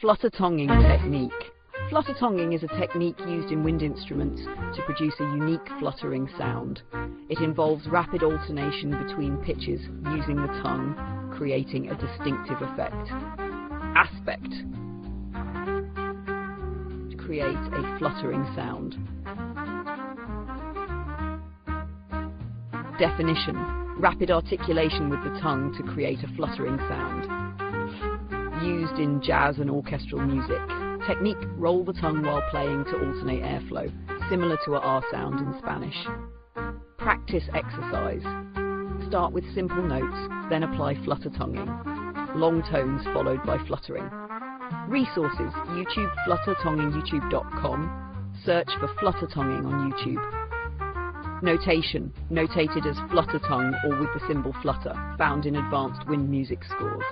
Flutter-tonguing technique. Flutter-tonguing is a technique used in wind instruments to produce a unique fluttering sound. It involves rapid alternation between pitches using the tongue, creating a distinctive effect. Aspect. To create a fluttering sound. Definition. Rapid articulation with the tongue to create a fluttering sound. Used in jazz and orchestral music. Technique, roll the tongue while playing to alternate airflow, similar to a R sound in Spanish. Practice exercise. Start with simple notes, then apply flutter-tonguing. Long tones followed by fluttering. Resources, YouTube, flutter-tonguing, youtube.com. Search for flutter-tonguing on YouTube. Notation, notated as flutter-tongue or with the symbol flutter, found in advanced wind music scores.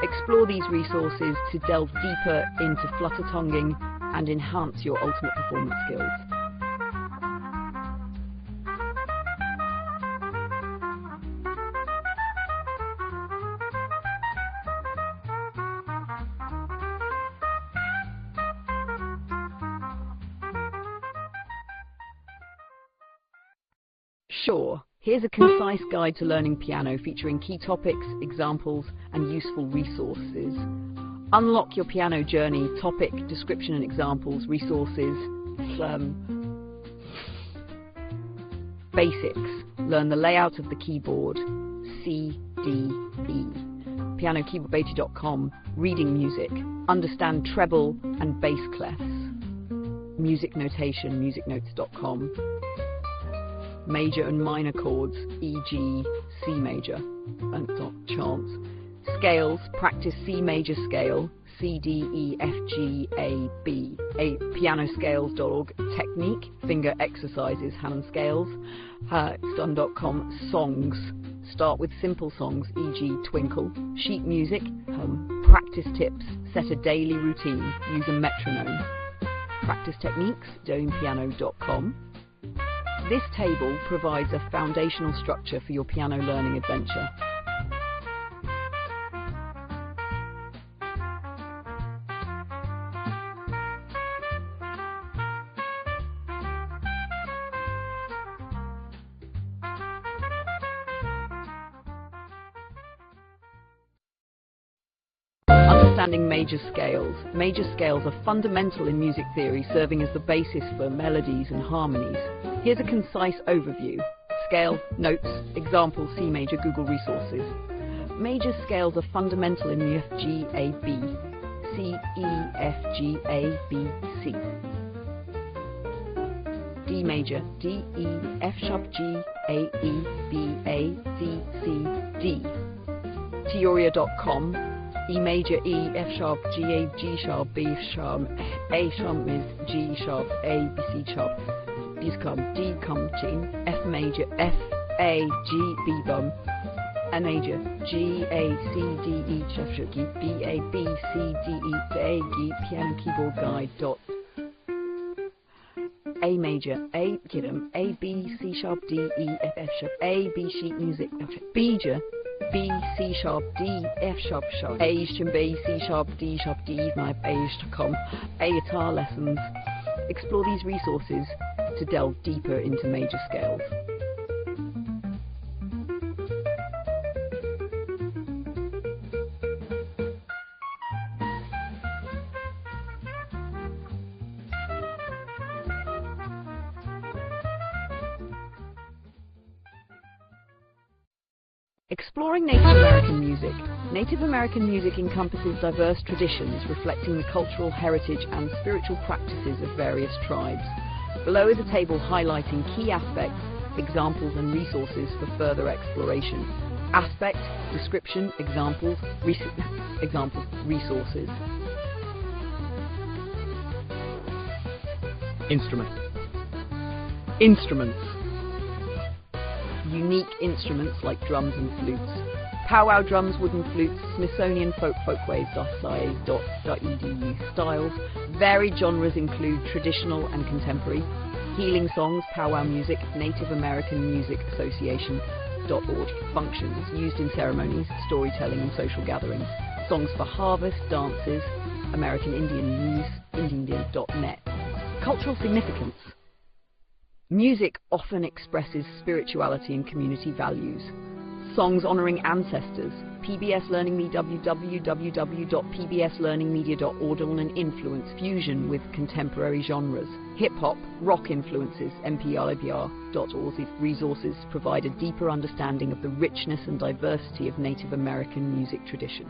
Explore these resources to delve deeper into flutter-tonguing and enhance your ultimate performance skills. Sure. Here's a concise guide to learning piano featuring key topics, examples, and useful resources. Unlock your piano journey, topic, description and examples, resources. Basics. Learn the layout of the keyboard. C, D, E. PianoKeyboardBeta.com. Reading music. Understand treble and bass clefs. Music notation, musicnotes.com. Major and minor chords, e.g. C major, and chants. Scales, practice C major scale, C, D, E, F, G, A, B. Pianoscales.org. Technique, finger exercises, hand scales. Sun.com. Songs. Start with simple songs, e.g. Twinkle. Sheet music, practice tips, set a daily routine, use a metronome. Practice techniques, domepiano.com. This table provides a foundational structure for your piano learning adventure. Understanding major scales. Major scales are fundamental in music theory, serving as the basis for melodies and harmonies. Here's a concise overview. Scale, notes, example, C major, Google resources. Major scales are fundamental in the F, G, A, B. C, E, F, G, A, B, C. D major, D, E, F sharp, G, A, E, B, A, C, C, D. Teoria.com. E major, E, F sharp, G, A, G sharp, B sharp, A sharp is G sharp, A, B, C sharp, B sharp, D come G, F major, F, A, G, B bum, A major, G, A, C, D, E, F sharp, G, B, A, B, C, D, E, A, G, piano keyboard guide dot. A major, A, A, B, C sharp, D, E, F sharp, A, B sheet music, B major, B, C sharp, D, F sharp, sharp, A, B, C sharp, D sharp, D, my A.com, A guitar lessons. Explore these resources to delve deeper into major scales. Exploring Native American music. Native American music encompasses diverse traditions reflecting the cultural heritage and spiritual practices of various tribes. Below is a table highlighting key aspects, examples and resources for further exploration. Aspect, description, examples, resources. Instrument. Instruments. Unique instruments like drums and flutes. Powwow drums, wooden flutes, Smithsonian folkways.cia.edu. Styles. Varied genres include traditional and contemporary. Healing songs, powwow music, Native American Music Association.org. Functions used in ceremonies, storytelling and social gatherings. Songs for Harvest, Dances, American Indian News, Indian.net. Cultural significance. Music often expresses spirituality and community values. Songs honouring ancestors. PBS Learning Media, www.pbslearningmedia.org on an influence fusion with contemporary genres. Hip-hop, rock influences, mplibr.org's resources provide a deeper understanding of the richness and diversity of Native American music traditions.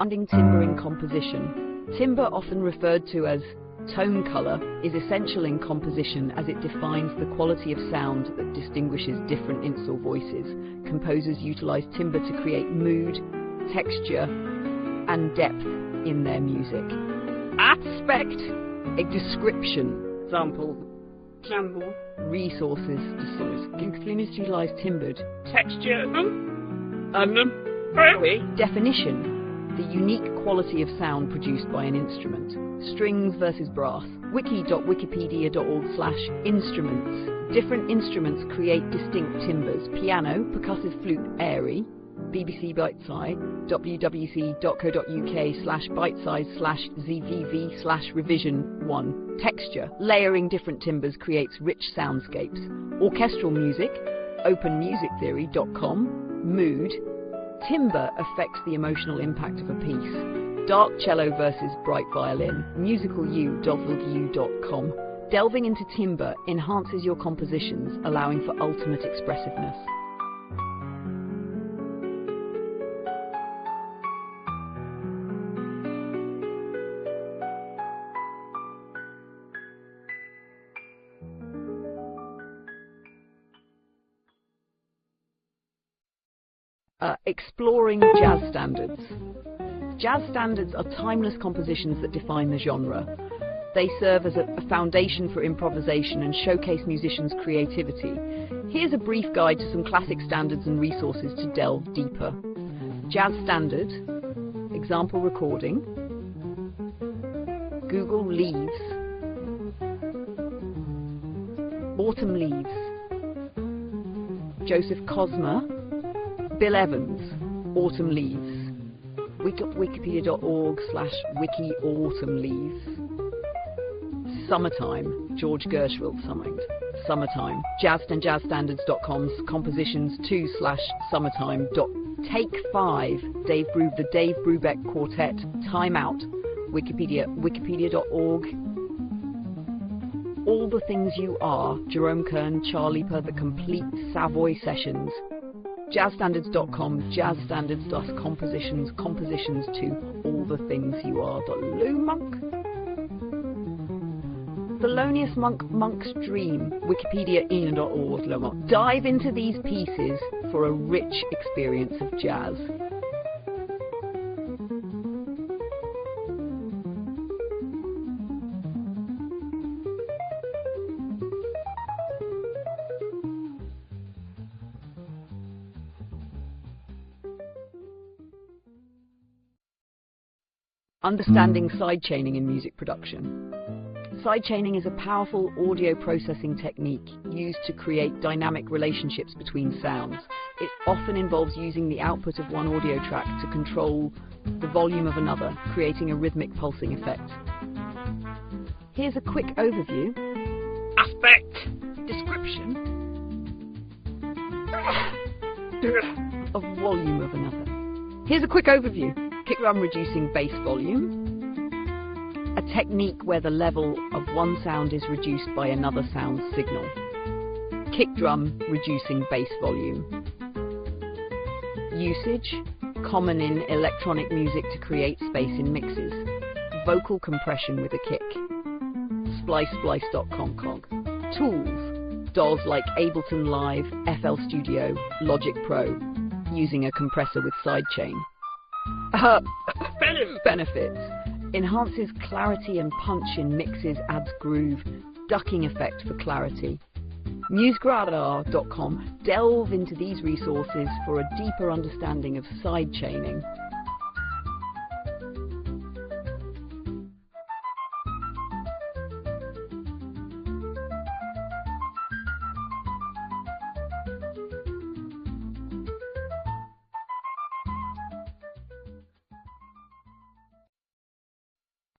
Understanding timbre in composition. Timbre, often referred to as tone color, is essential in composition as it defines the quality of sound that distinguishes different instruments or voices. Composers utilize timbre to create mood, texture, and depth in their music. Aspect, a description, example, resources, includes utilize timbered, texture, definition. The unique quality of sound produced by an instrument. Strings versus brass. wiki.wikipedia.org/instruments. Different instruments create distinct timbres. Piano, percussive flute, airy. BBC Bitesize, www.bitesize/bitesize/zvv/revision1. Texture. Layering different timbres creates rich soundscapes. Orchestral music, openmusictheory.com. Mood. Timbre affects the emotional impact of a piece. Dark cello versus bright violin. musicalU.com. Delving into timbre enhances your compositions, allowing for ultimate expressiveness. Exploring jazz standards. Jazz standards are timeless compositions that define the genre. They serve as a foundation for improvisation and showcase musicians' creativity. Here's a brief guide to some classic standards and resources to delve deeper. Jazz standard, example recording, Google Leaves, Autumn Leaves, Joseph Cosma, Bill Evans, Autumn Leaves, wikipedia.org/wiki-autumn-leaves, Summertime, George Gershwin, Summertime, jazzstandard's.com's compositions 2/summertime. Take 5, the Dave Brubeck Quartet, Time Out, wikipedia.org. All the Things You Are, Jerome Kern, Charlie Per, The Complete Savoy Sessions, jazzstandards.com, jazzstandards.compositions, compositions to All the Things You Are. Lou Monk. Thelonious Monk's Dream, wikipedia.org. Dive into these pieces for a rich experience of jazz. Understanding sidechaining in music production. Sidechaining is a powerful audio processing technique used to create dynamic relationships between sounds. It often involves using the output of one audio track to control the volume of another, creating a rhythmic pulsing effect. Here's a quick overview. Aspect. Description of volume of another. Here's a quick overview. Kick drum reducing bass volume. A technique where the level of one sound is reduced by another sound signal. Kick drum reducing bass volume. Usage, common in electronic music to create space in mixes. Vocal compression with a kick. Splice.com cog. Tools, DAWs like Ableton Live, FL Studio, Logic Pro, using a compressor with sidechain. Benefits. Enhances clarity and punch in mixes, adds groove, ducking effect for clarity. Musegradar.com delve into these resources for a deeper understanding of sidechaining.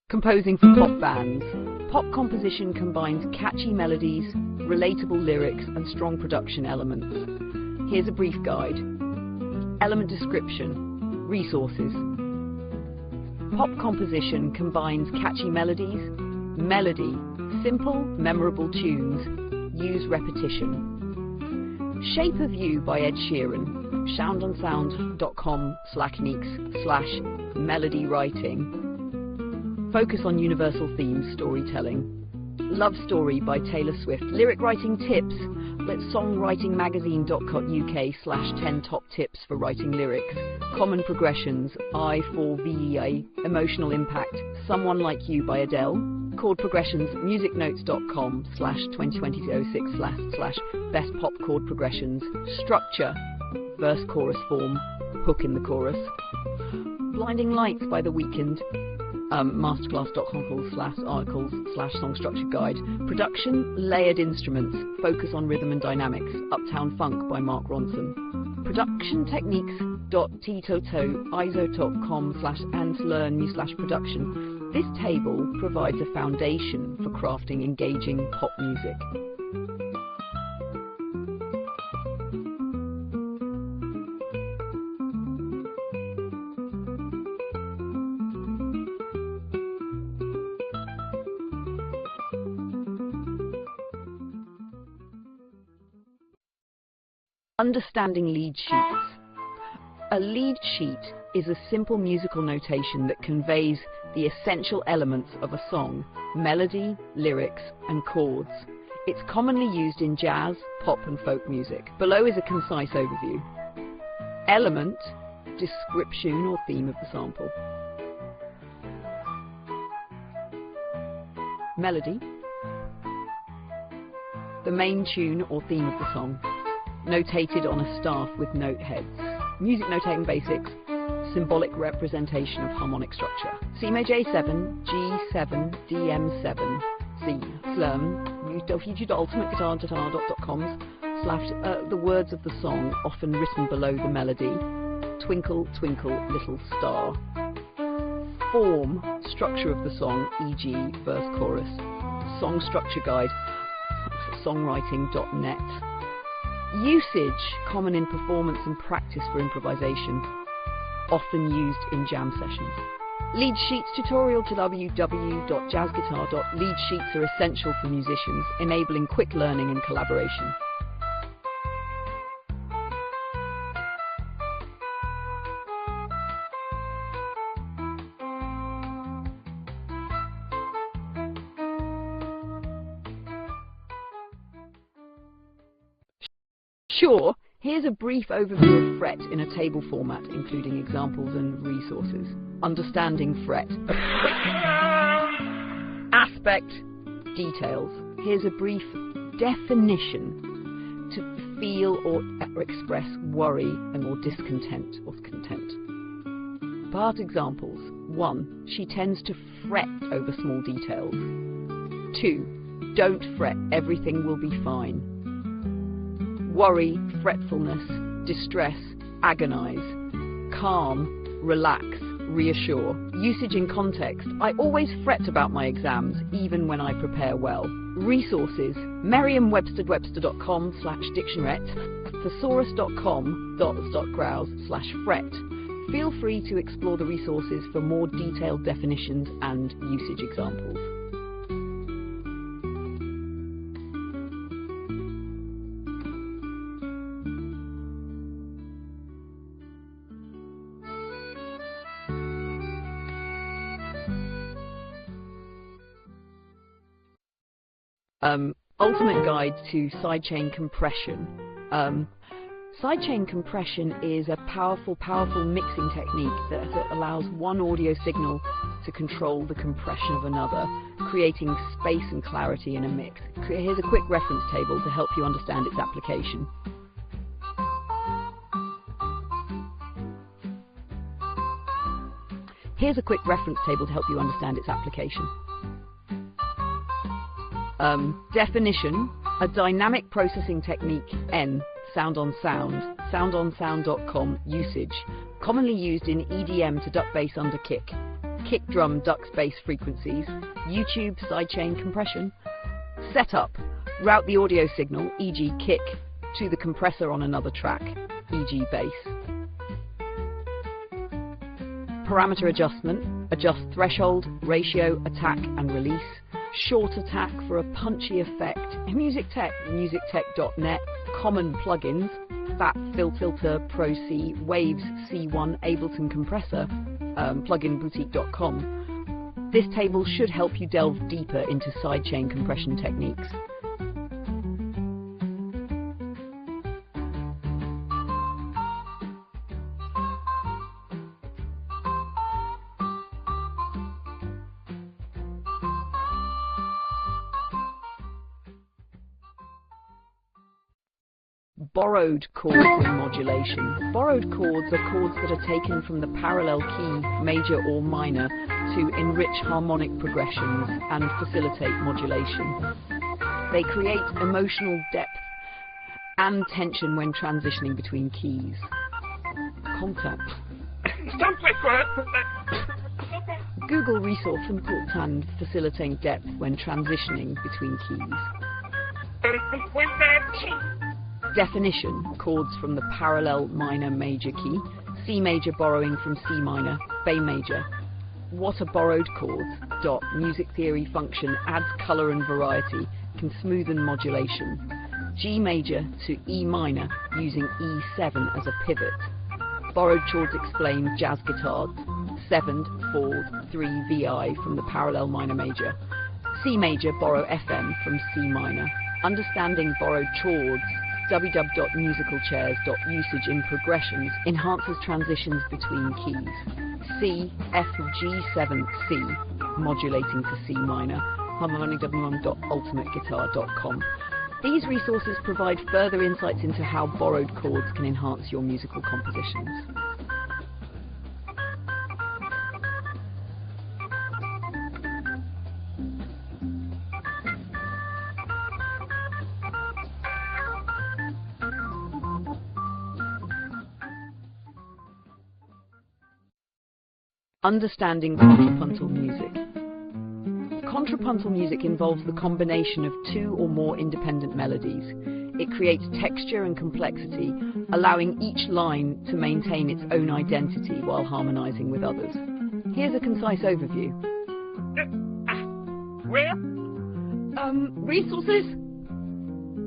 Composing for pop bands. Pop composition combines catchy melodies, relatable lyrics and strong production elements. Here's a brief guide. Element description. Resources. Pop composition combines catchy melodies, melody, simple, memorable tunes, use repetition. Shape of You by Ed Sheeran. soundonsound.com/niques/melody writing. Focus on universal themes, storytelling. Love Story by Taylor Swift. Lyric writing tips. Let songwritingmagazine.co.uk/10 top tips for writing lyrics. Common progressions. I4VEA. Emotional impact. Someone Like You by Adele. Chord progressions. musicnotes.com/2020-06/best pop chord progressions. Structure. Verse chorus form. Hook in the chorus. Blinding Lights by The Weeknd. masterclass.com/articles/song structure guide. Production, layered instruments, focus on rhythm and dynamics. Uptown Funk by Mark Ronson. Production techniques.titoto.iso.com/and-learn-me/production. This table provides a foundation for crafting engaging pop music. Understanding lead sheets. A lead sheet is a simple musical notation that conveys the essential elements of a song, melody, lyrics, and chords. It's commonly used in jazz, pop, and folk music. Below is a concise overview. Element, description or theme of the sample. Melody, the main tune or theme of the song, notated on a staff with note heads. Music notating basics, symbolic representation of harmonic structure. C major A7, G7, DM7, C. Slurm, www.ultimateguitar.com/the words of the song, often written below the melody. Twinkle, twinkle, little star. Form, structure of the song, e.g. verse, chorus. Song structure guide, songwriting.net. Usage, common in performance and practice for improvisation, often used in jam sessions. Lead sheets tutorial to www.jazzguitar. Lead sheets are essential for musicians, enabling quick learning and collaboration. Sure, here's a brief overview of fret in a table format, including examples and resources. Understanding fret. Aspect, details. Here's a brief definition. To feel or express worry or discontent or content. Part examples. 1. She tends to fret over small details. 2. Don't fret, everything will be fine. Worry, fretfulness, distress, agonize. Calm, relax, reassure. Usage in context. I always fret about my exams, even when I prepare well. Resources. Merriam-Webster.com/dictionary. Thesaurus.com/growls/fret. Feel free to explore the resources for more detailed definitions and usage examples. Ultimate guide to sidechain compression. Sidechain compression is a powerful mixing technique that allows one audio signal to control the compression of another, creating space and clarity in a mix. Here's a quick reference table to help you understand its application. Here's a quick reference table to help you understand its application. Definition: a dynamic processing technique. N. Sound on sound. Soundonsound.com. Usage: commonly used in EDM to duck bass under kick. Kick drum ducks bass frequencies. YouTube sidechain compression. Setup: route the audio signal, e.g. kick, to the compressor on another track, e.g. bass. Parameter adjustment: adjust threshold, ratio, attack and release. Short attack for a punchy effect. Music Tech, musictech.net. Common plugins: FAT, Filter, Pro C, Waves, C1, Ableton Compressor, pluginboutique.com. This table should help you delve deeper into sidechain compression techniques. Borrowed chords in modulation. Borrowed chords are chords that are taken from the parallel key, major or minor, to enrich harmonic progressions and facilitate modulation. They create emotional depth and tension when transitioning between keys. Contact. Google resource and Cortan facilitating depth when transitioning between keys. Definition: chords from the parallel minor major key. C major borrowing from C minor, Ba major. What are borrowed chords? Music theory function adds color and variety, can smoothen modulation. G major to E minor using E7 as a pivot. Borrowed chords explain jazz guitars. 7th, 4th, 3 VI from the parallel minor major. C major borrow FM from C minor. Understanding borrowed chords. www.musicalchairs.usage in progressions enhances transitions between keys. C, F, G7, C, modulating to C minor. harmonyw1.ultimateguitar.com. These resources provide further insights into how borrowed chords can enhance your musical compositions. Understanding contrapuntal music. Contrapuntal music involves the combination of two or more independent melodies. It creates texture and complexity, allowing each line to maintain its own identity while harmonizing with others. Here's a concise overview. Where? Resources?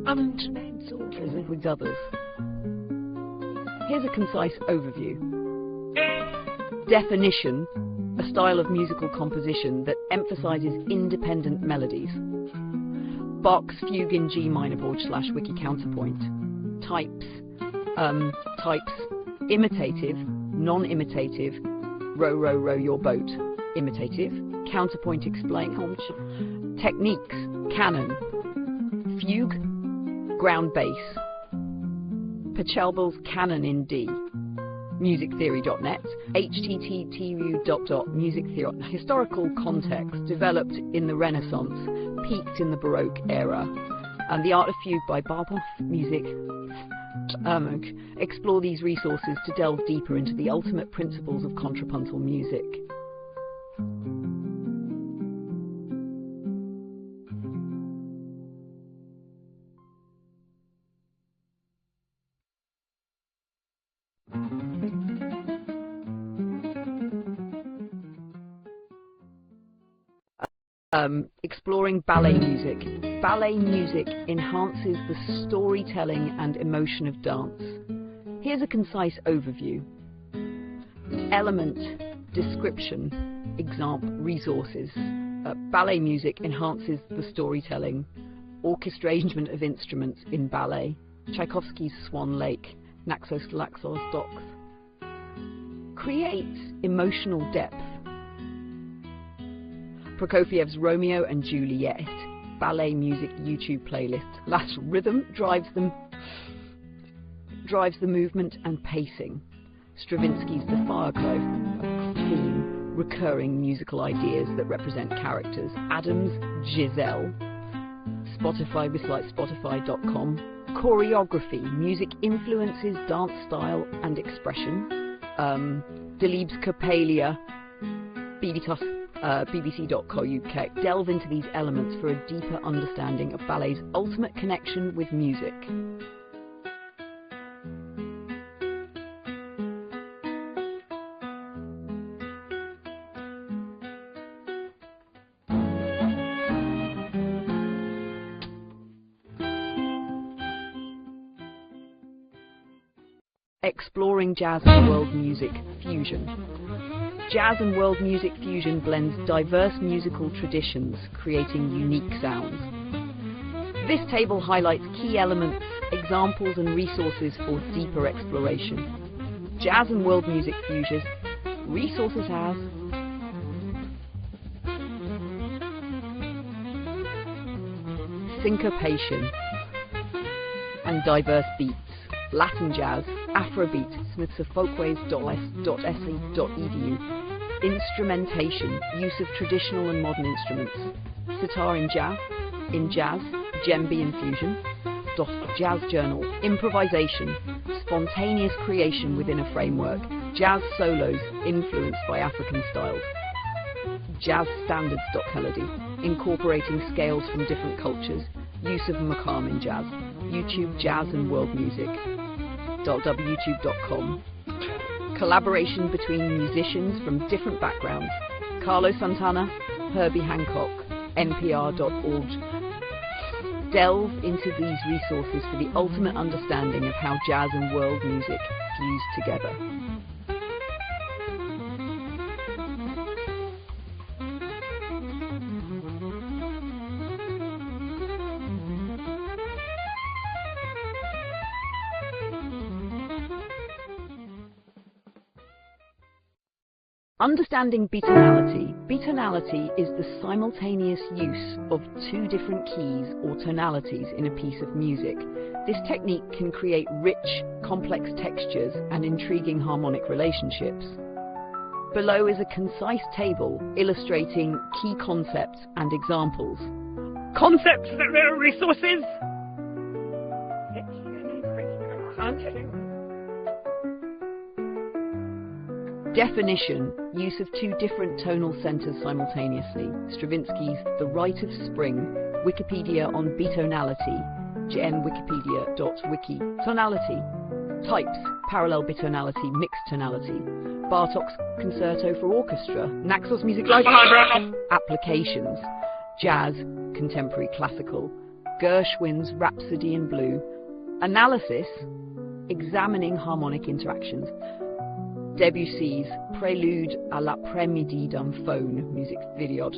Unnamed sources. With others. Here's a concise overview. Definition: a style of musical composition that emphasizes independent melodies. Bach's Fugue in G minor /wiki counterpoint. Types: imitative, non-imitative, row your boat, imitative, counterpoint explain. Techniques: canon, fugue, ground bass. Pachelbel's Canon in D. musictheory.net, http://musictheory. Historical context: developed in the Renaissance, peaked in the Baroque era, and The Art of Fugue by Barboff Music. Explore these resources to delve deeper into the ultimate principles of contrapuntal music. Exploring ballet music. Ballet music enhances the storytelling and emotion of dance. Here's a concise overview. Element, description, example, resources. Ballet music enhances the storytelling. Orchestration of instruments in ballet. Tchaikovsky's Swan Lake, Naxos Laxos Docs. Creates emotional depth. Prokofiev's Romeo and Juliet, ballet music YouTube playlist. Last rhythm drives the movement and pacing. Stravinsky's The Firecrow, theme, recurring musical ideas that represent characters. Adams' Giselle. Spotify, with like Spotify.com. Choreography, music influences dance style and expression. Delibes Copalia, bbc.co.uk. Delve into these elements for a deeper understanding of ballet's ultimate connection with music. Exploring jazz and world music fusion. Jazz and world music fusion blends diverse musical traditions, creating unique sounds. This table highlights key elements, examples and resources for deeper exploration. Jazz and world music fusion. Resources as syncopation and diverse beats. Latin jazz, Afrobeat, smithsoffolkways.se.edu. Instrumentation, use of traditional and modern instruments. Sitar in jazz, djembe in fusion. Jazz journal, improvisation, spontaneous creation within a framework. Jazz solos, influenced by African styles. Jazzstandards.melody, incorporating scales from different cultures. Use of maqam in jazz. YouTube Jazz and World Music. www.youtube.com. Collaboration between musicians from different backgrounds. Carlos Santana, Herbie Hancock, npr.org. Delve into these resources for the ultimate understanding of how jazz and world music fuse together. Understanding beatonality. Beatonality is the simultaneous use of two different keys or tonalities in a piece of music. This technique can create rich, complex textures and intriguing harmonic relationships. Below is a concise table illustrating key concepts and examples. Concepts, resources. Definition, use of two different tonal centers simultaneously. Stravinsky's The Rite of Spring, Wikipedia on beatonality, wikipedia.wiki. Tonality, types, parallel beatonality, mixed tonality. Bartók's Concerto for Orchestra, Naxos Music Live. Applications, jazz, contemporary classical. Gershwin's Rhapsody in Blue. Analysis, examining harmonic interactions. Debussy's Prélude à l'après-midi d'un faune,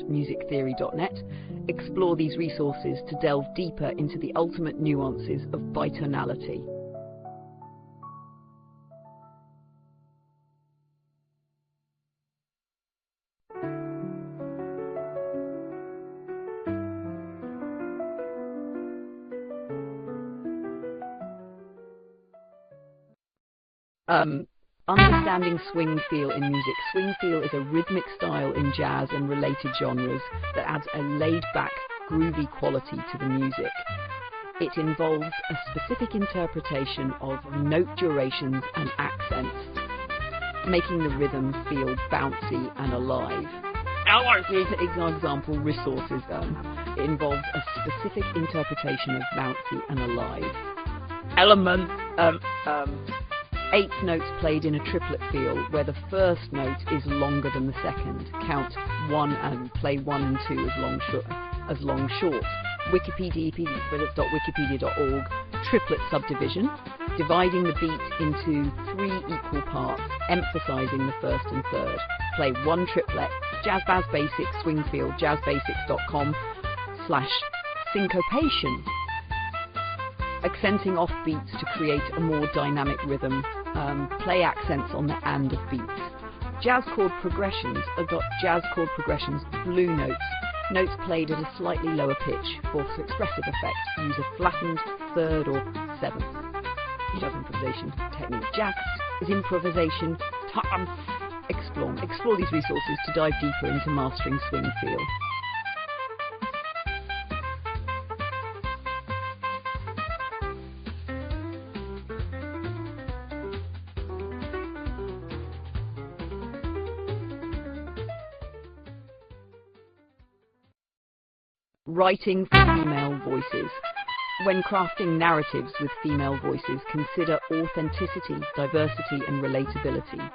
musictheory.net. Explore these resources to delve deeper into the ultimate nuances of bitonality. Understanding swing feel in music. Swing feel is a rhythmic style in jazz and related genres that adds a laid-back, groovy quality to the music. It involves a specific interpretation of note durations and accents, making the rhythm feel bouncy and alive. Here's an example, resources. It involves a specific interpretation of bouncy and alive. Element. 8 notes played in a triplet feel, where the first note is longer than the second. Count 1 and play 1 and 2 as long short. Wikipedia.wikipedia.org. Triplet subdivision, dividing the beat into 3 equal parts, emphasizing the first and third. Play 1 triplet. Jazz Bass Basics, swing feel, jazzbasics.com/syncopation. Accenting off beats to create a more dynamic rhythm. Play accents on the and of beats. Jazz chord progressions are jazz chord progressions, blue notes, notes played at a slightly lower pitch. For expressive effect, use a flattened third or seventh. Jazz improvisation technique. Jazz is improvisation. Explore these resources to dive deeper into mastering swing feel. Writing for female voices. When crafting narratives with female voices, consider authenticity, diversity, and relatability.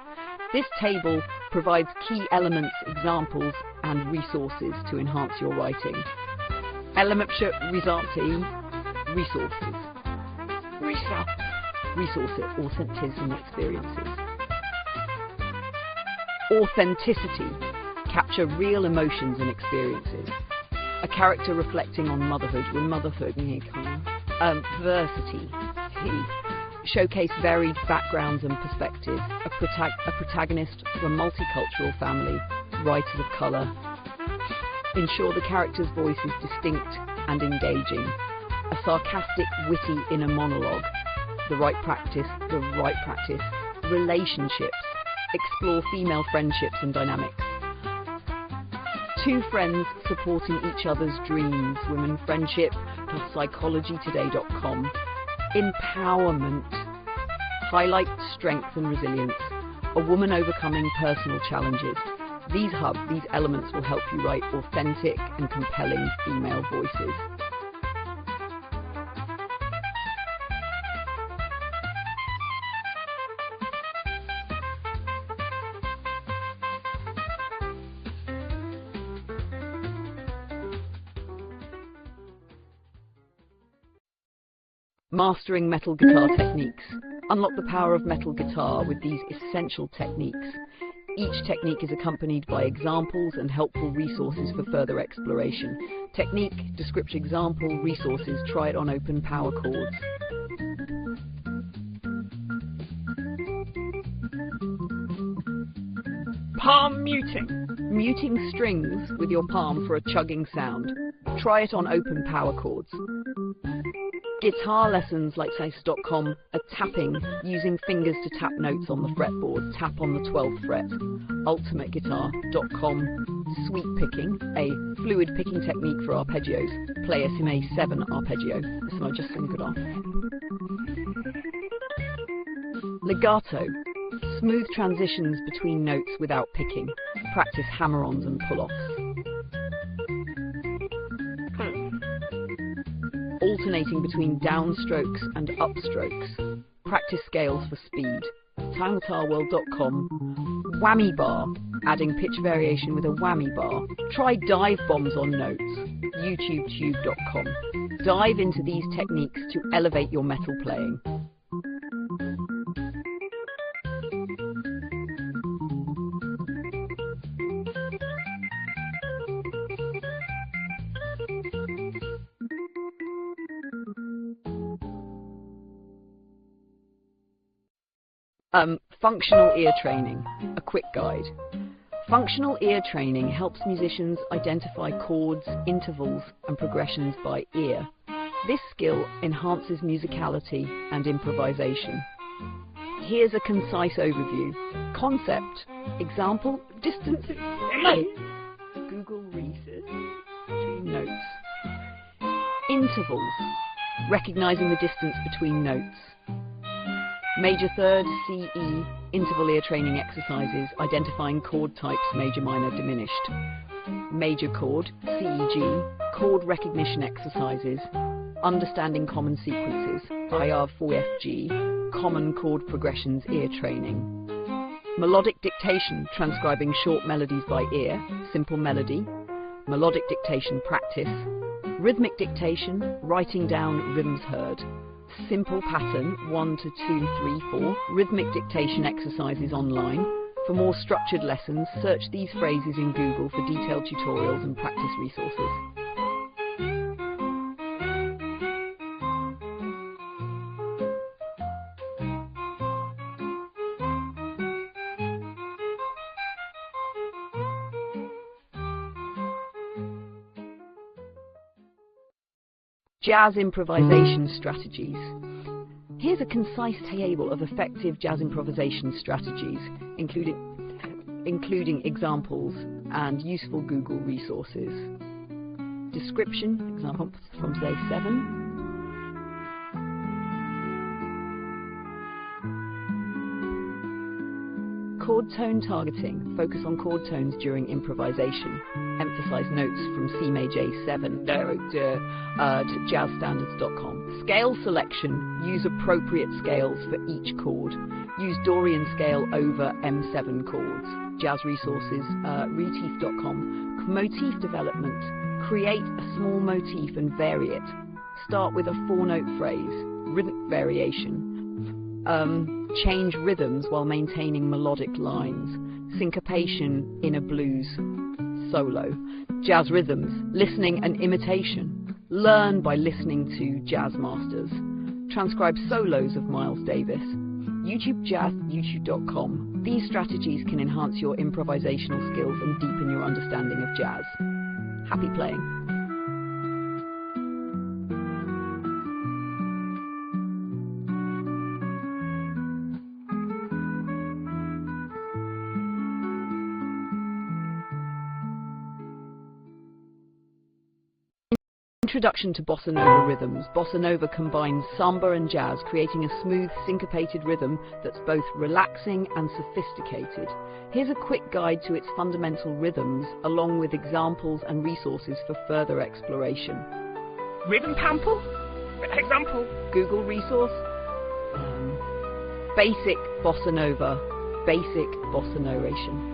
This table provides key elements, examples, and resources to enhance your writing. Resources. Authenticity experiences. Authenticity. Capture real emotions and experiences. A character reflecting on motherhood. Diversity. Showcase varied backgrounds and perspectives. A protagonist from a multicultural family. Writers of colour. Ensure the character's voice is distinct and engaging. A sarcastic, witty inner monologue. The right practice. Relationships. Explore female friendships and dynamics. Two friends supporting each other's dreams. Women friendship. Psychologytoday.com. Empowerment. Highlight strength and resilience. A woman overcoming personal challenges. These elements will help you write authentic and compelling female voices. Mastering metal guitar techniques. Unlock the power of metal guitar with these essential techniques. Each technique is accompanied by examples and helpful resources for further exploration. Technique, description, example, resources. Try it on open power chords. Palm muting. Muting strings with your palm for a chugging sound. Try it on open power chords. Guitar lessons like Enthusiast.com are tapping, using fingers to tap notes on the fretboard. Tap on the 12th fret. UltimateGuitar.com. Sweep picking, a fluid picking technique for arpeggios. Play SMA 7 arpeggio. Listen, I just think it off. Legato. Smooth transitions between notes without picking. Practice hammer-ons and pull-offs. Alternating between downstrokes and upstrokes. Practice scales for speed. TimeGuitarWorld.com. Whammy bar. Adding pitch variation with a whammy bar. Try dive bombs on notes. YouTubeTube.com. Dive into these techniques to elevate your metal playing. Functional ear training, a quick guide. Functional ear training helps musicians identify chords, intervals, and progressions by ear. This skill enhances musicality and improvisation. Here's a concise overview. Concept, example, distance, Google research, between notes. Intervals, recognizing the distance between notes. Major third, CE, interval ear training exercises, identifying chord types, major, minor, diminished. Major chord, CEG, chord recognition exercises, understanding common sequences, IR4FG, common chord progressions, ear training. Melodic dictation, transcribing short melodies by ear, simple melody. Melodic dictation practice. Rhythmic dictation, writing down rhythms heard. Simple pattern, 1 to 2, 3, 4, rhythmic dictation exercises online. For more structured lessons, search these phrases in Google for detailed tutorials and practice resources. Jazz improvisation strategies. Here's a concise table of effective jazz improvisation strategies, including examples and useful Google resources. Description, example from day 7. Chord tone targeting. Focus on chord tones during improvisation. Emphasize notes from C major 7 to jazzstandards.com. Scale selection. Use appropriate scales for each chord. Use Dorian scale over M7 chords. Jazz resources, reteef.com. Motif development. Create a small motif and vary it. Start with a 4-note phrase. Rhythmic variation. Change rhythms while maintaining melodic lines. Syncopation in a blues solo. Jazz rhythms. Listening and imitation. Learn by listening to jazz masters. Transcribe solos of Miles Davis. YouTube Jazz, youtube.com. These strategies can enhance your improvisational skills and deepen your understanding of jazz. Happy playing. Introduction to Bossa Nova rhythms. Bossa Nova combines samba and jazz, creating a smooth, syncopated rhythm that's both relaxing and sophisticated. Here's a quick guide to its fundamental rhythms, along with examples and resources for further exploration. Rhythm sample? Example. Google resource. Basic Bossa Nova. Basic Bossa Narration.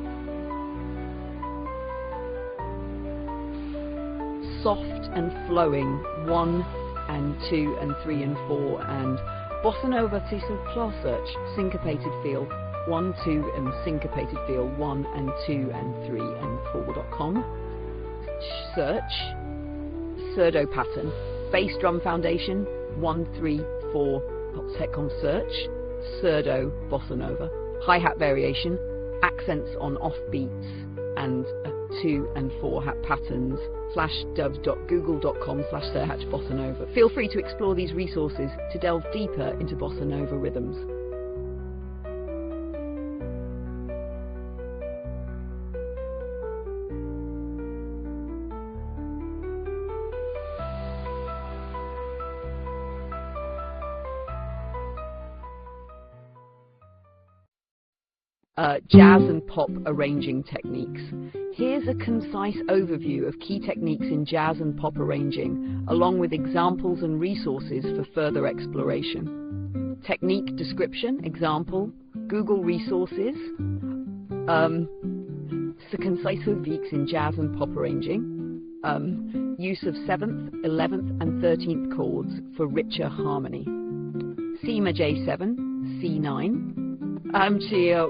Soft and flowing, 1 and 2 and 3 and 4, and Bossa Nova to Simple search, syncopated feel, 1, 2, and syncopated feel, 1 and 2 and 3 and 4.com. Search, Surdo pattern, bass drum foundation, 1, 3, 4, Hotcom search, Surdo Bossa Nova. Hi-hat variation, accents on off beats, and 2 and 4 hat patterns. /dubs.google.com/SirHatchBossaNova. Feel free to explore these resources to delve deeper into Bossa Nova rhythms. Jazz and pop arranging techniques. Here's a concise overview of key techniques in jazz and pop arranging, along with examples and resources for further exploration. Technique description, example, Google resources. It's a concise overview in jazz and pop arranging. Use of 7th, 11th and 13th chords for richer harmony. C major 7, C9.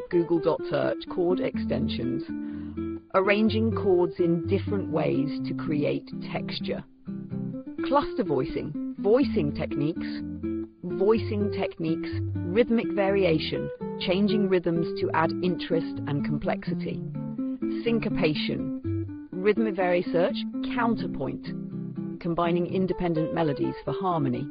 Google.search chord extensions. Arranging chords in different ways to create texture. Cluster voicing. Voicing techniques. Rhythmic variation. Changing rhythms to add interest and complexity. Syncopation. Rhythmic search. Counterpoint. Combining independent melodies for harmony.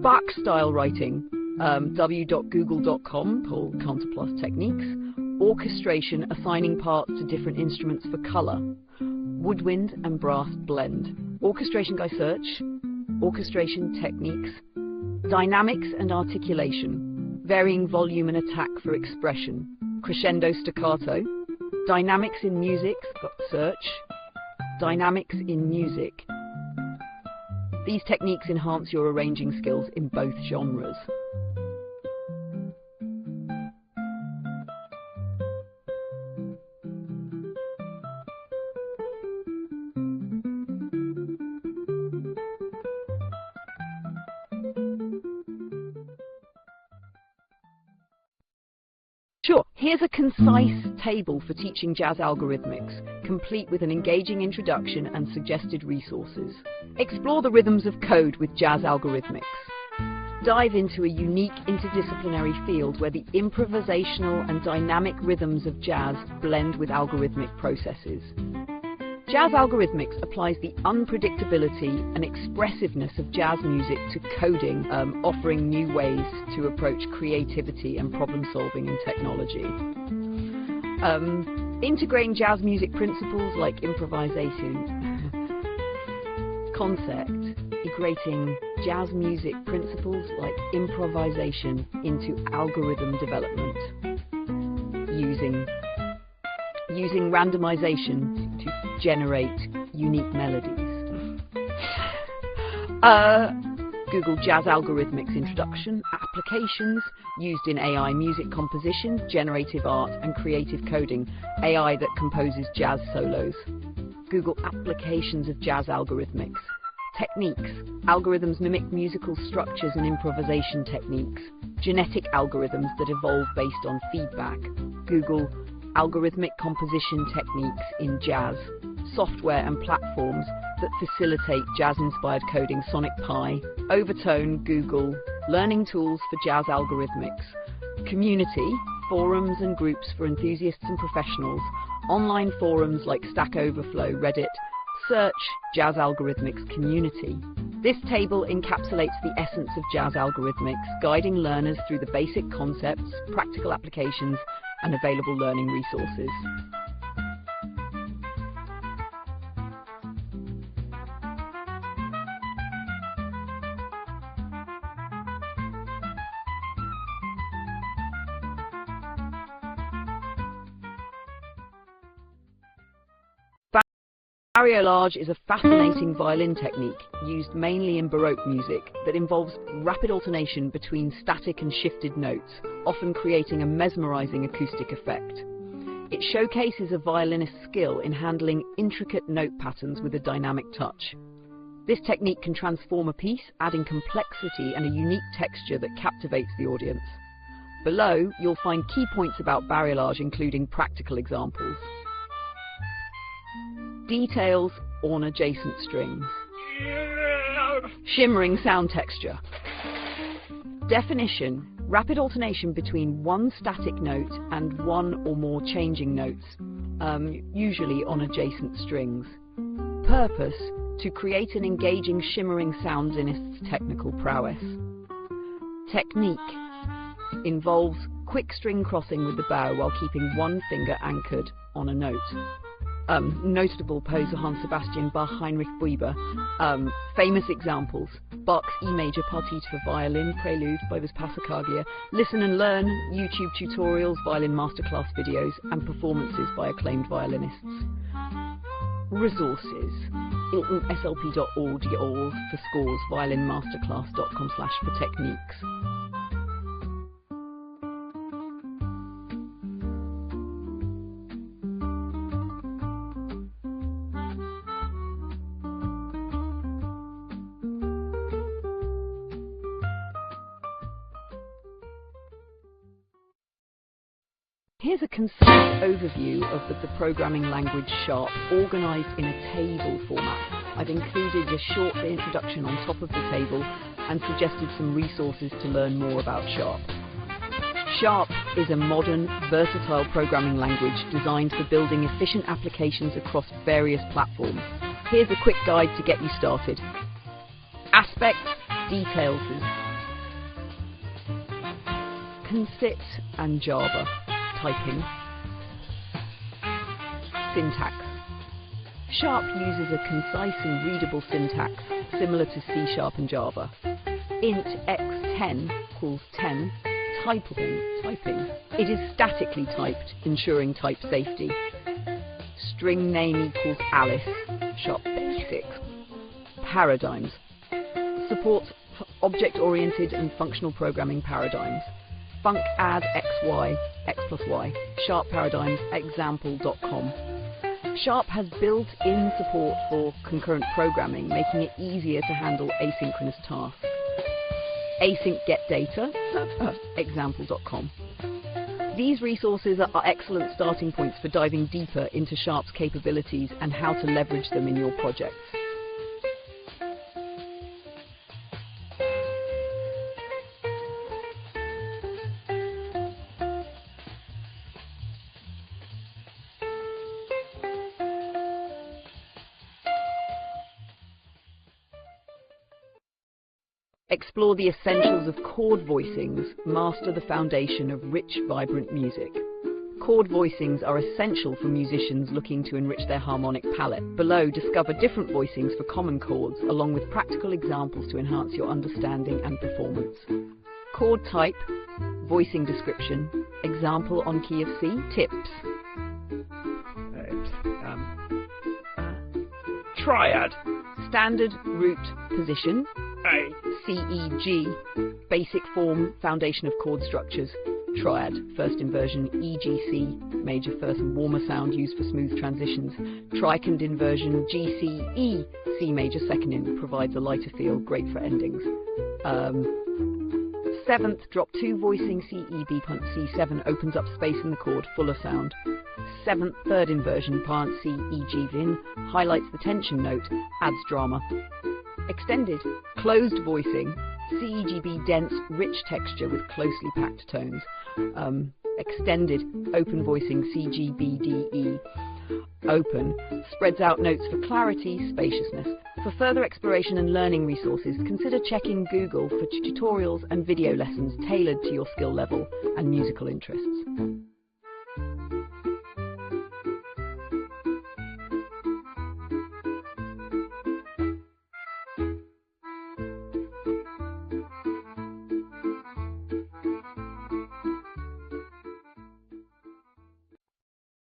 Bach style writing. w.google.com, Paul Counterplot techniques. Orchestration, assigning parts to different instruments for color. Woodwind and brass blend. Orchestration guy search. Orchestration techniques. Dynamics and articulation. Varying volume and attack for expression. Crescendo staccato. Dynamics in music, search. Dynamics in music. These techniques enhance your arranging skills in both genres. Sure, here's a concise table for teaching jazz algorithmics, complete with an engaging introduction and suggested resources. Explore the rhythms of code with jazz algorithmics. Dive into a unique interdisciplinary field where the improvisational and dynamic rhythms of jazz blend with algorithmic processes. Jazz Algorithmics applies the unpredictability and expressiveness of jazz music to coding, offering new ways to approach creativity and problem solving in technology. Integrating jazz music principles like improvisation concept, integrating jazz music principles like improvisation into algorithm development, using randomization to generate unique melodies. Google Jazz Algorithmics Introduction, applications used in AI music composition, generative art and creative coding, AI that composes jazz solos. Google applications of jazz algorithmics. Techniques, algorithms mimic musical structures and improvisation techniques. Genetic algorithms that evolve based on feedback. Google algorithmic composition techniques in jazz. Software and platforms that facilitate jazz-inspired coding, Sonic Pi. Overtone, Google, learning tools for jazz algorithmics. Community, forums and groups for enthusiasts and professionals. Online forums like Stack Overflow, Reddit. Search, Jazz Algorithmics Community. This table encapsulates the essence of jazz algorithmics, guiding learners through the basic concepts, practical applications, and available learning resources. Barriolage is a fascinating violin technique used mainly in Baroque music that involves rapid alternation between static and shifted notes, often creating a mesmerizing acoustic effect. It showcases a violinist's skill in handling intricate note patterns with a dynamic touch. This technique can transform a piece, adding complexity and a unique texture that captivates the audience. Below, you'll find key points about Barriolage, including practical examples. Details on adjacent strings. Shimmering sound texture. Definition: rapid alternation between one static note and one or more changing notes, usually on adjacent strings. Purpose: to create an engaging shimmering soundinist's technical prowess. Technique: involves quick string crossing with the bow while keeping one finger anchored on a note. Notable pose Johann Sebastian Bach, Heinrich Buber. Famous examples: Bach's E major Partita for violin, Prelude by Vespasicagia. Listen and learn, YouTube tutorials, violin masterclass videos, and performances by acclaimed violinists. Resources: iltonslp.org for scores, violinmasterclass.com/for techniques. Here's a concise overview of the programming language Sharp, organised in a table format. I've included a short introduction on top of the table and suggested some resources to learn more about Sharp. Sharp is a modern, versatile programming language designed for building efficient applications across various platforms. Here's a quick guide to get you started. Aspects, details, Conceit and Java. Typing. Syntax. Sharp uses a concise and readable syntax, similar to C# and Java. Int x10 equals 10. Typing. It is statically typed, ensuring type safety. String name equals Alice. Sharp Basic. Paradigms. Supports object-oriented and functional programming paradigms. Func add xy, x plus y, Sharp paradigms, example.com. Sharp has built-in support for concurrent programming, making it easier to handle asynchronous tasks. Async get data, example.com. These resources are excellent starting points for diving deeper into Sharp's capabilities and how to leverage them in your projects. Explore the essentials of chord voicings. Master the foundation of rich, vibrant music. Chord voicings are essential for musicians looking to enrich their harmonic palette. Below, discover different voicings for common chords, along with practical examples to enhance your understanding and performance. Chord type, voicing description, example on key of C, tips. Triad. Standard root position, A. C, E, G, basic form, foundation of chord structures. Triad, first inversion, E, G, C, major first and warmer sound used for smooth transitions. Tricond inversion, G, C, E, C major second in, provides a lighter feel, great for endings. Seventh, drop 2 voicing, C, E, B, punt, C7, opens up space in the chord, fuller sound. Seventh, third inversion, punt, C, E, G, Vin, highlights the tension note, adds drama. Extended, closed voicing, C, E, G, B, dense, rich texture with closely packed tones. Extended, open voicing, C, G, B, D, E, open, spreads out notes for clarity, spaciousness. For further exploration and learning resources, consider checking Google for tutorials and video lessons tailored to your skill level and musical interests.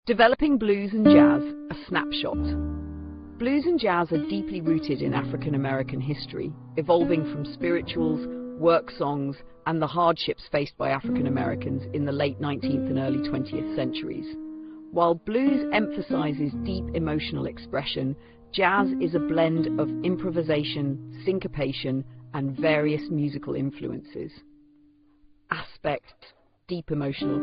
Developing blues and jazz, a snapshot. Blues and jazz are deeply rooted in African American history, evolving from spirituals, work songs, and the hardships faced by African Americans in the late 19th and early 20th centuries. While blues emphasizes deep emotional expression, jazz is a blend of improvisation, syncopation, and various musical influences. Aspect, deep emotional.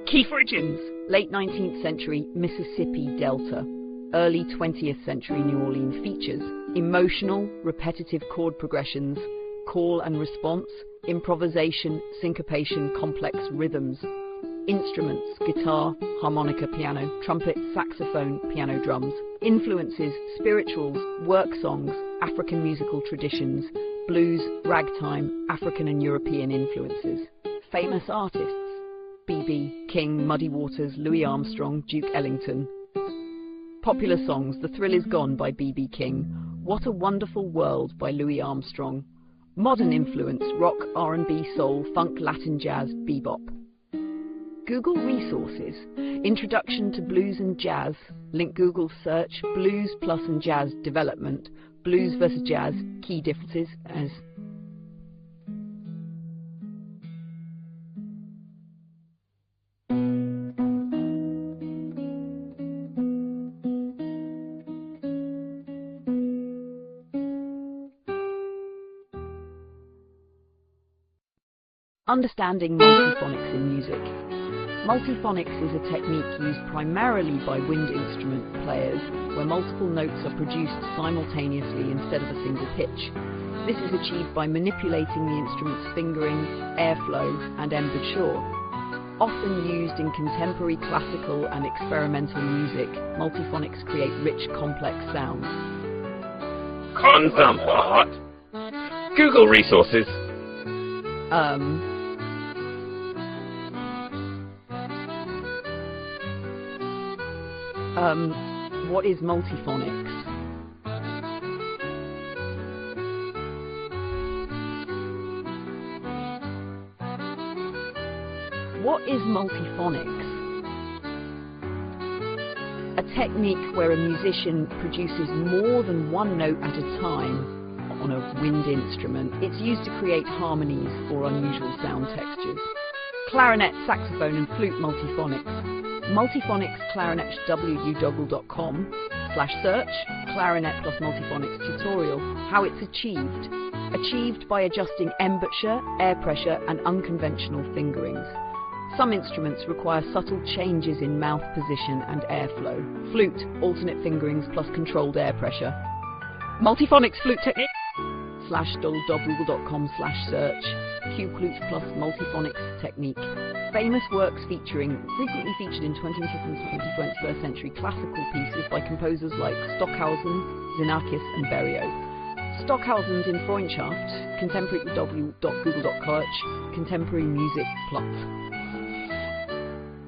Keith Richards. Late 19th century Mississippi Delta, early 20th century New Orleans features emotional, repetitive chord progressions, call and response, improvisation, syncopation, complex rhythms, instruments, guitar, harmonica, piano, trumpet, saxophone, piano, drums, influences, spirituals, work songs, African musical traditions, blues, ragtime, African and European influences, famous artists, B.B. King, Muddy Waters, Louis Armstrong, Duke Ellington. Popular songs, The Thrill Is Gone by B.B. King, What a Wonderful World by Louis Armstrong. Modern influence, rock, R&B, soul, funk, Latin jazz, bebop. Google resources, Introduction to Blues and Jazz, link Google search, Blues plus and Jazz development, Blues versus Jazz, key differences as Understanding multiphonics in music. Multiphonics is a technique used primarily by wind instrument players where multiple notes are produced simultaneously instead of a single pitch. This is achieved by manipulating the instrument's fingering, airflow, and embouchure. Often used in contemporary classical and experimental music, multiphonics create rich, complex sounds. Consumpat. Google resources. What is multiphonics? What is multiphonics? A technique where a musician produces more than one note at a time on a wind instrument. It's used to create harmonies or unusual sound textures. Clarinet, saxophone and flute multiphonics. Multiphonics clarinet www.google.com/search clarinet plus multiphonics tutorial. How it's achieved. Achieved by adjusting embouchure, air pressure and unconventional fingerings. Some instruments require subtle changes in mouth position and airflow. Flute, alternate fingerings plus controlled air pressure. Multiphonics flute technique /google.com/search Q-flute plus multiphonics technique. Famous works frequently featured in 20th and 21st century classical pieces by composers like Stockhausen, Xenakis and Berio. Stockhausen's in Freundschaft, contemporary.google.coach, contemporary music plot.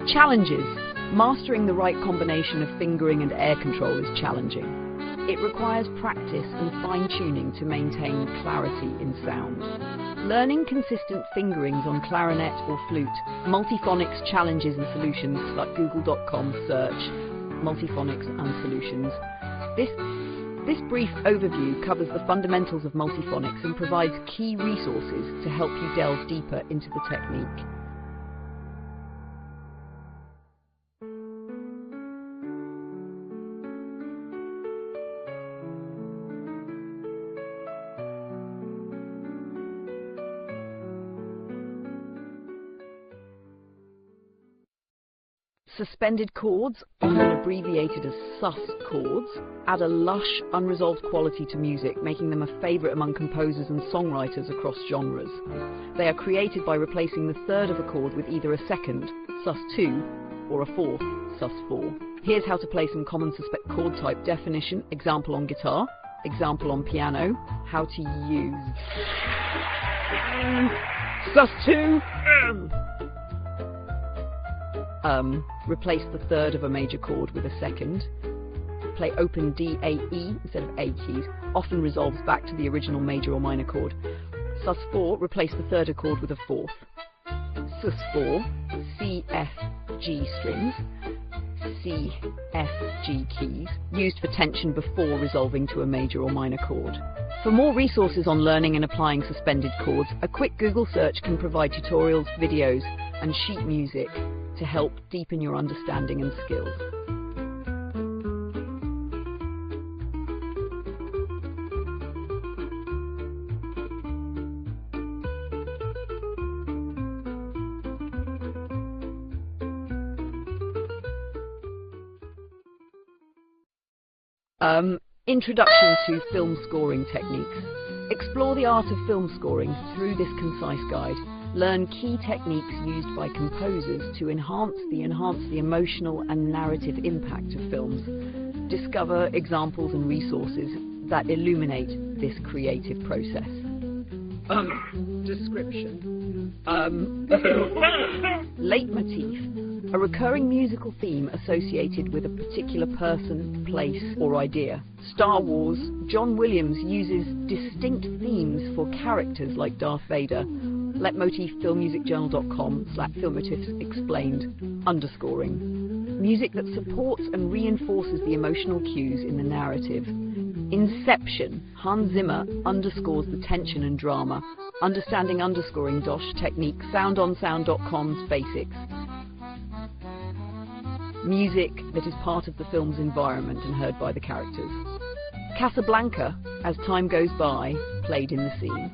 Challenges. Mastering the right combination of fingering and air control is challenging. It requires practice and fine-tuning to maintain clarity in sound. Learning consistent fingerings on clarinet or flute, multiphonics challenges and solutions, like google.com search multiphonics and solutions. This brief overview covers the fundamentals of multiphonics and provides key resources to help you delve deeper into the technique. Suspended chords, often abbreviated as sus chords, add a lush, unresolved quality to music, making them a favourite among composers and songwriters across genres. They are created by replacing the third of a chord with either a second, sus2, or a fourth, sus4. Here's how to play some common chord type definition, example on guitar, example on piano, how to use sus2. Replace the third of a major chord with a second. Play open D, A, E instead of A keys, often resolves back to the original major or minor chord. Sus4, replace the third chord with a fourth. Sus4, C, F, G strings, C, F, G keys, used for tension before resolving to a major or minor chord. For more resources on learning and applying suspended chords, a quick Google search can provide tutorials, videos, and sheet music to help deepen your understanding and skills. Introduction to film scoring techniques. Explore the art of film scoring through this concise guide. Learn key techniques used by composers to enhance the emotional and narrative impact of films. Discover examples and resources that illuminate this creative process. Description. Leitmotif. A recurring musical theme associated with a particular person, place, or idea. Star Wars. John Williams uses distinct themes for characters like Darth Vader. Leitmotif.filmmusicjournal.com/filmmotifs explained. Underscoring. Music that supports and reinforces the emotional cues in the narrative. Inception. Hans Zimmer underscores the tension and drama. Understanding underscoring Dosh technique. Soundonsound.com's basics. Music that is part of the film's environment and heard by the characters. Casablanca, as time goes by, played in the scene.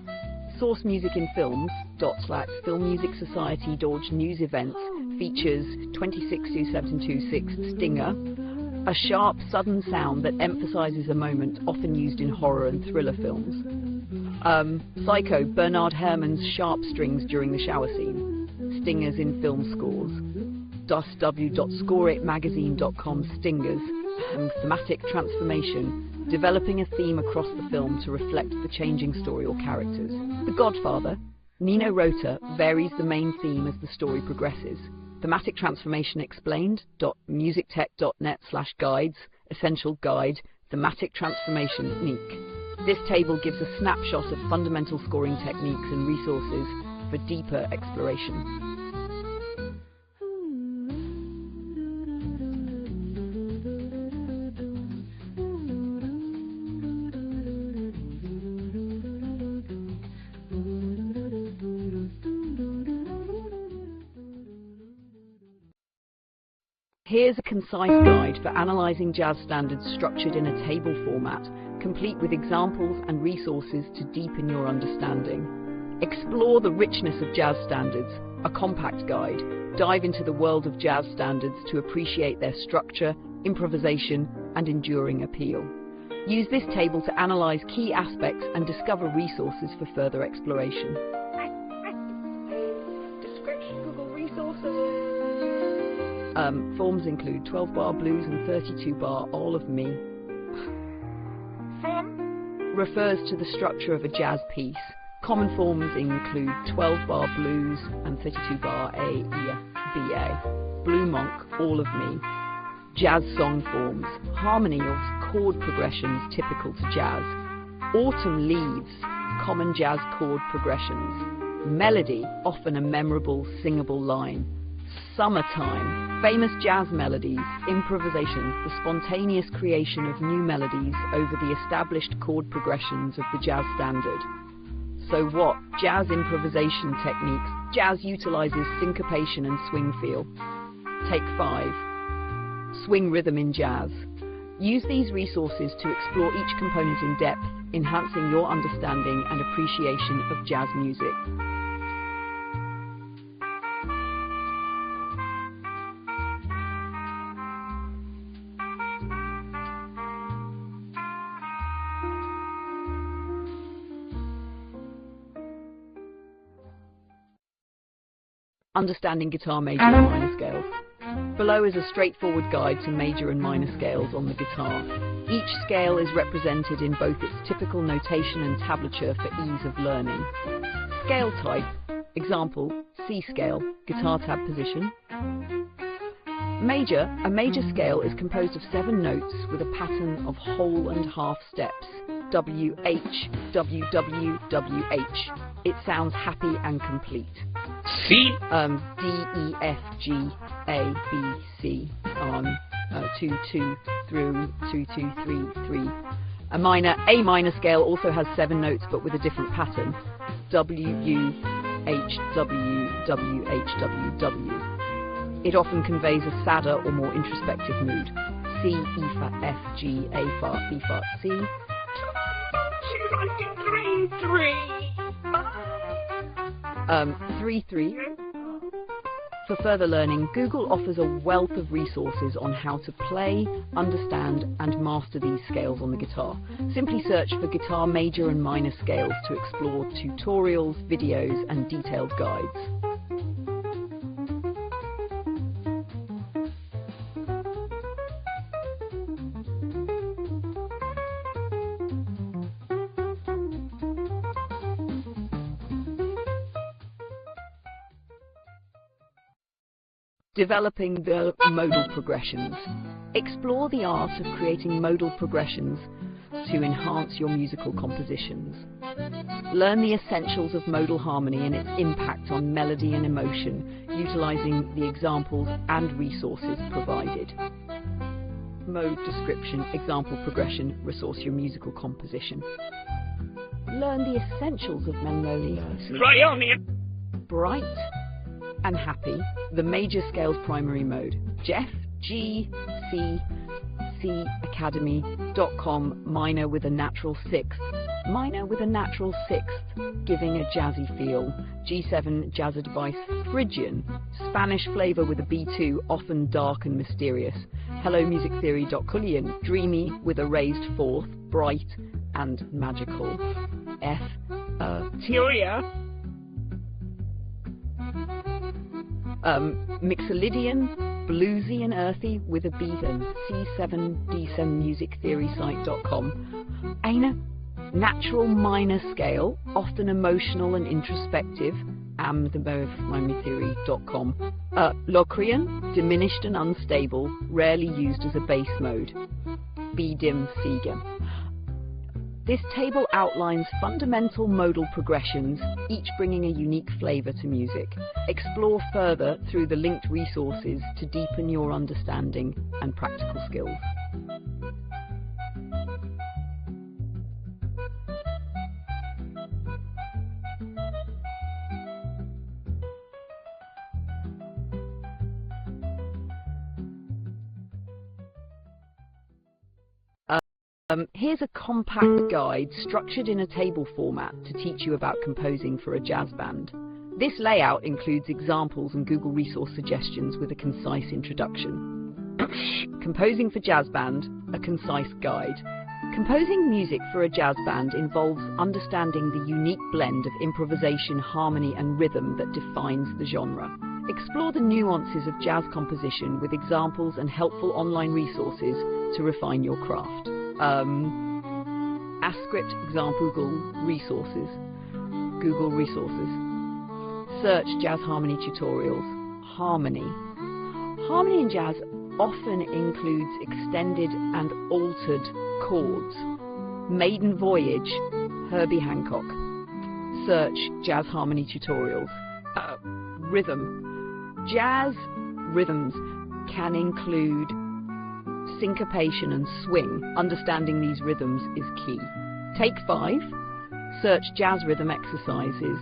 Source music in films, /Film Music Society Dodge News Events, features 262726 Stinger, a sharp, sudden sound that emphasizes a moment often used in horror and thriller films. Psycho, Bernard Herrmann's sharp strings during the shower scene. Stingers in film scores. dustw.scoreitmagazine.com Stingers. Thematic transformation. Developing a theme across the film to reflect the changing story or characters. The Godfather, Nino Rota varies the main theme as the story progresses. Thematic transformation explained. musictech.net/guides, essential guide, thematic transformation technique. This table gives a snapshot of fundamental scoring techniques and resources for deeper exploration. Here's a concise guide for analysing jazz standards structured in a table format, complete with examples and resources to deepen your understanding. Explore the richness of jazz standards, a compact guide. Dive into the world of jazz standards to appreciate their structure, improvisation, and enduring appeal. Use this table to analyse key aspects and discover resources for further exploration. Description. Google resources. Forms include 12-bar blues and 32-bar All of Me. From refers to the structure of a jazz piece. Common forms include 12-bar blues and 32-bar A-E-B-A. Blue Monk, All of Me. Jazz song forms, harmony of chord progressions typical to jazz. Autumn Leaves, common jazz chord progressions. Melody, often a memorable, singable line. Summertime, famous jazz melodies, improvisation, the spontaneous creation of new melodies over the established chord progressions of the jazz standard. So what? Jazz improvisation techniques. Jazz utilizes syncopation and swing feel. Take 5. Swing rhythm in jazz. Use these resources to explore each component in depth, enhancing your understanding and appreciation of jazz music. Understanding guitar major and minor scales. Below is a straightforward guide to major and minor scales on the guitar. Each scale is represented in both its typical notation and tablature for ease of learning. Scale type, example, C scale, guitar tab position. Major, a major scale is composed of 7 notes with a pattern of whole and half steps. W, H, W, W, W, H. It sounds happy and complete. C. D, E, F, G, A, B, C on 2, 2 through 2, 2, 3, 3. A minor scale also has 7 notes but with a different pattern. W, U, H, W, W, H, W, W. It often conveys a sadder or more introspective mood. C, E flat, F, G, A flat, B flat, C. 3, 3. For further learning, Google offers a wealth of resources on how to play, understand, and master these scales on the guitar. Simply search for guitar major and minor scales to explore tutorials, videos, and detailed guides. Developing the modal progressions. Explore the art of creating modal progressions to enhance your musical compositions. Learn the essentials of modal harmony and its impact on melody and emotion, utilizing the examples and resources provided. Mode description, example progression, resource your musical composition. Learn the essentials of melody. Bright and happy, the major scale's primary mode. Jeff, G, C, C Academy.com, minor with a natural 6th. Minor with a natural 6th, giving a jazzy feel. G7 jazz advice, Phrygian. Spanish flavor with a B2, often dark and mysterious. HelloMusicTheory.Cullian, dreamy with a raised 4th, bright and magical. F, Teoria. Mixolydian, bluesy and earthy with a B7, C7D7MusicTheorySite.com. Aina, natural minor scale, often emotional and introspective, amthemytheory.com. Locrian, diminished and unstable, rarely used as a bass mode, B-dim Segan. This table outlines fundamental modal progressions, each bringing a unique flavor to music. Explore further through the linked resources to deepen your understanding and practical skills. Here's a compact guide structured in a table format to teach you about composing for a jazz band. This layout includes examples and Google resource suggestions with a concise introduction. Composing for jazz band, a concise guide. Composing music for a jazz band involves understanding the unique blend of improvisation, harmony, and rhythm that defines the genre. Explore the nuances of jazz composition with examples and helpful online resources to refine your craft. Ascript example resources. Google resources. Search jazz harmony tutorials. Harmony. Harmony in jazz often includes extended and altered chords. Maiden Voyage, Herbie Hancock. Search jazz harmony tutorials. Rhythm. Jazz rhythms can include syncopation and swing. Understanding these rhythms is key. Take 5. Search jazz rhythm exercises.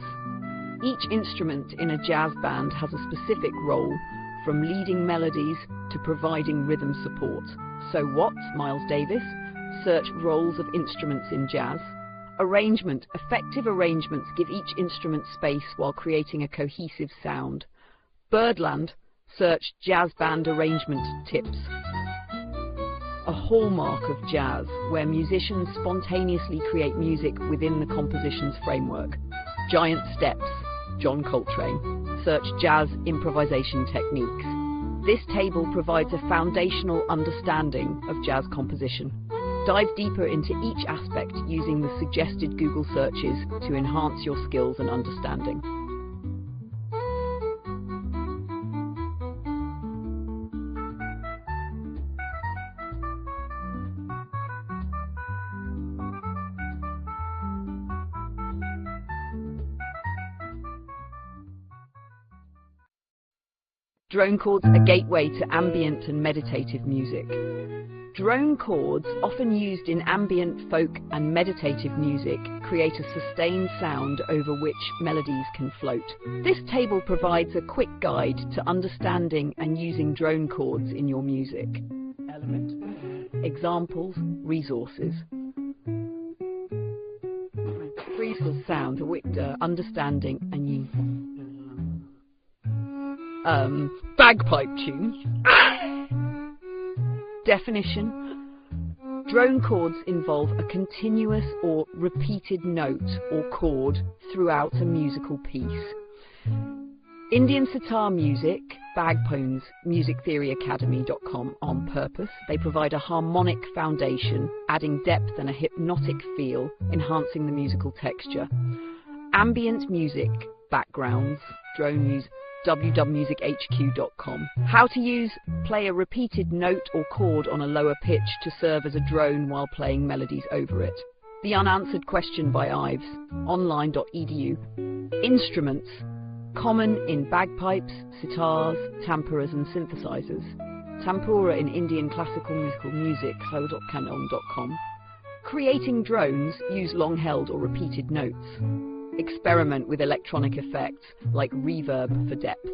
Each instrument in a jazz band has a specific role, from leading melodies to providing rhythm support. So what, Miles Davis? Search roles of instruments in jazz. Arrangement. Effective arrangements give each instrument space while creating a cohesive sound. Birdland. Search jazz band arrangement tips. A hallmark of jazz, where musicians spontaneously create music within the composition's framework. Giant Steps, John Coltrane. Search jazz improvisation techniques. This table provides a foundational understanding of jazz composition. Dive deeper into each aspect using the suggested Google searches to enhance your skills and understanding. Drone chords, a gateway to ambient and meditative music. Drone chords, often used in ambient, folk and meditative music, create a sustained sound over which melodies can float. This table provides a quick guide to understanding and using drone chords in your music. Element. Examples, resources. Resource sound, understanding and using. Bagpipe tunes. Definition. Drone chords involve a continuous or repeated note or chord throughout a musical piece. Indian sitar music, bagpipes, musictheoryacademy.com. On purpose, they provide a harmonic foundation, adding depth and a hypnotic feel, enhancing the musical texture. Ambient music, backgrounds, drone music, www.musichq.com. How to play a repeated note or chord on a lower pitch to serve as a drone while playing melodies over it. The Unanswered Question by Ives, online.edu. Instruments, common in bagpipes, sitars, tampuras and synthesizers. Tampura in Indian classical musical music, hello.canon.com. Creating drones, use long-held or repeated notes. Experiment with electronic effects like reverb for depth.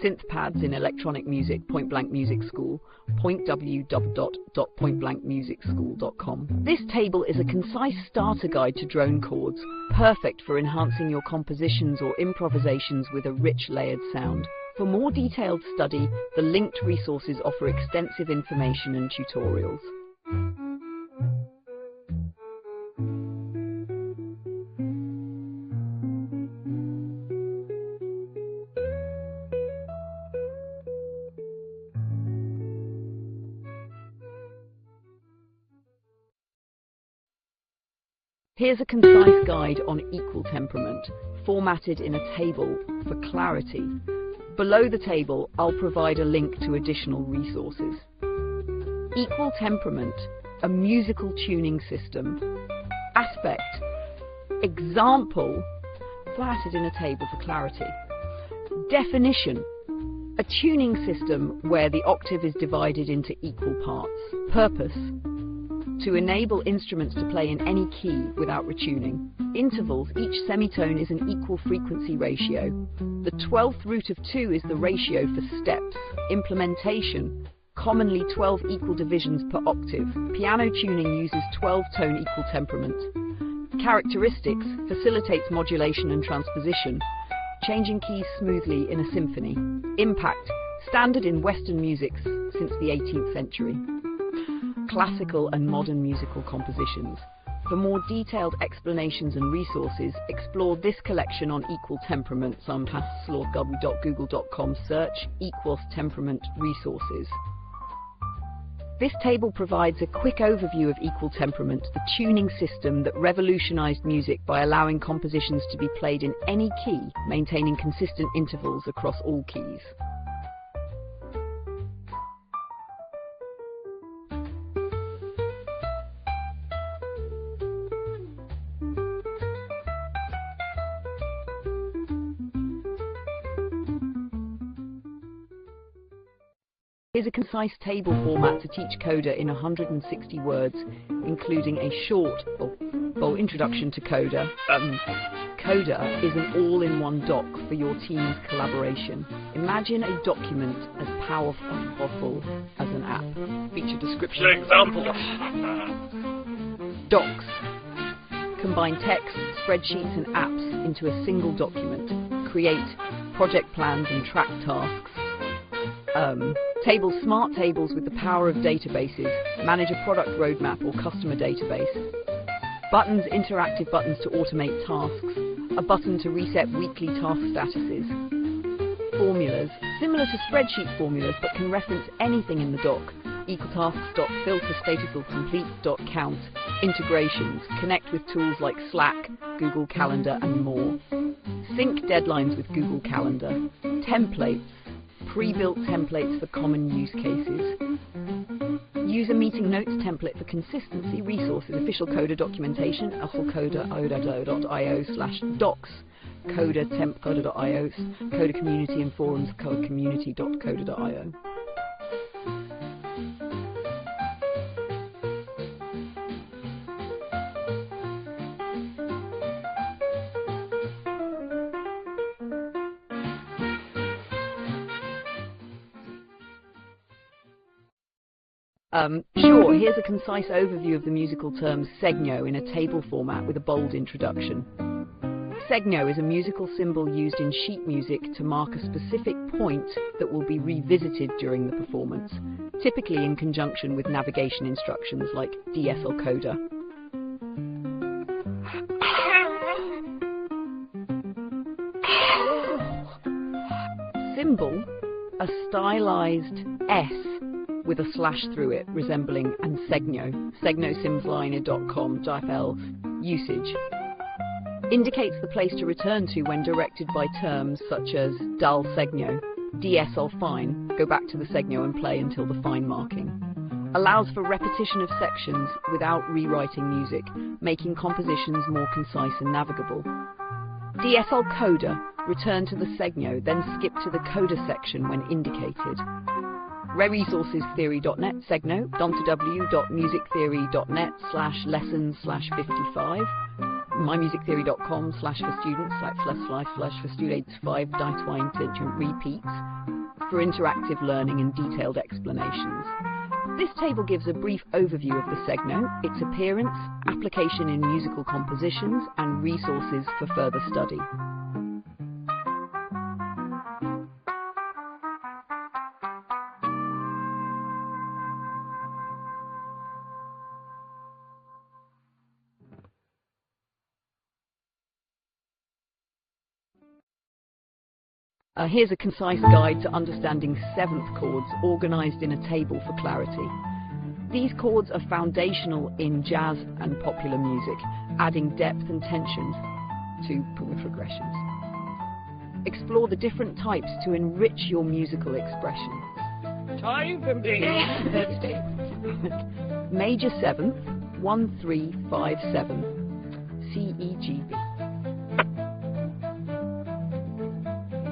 Synth pads in electronic music, Point Blank Music School, www.pointblankmusicschool.com. This table is a concise starter guide to drone chords, perfect for enhancing your compositions or improvisations with a rich layered sound. For more detailed study, the linked resources offer extensive information and tutorials. Here's a concise guide on equal temperament, formatted in a table for clarity. Below the table, I'll provide a link to additional resources. Equal temperament, a musical tuning system. Aspect, example, formatted in a table for clarity. Definition, a tuning system where the octave is divided into equal parts. Purpose, to enable instruments to play in any key without retuning. Intervals, each semitone is an equal frequency ratio. The 12th root of 2 is the ratio for steps. Implementation, commonly 12 equal divisions per octave. Piano tuning uses 12-tone equal temperament. Characteristics, facilitates modulation and transposition, changing keys smoothly in a symphony. Impact, standard in Western music since the 18th century. Classical and modern musical compositions. For more detailed explanations and resources, explore this collection on equal temperaments on www.google.com. Search equals temperament resources. This table provides a quick overview of equal temperament, the tuning system that revolutionized music by allowing compositions to be played in any key, maintaining consistent intervals across all keys. Here's a concise table format to teach Coda in 160 words, including a short introduction to Coda. Coda is an all-in-one doc for your team's collaboration. Imagine a document as powerful as an app. Feature description. Example. Docs. Combine text, spreadsheets and apps into a single document. Create project plans and track tasks. Tables, smart tables with the power of databases. Manage a product roadmap or customer database. Buttons, interactive buttons to automate tasks. A button to reset weekly task statuses. Formulas, similar to spreadsheet formulas but can reference anything in the doc. Equal tasks, filter, status or complete, count. Integrations, connect with tools like Slack, Google Calendar and more. Sync deadlines with Google Calendar. Templates, pre-built templates for common use cases. Use a meeting notes template for consistency, resources, official Coda documentation, coda.io/docs, Coda temp coda.io, Coda community and forums, community.coda.io. Sure, here's a concise overview of the musical term segno in a table format with a bold introduction. Segno is a musical symbol used in sheet music to mark a specific point that will be revisited during the performance, typically in conjunction with navigation instructions like DSL coda. Symbol, a stylized S with a slash through it, resembling and segno, segnosimsliner.com, DFL, usage. Indicates the place to return to when directed by terms such as dull segno, DSL fine, go back to the segno and play until the fine marking. Allows for repetition of sections without rewriting music, making compositions more concise and navigable. DSL coda, return to the segno, then skip to the coda section when indicated. Resourcestheory.net segno, www.musictheory.net/lessons/55, mymusictheory.com/for students/for students 5 ditwine tangent repeats for interactive learning and detailed explanations. This table gives a brief overview of the segno, its appearance, application in musical compositions, and resources for further study. Here's a concise guide to understanding seventh chords organised in a table for clarity. These chords are foundational in jazz and popular music, adding depth and tension to progressions. Explore the different types to enrich your musical expression. Time for me. Major seventh, 1, 3, 5, 7, C, E, G, B.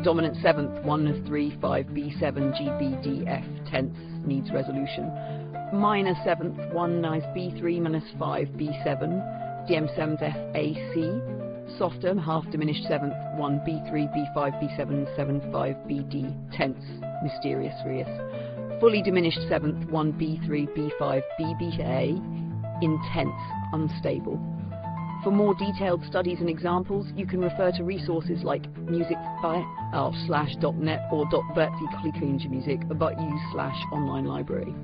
Dominant seventh, 1, 3, 5, B, 7, G, B, D, F, tenths, needs resolution. Minor seventh, 1, nice, B, 3, minus 5, B, 7, DM seventh, F, A, C. Softer, half diminished seventh, 1, B, 3, B, 5, B, 7, 7, 5, B, D, tenths, mysterious, Rius. Fully diminished seventh, 1, B, 3, B, 5, B, B, A, intense, unstable. For more detailed studies and examples, you can refer to resources like musictheory.net or .berkeley/online library.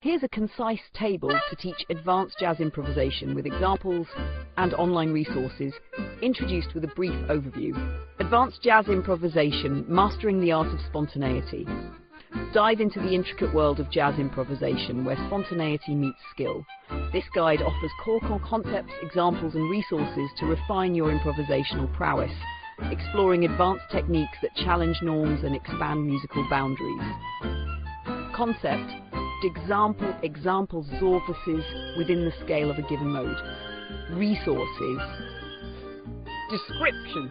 Here's a concise table to teach advanced jazz improvisation with examples and online resources, introduced with a brief overview. Advanced jazz improvisation, mastering the art of spontaneity. Dive into the intricate world of jazz improvisation where spontaneity meets skill. This guide offers core concepts, examples and resources to refine your improvisational prowess, exploring advanced techniques that challenge norms and expand musical boundaries. Concept: examples orifices within the scale of a given mode. Resources: Description.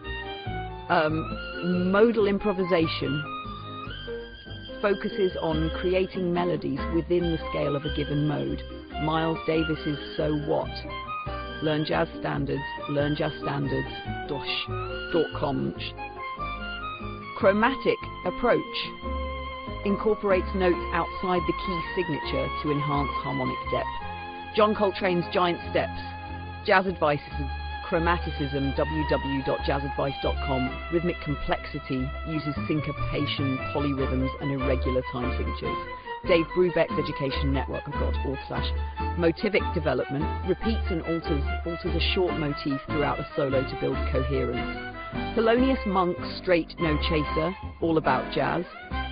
Modal improvisation focuses on creating melodies within the scale of a given mode. Miles Davis's So What. Learn Jazz Standards, learnjazzstandards.com. Chromatic approach incorporates notes outside the key signature to enhance harmonic depth. John Coltrane's Giant Steps. Jazz Advice is chromaticism, www.jazzadvice.com. Rhythmic complexity uses syncopation, polyrhythms and irregular time signatures. Dave Brubeck's Education Network, motivic development, repeats and alters a short motif throughout a solo to build coherence. Thelonious Monk's Straight No Chaser, All About Jazz.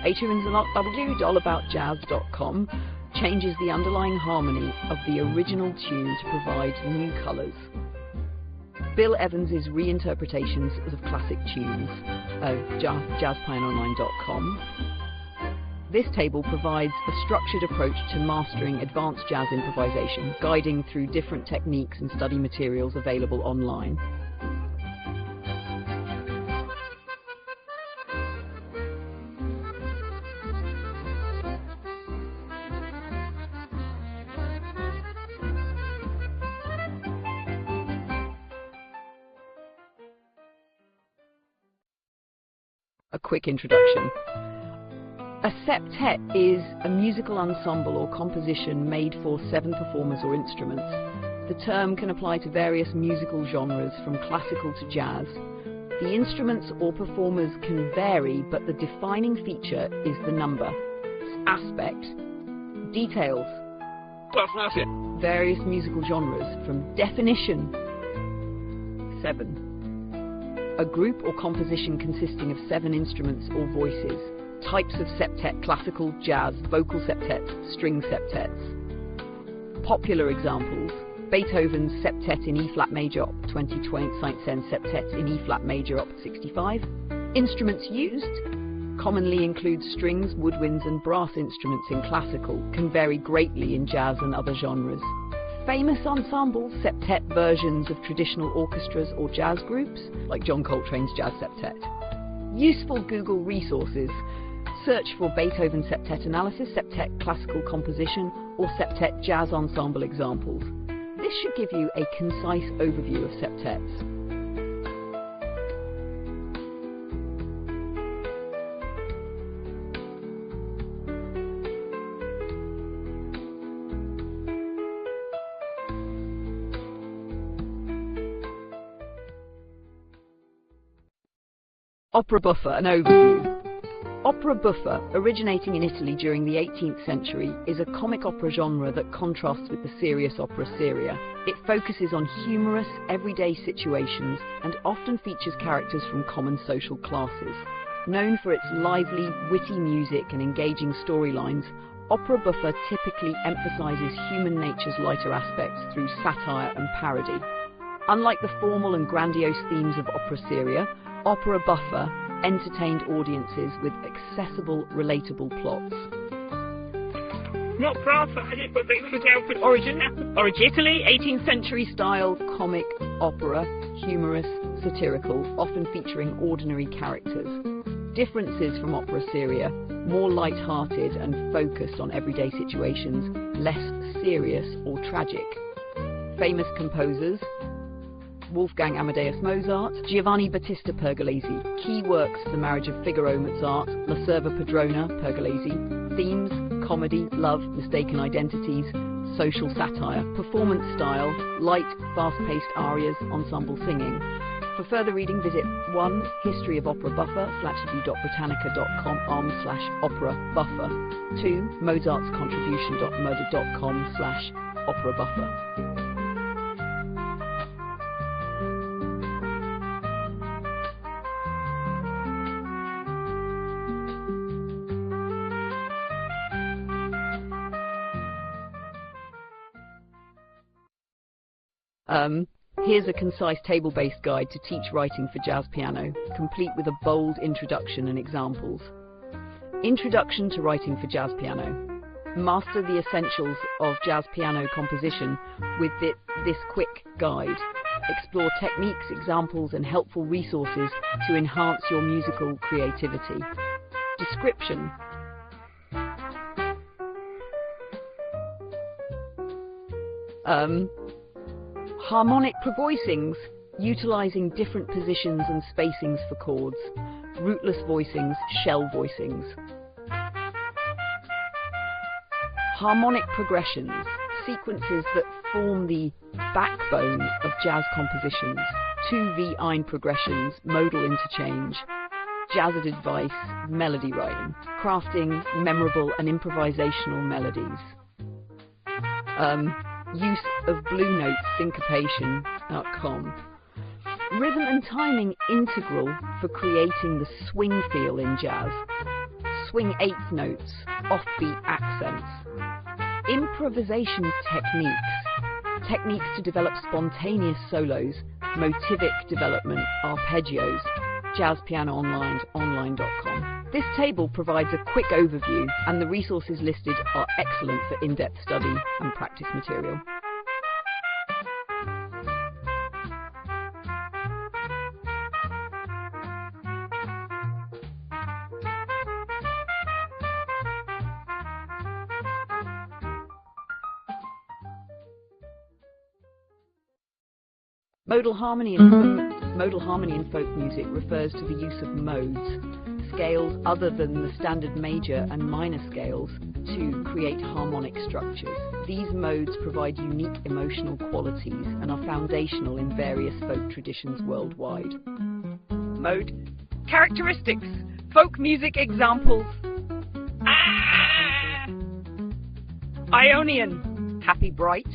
www.allaboutjazz.com changes the underlying harmony of the original tune to provide new colours. Bill Evans's reinterpretations of classic tunes, jazzpioneeronline.com. This table provides a structured approach to mastering advanced jazz improvisation, guiding through different techniques and study materials available online. A quick introduction. A septet is a musical ensemble or composition made for 7 performers or instruments. The term can apply to various musical genres from classical to jazz. The instruments or performers can vary, but the defining feature is the number. Aspect. Details. That's it. Various musical genres from definition. 7. A group or composition consisting of 7 instruments or voices. Types of septet: classical, jazz, vocal septets, string septets. Popular examples: Beethoven's Septet in E-flat major op. 20, Saint-Saëns Septet in E-flat major op. 65. Instruments used commonly include strings, woodwinds and brass instruments in classical, can vary greatly in jazz and other genres. Famous ensembles: septet versions of traditional orchestras or jazz groups, like John Coltrane's Jazz Septet. Useful Google resources: search for Beethoven Septet Analysis, Septet Classical Composition, or Septet Jazz Ensemble examples. This should give you a concise overview of septets. Opera buffa, an overview. Opera buffa, originating in Italy during the 18th century, is a comic opera genre that contrasts with the serious opera seria. It focuses on humorous, everyday situations and often features characters from common social classes. Known for its lively, witty music and engaging storylines, opera buffa typically emphasizes human nature's lighter aspects through satire and parody. Unlike the formal and grandiose themes of opera seria, opera buffa entertained audiences with accessible, relatable plots. Not proud for it, but they look out for origin. Italy, 18th century style comic opera, humorous, satirical, often featuring ordinary characters. Differences from opera seria: more light-hearted and focused on everyday situations, less serious or tragic. Famous composers: Wolfgang Amadeus Mozart, Giovanni Battista Pergolesi. Key works: The Marriage of Figaro, Mozart, La Serva Padrona, Pergolesi. Themes: comedy, love, mistaken identities, social satire. Performance style: light, fast-paced arias, ensemble singing. For further reading, visit 1. History of Opera Buffer, www.britannica.com/opera buffer. 2. mozartscontribution.moda.com/opera buffer. Here's a concise table-based guide to teach writing for jazz piano, complete with a bold introduction and examples. Introduction to writing for jazz piano. Master the essentials of jazz piano composition with this quick guide. Explore techniques, examples, and helpful resources to enhance your musical creativity. Description. Harmonic prevoicings, utilizing different positions and spacings for chords. Rootless voicings, shell voicings. Harmonic progressions, sequences that form the backbone of jazz compositions. 2 V-Ein progressions, modal interchange. Jazzed advice, melody writing. Crafting memorable and improvisational melodies. Use of Blue Note syncopation.com. Rhythm and timing integral for creating the swing feel in jazz. Swing eighth notes, offbeat accents. Improvisation techniques. Techniques to develop spontaneous solos, motivic development, arpeggios. JazzPianoOnline.com. This table provides a quick overview, and the resources listed are excellent for in-depth study and practice material. Modal harmony in folk music refers to the use of modes, scales other than the standard major and minor scales, to create harmonic structures. These modes provide unique emotional qualities and are foundational in various folk traditions worldwide. Mode. Characteristics. Folk music examples. Ionian. Happy Bright.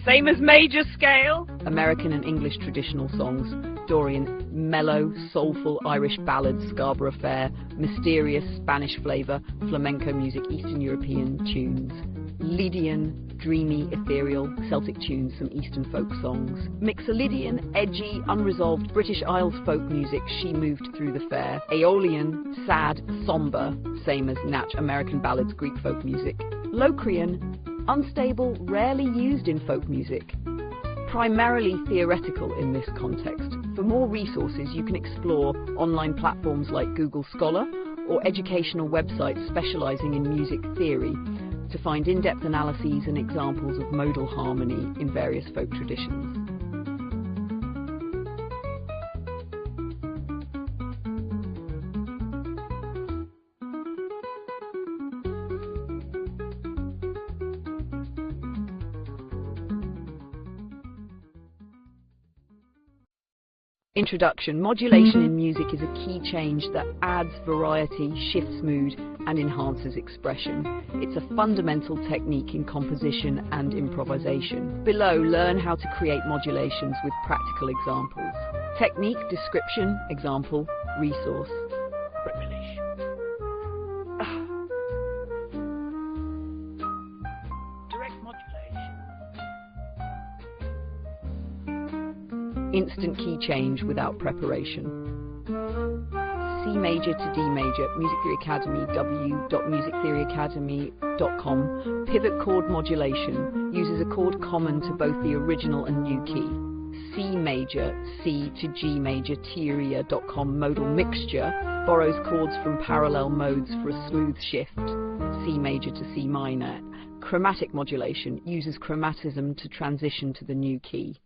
Same as major scale. American and English traditional songs. Dorian, mellow, soulful Irish ballads, Scarborough Fair. Mysterious Spanish flavour, flamenco music, Eastern European tunes. Lydian, dreamy, ethereal, Celtic tunes, some Eastern folk songs. Mixolydian, edgy, unresolved British Isles folk music, She Moved Through the Fair. Aeolian, sad, sombre, same as Natch, American ballads, Greek folk music. Locrian, unstable, rarely used in folk music. Primarily theoretical in this context. For more resources, you can explore online platforms like Google Scholar or educational websites specializing in music theory to find in-depth analyses and examples of modal harmony in various folk traditions. Introduction. Modulation in music is a key change that adds variety, shifts mood, and enhances expression. It's a fundamental technique in composition and improvisation. Below, learn how to create modulations with practical examples. Technique, description, example, resource. Instant key change without preparation. C major to D major, Music Theory Academy, w.musictheoryacademy.com. Pivot chord modulation uses a chord common to both the original and new key. C major, C to G major, Theoria.com. Modal mixture borrows chords from parallel modes for a smooth shift. C major to C minor. Chromatic modulation uses chromatism to transition to the new key.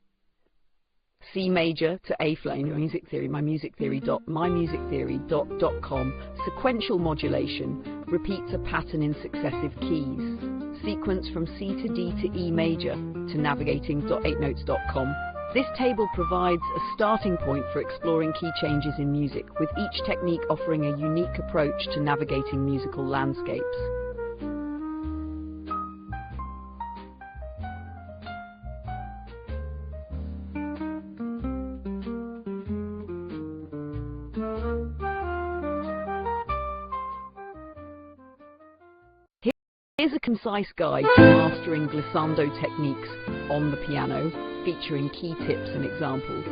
C major to A flat in your music theory, mymusictheory.com. Sequential modulation repeats a pattern in successive keys. Sequence from C to D to E major to navigating.8notes.com. This table provides a starting point for exploring key changes in music, with each technique offering a unique approach to navigating musical landscapes. Here's a concise guide to mastering glissando techniques on the piano, featuring key tips and examples.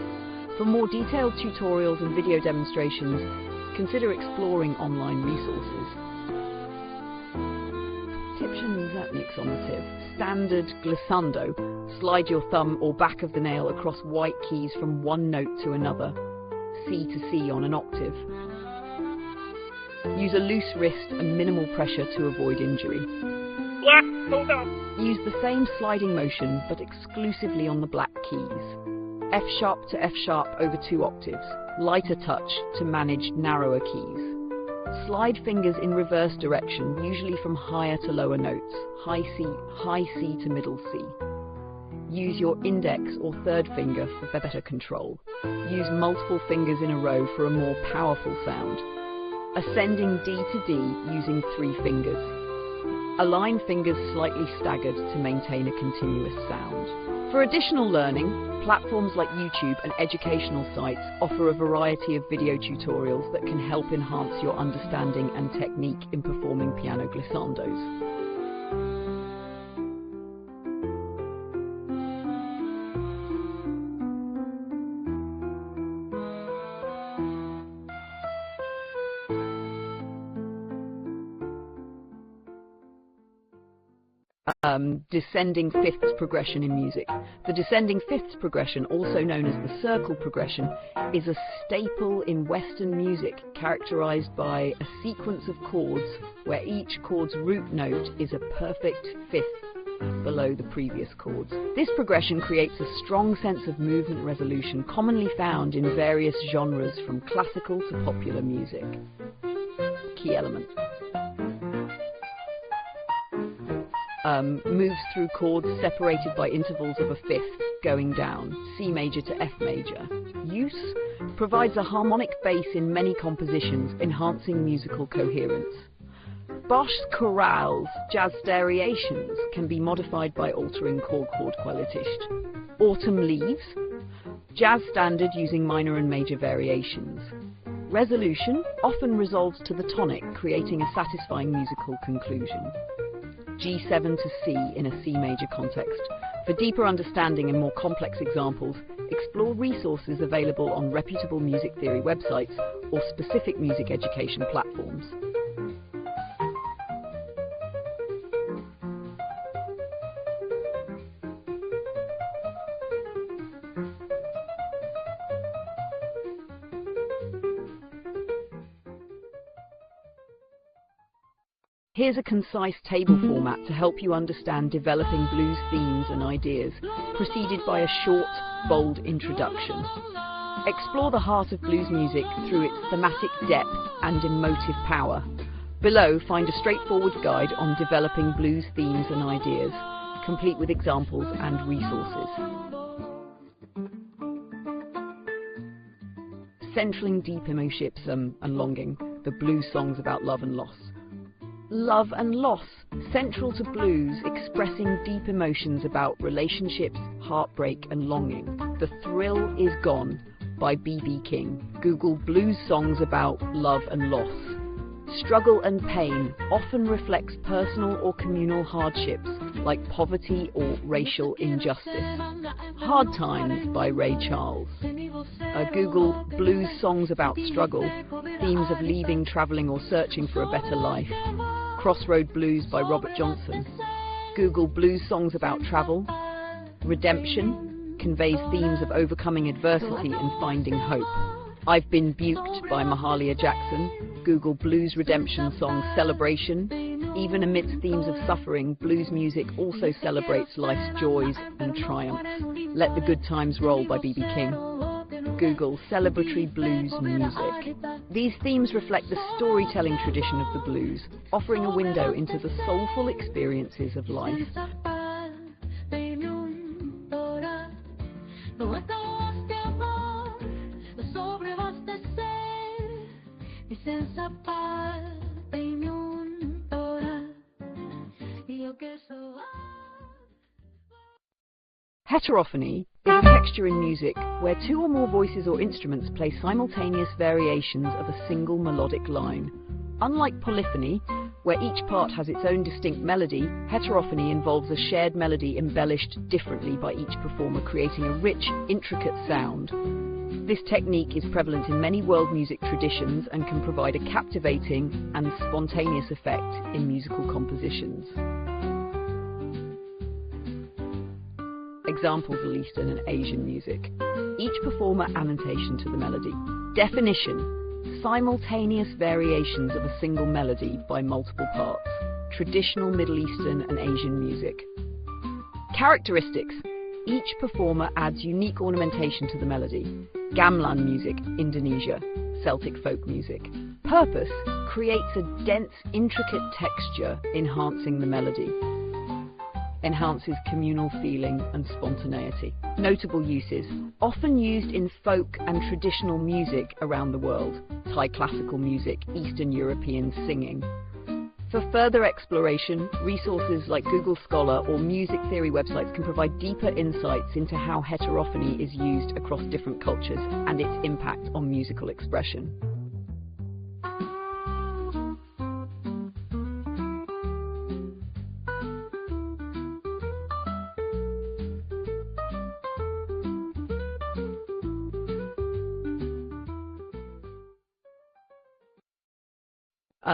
For more detailed tutorials and video demonstrations, consider exploring online resources. Tipschen Zatniksonnativ. Standard glissando. Slide your thumb or back of the nail across white keys from one note to another, C to C on an octave. Use a loose wrist and minimal pressure to avoid injury. Yeah, hold on. Use the same sliding motion, but exclusively on the black keys. F sharp to F sharp over 2 octaves. Lighter touch to manage narrower keys. Slide fingers in reverse direction, usually from higher to lower notes. High C to middle C. Use your index or third finger for better control. Use multiple fingers in a row for a more powerful sound. Ascending D to D using 3 fingers. Align fingers slightly staggered to maintain a continuous sound. For additional learning, platforms like YouTube and educational sites offer a variety of video tutorials that can help enhance your understanding and technique in performing piano glissandos. Descending fifths progression in music. The descending fifths progression, also known as the circle progression, is a staple in Western music characterized by a sequence of chords where each chord's root note is a perfect fifth below the previous chords. This progression creates a strong sense of movement resolution commonly found in various genres from classical to popular music. Key elements. Moves through chords separated by intervals of a fifth, going down, C major to F major. Use provides a harmonic bass in many compositions, enhancing musical coherence. Bosch's chorales, jazz variations, can be modified by altering chord qualitisht. Autumn leaves, jazz standard using minor and major variations. Resolution often resolves to the tonic, creating a satisfying musical conclusion. G7 to C in a C major context. For deeper understanding and more complex examples, explore resources available on reputable music theory websites or specific music education platforms. Here's a concise table format to help you understand developing blues themes and ideas, preceded by a short, bold introduction. Explore the heart of blues music through its thematic depth and emotive power. Below, find a straightforward guide on developing blues themes and ideas, complete with examples and resources. Centering deep emotions and longing, the blues songs about love and loss. Love and loss, central to blues, expressing deep emotions about relationships, heartbreak and longing. The Thrill Is Gone by B.B. King. Google blues songs about love and loss. Struggle and pain often reflects personal or communal hardships like poverty or racial injustice. Hard Times by Ray Charles. Google blues songs about struggle, themes of leaving, traveling or searching for a better life. Crossroad Blues by Robert Johnson. Google blues songs about travel. Redemption conveys themes of overcoming adversity and finding hope. I've Been Buked by Mahalia Jackson. Google blues redemption song Celebration. Even amidst themes of suffering, blues music also celebrates life's joys and triumphs. Let the Good Times Roll by B.B. King. Google celebratory blues music. These themes reflect the storytelling tradition of the blues, offering a window into the soulful experiences of life. Heterophony is a texture in music where two or more voices or instruments play simultaneous variations of a single melodic line. Unlike polyphony, where each part has its own distinct melody, heterophony involves a shared melody embellished differently by each performer, creating a rich, intricate sound. This technique is prevalent in many world music traditions and can provide a captivating and spontaneous effect in musical compositions. Examples of Eastern and Asian music. Each performer annotation to the melody. Definition: simultaneous variations of a single melody by multiple parts. Traditional Middle Eastern and Asian music. Characteristics: each performer adds unique ornamentation to the melody. Gamelan music, Indonesia, Celtic folk music. Purpose: creates a dense, intricate texture, enhancing the melody. Enhances communal feeling and spontaneity. Notable uses: often used in folk and traditional music around the world. Thai classical music, Eastern European singing. For further exploration, resources like Google Scholar or music theory websites can provide deeper insights into how heterophony is used across different cultures and its impact on musical expression.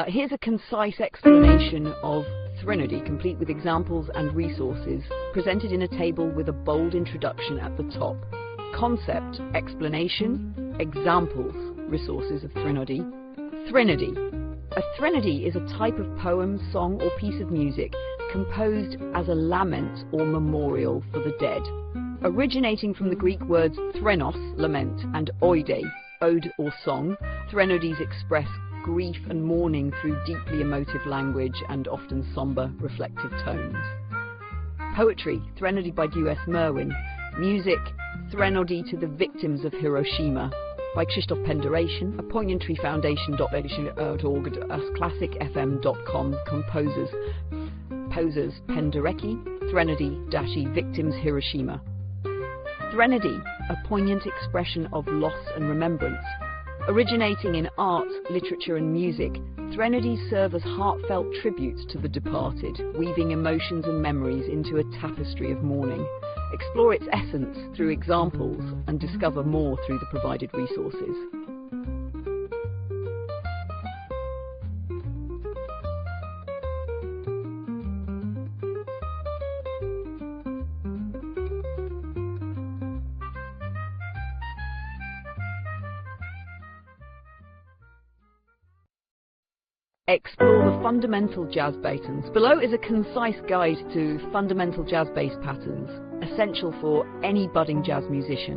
Here's a concise explanation of threnody, complete with examples and resources, presented in a table with a bold introduction at the top. Concept, explanation, examples, resources of threnody. Threnody. A threnody is a type of poem, song, or piece of music composed as a lament or memorial for the dead. Originating from the Greek words threnos, lament, and oide, ode or song, threnodies express grief and mourning through deeply emotive language and often somber, reflective tones. Poetry, threnody by U.S. Merwin. Music, threnody to the victims of Hiroshima by Krzysztof Penderation, a poignantry foundation.org, classicfm.com. Composers, Posers, Penderecki, threnody, victims, Hiroshima. Threnody, a poignant expression of loss and remembrance. Originating in art, literature and music, threnodies serve as heartfelt tributes to the departed, weaving emotions and memories into a tapestry of mourning. Explore its essence through examples and discover more through the provided resources. Explore the fundamental jazz patterns. Below is a concise guide to fundamental jazz bass patterns, essential for any budding jazz musician.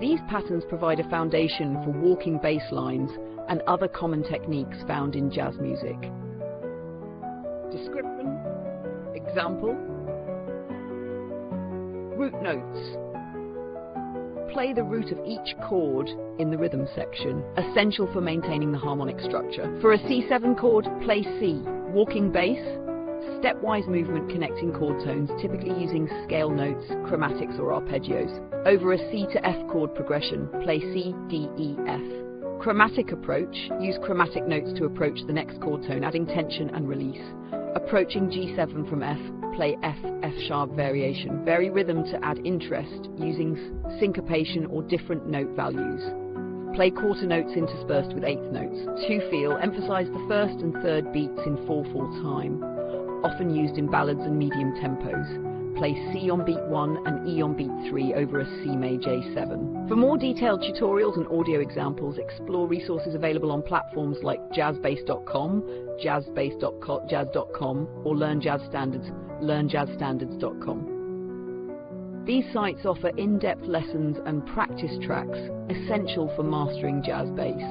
These patterns provide a foundation for walking bass lines and other common techniques found in jazz music. Description, example, root notes. Play the root of each chord in the rhythm section, essential for maintaining the harmonic structure. For a C7 chord, play C. Walking bass, stepwise movement connecting chord tones, typically using scale notes, chromatics or arpeggios. Over a C to F chord progression, play C, D, E, F. Chromatic approach, use chromatic notes to approach the next chord tone, adding tension and release. Approaching G7 from F, play F, F sharp variation. Vary rhythm to add interest, using syncopation or different note values. Play quarter notes interspersed with eighth notes. 2-feel, emphasize the first and third beats in 4/4 time, often used in ballads and medium tempos. Play C on beat 1 and E on beat 3 over a C major J7. For more detailed tutorials and audio examples, explore resources available on platforms like jazzbass.com, jazz.com, or Learn Jazz Standards, learnjazzstandards.com. These sites offer in-depth lessons and practice tracks essential for mastering jazz bass.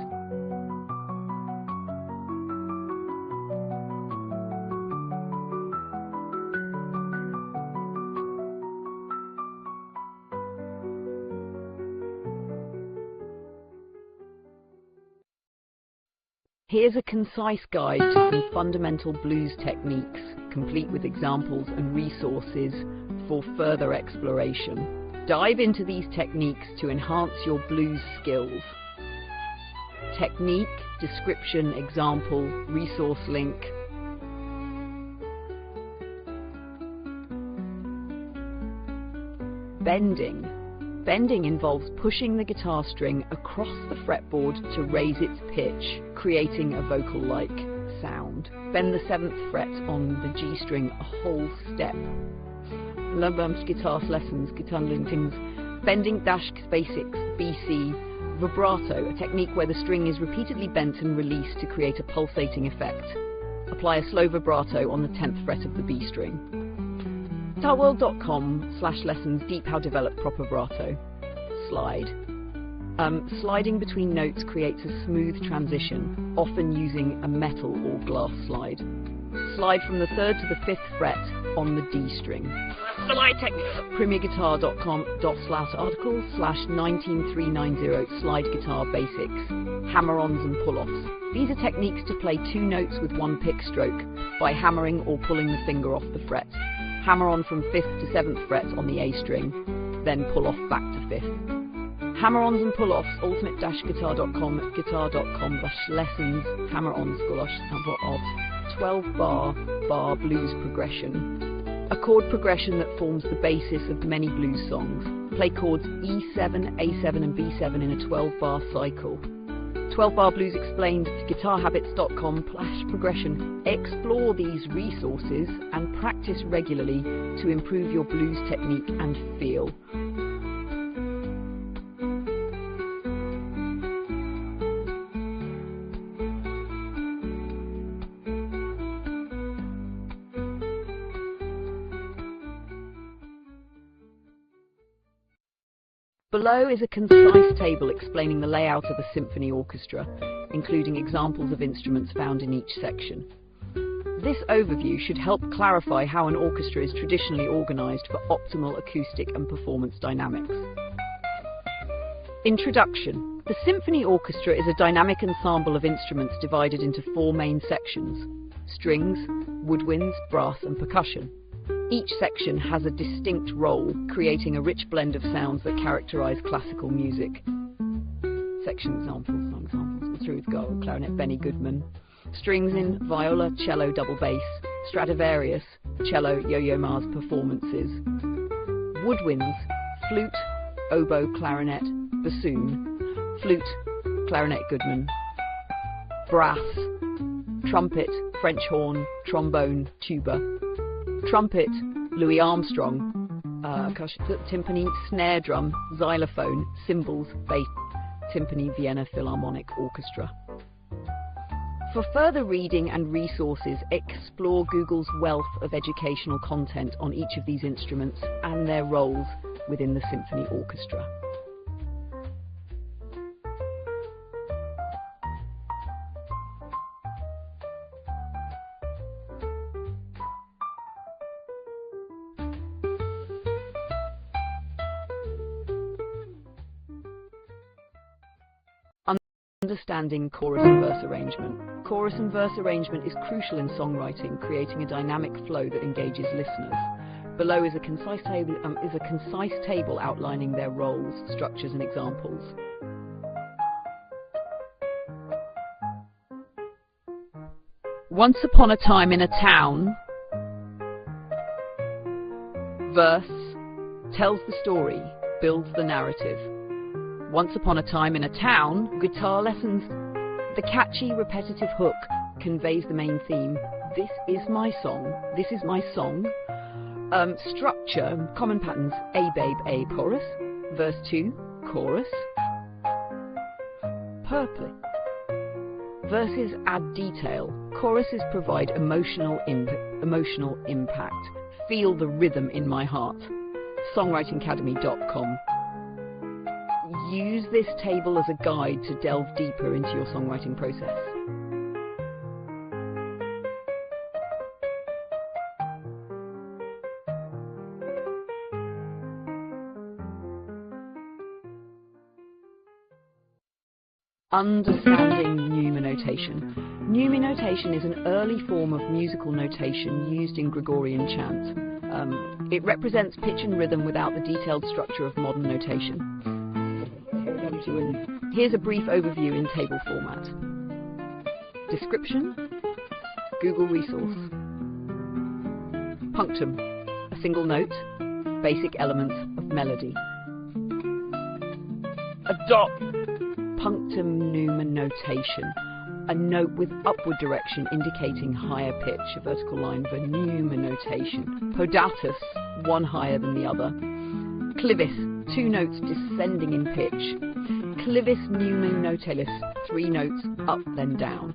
Here's a concise guide to some fundamental blues techniques, complete with examples and resources for further exploration. Dive into these techniques to enhance your blues skills. Technique, description, example, resource link. Bending. Bending involves pushing the guitar string across the fretboard to raise its pitch, creating a vocal-like sound. Bend the 7th fret on the G string a whole step. Lumbums guitar lessons, guitar things. Bending dash basics, BC. Vibrato, a technique where the string is repeatedly bent and released to create a pulsating effect. Apply a slow vibrato on the 10th fret of the B string. guitarworld.com/lessons deep how develop proper vibrato. Slide. Sliding between notes creates a smooth transition, often using a metal or glass slide. Slide from the 3rd to the 5th fret on the D string. Slide technique. premierguitar.com/article/19390 slide guitar basics, hammer-ons and pull-offs. These are techniques to play 2 notes with 1 pick stroke by hammering or pulling the finger off the fret. Hammer on from 5th to 7th fret on the A string, then pull off back to 5th. Hammer-ons and pull-offs, ultimate-guitar.com/lessons, hammer-ons/sample-offs, 12-bar blues progression. A chord progression that forms the basis of many blues songs. Play chords E7, A7 and B7 in a 12-bar cycle. 12-bar blues explained, guitarhabits.com/progression. Explore these resources and practice regularly to improve your blues technique and feel. Below is a concise table explaining the layout of a symphony orchestra, including examples of instruments found in each section. This overview should help clarify how an orchestra is traditionally organized for optimal acoustic and performance dynamics. Introduction. The symphony orchestra is a dynamic ensemble of instruments divided into 4 main sections: strings, woodwinds, brass and percussion. Each section has a distinct role, creating a rich blend of sounds that characterize classical music. Section examples, Truth Gold, clarinet, Benny Goodman. Strings in viola, cello, double bass, Stradivarius, cello, Yo-Yo Ma's performances. Woodwinds, flute, oboe, clarinet, bassoon, flute, clarinet, Goodman. Brass, trumpet, French horn, trombone, tuba. Trumpet, Louis Armstrong, timpani, snare drum, xylophone, cymbals, bass, timpani, Vienna Philharmonic Orchestra. For further reading and resources, explore Google's wealth of educational content on each of these instruments and their roles within the symphony orchestra. Understanding chorus and verse arrangement. Chorus and verse arrangement is crucial in songwriting, creating a dynamic flow that engages listeners. Below is a concise table outlining their roles, structures and examples. Once upon a time in a town. Verse tells the story, builds the narrative. Once upon a time in a town, guitar lessons. The catchy, repetitive hook conveys the main theme. This is my song. This is my song. Structure, common patterns. A babe, A chorus. Verse 2, chorus. Purpose. Verses add detail. Choruses provide emotional impact. Feel the rhythm in my heart. songwritingacademy.com. Use this table as a guide to delve deeper into your songwriting process. Understanding numinotation. Numinotation is an early form of musical notation used in Gregorian chant. It represents pitch and rhythm without the detailed structure of modern notation. Here's a brief overview in table format. Description, Google resource. Punctum, a single note, basic elements of melody. A dot. Punctum numa notation, a note with upward direction indicating higher pitch, a vertical line for numa notation. Podatus, one higher than the other. Clivis, two notes descending in pitch. Clivis numa notalis, three notes up then down.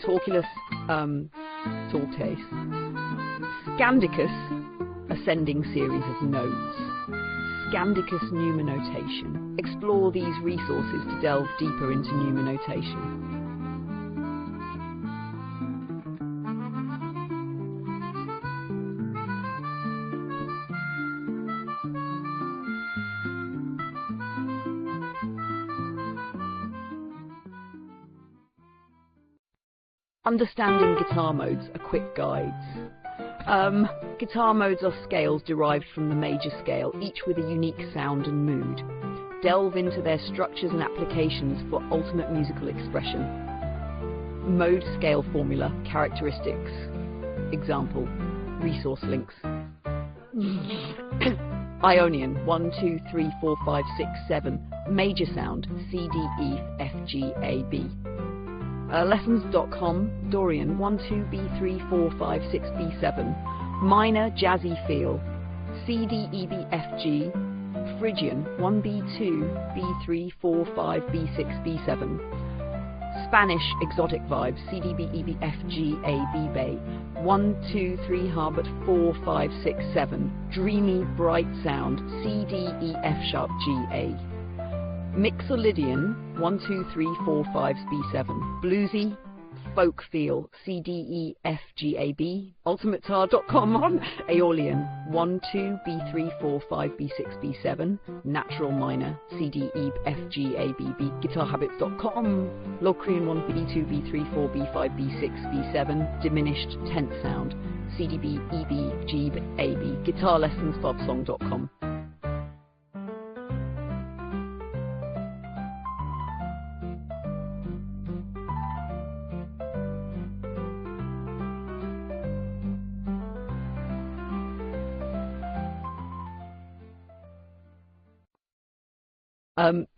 Torculus, tortes. Scandicus, ascending series of notes. Scandicus numa notation. Explore these resources to delve deeper into numa notation. Understanding guitar modes are quick guides. Guitar modes are scales derived from the major scale, each with a unique sound and mood. Delve into their structures and applications for ultimate musical expression. Mode scale formula, characteristics. Example, resource links. Ionian, 1, 2, 3, 4, 5, 6, 7. Major sound, C, D, E, F, G, A, B. Lessons.com, Dorian, 1, 2, B3, 4, 5, 6, B7. Minor jazzy feel, C, D, E, B, F, G. Phrygian, 1, B2, B3, 4, 5, B6, B7. Spanish exotic vibes, C, D, B, E, B, F, G, A, B, Bay. 1, 2, 3, Harbert, 4, 5, 6, 7. Dreamy, bright sound, C, D, E, F sharp, G, A. Mixolydian, 1, 2, 3, 4, 5, B7. Bluesy, folk feel, C, D, E, F, G, A, B. Ultimatetar.com on Aeolian, 1, 2, B3, 4, 5, B6, B7. Natural minor, C, D, E, F, G, A, B, B. Guitarhabits.com, Locrian, 1, B2, B3, 4, B5, B6, B7. Diminished 10th sound, C, D, B, E, B, G, A, B. Guitarlessonsbobsong.com.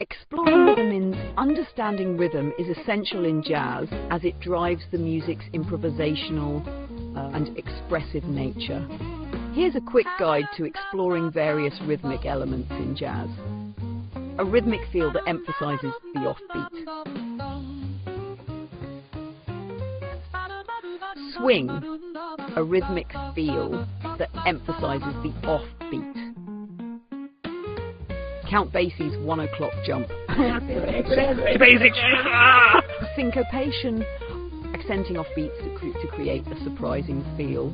Exploring rhythm means understanding rhythm is essential in jazz as it drives the music's improvisational and expressive nature. Here's a quick guide to exploring various rhythmic elements in jazz. A rhythmic feel that emphasizes the offbeat. Swing, a rhythmic feel that emphasizes the offbeat. Count Basie's 1 o'clock jump. Basic. Syncopation, accenting off beats to create a surprising feel.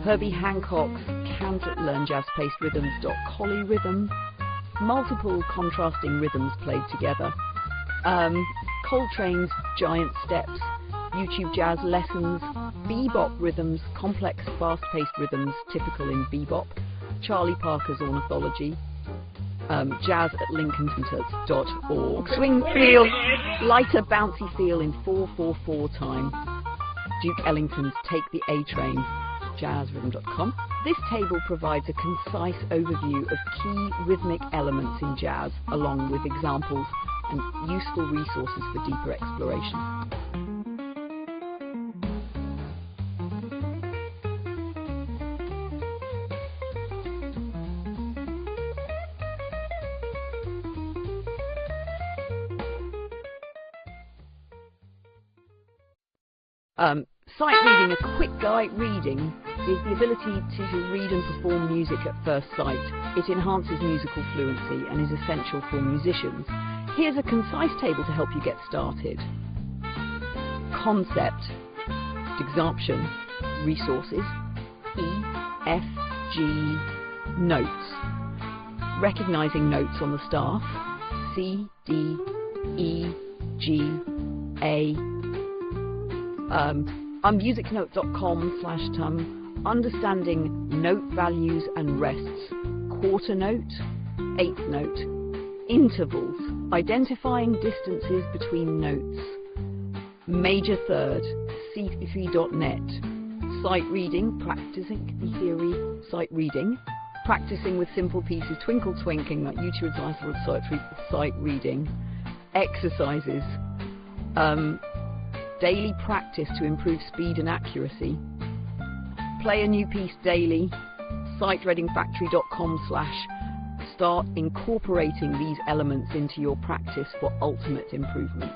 Herbie Hancock's Can't Learn Jazz Paced Rhythms. Collie rhythm. Multiple contrasting rhythms played together. Coltrane's Giant Steps. YouTube Jazz Lessons. Bebop rhythms, complex fast-paced rhythms typical in bebop. Charlie Parker's Ornithology. jazz@lincolncentres.org. Swing feel, lighter bouncy feel in 4/4/4 time. Duke Ellington's Take the A Train, jazzrhythm.com. This table provides a concise overview of key rhythmic elements in jazz, along with examples and useful resources for deeper exploration. Sight reading, a quick guide reading, is the ability to read and perform music at first sight. It enhances musical fluency and is essential for musicians. Here's a concise table to help you get started. Concept, example, resources, E, F, G, notes. Recognizing notes on the staff, C, D, E, G, A. On musicnote.com/tum, understanding note values and rests, quarter note, eighth note, intervals, identifying distances between notes, major third, c3.net, sight reading, practicing theory, sight reading, practicing with simple pieces, twinkle twinking, like utilizable sight reading, exercises, daily practice to improve speed and accuracy, play a new piece daily, sightreadingfactory.com/ start incorporating these elements into your practice for ultimate improvement.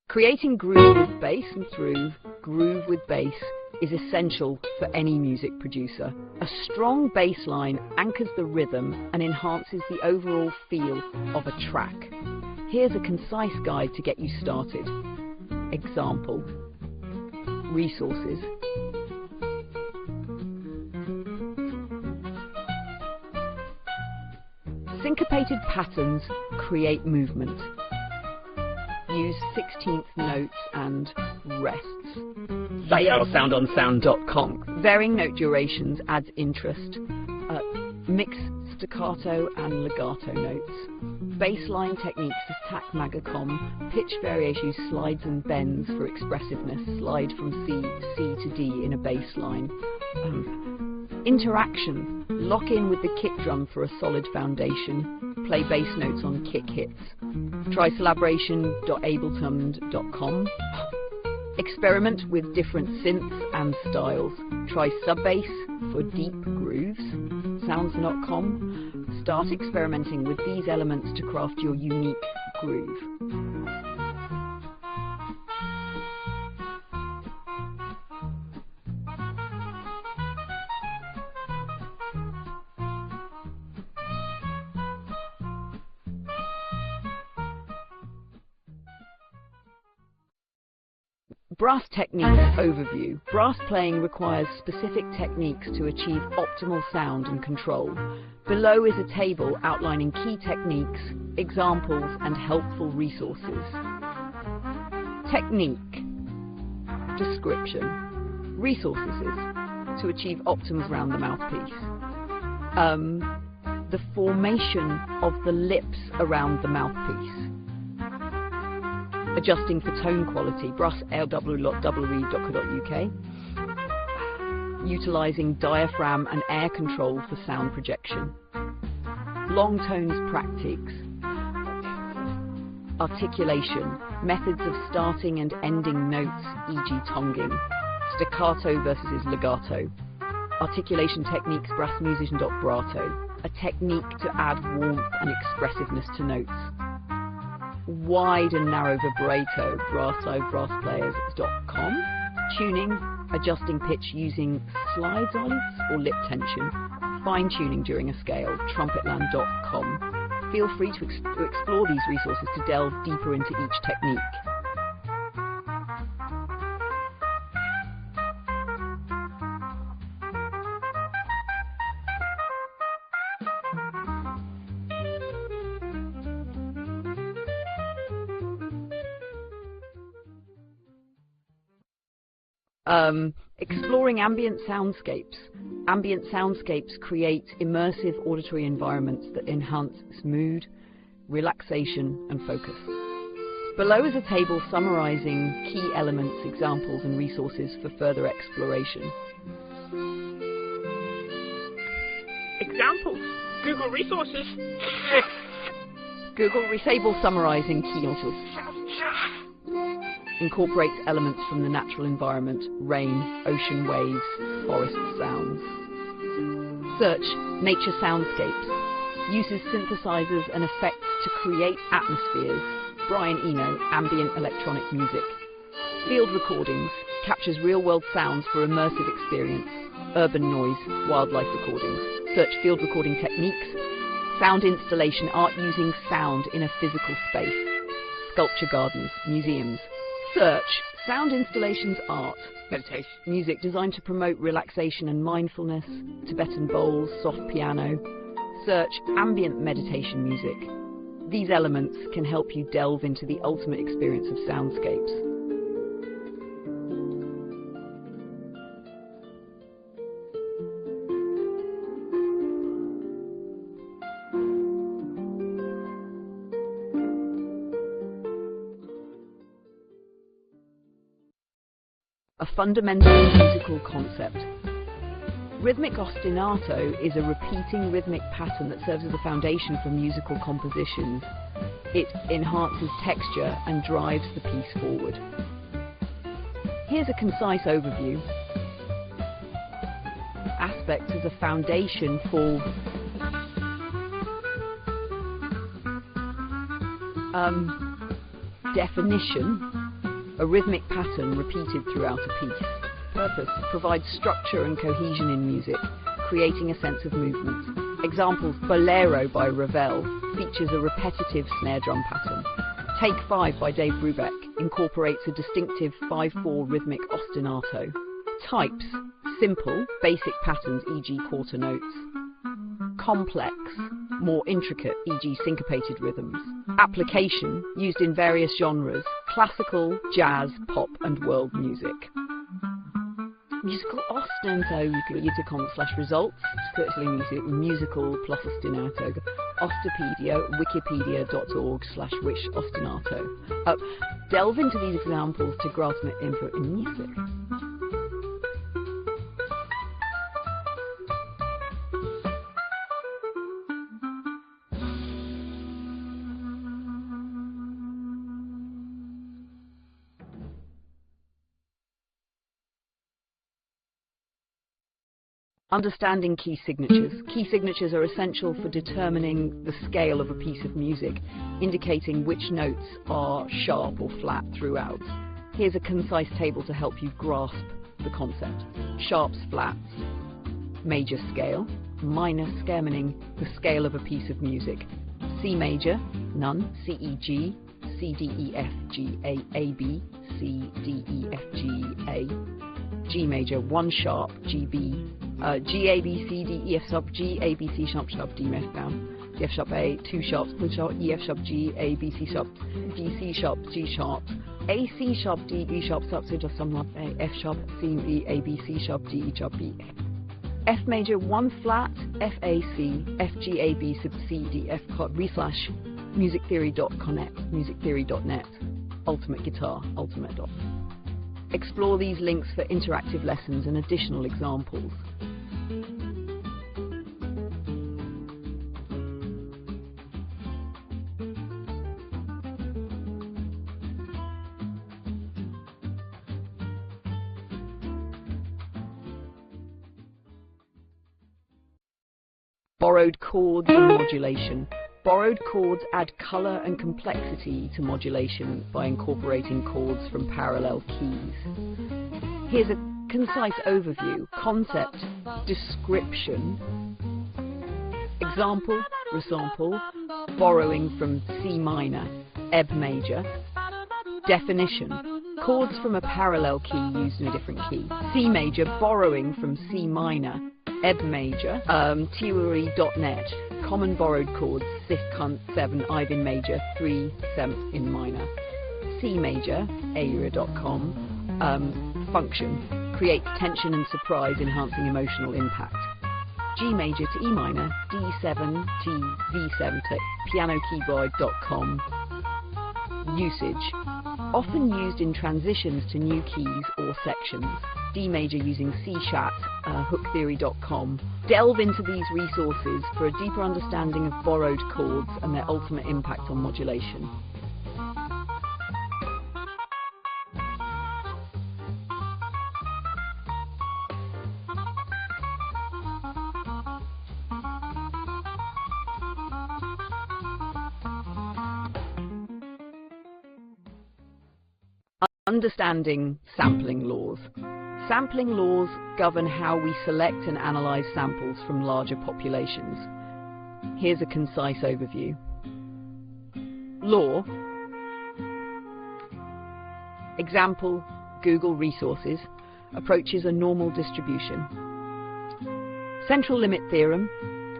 Creating groove with bass and groove with bass is essential for any music producer. A strong bass line anchors the rhythm and enhances the overall feel of a track. Here's a concise guide to get you started. Example. Resources. Syncopated patterns create movement. Use 16th notes and rests. Sound.com. Varying note durations adds interest. Mix staccato and legato notes. Bassline techniques to tacmagacom. Pitch variations, slides and bends for expressiveness. Slide from C to D in a bass line. Interaction. Lock in with the kick drum for a solid foundation. Play bass notes on kick hits. Try collaboration.ableton.com. Experiment with different synths and styles. Try sub-bass for deep grooves. Sounds.com. Start experimenting with these elements to craft your unique groove. Brass techniques overview. Brass playing requires specific techniques to achieve optimal sound and control. Below is a table outlining key techniques, examples, and helpful resources. Technique. Description. Resources to achieve optimums around the mouthpiece. The formation of the lips around the mouthpiece. Adjusting for tone quality, brusslw.wre.co.uk. Utilizing diaphragm and air control for sound projection. Long tones practice. Articulation, methods of starting and ending notes, e.g. tonguing. Staccato versus legato. Articulation techniques, brassmusician.brato. A technique to add warmth and expressiveness to notes. Wide and narrow vibrato, brassplayers.com. Tuning, adjusting pitch using slide olives or lip tension. Fine tuning during a scale, trumpetland.com. Feel free to explore these resources to delve deeper into each technique. Exploring ambient soundscapes. Ambient soundscapes create immersive auditory environments that enhance mood, relaxation, and focus. Below is a table summarizing key elements, examples, and resources for further exploration. Examples. Google resources. Google table summarizing key resources. Incorporates elements from the natural environment, rain, ocean waves, forest sounds. Search nature soundscapes. Uses synthesizers and effects to create atmospheres. Brian Eno, ambient electronic music. Field recordings. Captures real-world sounds for immersive experience. Urban noise, wildlife recordings. Search field recording techniques. Sound installation, art using sound in a physical space. Sculpture gardens, museums. Search, sound installations art. Meditation. Music designed to promote relaxation and mindfulness. Tibetan bowls, soft piano. Search, ambient meditation music. These elements can help you delve into the ultimate experience of soundscapes. A fundamental musical concept. Rhythmic ostinato is a repeating rhythmic pattern that serves as a foundation for musical compositions. It enhances texture and drives the piece forward. Here's a concise overview. Aspects as a foundation for definition. A rhythmic pattern repeated throughout a piece. Purpose: provide structure and cohesion in music, creating a sense of movement. Examples: Bolero by Ravel features a repetitive snare drum pattern. Take 5 by Dave Brubeck incorporates a distinctive 5/4 rhythmic ostinato. Types: simple, basic patterns, e.g. quarter notes. Complex, more intricate, e.g. syncopated rhythms. Application: used in various genres, classical, jazz, pop and world music. Musical ostinato, uticon/results, courtesy musical plus ostinato, Ostopedia, wikipedia.org/wish ostinato. Delve into these examples to grasp an input in music. Understanding key signatures. Key signatures are essential for determining the scale of a piece of music, indicating which notes are sharp or flat throughout. Here's a concise table to help you grasp the concept. Sharps, flats, major scale, minor scale meaning the scale of a piece of music. C major, none, C, E, G, C, D, E, F, G, A, B, C, D, E, F, G, A. G major, 1 sharp, G, B, G, A, B, C, D, E, F sharp, G, A, B, C sharp, sharp, D, F down, D, F sharp, A, 2 sharps, split sharp, E, F sharp, G, A, B, C sharp, D, C sharp, G sharp, A, C sharp, D, E sharp, sharp, so just some A, F sharp, C, E, A, B, C sharp, D, E sharp, B, F major, 1 flat, F, A, C, F, G, A, B, sub, C, D, F, / musictheory.net, ultimate guitar, ultimate dot. Explore these links for interactive lessons and additional examples. Borrowed chords and modulation. Borrowed chords add colour and complexity to modulation by incorporating chords from parallel keys. Here's a concise overview, concept, description, example, resample, borrowing from C minor, Ebb major, definition, chords from a parallel key used in a different key. C major, borrowing from C minor, Ebb major, theory.net, common borrowed chords, 6th, 7, Ivan major, 3, 7th in minor. C major, aria.com, function, creates tension and surprise, enhancing emotional impact. G major to E minor, D7 to V7 to pianokeyboard.com. Usage, often used in transitions to new keys or sections. D major using C sharp, hooktheory.com. Delve into these resources for a deeper understanding of borrowed chords and their ultimate impact on modulation. Understanding sampling laws. Sampling laws govern how we select and analyze samples from larger populations. Here's a concise overview. Law Example, Google resources, approaches a normal distribution. Central limit theorem,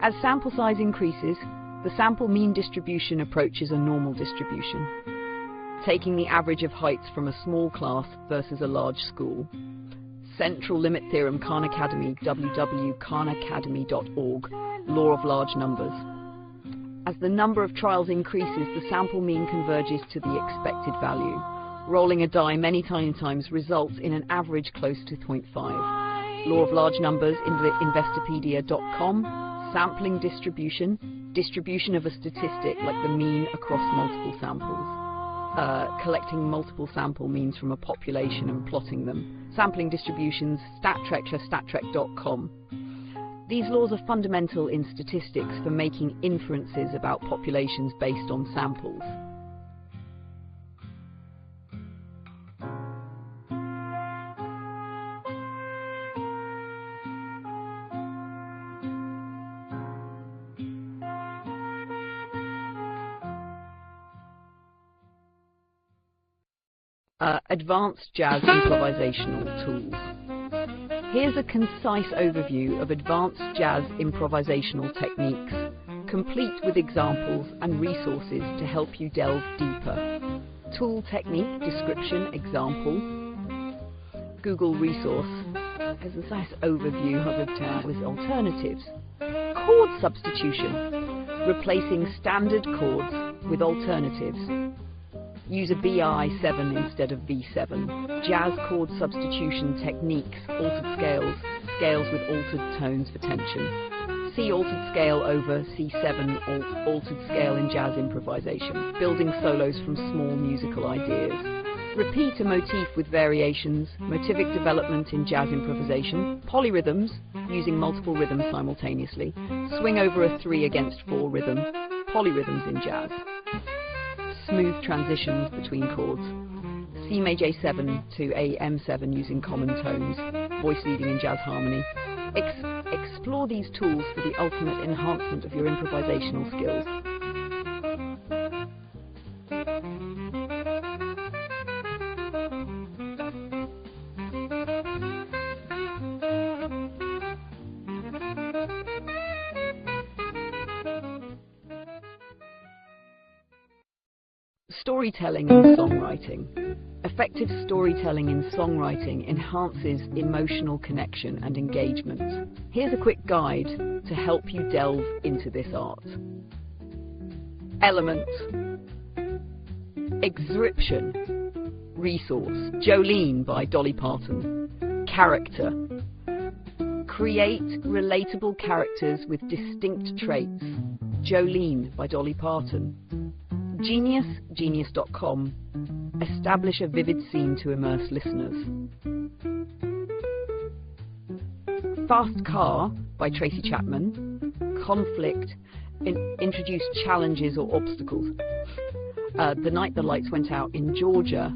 as sample size increases, the sample mean distribution approaches a normal distribution, taking the average of heights from a small class versus a large school. Central limit theorem, Khan Academy, www.khanacademy.org, law of large numbers. As the number of trials increases, the sample mean converges to the expected value. Rolling a die many tiny times results in an average close to 0.5. Law of large numbers, investopedia.com, sampling distribution, distribution of a statistic like the mean across multiple samples. Collecting multiple sample means from a population and plotting them. Sampling distributions, stattrek.com. These laws are fundamental in statistics for making inferences about populations based on samples. Advanced jazz improvisational tools. Here's a concise overview of advanced jazz improvisational techniques, complete with examples and resources to help you delve deeper. Tool, technique, description, example. Google resource. There's a nice overview of it with alternatives. Chord substitution. Replacing standard chords with alternatives. Use a BI7 instead of V7. Jazz chord substitution techniques, altered scales, scales with altered tones for tension. C altered scale over C7 or altered scale in jazz improvisation. Building solos from small musical ideas. Repeat a motif with variations, motivic development in jazz improvisation. Polyrhythms, using multiple rhythms simultaneously. Swing over a 3 against 4 rhythm. Polyrhythms in jazz. Smooth transitions between chords. C major 7 to A M7 using common tones. Voice leading in jazz harmony. Explore these tools for the ultimate enhancement of your improvisational skills. Storytelling and songwriting. Effective storytelling in songwriting enhances emotional connection and engagement. Here's a quick guide to help you delve into this art. Element. Excerption. Resource. Jolene by Dolly Parton. Character. Create relatable characters with distinct traits. Jolene by Dolly Parton. Genius, genius.com. Establish a vivid scene to immerse listeners. Fast Car by Tracy Chapman. Conflict, introduce challenges or obstacles. The Night the Lights Went Out in Georgia.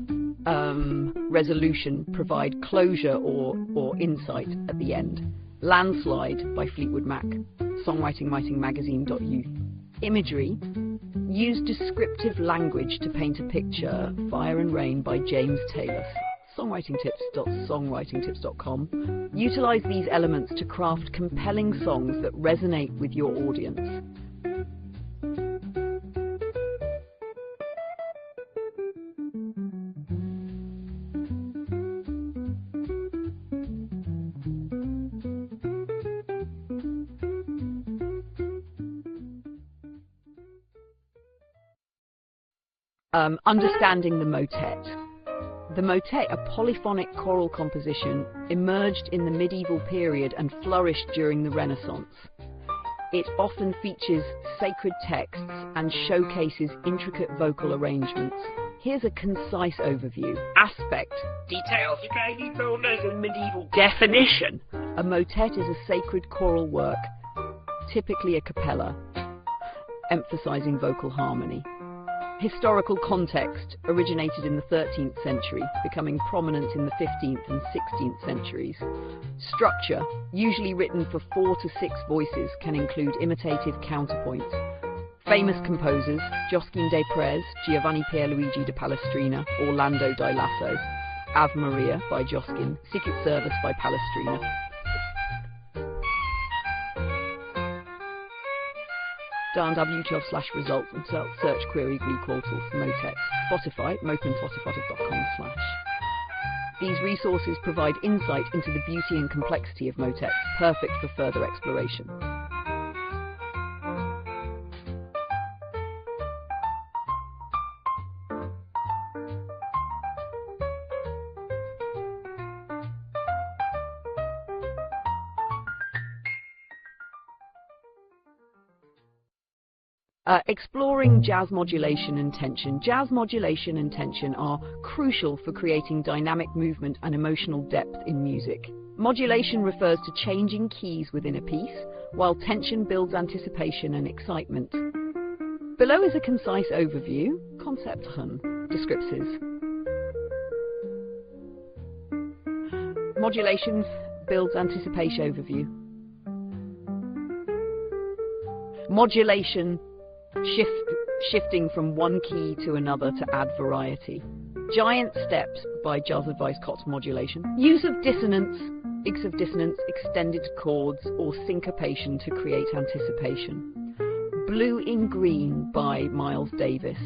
Resolution, provide closure or insight at the end. Landslide by Fleetwood Mac. Songwritingwritingmagazine.youth. Imagery. Use descriptive language to paint a picture. Fire and Rain by James Taylor. Songwritingtips.songwritingtips.com. Utilize these elements to craft compelling songs that resonate with your audience. Understanding the motet. The motet, a polyphonic choral composition, emerged in the medieval period and flourished during the Renaissance. It often features sacred texts and showcases intricate vocal arrangements. Here's a concise overview. Aspect. Details, and medieval definition. A motet is a sacred choral work, typically a cappella, emphasizing vocal harmony. Historical context, originated in the 13th century, becoming prominent in the 15th and 16th centuries. Structure, usually written for 4 to 6 voices, can include imitative counterpoint. Famous composers, Josquin des Prez, Giovanni Pierluigi de Palestrina, Orlando di Lasso. Ave Maria by Joskin, Secret Service by Palestrina. www.results and search query Greek Waltals Motex. Spotify, mopentotifotic.com/. These resources provide insight into the beauty and complexity of motex, perfect for further exploration. Exploring jazz modulation and tension. Jazz modulation and tension are crucial for creating dynamic movement and emotional depth in music. Modulation refers to changing keys within a piece, while tension builds anticipation and excitement. Below is a concise overview, Konzepten, descriptives. Modulation builds anticipation overview. Modulation shifting from one key to another to add variety. Giant Steps by Jazz Advice Cots Modulation. Use of dissonance, extended chords, or syncopation to create anticipation. Blue in Green by Miles Davis.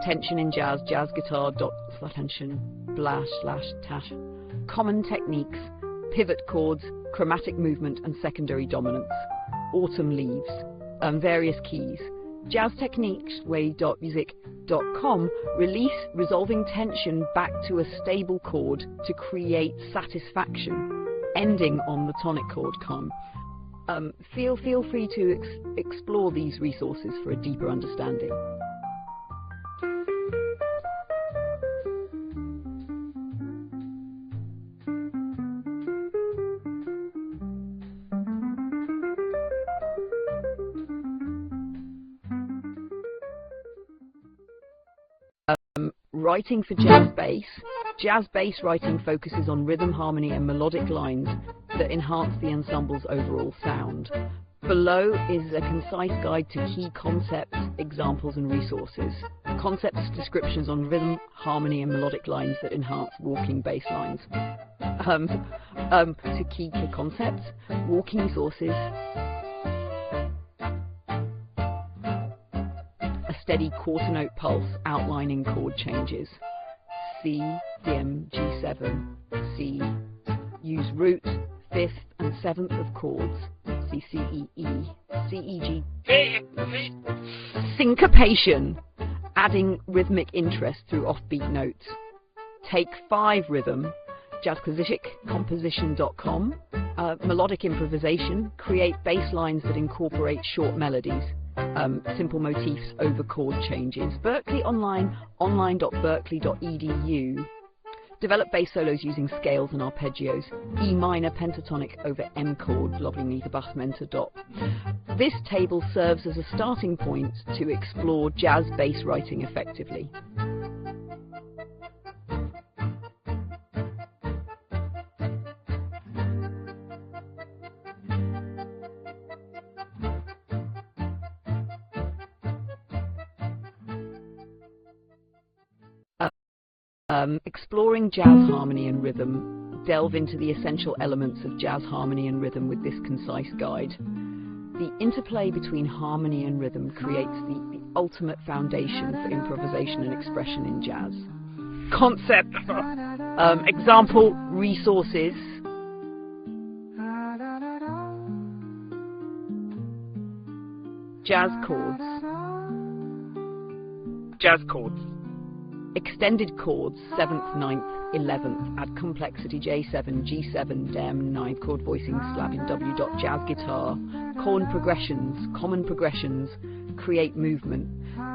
Tension in jazz, jazz guitar, tension, // Common techniques, pivot chords, chromatic movement and secondary dominance. Autumn Leaves. Various keys. JazzTechniquesWay.music.com release resolving tension back to a stable chord to create satisfaction, ending on the tonic chord come. Feel free to explore these resources for a deeper understanding. Writing for jazz bass. Jazz bass writing focuses on rhythm, harmony and melodic lines that enhance the ensemble's overall sound. Below is a concise guide to key concepts, examples and resources. Concepts, descriptions on rhythm, harmony and melodic lines that enhance walking bass lines. To key concepts, walking sources, steady quarter note pulse outlining chord changes. C, dim, G7, C. Use root, fifth and seventh of chords. C, C, E, E, C, E, G. Syncopation, adding rhythmic interest through offbeat notes. Take 5 rhythm, jazzcomposition.com. Melodic improvisation, create bass lines that incorporate short melodies. Simple motifs over chord changes. Berklee Online, online.berklee.edu. Develop bass solos using scales and arpeggios. E minor pentatonic over M chord, Bass. This table serves as a starting point to explore jazz bass writing effectively. Exploring jazz harmony and rhythm. Delve into the essential elements of jazz harmony and rhythm with this concise guide. The interplay between harmony and rhythm creates the ultimate foundation for improvisation and expression in jazz. Concept. Example resources. Jazz chords. Jazz chords. Extended chords, 7th, 9th, 11th, add complexity, J7, G7, Dem, 9th chord voicing, slab in W. Jazz guitar, common progressions, create movement,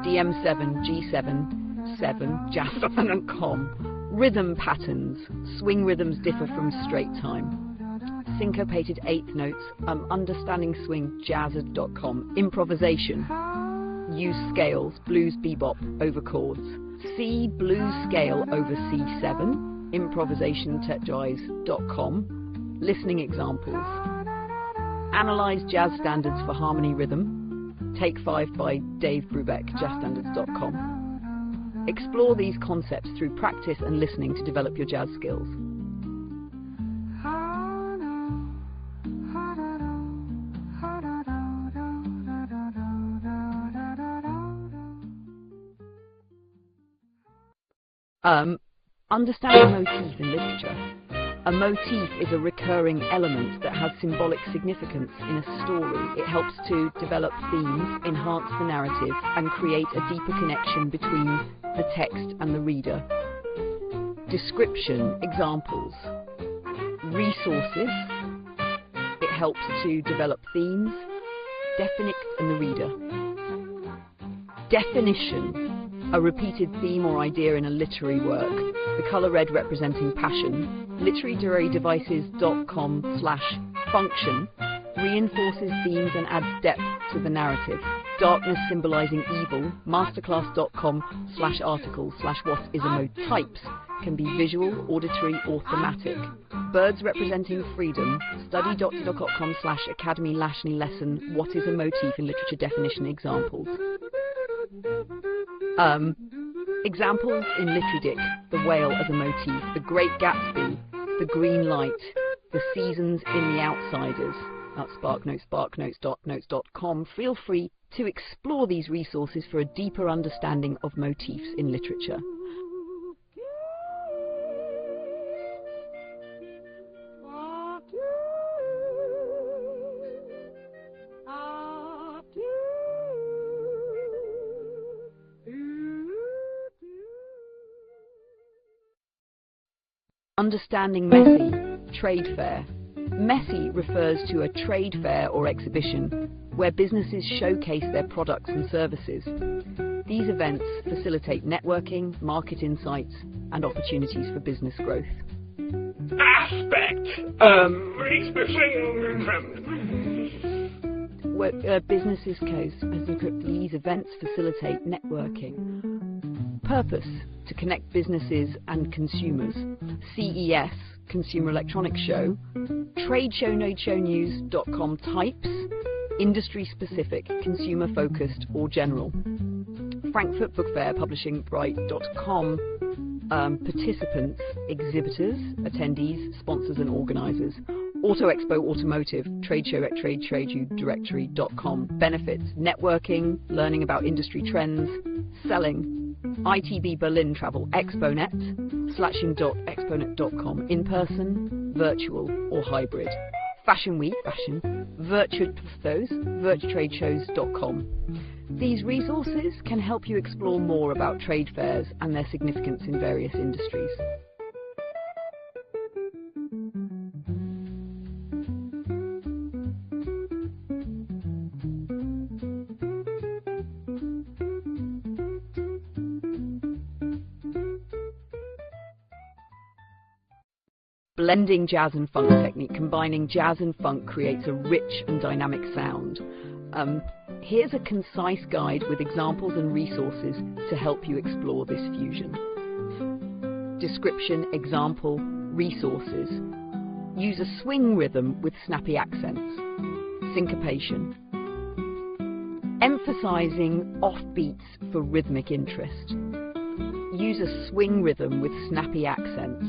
DM7, G7, 7, jazz.com. Rhythm patterns, swing rhythms differ from straight time. Syncopated 8th notes, understanding swing, jazz.com. Improvisation, use scales, blues, bebop, over chords. C blues scale over C7, improvisationtetjazz.com. Listening examples. Analyze jazz standards for harmony rhythm. Take 5 by Dave Brubeck, jazzstandards.com. Explore these concepts through practice and listening to develop your jazz skills. Understand a motif in literature. A motif is a recurring element that has symbolic significance in a story. It helps to develop themes, enhance the narrative, and create a deeper connection between the text and the reader. Description, examples. Resources. It helps to develop themes. Definic and the reader. Definition. A repeated theme or idea in a literary work. The colour red representing passion. literarydevices.com/function reinforces themes and adds depth to the narrative. Darkness symbolising evil. Masterclass.com/article/what-is-a-motypes can be visual, auditory or thematic. Birds representing freedom. study.com/academy/lesson what is a motif in literature definition examples. Examples in Literarydic: the whale as a motif, the Great Gatsby, the green light, the seasons in The Outsiders. That's sparknotes.notes.com. Feel free to explore these resources for a deeper understanding of motifs in literature. Understanding Messy, trade fair. Messy refers to a trade fair or exhibition where businesses showcase their products and services. These events facilitate networking, market insights, and opportunities for business growth. Aspect. Where businesses these events facilitate networking. Purpose: to connect businesses and consumers. CES, Consumer Electronics Show. TradeShow.news.com types: industry specific, consumer focused or general. Frankfurt Book Fair, publishingbright.com. Participants: exhibitors, attendees, sponsors and organisers. Auto Expo Automotive, tradeshow at tradeshowdirectory.com. Benefits: networking, learning about industry trends, selling. ITB Berlin Travel, Exponet, slashing.exponet.com. In person, virtual or hybrid. Fashion Week, virtuatradeshows.com. These resources can help you explore more about trade fairs and their significance in various industries. Blending jazz and funk technique. Combining jazz and funk creates a rich and dynamic sound. Here's a concise guide with examples and resources to help you explore this fusion. Description, example, resources. Use a swing rhythm with snappy accents. Syncopation. Emphasizing offbeats for rhythmic interest. Use a swing rhythm with snappy accents.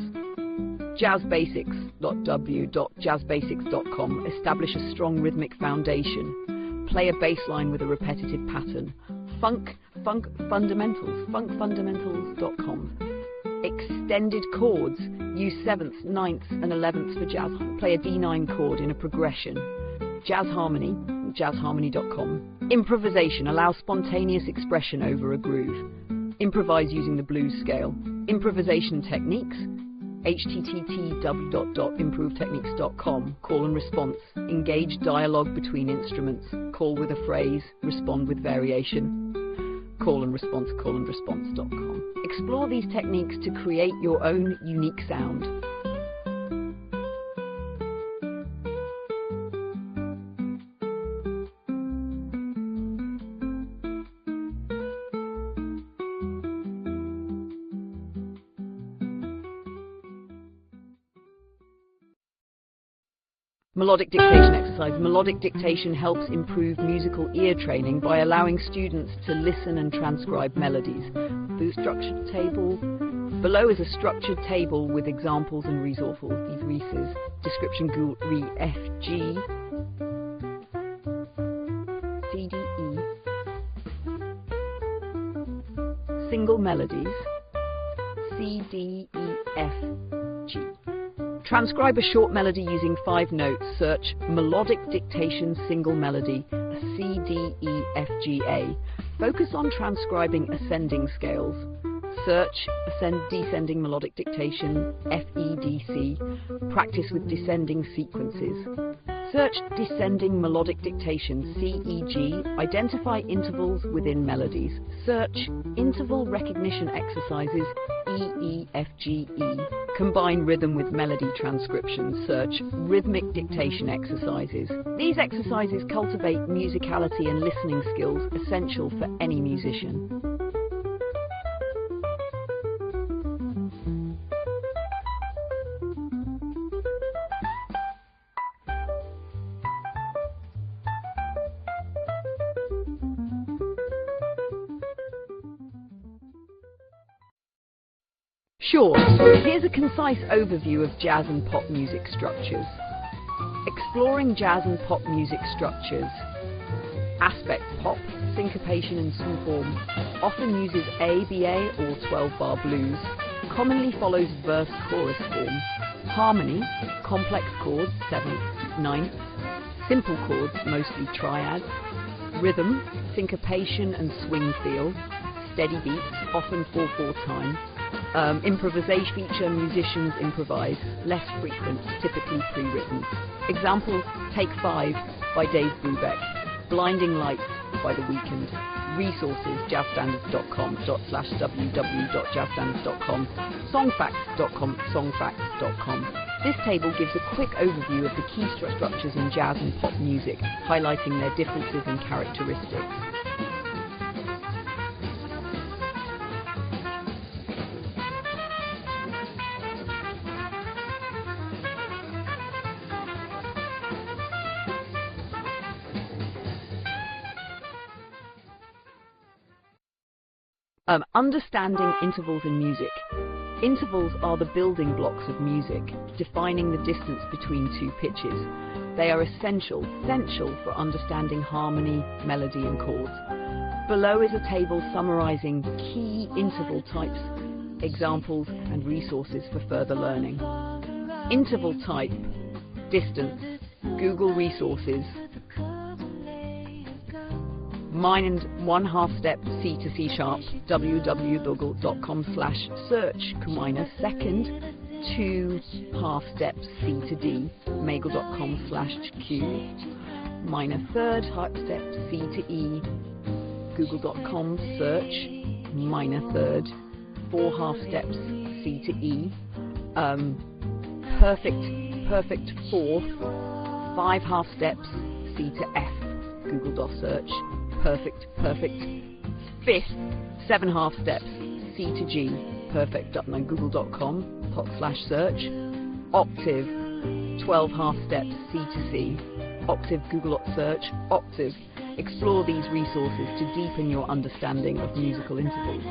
jazzbasics.w.jazzbasics.com. Establish a strong rhythmic foundation. Play a bass line with a repetitive pattern. Funk fundamentals, funkfundamentals.com. Extended chords. Use 7th, 9th and 11th for jazz. Play a D9 chord in a progression. Jazz harmony, jazzharmony.com. Improvisation. Allow spontaneous expression over a groove. Improvise using the blues scale. Improvisation techniques. http://improvetechniques.com. Call and response. Engage dialogue between instruments. Call with a phrase. Respond with variation. Call and response.com. Explore these techniques to create your own unique sound. Melodic dictation exercise. Melodic dictation helps improve musical ear training by allowing students to listen and transcribe melodies. The structured table. Below is a structured table with examples and resources. These resources. Description re F G C D E. Single melodies. C D E F G. Transcribe a short melody using 5 notes. Search melodic dictation single melody, C, D, E, F, G, A. Focus on transcribing ascending scales. Search descending melodic dictation, F, E, D, C. Practice with descending sequences. Search descending melodic dictation, C, E, G. Identify intervals within melodies. Search interval recognition exercises, E, E, F, G, E. Combine rhythm with melody transcription. Search rhythmic dictation exercises. These exercises cultivate musicality and listening skills essential for any musician. Sure, here's a concise overview of jazz and pop music structures. Exploring jazz and pop music structures. Aspect pop, syncopation and swing form. Often uses ABA or 12-bar blues. Commonly follows verse-chorus form. Harmony, complex chords, 7th, 9th. Simple chords, mostly triads. Rhythm, syncopation and swing feel. Steady beats, often 4/4 time. Improvisation feature, musicians improvise, less frequent, typically pre-written. Examples, Take 5 by Dave Brubeck, Blinding Lights by The Weeknd. Resources, jazzstandards.com/www.jazzstandards.com, songfacts.com, songfacts.com. This table gives a quick overview of the key structures in jazz and pop music, highlighting their differences and characteristics. Understanding intervals in music. Intervals are the building blocks of music, defining the distance between 2 pitches. They are essential for understanding harmony, melody and chords. Below is a table summarizing key interval types, examples and resources for further learning. Interval type, distance, Google resources. Mine and 1/2 step C to C sharp, www.google.com/search, minor second, 2 half steps C to D, magle.com/Q, minor third half step C to E, google.com search, minor third, 4 half steps C to E, perfect fourth, 5 half steps C to F, google.search. Perfect, fifth, 7 half steps, C to G, perfect.google.com/search, octave, 12 half steps, C to C, octave, Google.search, octave. Explore these resources to deepen your understanding of musical intervals.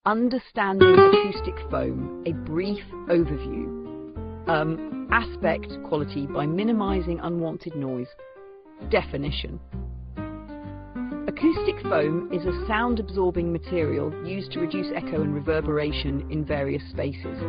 Understanding acoustic foam, a brief overview. Aspect quality by minimizing unwanted noise. Definition. Acoustic foam is a sound-absorbing material used to reduce echo and reverberation in various spaces.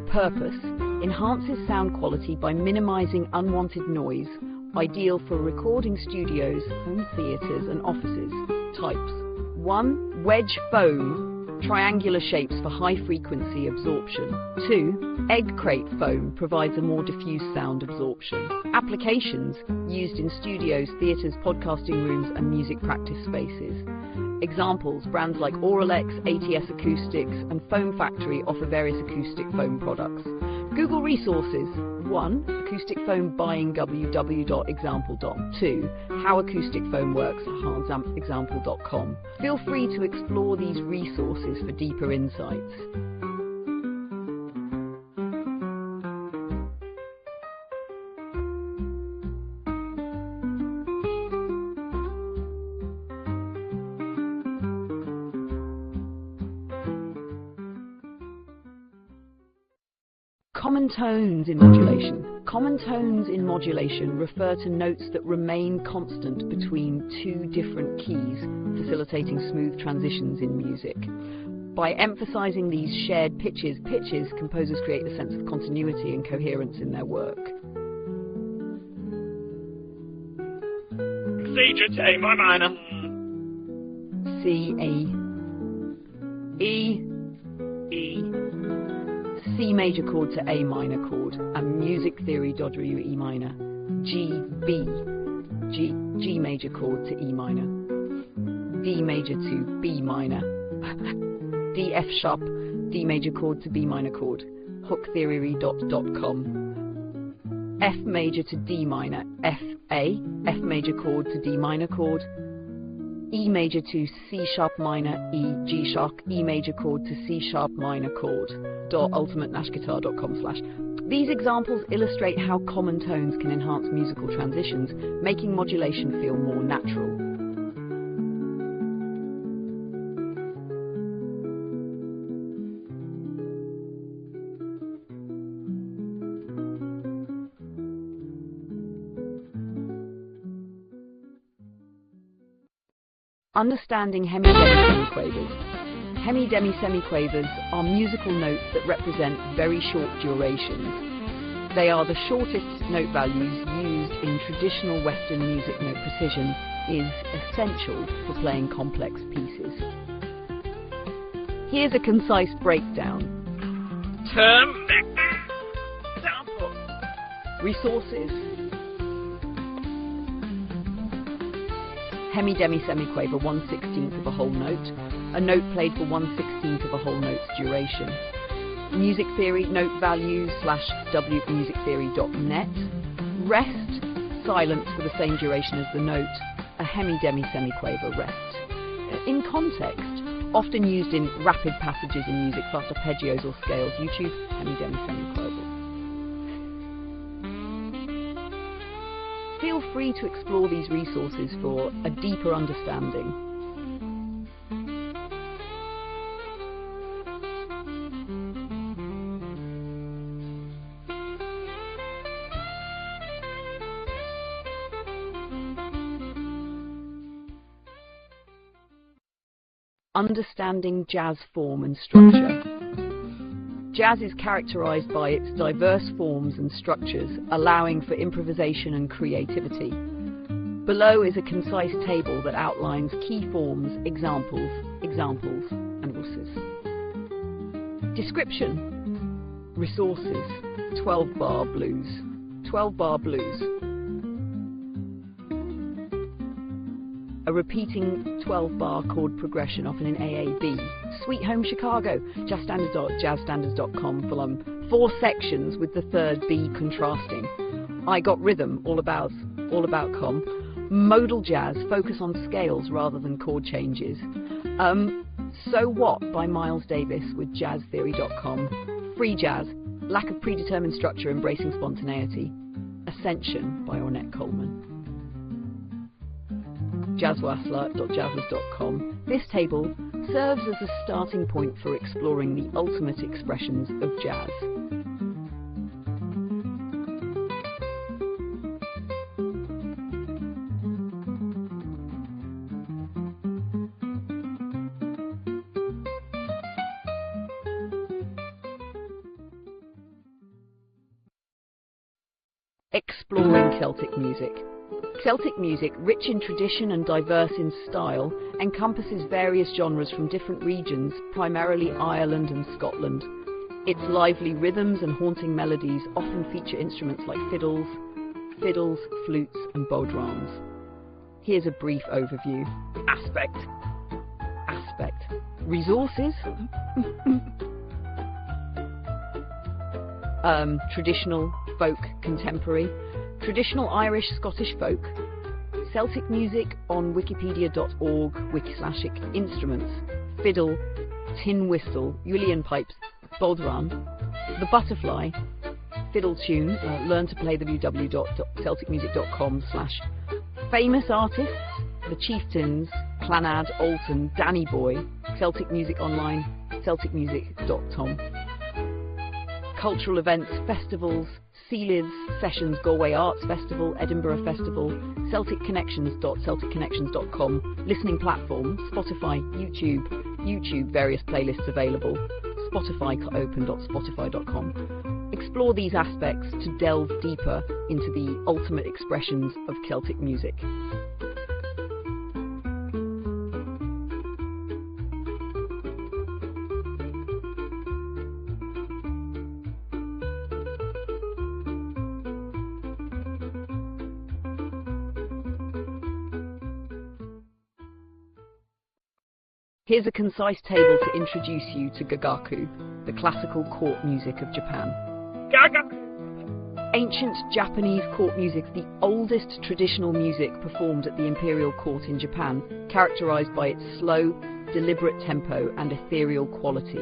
Purpose: enhances sound quality by minimizing unwanted noise, ideal for recording studios, home theaters and offices. Types: 1. Wedge foam, triangular shapes for high-frequency absorption. 2. Egg crate foam provides a more diffuse sound absorption. Applications: used in studios, theatres, podcasting rooms and music practice spaces. Examples: brands like Auralex, ATS Acoustics, and Foam Factory offer various acoustic foam products. Google resources. 1. Acoustic foam buying www.example.com. 2. How acoustic foam works example.com. Feel free to explore these resources for deeper insights. Common tones in modulation. Common tones in modulation refer to notes that remain constant between two different keys, facilitating smooth transitions in music. By emphasizing these shared pitches, composers create a sense of continuity and coherence in their work. C to A minor. C, A, E, E. C major chord to A minor chord, and music theory W E minor. G, B, G major chord to E minor. D major to B minor. D F sharp, D major chord to B minor chord. hooktheory.com. F major to D minor. F A, F major chord to D minor chord. E major to C sharp minor, E, G sharp, E major chord to C sharp minor chord. ultimatenashguitar.com/. These examples illustrate how common tones can enhance musical transitions, making modulation feel more natural. Understanding hemi-demi-semiquavers. Hemi-demi-semiquavers are musical notes that represent very short durations. They are the shortest note values used in traditional Western music. Note precision is essential for playing complex pieces. Here's a concise breakdown. Term. Example. Resources. Hemi-demi-semiquaver, 1/16 of a whole note. A note played for 1/16 of a whole note's duration. Music theory, note values /wmusictheory.net. Rest, silence for the same duration as the note. A hemi-demi-semiquaver rest. In context, often used in rapid passages in music, fast arpeggios or scales. YouTube, hemi-demi-semiquaver. Feel free to explore these resources for a deeper understanding. Understanding jazz form and structure. Jazz is characterized by its diverse forms and structures, allowing for improvisation and creativity. Below is a concise table that outlines key forms, examples, and uses. Description. Resources. 12-bar blues. 12-bar blues. A repeating 12-bar chord progression, often in AAB. Sweet Home Chicago, jazzstandards.com, full on 4 sections with the third B contrasting. I Got Rhythm, all about com. Modal jazz, focus on scales rather than chord changes. So What by Miles Davis with jazztheory.com. Free jazz, lack of predetermined structure, embracing spontaneity. Ascension by Ornette Coleman. jazzwassler.jazzers.com. This table serves as a starting point for exploring the ultimate expressions of jazz. Exploring Celtic music. Celtic music, rich in tradition and diverse in style, encompasses various genres from different regions, primarily Ireland and Scotland. Its lively rhythms and haunting melodies often feature instruments like fiddles, flutes and bodhrans. Here's a brief overview. Aspect. Resources. Traditional, folk, contemporary. Traditional Irish, Scottish folk. Celtic music on wikipedia.org, /instruments. Fiddle, tin whistle, uilleann pipes, bodhrán. The butterfly. Fiddle tune. Learn to play www.celticmusic.com/ Famous artists. The Chieftains, Clannad, Alton, Danny Boy. Celtic Music Online, celticmusic.com. Cultural events, festivals, Sealids, Sessions, Galway Arts Festival, Edinburgh Festival, celticconnections.celticconnections.com, listening platforms, Spotify, YouTube, various playlists available, Spotify, open.spotify.com. Explore these aspects to delve deeper into the ultimate expressions of Celtic music. Here's a concise table to introduce you to gagaku, the classical court music of Japan. Gagaku. Ancient Japanese court music, the oldest traditional music performed at the imperial court in Japan, characterized by its slow, deliberate tempo and ethereal quality.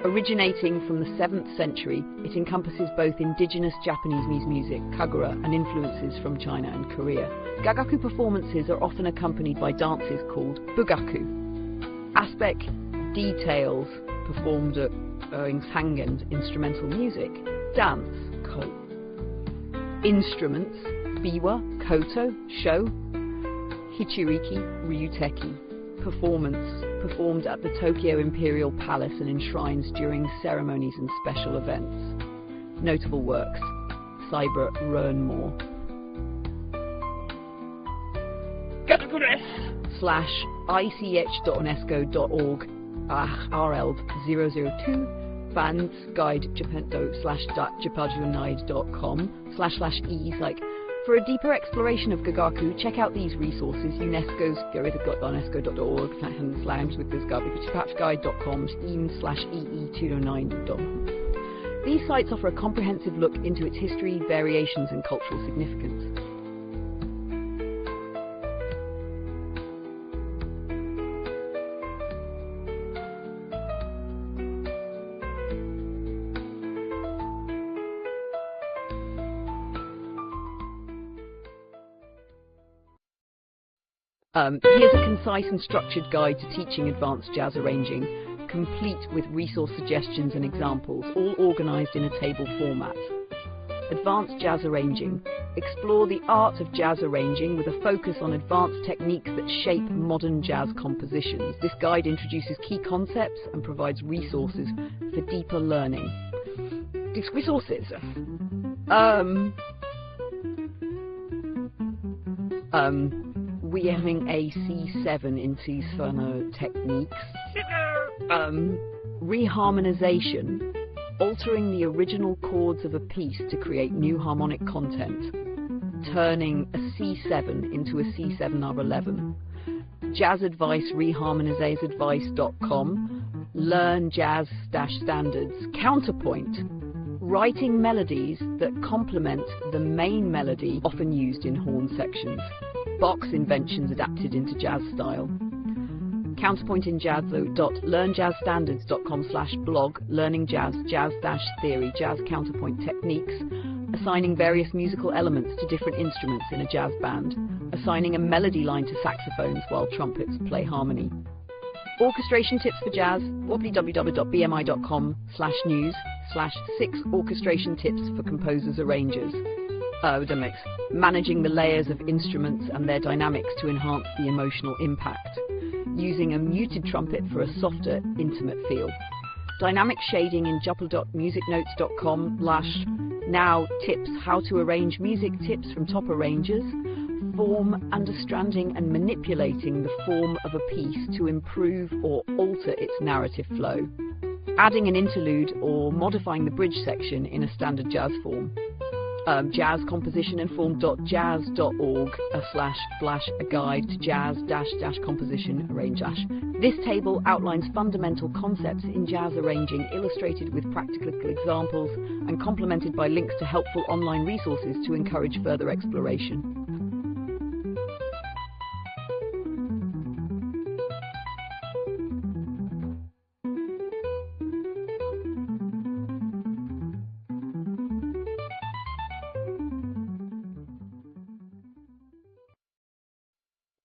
Originating from the 7th century, it encompasses both indigenous Japanese music, kagura, and influences from China and Korea. Gagaku performances are often accompanied by dances called bugaku. Aspect details performed at Sangen instrumental music, dance, ko. Instruments, biwa, koto, sho, hichiriki, ryuteki. Performance, performed at the Tokyo Imperial Palace and in shrines during ceremonies and special events. Notable works, Cyber Roanmore. /ich.unesco.org RL002 Fans Guide Japento/japajunide.com /e like. For a deeper exploration of gagaku, check out these resources: UNESCO's unesco.org /guide.com /ee209.com. These sites offer a comprehensive look into its history, variations and cultural significance. Here's a concise and structured guide to teaching advanced jazz arranging, complete with resource suggestions and examples, all organized in a table format. Advanced jazz arranging. Explore the art of jazz arranging with a focus on advanced techniques that shape modern jazz compositions. This guide introduces key concepts and provides resources for deeper learning. These resources. We're having a C7 into Spheno techniques. Reharmonization, altering the original chords of a piece to create new harmonic content, turning a C7 into a C7R11. Jazz advice, reharmonizeadvice.com. Learn jazz-standards. Counterpoint, writing melodies that complement the main melody often used in horn sections. Box inventions adapted into jazz style. Counterpoint in jazz learnjazzstandards.com/blog, learning jazz, jazz-theory, jazz counterpoint techniques, assigning various musical elements to different instruments in a jazz band, assigning a melody line to saxophones while trumpets play harmony. Orchestration tips for jazz, www.bmi.com/news/6 orchestration tips for composers arrangers. Dynamics, managing the layers of instruments and their dynamics to enhance the emotional impact, using a muted trumpet for a softer, intimate feel. Dynamic shading in juppl.musicnotes.com /now tips how to arrange music tips from top arrangers. Form, understanding and manipulating the form of a piece to improve or alter its narrative flow. Adding an interlude or modifying the bridge section in a standard jazz form. jazzcompositioninformed.jazz.org//a guide to jazz-composition arrange. This table outlines fundamental concepts in jazz arranging, illustrated with practical examples and complemented by links to helpful online resources to encourage further exploration.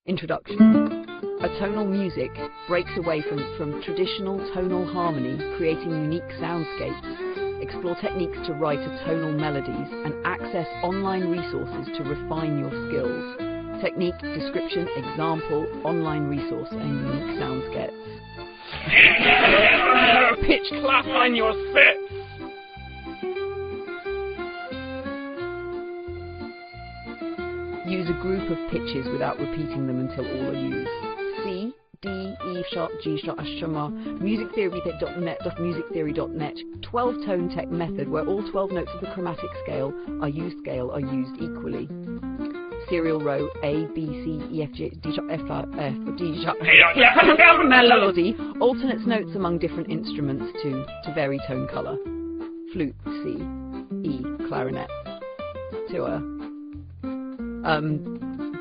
Introduction. Atonal music breaks away from traditional tonal harmony, creating unique soundscapes. Explore techniques to write atonal melodies and access online resources to refine your skills. Technique, description, example, online resource, and unique soundscapes. Pitch clap on your sets. Use a group of pitches without repeating them until all are used. C, D, E sharp, G sharp, F sharp, musictheory.net, 12-tone tech method where all 12 notes of the chromatic scale are used equally. Serial row A, B, C, E, F, G, D sharp, F, D sharp, melody, alternates notes among different instruments to vary tone color. Flute, C, E, clarinet.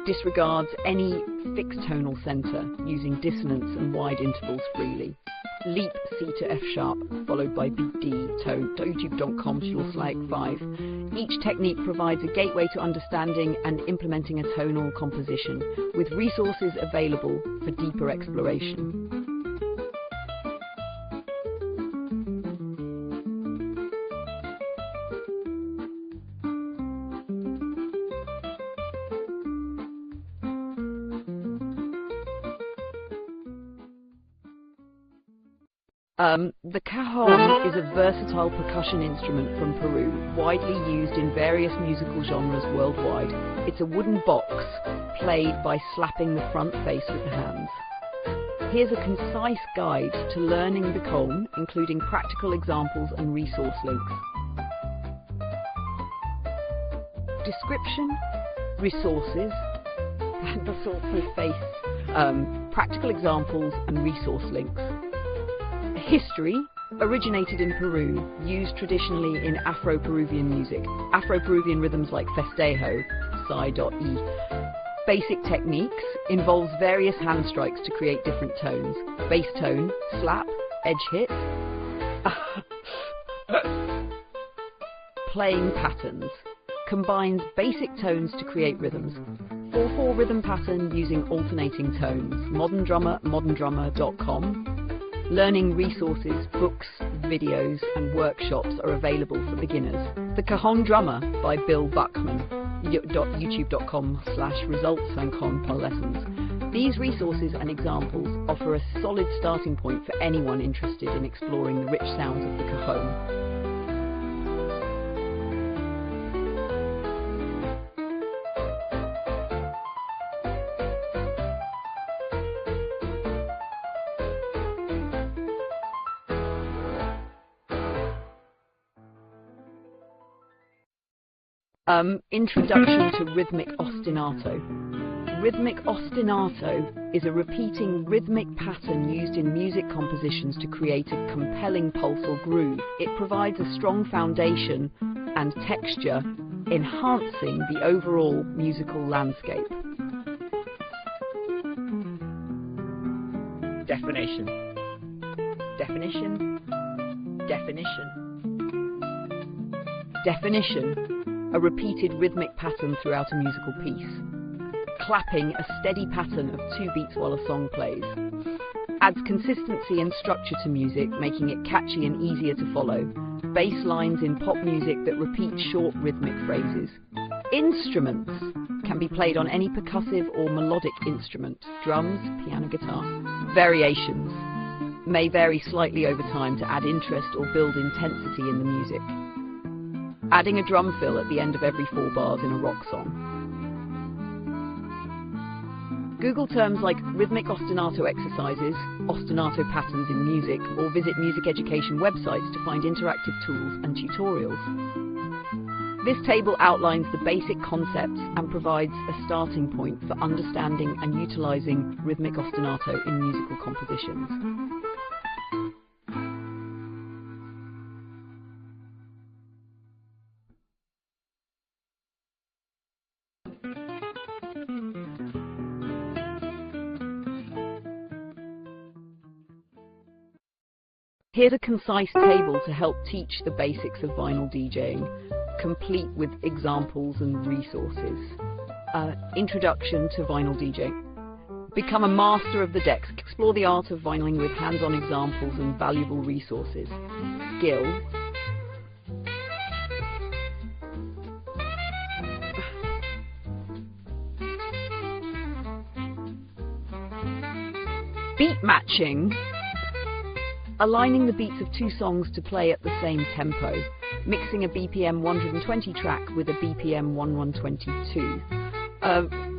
Disregards any fixed tonal center, using dissonance and wide intervals freely. Leap C to F sharp, followed by B, D tone. youtube.com/5. Each technique provides a gateway to understanding and implementing a tonal composition, with resources available for deeper exploration. The cajon is a versatile percussion instrument from Peru, widely used in various musical genres worldwide. It's a wooden box played by slapping the front face with the hands. Here's a concise guide to learning the cajon, including practical examples and resource links. Description, resources, practical examples and resource links. History, originated in Peru, used traditionally in Afro-Peruvian music. Afro-Peruvian rhythms like festejo, psi.e. Basic techniques, involves various hand strikes to create different tones. Bass tone, slap, edge hit. Playing patterns, combines basic tones to create rhythms. 4/4 rhythm pattern using alternating tones. Modern Drummer, moderndrummer.com. Learning resources, books, videos and workshops are available for beginners. The Cajon Drummer by Bill Buckman, youtube.com/results-lessons. These resources and examples offer a solid starting point for anyone interested in exploring the rich sounds of the cajon. Introduction to rhythmic ostinato. Rhythmic ostinato is a repeating rhythmic pattern used in music compositions to create a compelling pulse or groove. It provides a strong foundation and texture, enhancing the overall musical landscape. Definition. Definition. A repeated rhythmic pattern throughout a musical piece. Clapping, a steady pattern of 2 beats while a song plays. Adds consistency and structure to music, making it catchy and easier to follow. Bass lines in pop music that repeat short rhythmic phrases. Instruments can be played on any percussive or melodic instrument. Drums, piano, guitar. Variations may vary slightly over time to add interest or build intensity in the music. Adding a drum fill at the end of every 4 bars in a rock song. Google terms like rhythmic ostinato exercises, ostinato patterns in music, or visit music education websites to find interactive tools and tutorials. This table outlines the basic concepts and provides a starting point for understanding and utilizing rhythmic ostinato in musical compositions. Here's a concise table to help teach the basics of vinyl DJing, complete with examples and resources. Introduction to vinyl DJing. Become a master of the decks. Explore the art of vinyling with hands-on examples and valuable resources. Skill. Beat matching. Aligning the beats of two songs to play at the same tempo. Mixing a BPM 120 track with a BPM 1122.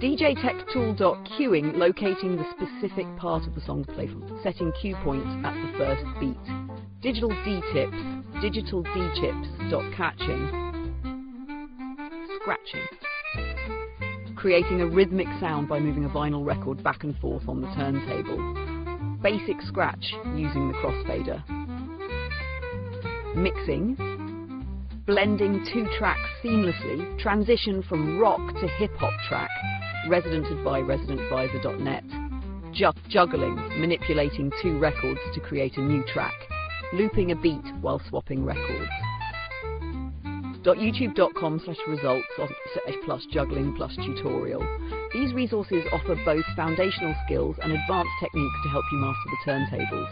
DJTechTool.queuing, locating the specific part of the song to play from. Setting cue points at the first beat. Digital D-tips, digital D-chips.catching. Scratching. Creating a rhythmic sound by moving a vinyl record back and forth on the turntable. Basic scratch using the crossfader. Mixing. Blending two tracks seamlessly. Transition from rock to hip-hop track. Residented by residentvisor.net. Juggling. Manipulating two records to create a new track. Looping a beat while swapping records. youtube.com/results/juggling+tutorial. These resources offer both foundational skills and advanced techniques to help you master the turntables.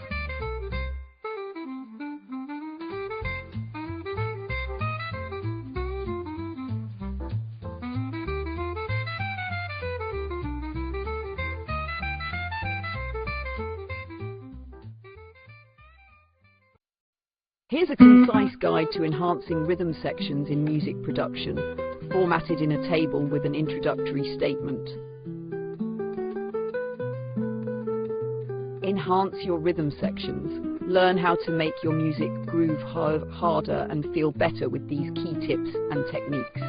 Here's a concise guide to enhancing rhythm sections in music production, formatted in a table with an introductory statement. Enhance your rhythm sections. Learn how to make your music groove harder and feel better with these key tips and techniques.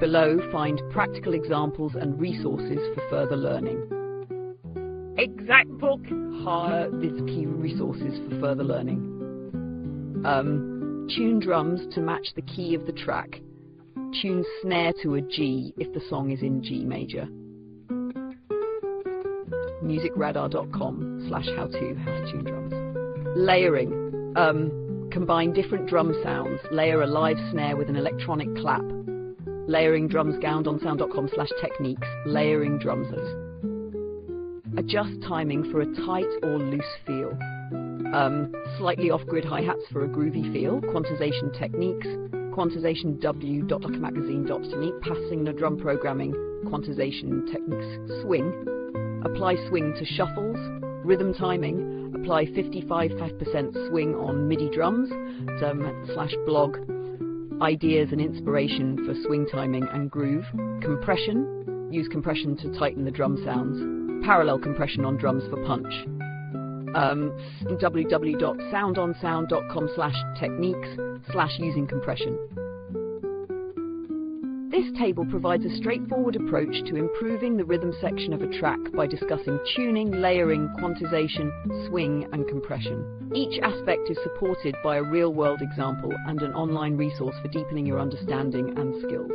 Below, find practical examples and resources for further learning. Example. These key resources for further learning. Tune drums to match the key of the track. Tune snare to a G if the song is in G major. musicradar.com/how-to tune drums. Layering. Combine different drum sounds. Layer a live snare with an electronic clap. Layering drums. goundonsound.com/techniques. Layering drums. Adjust timing for a tight or loose feel. Slightly off-grid hi-hats for a groovy feel. Quantization techniques. Quantization w.documagazine.technique. Passing the drum programming. Quantization techniques. Swing. Apply swing to shuffles. Rhythm timing. Apply 55% swing on MIDI drums. /blog. Ideas and inspiration for swing timing and groove. Compression. Use compression to tighten the drum sounds. Parallel compression on drums for punch. www.soundonsound.com/techniques/using compression. This table provides a straightforward approach to improving the rhythm section of a track by discussing tuning, layering, quantization, swing and compression. Each aspect is supported by a real-world example and an online resource for deepening your understanding and skills.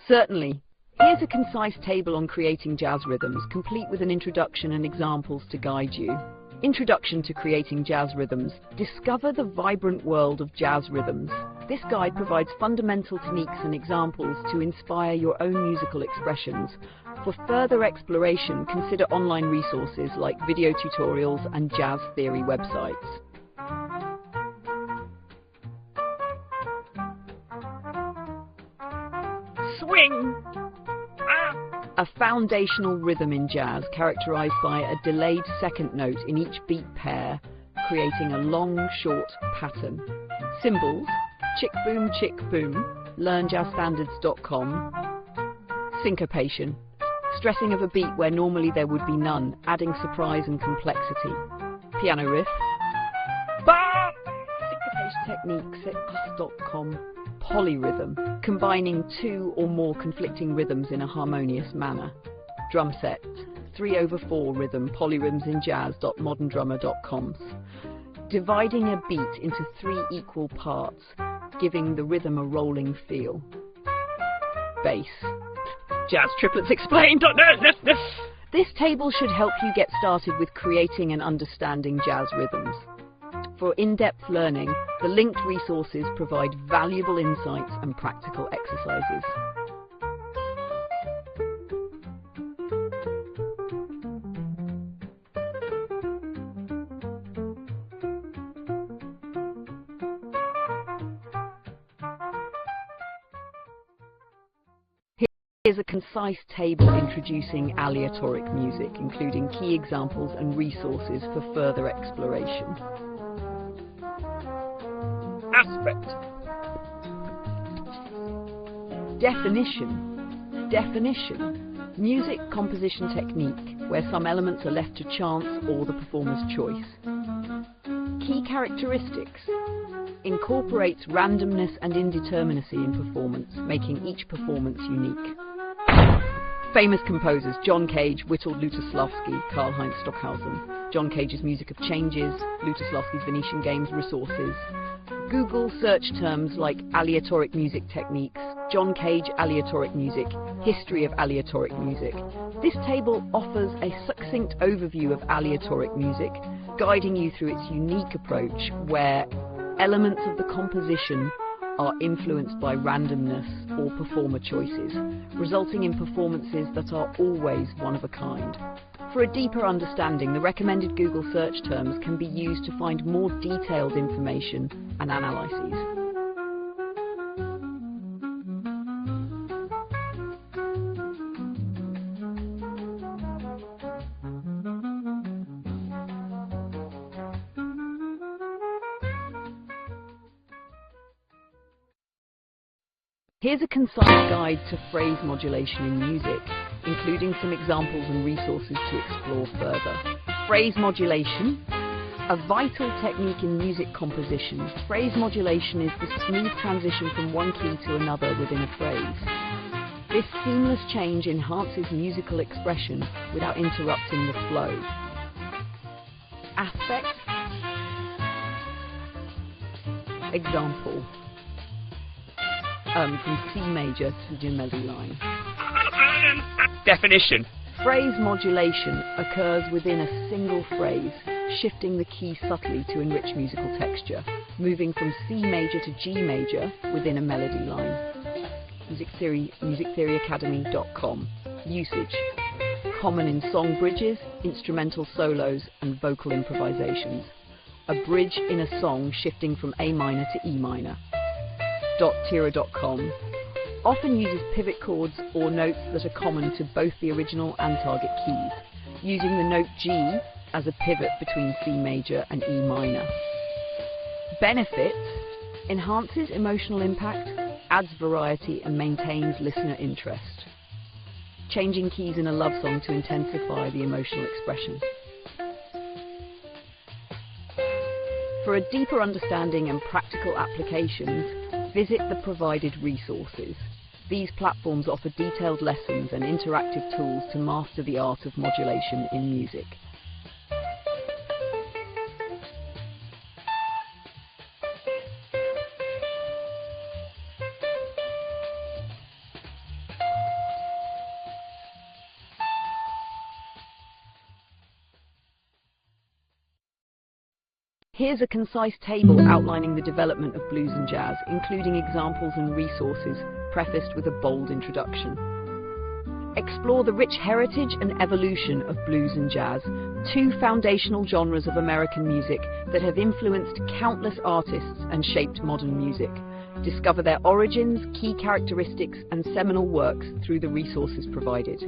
Certainly. Here's a concise table on creating jazz rhythms, complete with an introduction and examples to guide you. Introduction to creating jazz rhythms. Discover the vibrant world of jazz rhythms. This guide provides fundamental techniques and examples to inspire your own musical expressions. For further exploration, consider online resources like video tutorials and jazz theory websites. Swing. A foundational rhythm in jazz characterized by a delayed second note in each beat pair, creating a long, short pattern. Symbols. Chick Boom, LearnJazzStandards.com. Syncopation, stressing of a beat where normally there would be none, adding surprise and complexity. Piano riff. Syncopation techniques at us.com. Polyrhythm, combining two or more conflicting rhythms in a harmonious manner. Drum set, 3/4 rhythm, polyrhythms in jazz.moderndrummer.com. Dividing a beat into 3 equal parts, giving the rhythm a rolling feel. Bass. Jazz triplets explained. This table should help you get started with creating and understanding jazz rhythms. For in-depth learning, the linked resources provide valuable insights and practical exercises. Here's a concise table introducing aleatoric music, including key examples and resources for further exploration. Aspect. Definition. Music composition technique, where some elements are left to chance or the performer's choice. Key characteristics. Incorporates randomness and indeterminacy in performance, making each performance unique. Famous composers: John Cage, Witold Lutosławski, Karl-Heinz Stockhausen. John Cage's Music of Changes, Lutosławski's Venetian Games Resources. Google search terms like aleatoric music techniques, John Cage aleatoric music, history of aleatoric music. This table offers a succinct overview of aleatoric music, guiding you through its unique approach where elements of the composition are influenced by randomness or performer choices, resulting in performances that are always one of a kind. For a deeper understanding, the recommended Google search terms can be used to find more detailed information and analyses. Here's a concise guide to phrase modulation in music, including some examples and resources to explore further. Phrase modulation, a vital technique in music composition. Phrase modulation is the smooth transition from one key to another within a phrase. This seamless change enhances musical expression without interrupting the flow. Aspect. Example. From C major to G melody line. Definition. Phrase modulation occurs within a single phrase, shifting the key subtly to enrich musical texture, moving from C major to G major within a melody line. musictheoryacademy.com. Usage. Common in song bridges, instrumental solos, and vocal improvisations. A bridge in a song shifting from A minor to E minor. .tira.com often uses pivot chords or notes that are common to both the original and target keys, using the note G as a pivot between C major and E minor. Benefit: enhances emotional impact, adds variety and maintains listener interest. Changing keys in a love song to intensify the emotional expression. For a deeper understanding and practical applications, visit the provided resources. These platforms offer detailed lessons and interactive tools to master the art of modulation in music. Here's a concise table outlining the development of blues and jazz, including examples and resources, prefaced with a bold introduction. Explore the rich heritage and evolution of blues and jazz, two foundational genres of American music that have influenced countless artists and shaped modern music. Discover their origins, key characteristics, and seminal works through the resources provided.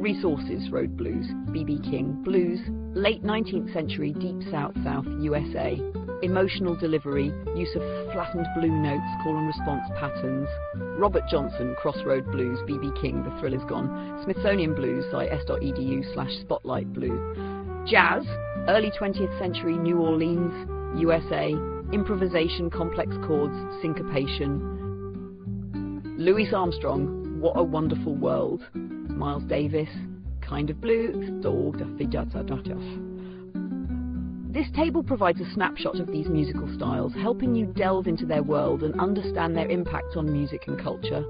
Resources: Road Blues, B.B. King. Blues, late 19th century, deep South, USA. Emotional delivery, use of flattened blue notes, call and response patterns. Robert Johnson, Crossroad Blues, B.B. King, The Thrill Is Gone. Smithsonian Blues, site s.edu/spotlight blue. Jazz, early 20th century, New Orleans, USA. Improvisation, complex chords, syncopation. Louis Armstrong, What a Wonderful World. Miles Davis, Kind of Blue. This table provides a snapshot of these musical styles, helping you delve into their world and understand their impact on music and culture.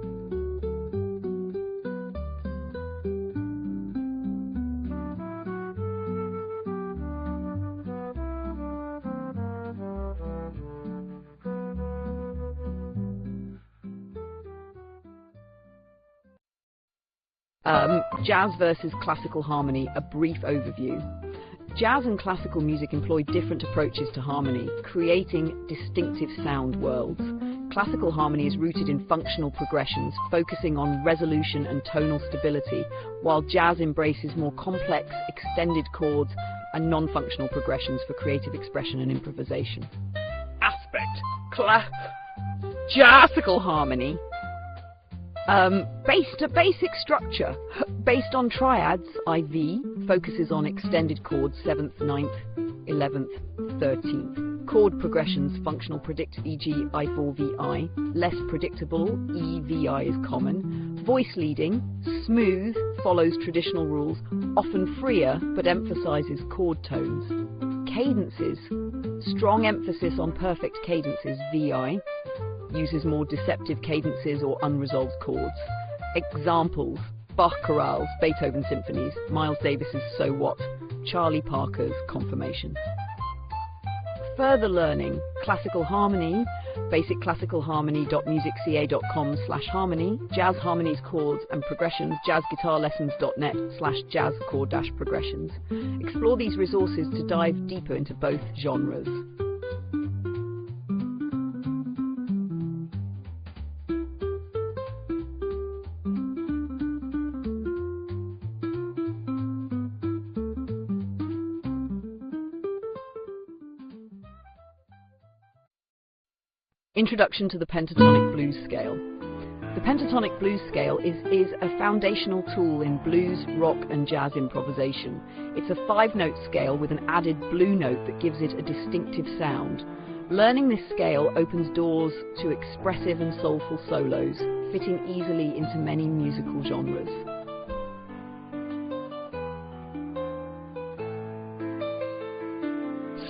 Jazz versus classical harmony, a brief overview. Jazz and classical music employ different approaches to harmony, creating distinctive sound worlds. Classical harmony is rooted in functional progressions, focusing on resolution and tonal stability, while jazz embraces more complex, extended chords and non-functional progressions for creative expression and improvisation. Classical harmony. Basic structure, based on triads, IV, focuses on extended chords 7th, 9th, 11th, 13th. Chord progressions, functional predicted, e.g. I4, VI, less predictable, EVI is common. Voice leading, smooth, follows traditional rules, often freer, but emphasizes chord tones. Cadences, strong emphasis on perfect cadences, VI, uses more deceptive cadences or unresolved chords. Examples: Bach chorales, Beethoven symphonies, Miles Davis's So What, Charlie Parker's Confirmation. Further learning: classical harmony, basic classicalharmony.musicca.com /harmony, jazz harmonies, chords and progressions, jazzguitarlessons.net/jazz chord-progressions. Explore these resources to dive deeper into both genres. Introduction to the pentatonic blues scale. The pentatonic blues scale is a foundational tool in blues, rock and jazz improvisation. It's a 5-note scale with an added blue note that gives it a distinctive sound. Learning this scale opens doors to expressive and soulful solos, fitting easily into many musical genres.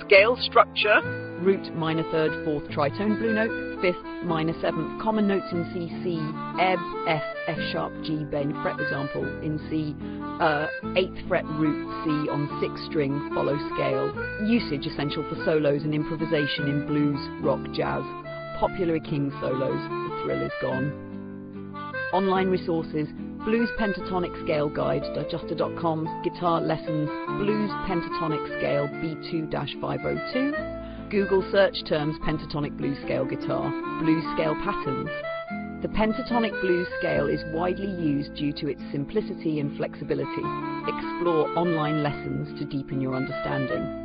Scale structure: root, minor third, 4th tritone blue note, 5th, minor 7th, common notes in C, C, ebb, F, F sharp, G, main fret example in C, 8th fret root, C on 6th string, follow scale. Usage essential for solos and improvisation in blues, rock, jazz. Popular King solos, The Thrill Is Gone. Online resources: Blues Pentatonic Scale Guide, Adjuster.com, Guitar Lessons, Blues Pentatonic Scale B2-502, Google search terms pentatonic blues scale guitar, blues scale patterns. The pentatonic blues scale is widely used due to its simplicity and flexibility. Explore online lessons to deepen your understanding.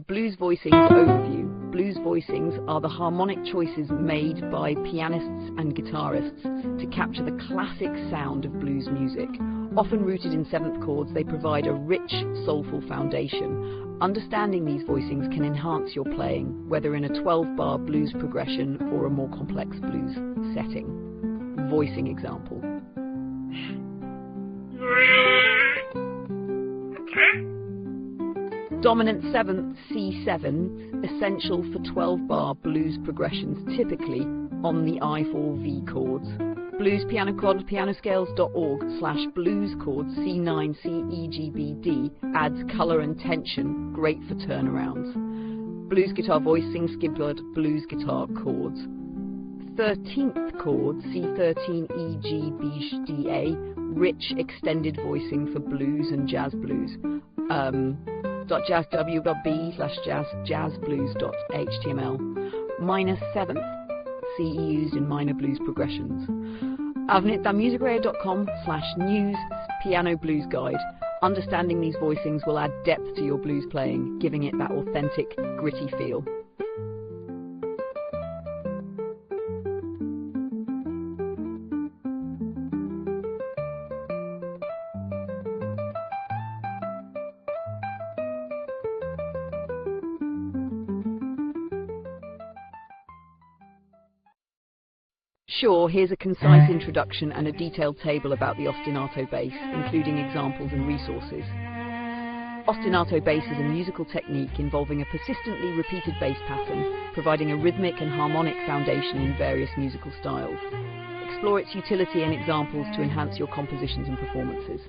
Blues voicings overview. Blues voicings are the harmonic choices made by pianists and guitarists to capture the classic sound of blues music. Often rooted in 7th chords, they provide a rich, soulful foundation. Understanding these voicings can enhance your playing, whether in a 12-bar blues progression or a more complex blues setting. Voicing example. Dominant 7th, C7, essential for 12-bar blues progressions, typically on the I4V chords. Blues Piano Chord, pianoscales.org/blues chords C9, C, E, G, B, D adds colour and tension, great for turnarounds. Blues guitar voicing, Skidbird blues guitar chords. 13th chord, C13 E G B D A, rich extended voicing for blues and jazz blues. .jazzw.b/jazzblues.html. Minor 7th, CE used in minor blues progressions. avnitdamusicradio.com/news piano blues guide. Understanding these voicings will add depth to your blues playing, giving it that authentic, gritty feel. Sure, here's a concise introduction and a detailed table about the ostinato bass, including examples and resources. Ostinato bass is a musical technique involving a persistently repeated bass pattern, providing a rhythmic and harmonic foundation in various musical styles. Explore its utility and examples to enhance your compositions and performances.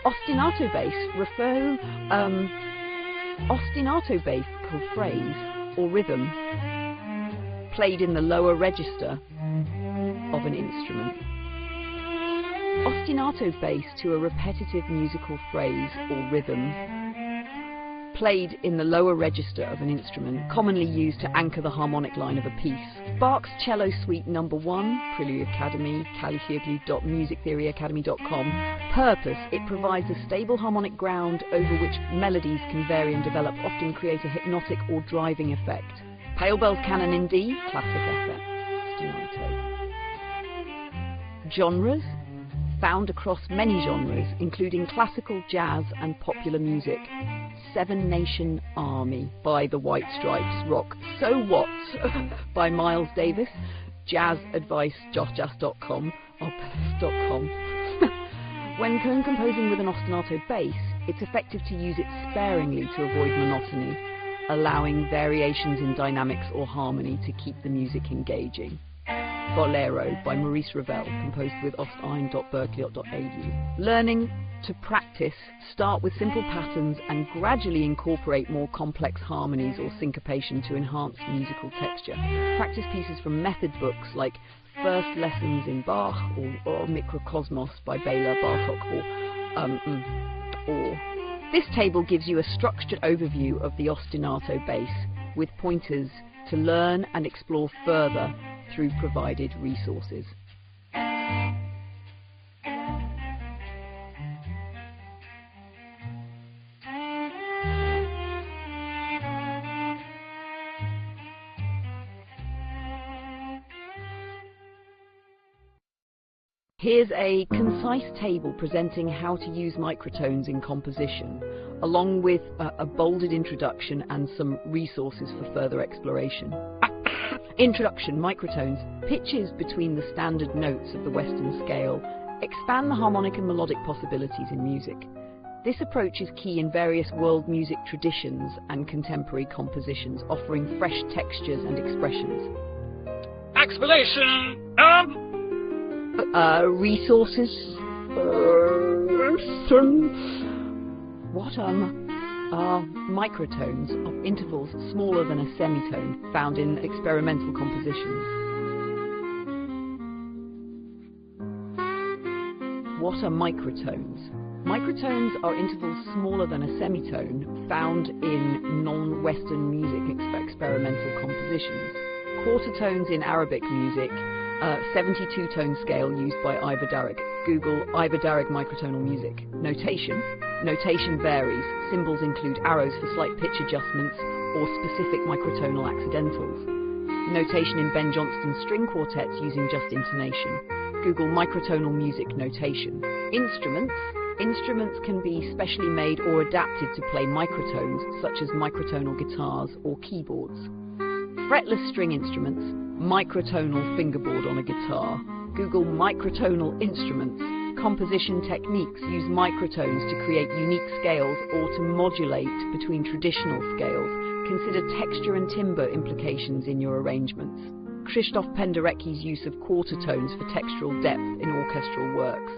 Ostinato bass ostinato bass called phrase or rhythm played in the lower register of an instrument. Ostinato bass to a repetitive musical phrase or rhythm played in the lower register of an instrument, commonly used to anchor the harmonic line of a piece. Bach's Cello Suite No. 1, Prelude Academy, califiegli.musictheoryacademy.com. Purpose: it provides a stable harmonic ground over which melodies can vary and develop, often create a hypnotic or driving effect. Pale Bells Canon in D, classic effect. Ostinato. Genres: found across many genres, including classical, jazz and popular music. Seven Nation Army by the White Stripes, rock So What by Miles Davis, jazz advice joshjazz.com or best.com. When composing with an ostinato bass, it's effective to use it sparingly to avoid monotony, allowing variations in dynamics or harmony to keep the music engaging. Bolero by Maurice Ravel, composed with ostein.berklee.au. Learning to practice, start with simple patterns and gradually incorporate more complex harmonies or syncopation to enhance musical texture. Practice pieces from method books like First Lessons in Bach or Mikrokosmos by Bela Bartok or. This table gives you a structured overview of the ostinato bass with pointers to learn and explore further through provided resources. Here's a concise table presenting how to use microtones in composition, along with a bolded introduction and some resources for further exploration. Introduction: microtones, pitches between the standard notes of the Western scale, expand the harmonic and melodic possibilities in music. This approach is key in various world music traditions and contemporary compositions, offering fresh textures and expressions. Explanation. Resources. What are microtones of intervals smaller than a semitone, found in experimental compositions? What are microtones? Microtones are intervals smaller than a semitone, found in non-Western music experimental compositions. Quarter tones in Arabic music, 72-tone scale used by Ivor Darrick. Google Ivor Darrick microtonal music. Notation. Notation varies. Symbols include arrows for slight pitch adjustments or specific microtonal accidentals. Notation in Ben Johnston's string quartets using just intonation. Google microtonal music notation. Instruments. Instruments can be specially made or adapted to play microtones, such as microtonal guitars or keyboards. Fretless string instruments. Microtonal fingerboard on a guitar. Google microtonal instruments. Composition techniques use microtones to create unique scales or to modulate between traditional scales. Consider texture and timbre implications in your arrangements. Krzysztof Penderecki's use of quarter tones for textural depth in orchestral works.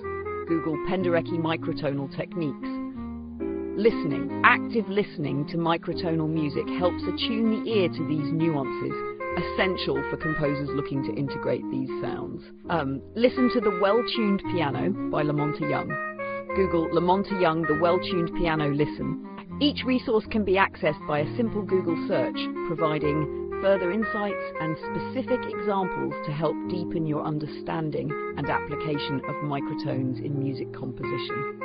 Google Penderecki microtonal techniques. Listening. Active listening to microtonal music helps attune the ear to these nuances, essential for composers looking to integrate these sounds. Listen to The Well-Tuned Piano by Lamonte Young. Google Lamonte Young, The Well-Tuned Piano Listen. Each resource can be accessed by a simple Google search, providing further insights and specific examples to help deepen your understanding and application of microtones in music composition.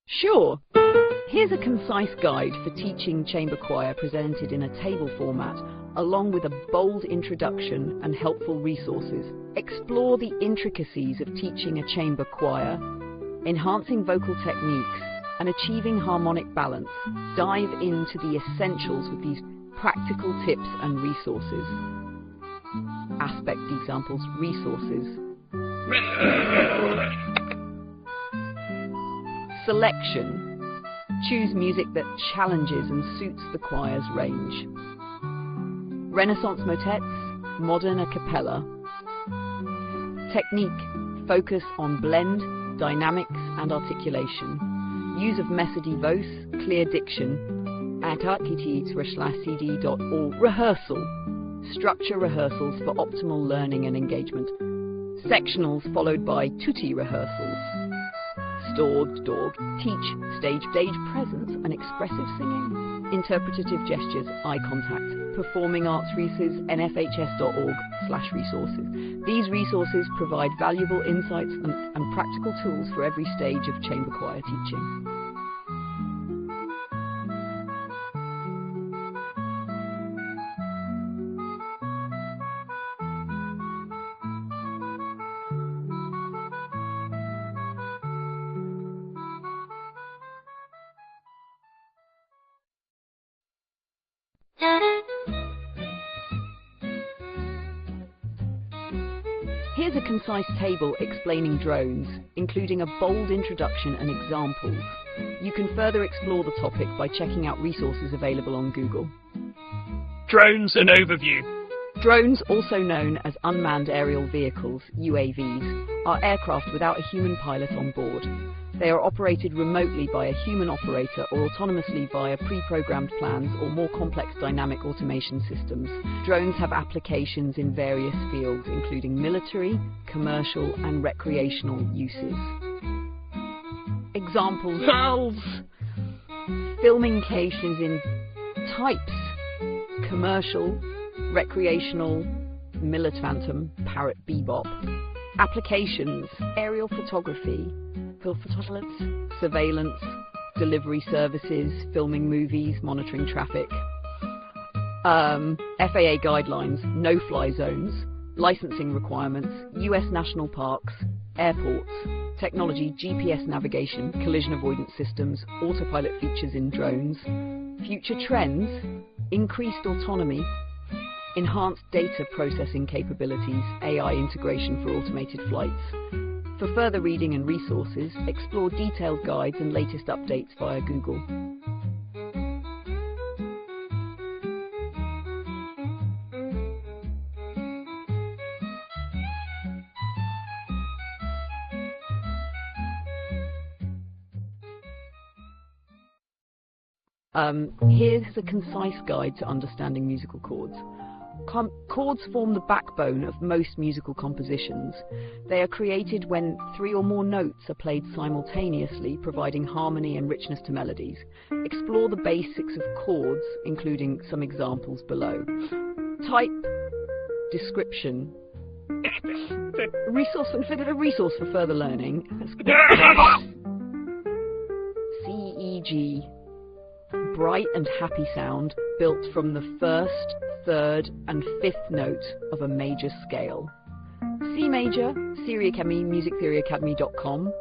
Sure. Here's a concise guide for teaching chamber choir presented in a table format, along with a bold introduction and helpful resources. Explore the intricacies of teaching a chamber choir, enhancing vocal techniques, and achieving harmonic balance. Dive into the essentials with these practical tips and resources. Aspect examples, resources. Selection. Choose music that challenges and suits the choir's range. Renaissance motets, modern a cappella. Technique. Focus on blend, dynamics and articulation. Use of messedy voce, clear diction. Antarctic/cd.org. Rehearsal. Structure rehearsals for optimal learning and engagement. Sectionals followed by tutti rehearsals. Dog, teach, stage presence and expressive singing, interpretative gestures, eye contact, performing arts resources, nfhs.org/resources. These resources provide valuable insights and practical tools for every stage of chamber choir teaching. Here's a concise table explaining drones, including a bold introduction and examples. You can further explore the topic by checking out resources available on Google. Drones, an overview. Drones, also known as unmanned aerial vehicles, UAVs, are aircraft without a human pilot on board. They are operated remotely by a human operator or autonomously via pre-programmed plans or more complex dynamic automation systems. Drones have applications in various fields, including military, commercial and recreational uses. Examples: Valves. Filming cases in types: commercial, recreational, millet phantom, parrot bebop. Applications: aerial photography, surveillance, delivery services, filming movies, monitoring traffic. FAA guidelines, no-fly zones, licensing requirements, US national parks, airports, technology, GPS navigation, collision avoidance systems, autopilot features in drones, future trends, increased autonomy, enhanced data processing capabilities, AI integration for automated flights. For further reading and resources, explore detailed guides and latest updates via Google. Here's a concise guide to understanding musical chords. Chords form the backbone of most musical compositions. They are created when 3 or more notes are played simultaneously, providing harmony and richness to melodies. Explore the basics of chords, including some examples below. Type, description, a resource for further learning. CEG, bright and happy sound built from the 1st, 3rd and 5th note of a major scale. C major, Theory Academy, musictheoryacademy.com.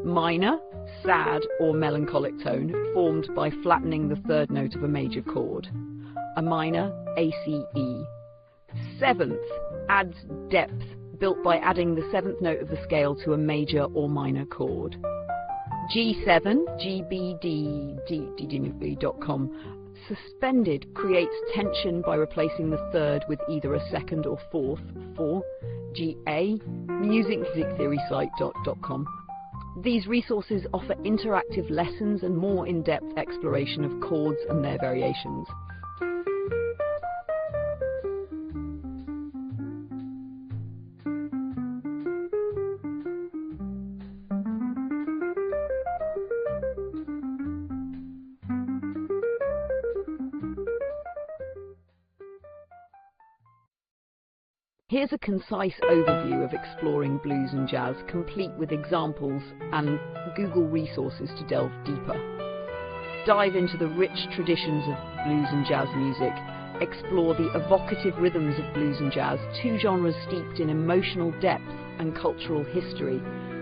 Minor, sad or melancholic tone formed by flattening the 3rd note of a major chord. A minor, ACE. Seventh adds depth, built by adding the seventh note of the scale to a major or minor chord. G7, gbd.com. Suspended creates tension by replacing the third with either a second or fourth. 4. GA, musictheory.com. These resources offer interactive lessons and more in-depth exploration of chords and their variations. Here's a concise overview of exploring blues and jazz, complete with examples and Google resources to delve deeper. Dive into the rich traditions of blues and jazz music. Explore the evocative rhythms of blues and jazz, two genres steeped in emotional depth and cultural history.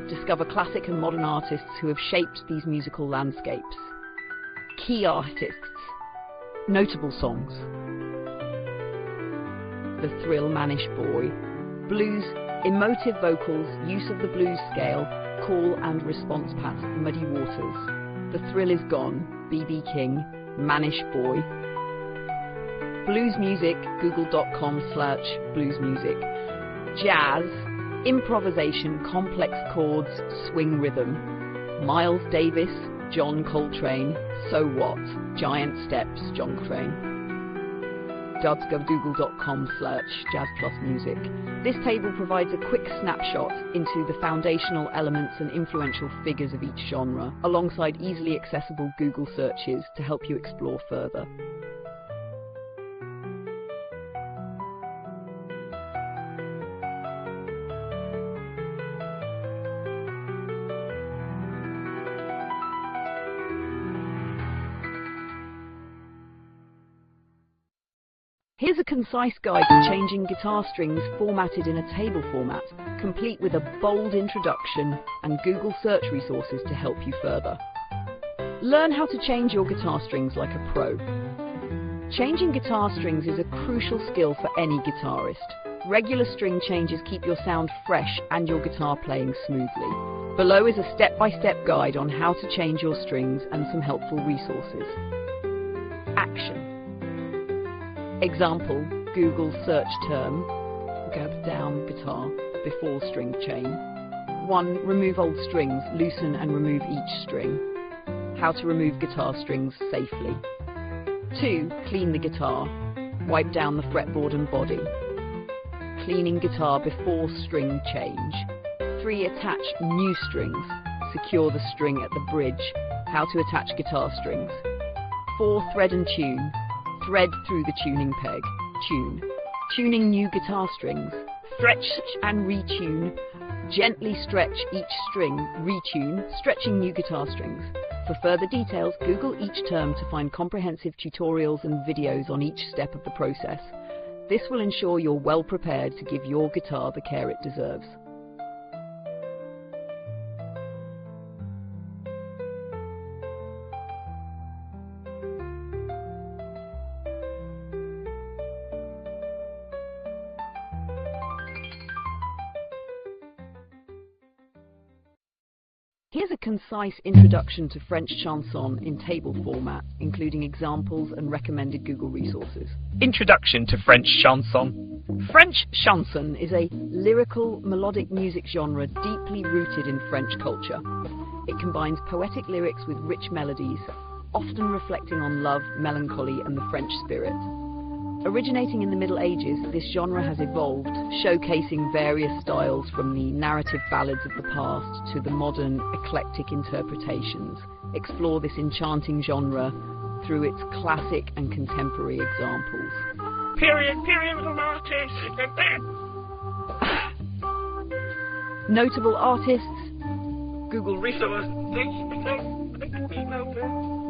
Discover classic and modern artists who have shaped these musical landscapes. Key artists. Notable songs. The Thrill, Mannish Boy. Blues, emotive vocals, use of the blues scale, call and response pattern, Muddy Waters. The Thrill Is Gone, B.B. King, Mannish Boy. Blues music, google.com/blues music. Jazz, improvisation, complex chords, swing rhythm. Miles Davis, John Coltrane. So What, Giant Steps, John Coltrane. google.com/jazz+music. This table provides a quick snapshot into the foundational elements and influential figures of each genre, alongside easily accessible Google searches to help you explore further. Here's a concise guide to changing guitar strings formatted in a table format, complete with a bold introduction and Google search resources to help you further. Learn how to change your guitar strings like a pro. Changing guitar strings is a crucial skill for any guitarist. Regular string changes keep your sound fresh and your guitar playing smoothly. Below is a step-by-step guide on how to change your strings and some helpful resources. Action. Example, Google search term, gab down guitar, before string chain. 1. Remove old strings, loosen and remove each string. How to remove guitar strings safely. 2. Clean the guitar, wipe down the fretboard and body. Cleaning guitar before string change. 3. Attach new strings, secure the string at the bridge. How to attach guitar strings. 4. Thread and tune. Thread through the tuning peg. Tune. Tuning new guitar strings. Stretch and retune. Gently stretch each string. Retune. Stretching new guitar strings. For further details, Google each term to find comprehensive tutorials and videos on each step of the process. This will ensure you're well prepared to give your guitar the care it deserves. Here's a concise introduction to French chanson in table format, including examples and recommended Google resources. Introduction to French chanson. French chanson is a lyrical, melodic music genre deeply rooted in French culture. It combines poetic lyrics with rich melodies, often reflecting on love, melancholy, and the French spirit. Originating in the Middle Ages, this genre has evolved, showcasing various styles from the narrative ballads of the past to the modern, eclectic interpretations. Explore this enchanting genre through its classic and contemporary examples. Period artists. Notable artists. Google resource.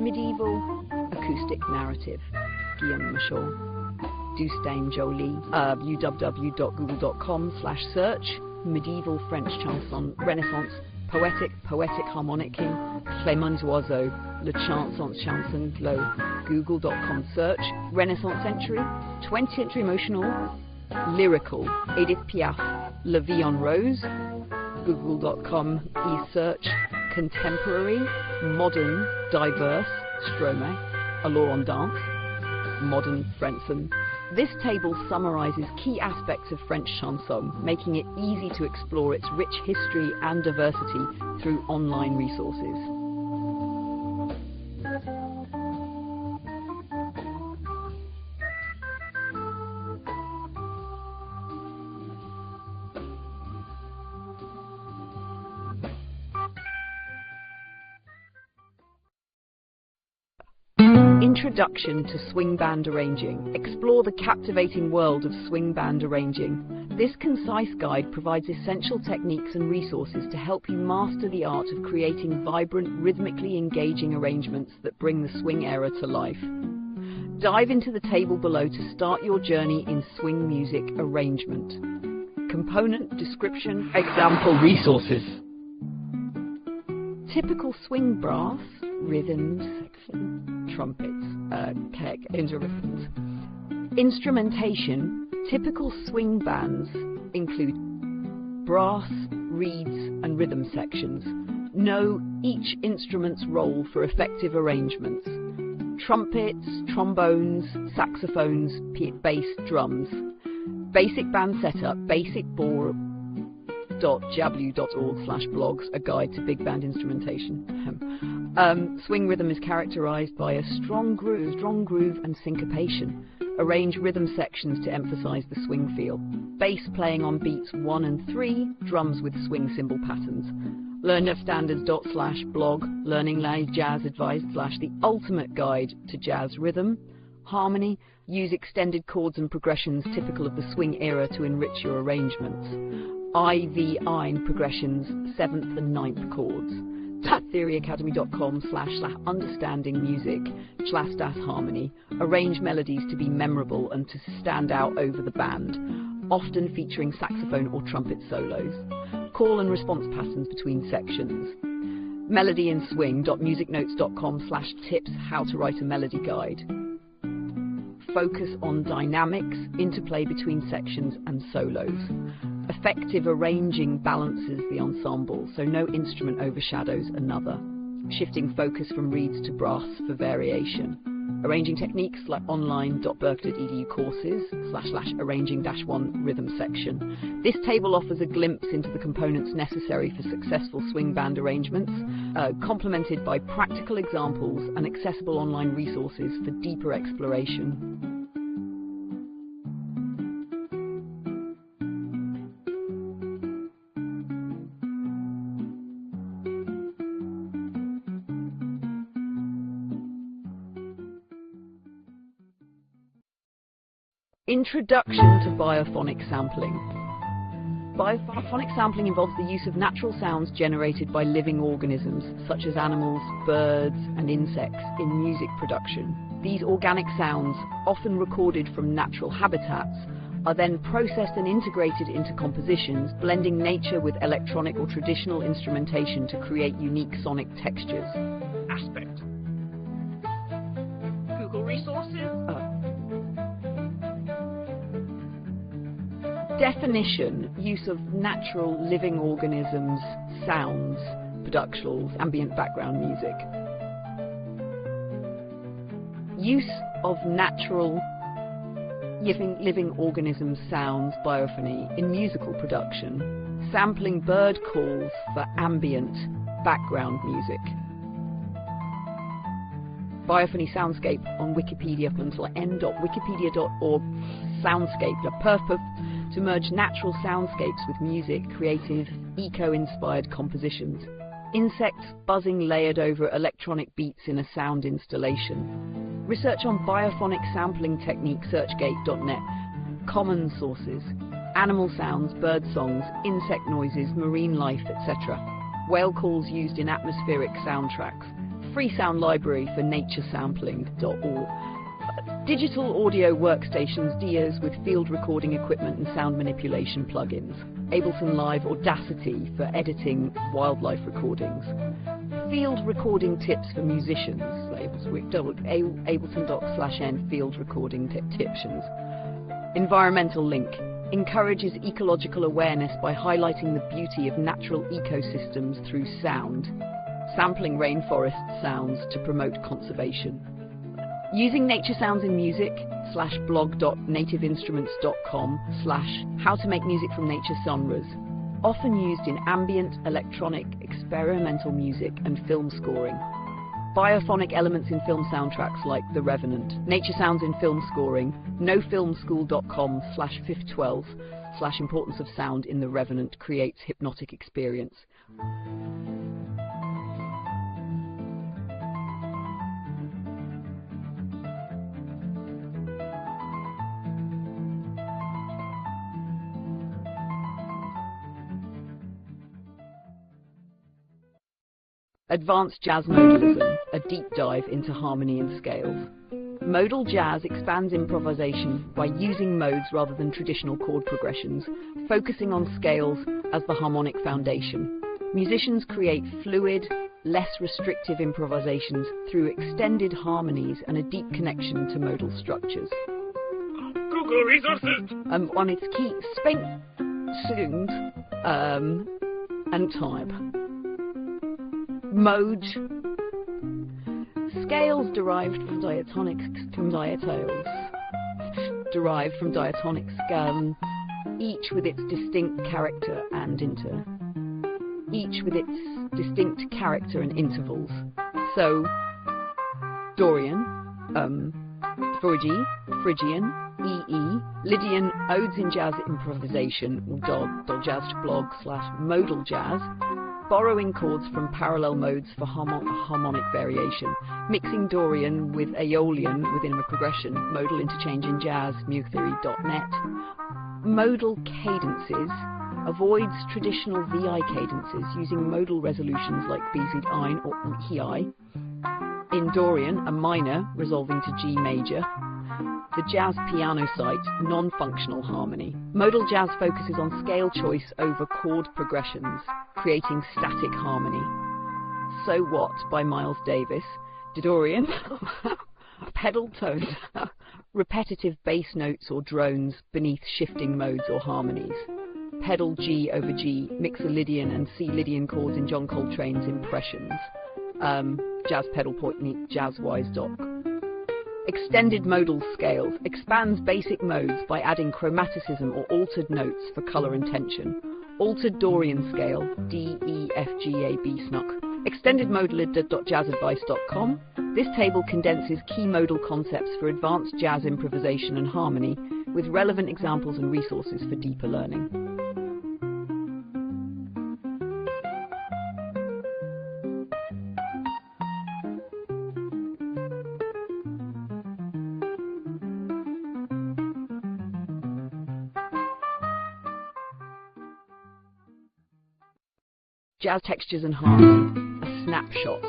Medieval acoustic narrative. Guillaume Michel. Dustin Joly, www.google.com/search, medieval French chanson, Renaissance, poetic harmonic king, Clément Oiseau, le chanson, google.com search, Renaissance century, 20th century emotional, Lyrical, Edith Piaf, La Vie en Rose. Google.com e-search. Contemporary, modern, diverse, Stromae, A Law on Dance, modern, Frentzen. This table summarizes key aspects of French chanson, making it easy to explore its rich history and diversity through online resources. Introduction to swing band arranging. Explore the captivating world of swing band arranging. This concise guide provides essential techniques and resources to help you master the art of creating vibrant, rhythmically engaging arrangements that bring the swing era to life. Dive into the table below to start your journey in swing music arrangement. Component description. Example resources. Typical swing brass, rhythms, saxophone, trumpets, keg, interrhythms. Instrumentation. Typical swing bands include brass, reeds and rhythm sections. Know each instrument's role for effective arrangements. Trumpets, trombones, saxophones, bass, drums. Basic band setup, basicbore.jablu.org/blogs, a guide to big band instrumentation. Swing rhythm is characterized by a strong groove and syncopation. Arrange rhythm sections to emphasize the swing feel. Bass playing on beats 1 and 3, drums with swing cymbal patterns. Learnerstandards./blog, learning live jazz advice / the ultimate guide to jazz rhythm. Harmony, use extended chords and progressions typical of the swing era to enrich your arrangements. IV progressions, 7th and 9th chords. theoryacademy.com/understanding music / harmony. Arrange melodies to be memorable and to stand out over the band, often featuring saxophone or trumpet solos. Call and response patterns between sections. Melody and swing.musicnotes.com/tips how to write a melody guide. Focus on dynamics, interplay between sections and solos. Effective arranging balances the ensemble, so no instrument overshadows another. Shifting focus from reeds to brass for variation. Arranging techniques like online.berkeley.edu courses /arranging-1 rhythm section. This table offers a glimpse into the components necessary for successful swing band arrangements, complemented by practical examples and accessible online resources for deeper exploration. Introduction to biophonic sampling. Biophonic sampling involves the use of natural sounds generated by living organisms, such as animals, birds, and insects, in music production. These organic sounds, often recorded from natural habitats, are then processed and integrated into compositions, blending nature with electronic or traditional instrumentation to create unique sonic textures. Aspect. Google resources. Definition: use of natural living organisms, sounds, productionals, ambient background music. Use of natural living organisms, sounds, biophony in musical production. Sampling bird calls for ambient background music. Biophony soundscape on Wikipedia up until n.wikipedia.org. Soundscape, the purpose to merge natural soundscapes with music, creative, eco-inspired compositions. Insects buzzing layered over electronic beats in a sound installation. Research on biophonic sampling technique, searchgate.net. Common sources: animal sounds, bird songs, insect noises, marine life, etc. Whale calls used in atmospheric soundtracks. Free sound library for naturesampling.org. Digital audio workstations, DAWs with field recording equipment and sound manipulation plugins. Ableton Live Audacity for editing wildlife recordings. Field recording tips for musicians. Ableton.doc/n field recording tiptions. Environmental link. Encourages ecological awareness by highlighting the beauty of natural ecosystems through sound. Sampling rainforest sounds to promote conservation. Using nature sounds in music /blog.nativeinstruments.com/how to make music from nature genres. Often used in ambient, electronic, experimental music and film scoring. Biophonic elements in film soundtracks like The Revenant. Nature sounds in film scoring. nofilmschool.com/fifth12/importance of sound in The Revenant creates hypnotic experience. Advanced jazz modalism, a deep dive into harmony and scales. Modal jazz expands improvisation by using modes rather than traditional chord progressions, focusing on scales as the harmonic foundation. Musicians create fluid, less restrictive improvisations through extended harmonies and a deep connection to modal structures. Google resources. On its key space, sound, and type. Mode. Scales derived from diatonics from diatoles. Derived from diatonic scale, each with its distinct character and intervals. So, Dorian, Phrygian, EE, Lydian, Odes in Jazz Improvisation, blog.jazz/modal jazz, borrowing chords from parallel modes for harmonic variation, mixing Dorian with Aeolian within a progression, modal interchange in jazz, musictheory.net. Modal cadences avoids traditional VI cadences using modal resolutions like BZ ein or HI. In Dorian, a minor resolving to G major. The jazz piano site, non-functional harmony. Modal jazz focuses on scale choice over chord progressions, creating static harmony. So What by Miles Davis. Dorian, pedal tones, repetitive bass notes or drones beneath shifting modes or harmonies. Pedal G over G, mix a Lydian and C Lydian chords in John Coltrane's Impressions. Jazz pedal point, jazzwise.com. Extended modal scales expands basic modes by adding chromaticism or altered notes for colour and tension. Altered Dorian scale, D, E, F, G, A, B, snuck. Extended modal.jazzadvice.com. This table condenses key modal concepts for advanced jazz improvisation and harmony, with relevant examples and resources for deeper learning. Jazz textures and harmony, a snapshot.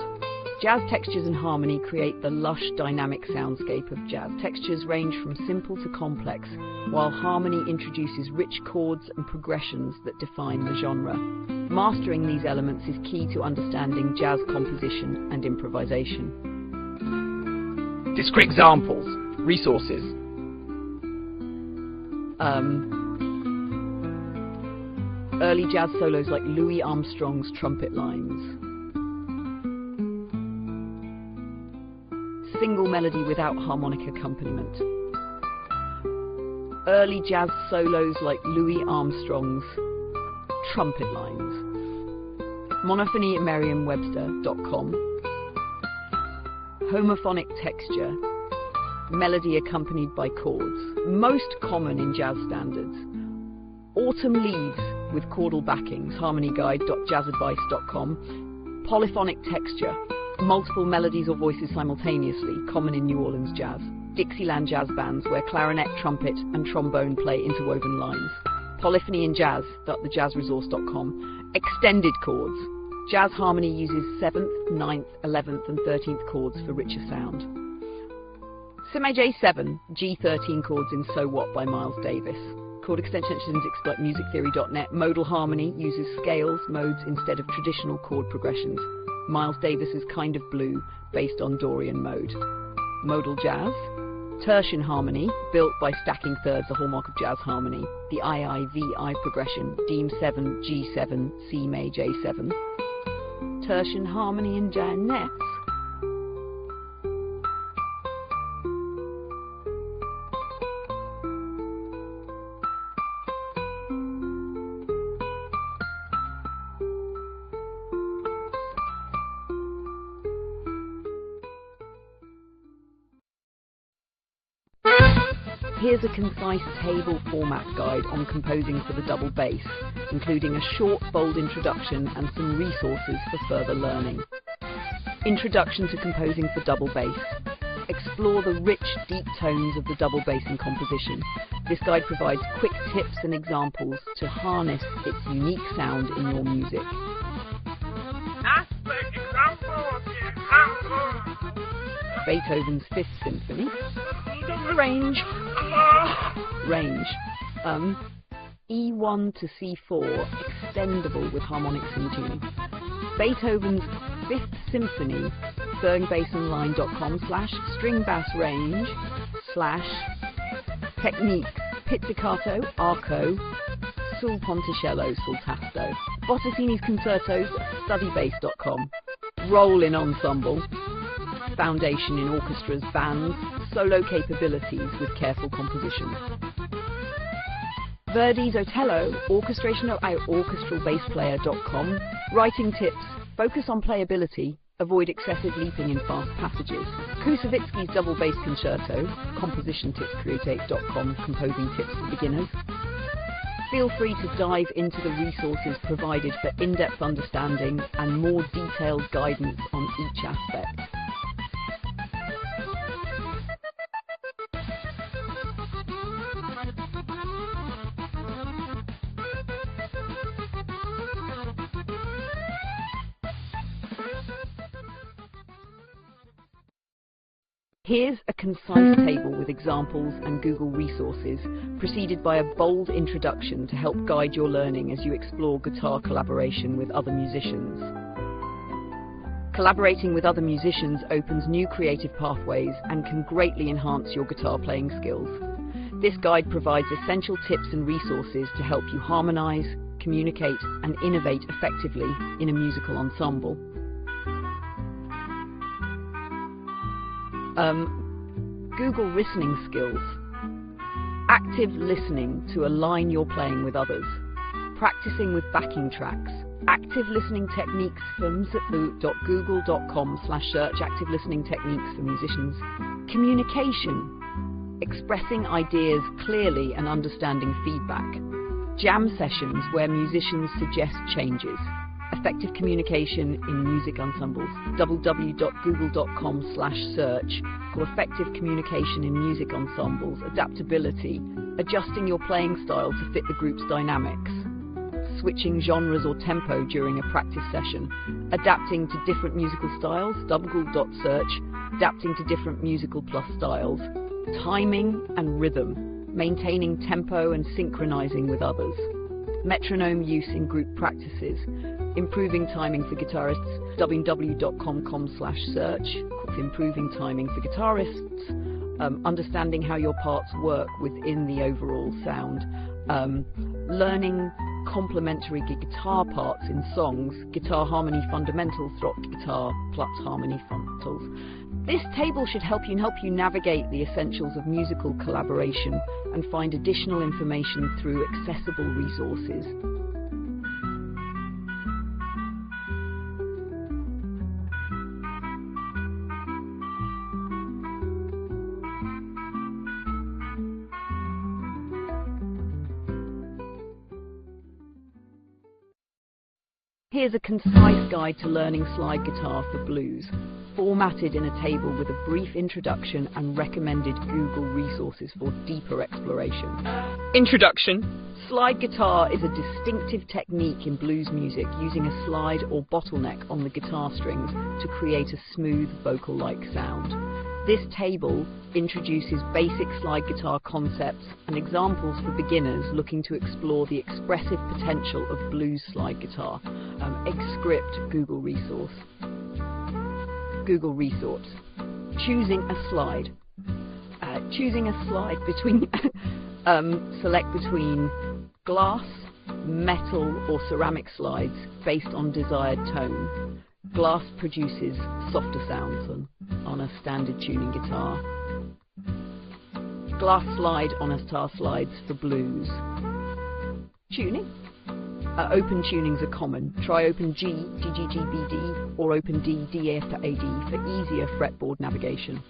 Jazz textures and harmony create the lush, dynamic soundscape of jazz. Textures range from simple to complex, while harmony introduces rich chords and progressions that define the genre. Mastering these elements is key to understanding jazz composition and improvisation. Discrete examples, resources. Early jazz solos like Louis Armstrong's trumpet lines. Single melody without harmonic accompaniment. Early jazz solos like Louis Armstrong's trumpet lines. Monophony at Merriam-Webster.com. Homophonic texture. Melody accompanied by chords. Most common in jazz standards. Autumn Leaves with chordal backings, harmonyguide.jazzadvice.com. Polyphonic texture, multiple melodies or voices simultaneously, common in New Orleans jazz. Dixieland jazz bands where clarinet, trumpet and trombone play interwoven lines. Polyphony in jazz.thejazzresource.com. Extended chords. Jazz harmony uses 7th, 9th, 11th and 13th chords for richer sound. Semi J7, G13 chords in So What by Miles Davis. Chord extensions exploit musictheory.net. Modal harmony uses scales, modes instead of traditional chord progressions. Miles Davis's Kind of Blue, based on Dorian mode. Modal jazz. Tertian harmony, built by stacking thirds, a hallmark of jazz harmony. The II-VI progression, Deem7, G7, C major, A7. Tertian harmony in jazz. Here's a concise table format guide on composing for the double bass, including a short, bold introduction and some resources for further learning. Introduction to composing for double bass. Explore the rich, deep tones of the double bass in composition. This guide provides quick tips and examples to harness its unique sound in your music. Beethoven's Fifth Symphony. Range. E1 to C4, extendable with harmonic sim tuning. Beethoven's Fifth Symphony, bergbassonline.com/stringbassrange/techniques, pizzicato, arco, sul ponticello, sul tasto. Bottesini's Concertos, studybass.com. Roll in ensemble, foundation in orchestras, bands, solo capabilities with careful composition. Verdi's Otello, orchestrationorchestralbassplayer.com. Writing tips, focus on playability, avoid excessive leaping in fast passages. Kusevitsky's Double Bass Concerto, compositiontipscreate8.com, composing tips for beginners. Feel free to dive into the resources provided for in-depth understanding and more detailed guidance on each aspect. Here's a concise table with examples and Google resources, preceded by a bold introduction to help guide your learning as you explore guitar collaboration with other musicians. Collaborating with other musicians opens new creative pathways and can greatly enhance your guitar playing skills. This guide provides essential tips and resources to help you harmonize, communicate, and innovate effectively in a musical ensemble. Google listening skills. Active listening to align your playing with others. Practicing with backing tracks. Active listening techniques from zipfu.google.com/search active listening techniques for musicians. Communication. Expressing ideas clearly and understanding feedback. Jam sessions where musicians suggest changes. Effective communication in music ensembles. www.google.com/search for effective communication in music ensembles. Adaptability. Adjusting your playing style to fit the group's dynamics. Switching genres or tempo during a practice session. Adapting to different musical styles. Google.search. Adapting to different musical plus styles. Timing and rhythm. Maintaining tempo and synchronizing with others. Metronome use in group practices. Improving timing for guitarists. www.com/search. Improving timing for guitarists. Understanding how your parts work within the overall sound. Learning complementary guitar parts in songs. Guitar harmony fundamentals, rock guitar plus harmony fundamentals. This table should help you navigate the essentials of musical collaboration and find additional information through accessible resources. Here's a concise guide to learning slide guitar for blues, formatted in a table with a brief introduction and recommended Google resources for deeper exploration. Introduction. Slide guitar is a distinctive technique in blues music, using a slide or bottleneck on the guitar strings to create a smooth vocal-like sound. This table introduces basic slide guitar concepts and examples for beginners looking to explore the expressive potential of blues slide guitar. Exscript Google resource. Google resource. Choosing a slide. Choosing a slide between, select between glass, metal or ceramic slides based on desired tone. Glass produces softer sounds on a standard tuning guitar. Glass slide on a guitar slides for blues. Tuning. Open tunings are common. Try open G, G, G, G, B, D, or open D, D, F to A, D for easier fretboard navigation.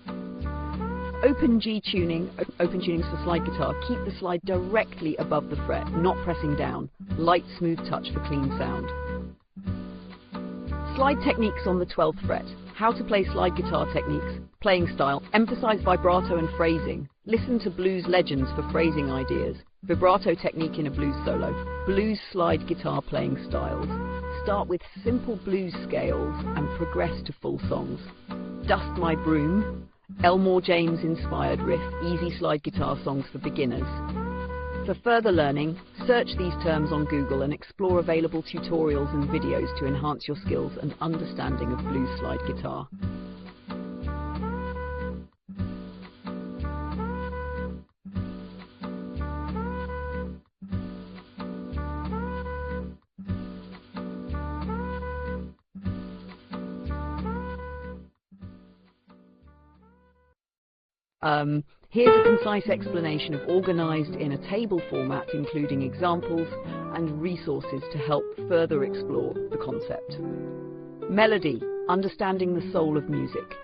Open G tuning, open tunings for slide guitar. Keep the slide directly above the fret, not pressing down. Light, smooth touch for clean sound. Slide techniques on the 12th fret. How to play slide guitar techniques. Playing style. Emphasize vibrato and phrasing. Listen to blues legends for phrasing ideas. Vibrato technique in a blues solo. Blues slide guitar playing styles. Start with simple blues scales and progress to full songs. Dust My Broom. Elmore James inspired riff. Easy slide guitar songs for beginners. For further learning, search these terms on Google and explore available tutorials and videos to enhance your skills and understanding of blues slide guitar. Here's a concise explanation of organised in a table format, including examples and resources to help further explore the concept. Melody, understanding the soul of music.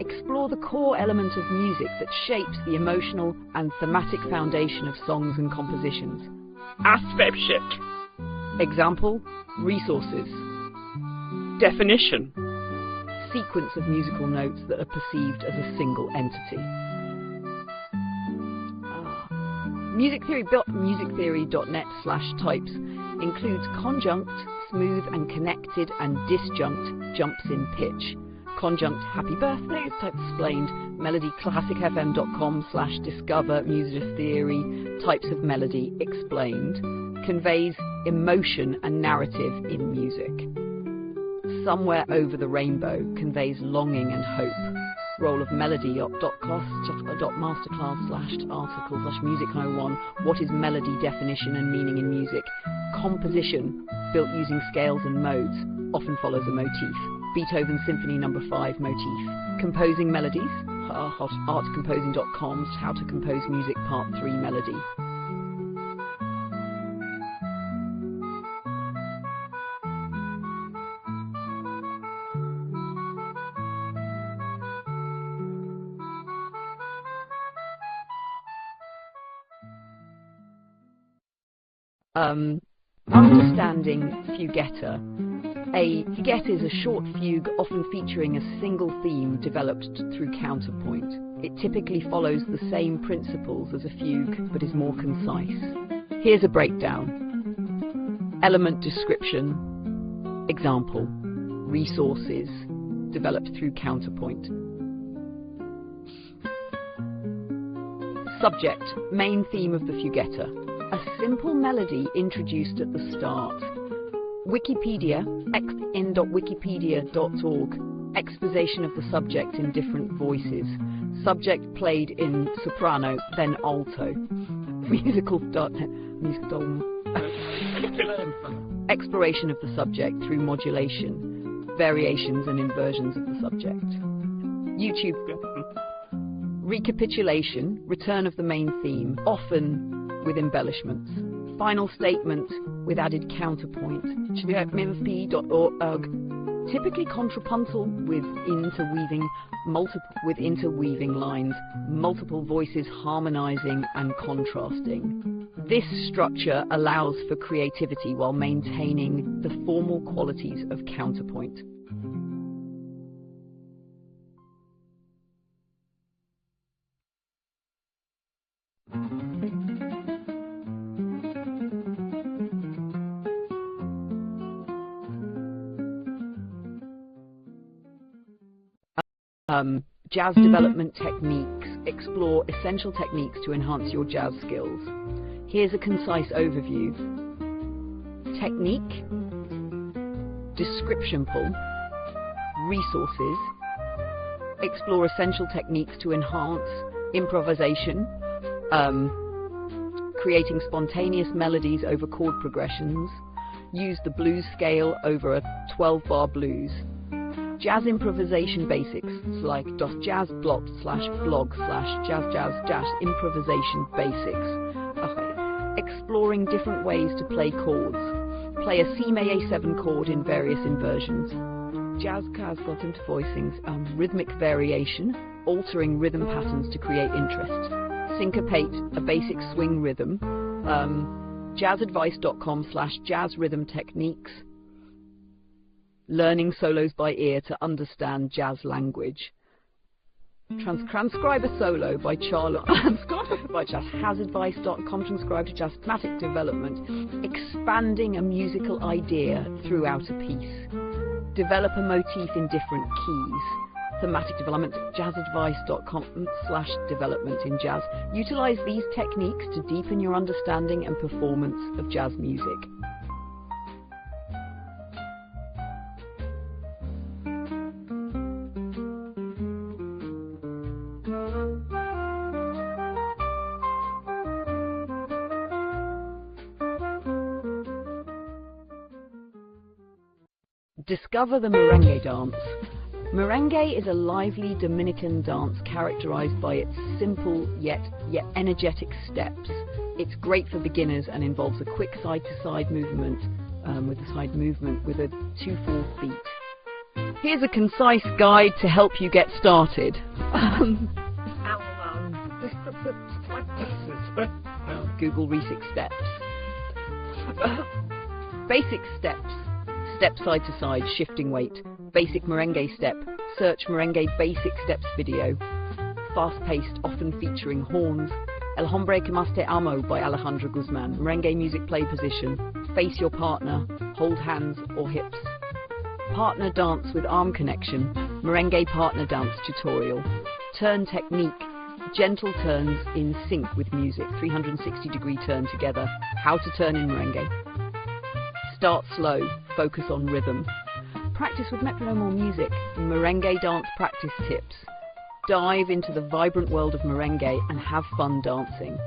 Explore the core element of music that shapes the emotional and thematic foundation of songs and compositions. Aspect. Example, resources. Definition. Sequence of musical notes that are perceived as a single entity. Musictheory.net/types includes conjunct, smooth and connected, and disjunct, jumps in pitch. Conjunct, happy birthdays, type explained. Melody, classicfm.com/discover music theory, types of melody explained. Conveys emotion and narrative in music. Somewhere Over the Rainbow conveys longing and hope. Role of melody .masterclass/article/music01. What is melody definition and meaning in music? Composition, built using scales and modes, often follows a motif. Beethoven Symphony No. 5 motif. Composing melodies, artcomposing.com's How to Compose Music Part 3 melody. Understanding fuguetta. A fuguetta is a short fugue often featuring a single theme developed through counterpoint. It typically follows the same principles as a fugue but is more concise. Here's a breakdown. Element description. Example. Resources developed through counterpoint. Subject. Main theme of the fuguetta. A simple melody introduced at the start. Wikipedia, in.wikipedia.org. Exposition of the subject in different voices. Subject played in soprano, then alto. Exploration of the subject through modulation, variations and inversions of the subject. YouTube. Recapitulation, return of the main theme, often with embellishments. Final statement with added counterpoint. Chvmp.org. Typically contrapuntal with interweaving lines, multiple voices harmonizing and contrasting. This structure allows for creativity while maintaining the formal qualities of counterpoint. Jazz development techniques. Explore essential techniques to enhance your jazz skills. Here's a concise overview. Technique, description pull, resources. Explore essential techniques to enhance improvisation, creating spontaneous melodies over chord progressions, use the blues scale over a 12-bar blues, jazz improvisation basics like .jazzblog/blog/jazz improvisation basics. Okay. Exploring different ways to play chords. Play a C May A7 chord in various inversions. Jazz got into voicings, rhythmic variation, altering rhythm patterns to create interest. Syncopate a basic swing rhythm. Jazzadvice.com/jazz rhythm techniques. Learning solos by ear to understand jazz language. Transcribe a solo by Charlotte. By jazzadvice.com. Transcribe to jazz thematic development. Expanding a musical idea throughout a piece. Develop a motif in different keys. Thematic development. Jazzadvice.com/development in jazz. Utilize these techniques to deepen your understanding and performance of jazz music. Discover the merengue dance. Merengue is a lively Dominican dance characterized by its simple yet energetic steps. It's great for beginners and involves a quick side-to-side movement with a 2/4 beat. Here's a concise guide to help you get started. Google Basic Steps. Basic steps. Step side to side, shifting weight. Basic merengue step. Search merengue basic steps video. Fast-paced, often featuring horns. El Hombre que Más Te Amo by Alejandro Guzman. Merengue music play position. Face your partner. Hold hands or hips. Partner dance with arm connection. Merengue partner dance tutorial. Turn technique. Gentle turns in sync with music. 360-degree turn together. How to turn in merengue. Start slow, focus on rhythm. Practice with metronome or music. Merengue dance practice tips. Dive into the vibrant world of merengue and have fun dancing.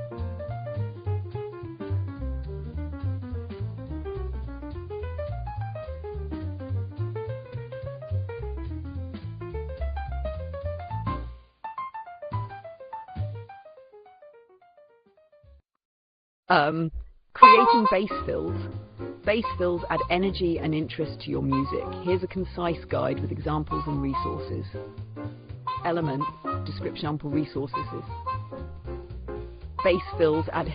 Creating bass fills. Bass fills add energy and interest to your music. Here's a concise guide with examples and resources. Element, description, example, resources. Bass fills add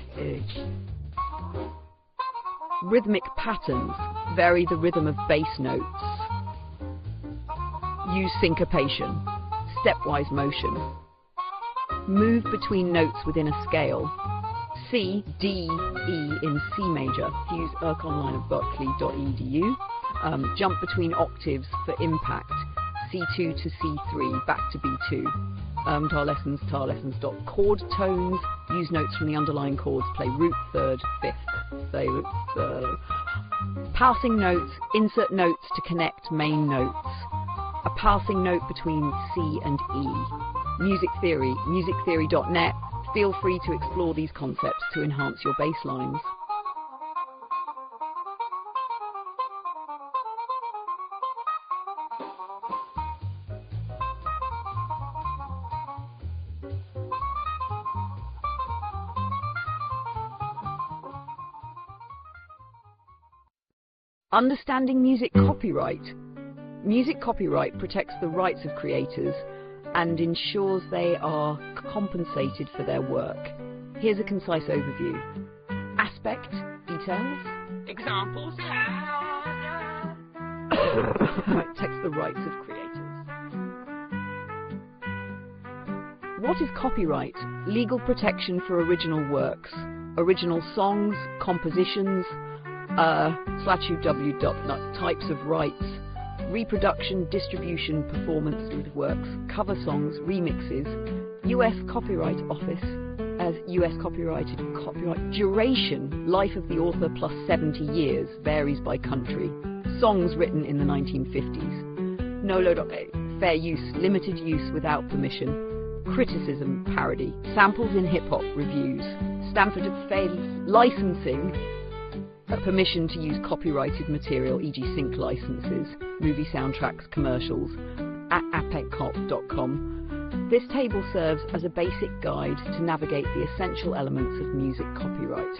rhythmic patterns. Vary the rhythm of bass notes. Use syncopation. Stepwise motion. Move between notes within a scale. C, D, E in C major. Use erconline@berkeley.edu. Jump between octaves for impact. C2 to C3, back to B2. Tar lessons. Chord tones. Use notes from the underlying chords. Play root third, fifth. Play root third. Passing notes. Insert notes to connect main notes. A passing note between C and E. Music theory. Musictheory.net. Feel free to explore these concepts to enhance your bass lines. Understanding music copyright. Music copyright protects the rights of creators and ensures they are compensated for their work. Here's a concise overview. Aspect, details. Examples. Protects the rights of creators. What is copyright? Legal protection for original works, original songs, compositions, /www. Types of rights, reproduction, distribution, performance with works, cover songs, remixes, US Copyright Office as US copyright duration, life of the author plus 70 years, varies by country, songs written in the 1950s, fair use, limited use without permission, criticism parody, samples in hip-hop reviews. Stanford have failed licensing, permission to use copyrighted material, e.g. sync licenses, movie soundtracks, commercials, at apecop.com. This table serves as a basic guide to navigate the essential elements of music copyright.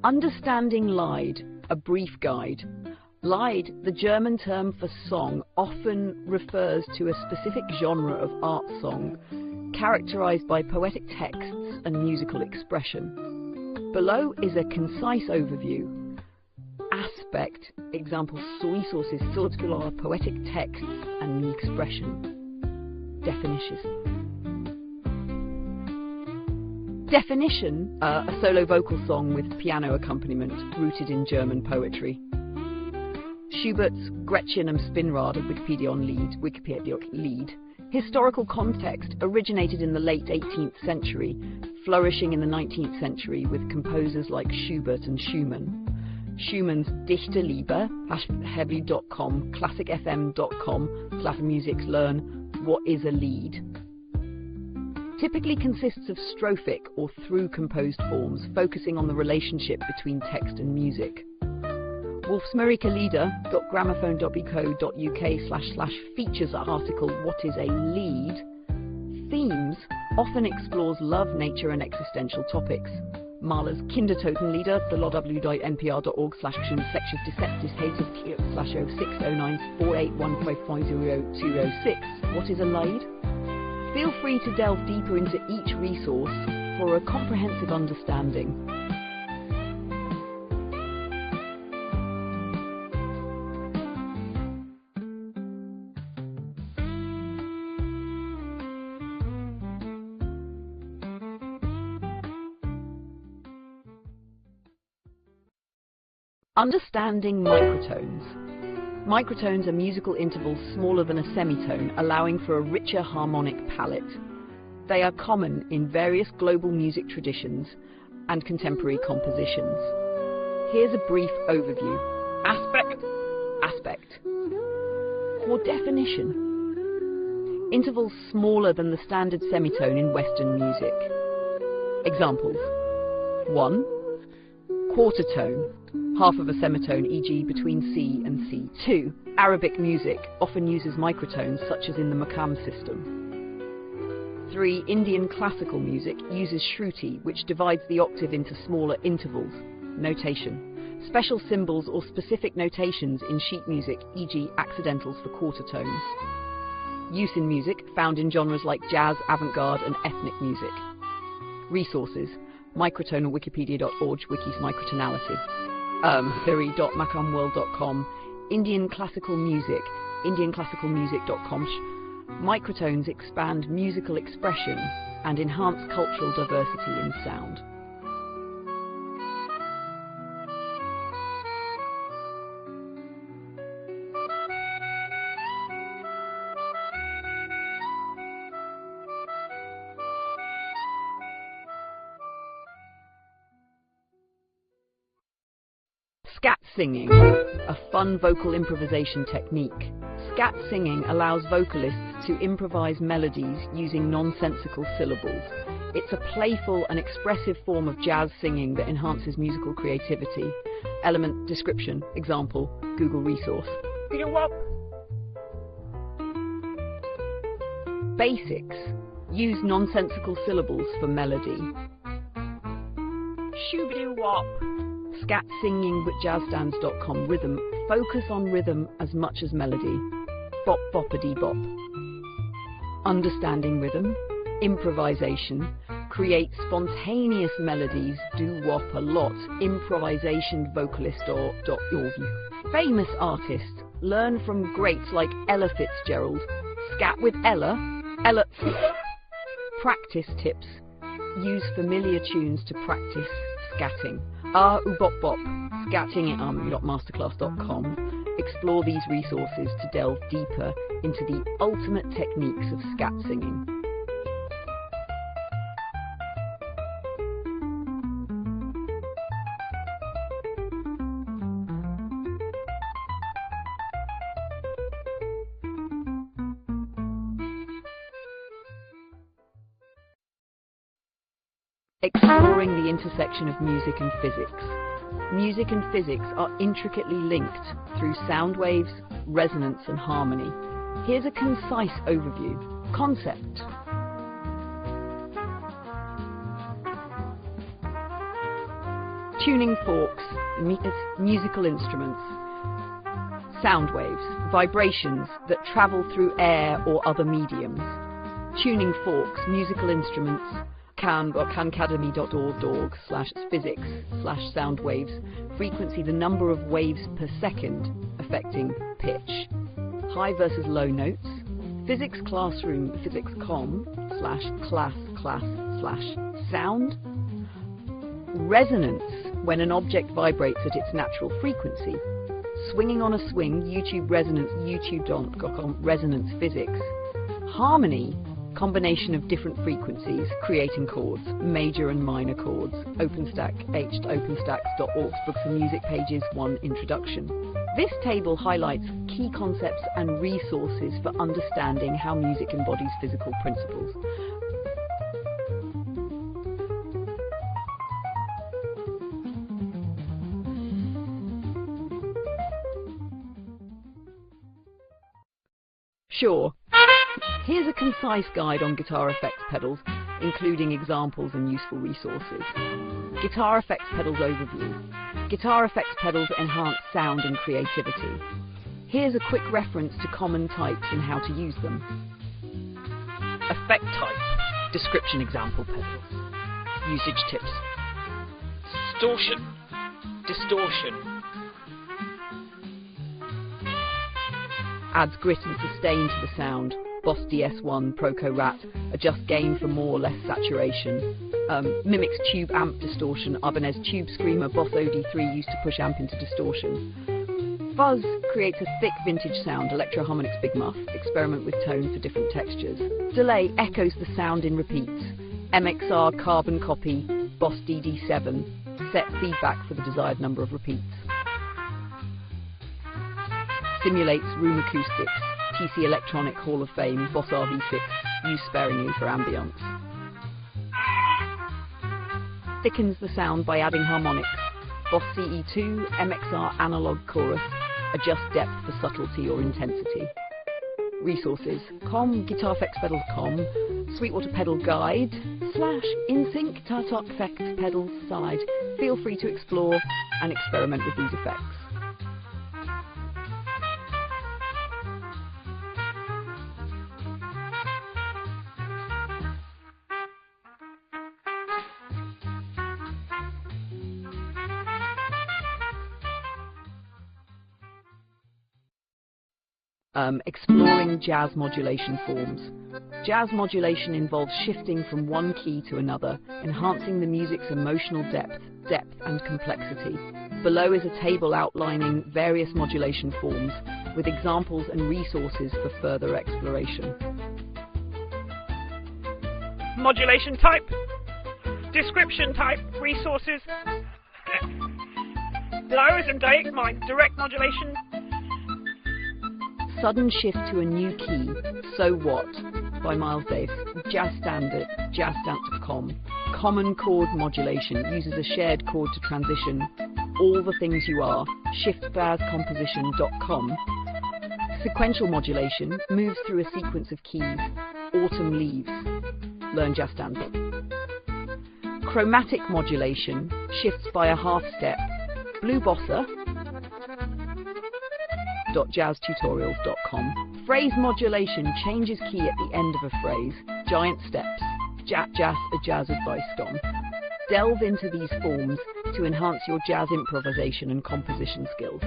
Understanding Lied, a brief guide. Lied, the German term for song, often refers to a specific genre of art song, characterized by poetic texts and musical expression. Below is a concise overview. Aspect, example, resources, circular poetic texts and expression. Definitions. Definition, a solo vocal song with piano accompaniment rooted in German poetry. Schubert's Gretchen am Spinnrad of Wikipedia Lied. Historical context originated in the late 18th century, flourishing in the 19th century with composers like Schubert and Schumann. Schumann's Dichte Liebe, heavy.com, classicfm.com, /music learn what is a Lied. Typically consists of strophic or through composed forms, focusing on the relationship between text and music. wolfsmerikelieder.gramophone.co.uk/features article What is a Lied? Themes often explores love, nature and existential topics. Mahler's Kindertotenlieder, www.npr.org/desceptis/060948155006. What is a Lied? Feel free to delve deeper into each resource for a comprehensive understanding. Understanding microtones. Microtones are musical intervals smaller than a semitone, allowing for a richer harmonic palette. They are common in various global music traditions and contemporary compositions. Here's a brief overview. Aspect. For definition. Intervals smaller than the standard semitone in Western music. Examples. 1. Quarter tone, half of a semitone, e.g. between C and C. 2. Arabic music often uses microtones, such as in the Makam system. 3. Indian classical music uses shruti, which divides the octave into smaller intervals. Notation. Special symbols or specific notations in sheet music, e.g. accidentals for quarter tones. Use in music found in genres like jazz, avant-garde and ethnic music. Resources. Microtone on wikipedia.org, wikis microtonality. theory.makamworld.com. Indian classical music, indianclassicalmusic.com. Microtones expand musical expression and enhance cultural diversity in sound. Scat singing, a fun vocal improvisation technique. Scat singing allows vocalists to improvise melodies using nonsensical syllables. It's a playful and expressive form of jazz singing that enhances musical creativity. Element description, example, Google resource. Basics, use nonsensical syllables for melody. Shoo-ba-doo-wop. Scat singing with jazzstands.com. Rhythm, focus on rhythm as much as melody. Bop boppity bop. Understanding rhythm, improvisation, create spontaneous melodies, doo-wop a lot, improvisation vocalist or .org. Famous artists, learn from greats like Ella Fitzgerald. Scat with Ella. Practice tips, use familiar tunes to practice scatting. Ubop bop, scatting@masterclass.com. Explore these resources to delve deeper into the ultimate techniques of scat singing. Exploring the intersection of music and physics. Music and physics are intricately linked through sound waves, resonance and harmony. Here's a concise overview. Concept. Tuning forks, musical instruments. Sound waves, vibrations that travel through air or other mediums. Tuning forks, musical instruments. khanacademy.org/physics/sound waves. Frequency, the number of waves per second affecting pitch. High versus low notes. Physics classroom, physics.com/class/sound. Resonance, when an object vibrates at its natural frequency. Swinging on a swing, YouTube resonance, youtube.com resonance physics. Harmony, combination of different frequencies, creating chords, major and minor chords. OpenStack, h.openstacks.org, books and music pages 1 introduction. This table highlights key concepts and resources for understanding how music embodies physical principles. Sure. Here's a concise guide on guitar effects pedals, including examples and useful resources. Guitar effects pedals overview. Guitar effects pedals enhance sound and creativity. Here's a quick reference to common types and how to use them. Effect type. Description example pedals. Usage tips. Distortion. Distortion. Adds grit and sustain to the sound. Boss DS1, Proco Rat, adjust gain for more or less saturation. Mimics tube amp distortion, Ibanez Tube Screamer, Boss OD3 used to push amp into distortion. Fuzz creates a thick vintage sound, Electro Harmonix Big Muff, experiment with tone for different textures. Delay echoes the sound in repeats. MXR Carbon Copy, Boss DD7, set feedback for the desired number of repeats. Simulates room acoustics. TC Electronic Hall of Fame, Boss RV6, used sparingly for ambience. Thickens the sound by adding harmonics. Boss CE2, MXR Analog Chorus, adjust depth for subtlety or intensity. Resources, guitareffectspedals.com, Sweetwater Pedal Guide, /InSync Tartok Effects Pedals Side. Feel free to explore and experiment with these effects. Exploring jazz modulation forms. Jazz modulation involves shifting from one key to another, enhancing the music's emotional depth and complexity. Below is a table outlining various modulation forms, with examples and resources for further exploration. Modulation type. Description type. Resources. Logarithmic mind. Direct modulation. Sudden shift to a new key, So What? By Miles Davis. Jazz Standard, jazzstandard.com. Common chord modulation uses a shared chord to transition. All the Things You Are, shiftjazzcomposition.com. Sequential modulation moves through a sequence of keys. Autumn Leaves, learn Jazz Standard. Chromatic modulation shifts by a half step. Blue Bossa, jazztutorials.com. Phrase modulation changes key at the end of a phrase. Giant Steps, jazzadvice.com. Delve into these forms to enhance your jazz improvisation and composition skills.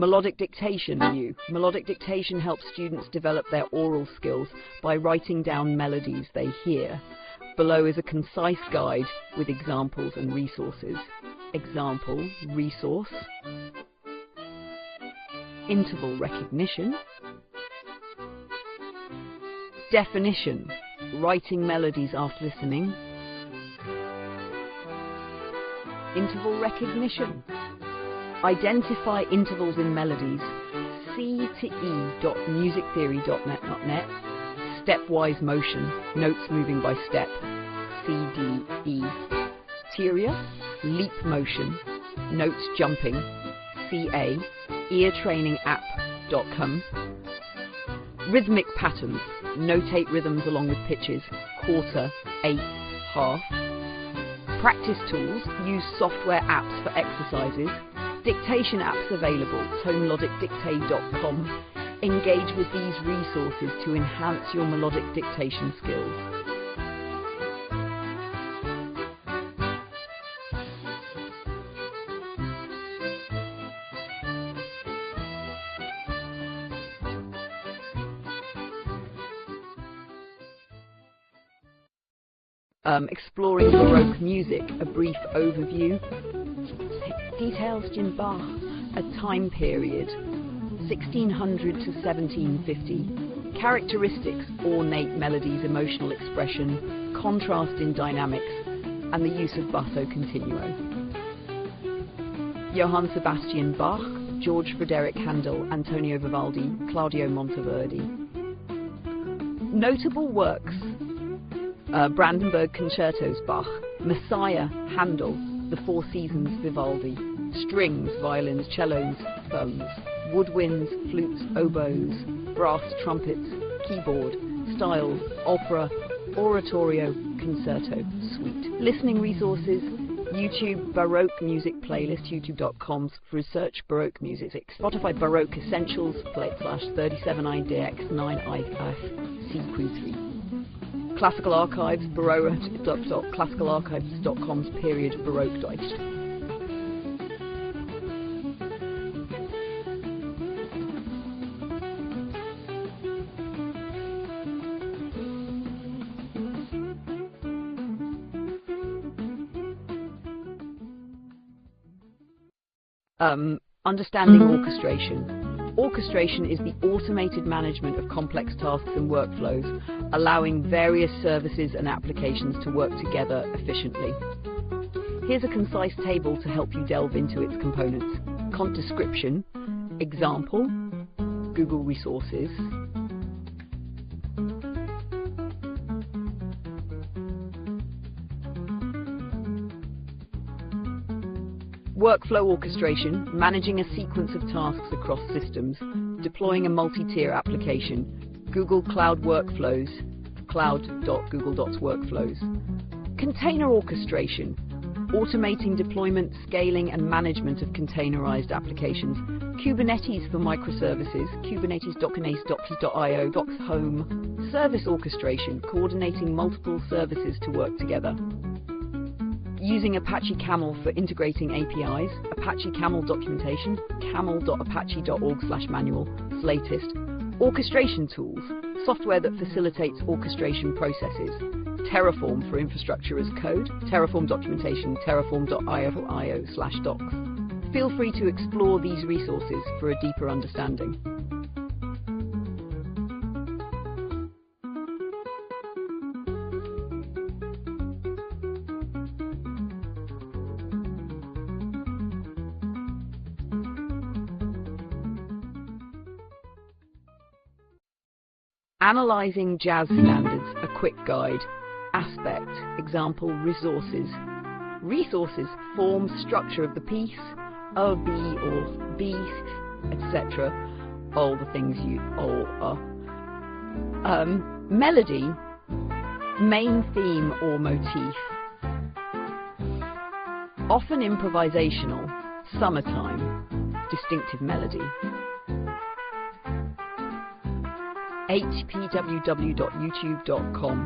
Melodic dictation view. Melodic dictation helps students develop their oral skills by writing down melodies they hear. Below is a concise guide with examples and resources. Example, resource. Interval recognition. Definition, writing melodies after listening. Interval recognition. Identify intervals in melodies. c2e.musictheory.net. Stepwise motion, notes moving by step. CDE. Teoria, leap motion, notes jumping. CA. eartrainingapp.com. Rhythmic patterns, notate rhythms along with pitches. Quarter, eighth, half. Practice tools, use software apps for exercises. Dictation apps available, tonemelodicdictate.com. Engage with these resources to enhance your melodic dictation skills. Exploring Baroque music, a brief overview. Details in Bach, a time period, 1600 to 1750. Characteristics, ornate melodies, emotional expression, contrast in dynamics, and the use of basso continuo. Johann Sebastian Bach, George Frederick Handel, Antonio Vivaldi, Claudio Monteverdi. Notable works: Brandenburg Concertos Bach, Messiah Handel, The Four Seasons Vivaldi, strings, violins, cellos, phones, woodwinds, flutes, oboes, brass, trumpets, keyboard, styles, opera, oratorio, concerto, suite. Listening resources: YouTube Baroque Music Playlist, youtube.com, research Baroque music, Spotify Baroque Essentials, /37IDX9IF, CQ3. Classical Archives, baroque.classicalarchives.com's period Baroque Deutsch. Understanding orchestration. Orchestration is the automated management of complex tasks and workflows, allowing various services and applications to work together efficiently. Here's a concise table to help you delve into its components. Content description, example, Google resources. Workflow orchestration, managing a sequence of tasks across systems, deploying a multi-tier application. Google Cloud Workflows, cloud.google.workflows. Container orchestration, automating deployment, scaling and management of containerized applications. Kubernetes for microservices, Kubernetes, Dockernace.io, Docs Home. Service orchestration, coordinating multiple services to work together. Using Apache Camel for integrating APIs, Apache Camel documentation, camel.apache.org/manual, latest. Orchestration tools, software that facilitates orchestration processes. Terraform for infrastructure as code, Terraform documentation, terraform.io/docs. Feel free to explore these resources for a deeper understanding. Analyzing jazz standards, a quick guide. Aspect, example, resources. Resources, form, structure of the piece, a, B, or B, etc. All the things you all are. Melody, main theme or motif. Often improvisational, summertime, distinctive melody. hpww.youtube.com.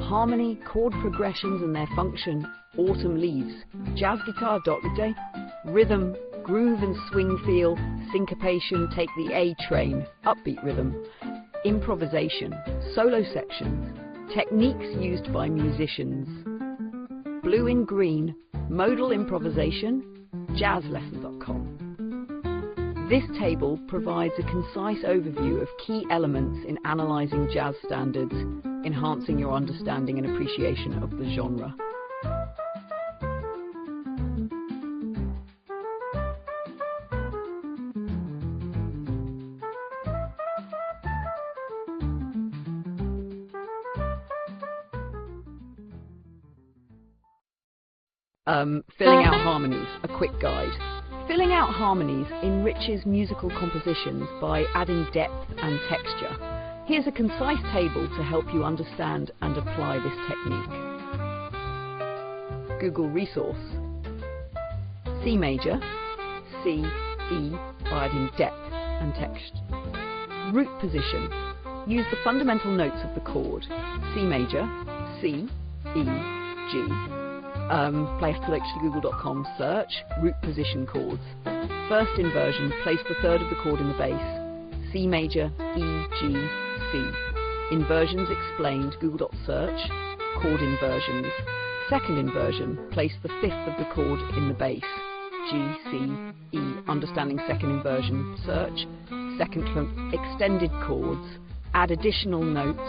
Harmony, chord progressions and their function, autumn leaves. Jazz guitar.day. Rhythm, groove and swing feel, syncopation, take the A train, upbeat rhythm, improvisation, solo sections, techniques used by musicians, blue in green, modal improvisation, jazzlessons.com. This table provides a concise overview of key elements in analysing jazz standards, enhancing your understanding and appreciation of the genre. Filling out harmonies, a quick guide. Filling out harmonies enriches musical compositions by adding depth and texture. Here's a concise table to help you understand and apply this technique. Google resource. C major, C, E, by adding depth and text. Root position. Use the fundamental notes of the chord. C major, C, E, G. Place google.com search, root position chords. First inversion, place the third of the chord in the bass. C major, E, G, C. Inversions explained, google.search, chord inversions. Second inversion, place the fifth of the chord in the bass. G, C, E. Understanding second inversion, search. Second extended chords. Add additional notes.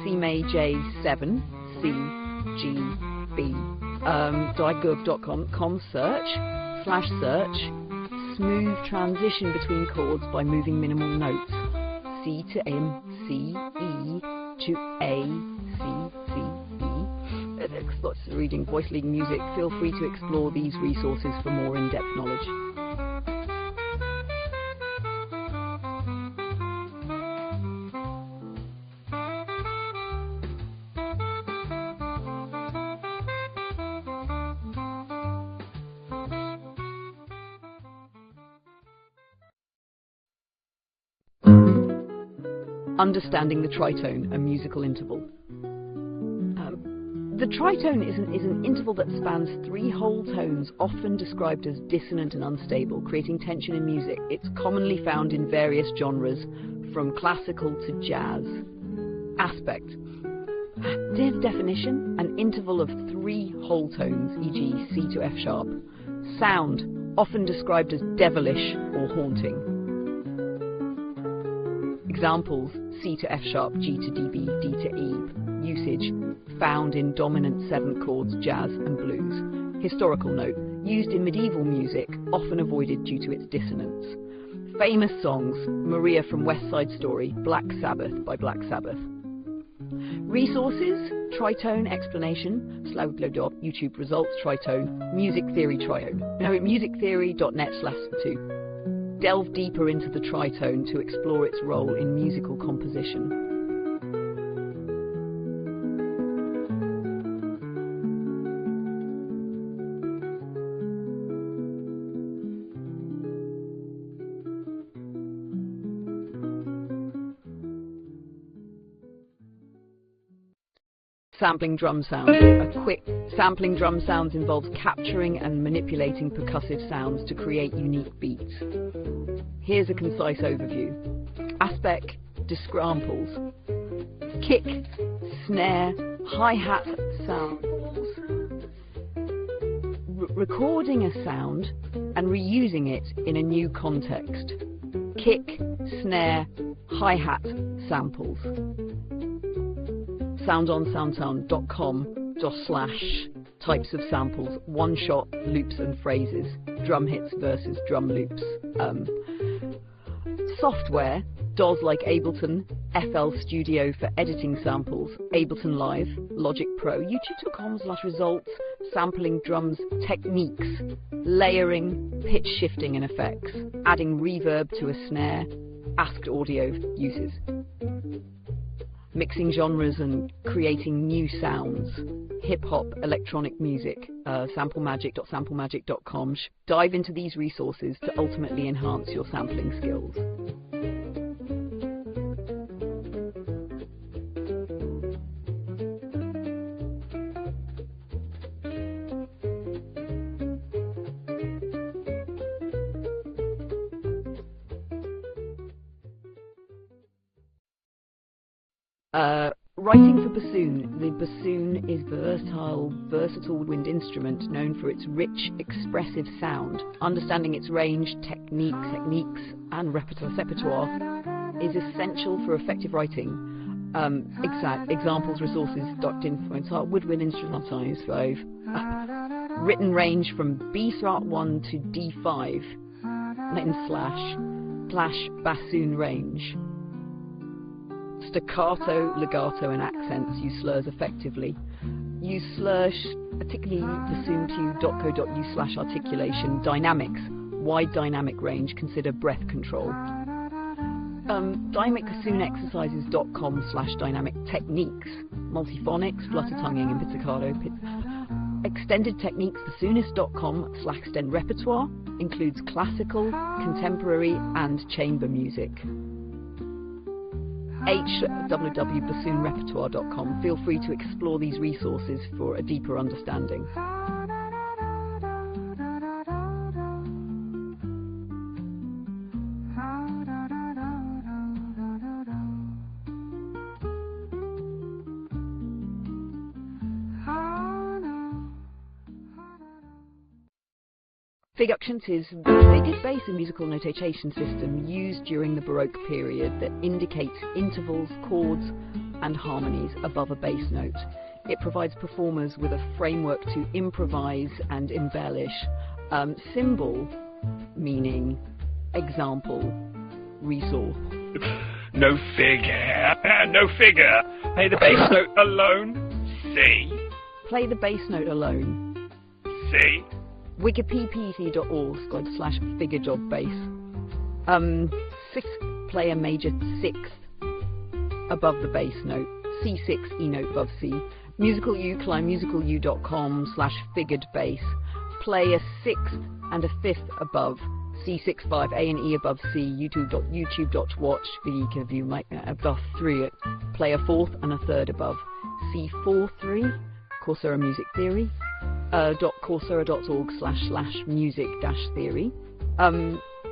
C major 7, C, G, B. .gov.com search, smooth transition between chords by moving minimal notes. C to M, C, E to A, C, C, E. Lots of reading, voice leading music. Feel free to explore these resources for more in-depth knowledge. Understanding the tritone, a musical interval. The tritone is an interval that spans 3 whole tones, often described as dissonant and unstable, creating tension in music. It's commonly found in various genres, from classical to jazz. Aspect. Definition, an interval of 3 whole tones, e.g. C to F sharp. Sound, often described as devilish or haunting. Examples: C to F sharp, G to DB, D to E. Usage: found in dominant 7th chords, jazz and blues. Historical note: used in medieval music, often avoided due to its dissonance. Famous songs: Maria from West Side Story, Black Sabbath by Black Sabbath. Resources: tritone explanation, YouTube results tritone, music theory trione. Now at musictheory.net/2. Delve deeper into the tritone to explore its role in musical composition. Sampling drum sounds. A quick sampling drum sounds involves capturing and manipulating percussive sounds to create unique beats. Here's a concise overview. Aspect, disgramples. Kick, snare, hi-hat samples. Recording a sound and reusing it in a new context. Kick, snare, hi-hat samples. soundonsoundsound.com/types of samples, one-shot loops and phrases, drum hits versus drum loops. Software, DAWs like Ableton, FL Studio for editing samples, Ableton Live, Logic Pro, youtube.com/results, sampling drums, techniques, layering, pitch shifting and effects, adding reverb to a snare, Asked Audio uses. Mixing genres and creating new sounds, hip-hop, electronic music, samplemagic.samplemagic.com. Dive into these resources to ultimately enhance your sampling skills. Writing for bassoon. The bassoon is a versatile wind instrument known for its rich, expressive sound. Understanding its range, techniques, and repertoire is essential for effective writing. Examples, resources, .info, woodwind instrumentals 5. Written range from B/1 to D5, / bassoon range. Staccato, legato, and accents. Use slurs effectively. Use slurs, particularly bassoon2.co.uk/articulation. Dynamics. Wide dynamic range. Consider breath control. dynamicbassoonexercises.com/dynamic techniques. Multiphonics, flutter tonguing, and pizzicato. Extended techniques, bassoonist.com/extend repertoire. Includes classical, contemporary, and chamber music. www.bassoonrepertoire.com. Feel free to explore these resources for a deeper understanding. Figuctions is the figured bass, a musical notation system used during the Baroque period that indicates intervals, chords, and harmonies above a bass note. It provides performers with a framework to improvise and embellish. Symbol, meaning example, resource. No figure. No figure. Play the bass note alone. C. Play the bass note alone. C. wikipedia.org/figurejob-bass. 6th, play a major 6th above the bass note. C6, E note above C. Musical U, climb musicalU.com/figured-bass. Play a 6th and a 5th above. C65, A and E above C. YouTube.watch. View above 3. Play a 4th and a 3rd above. C43, Coursera Music Theory. Coursera.org/music-theory.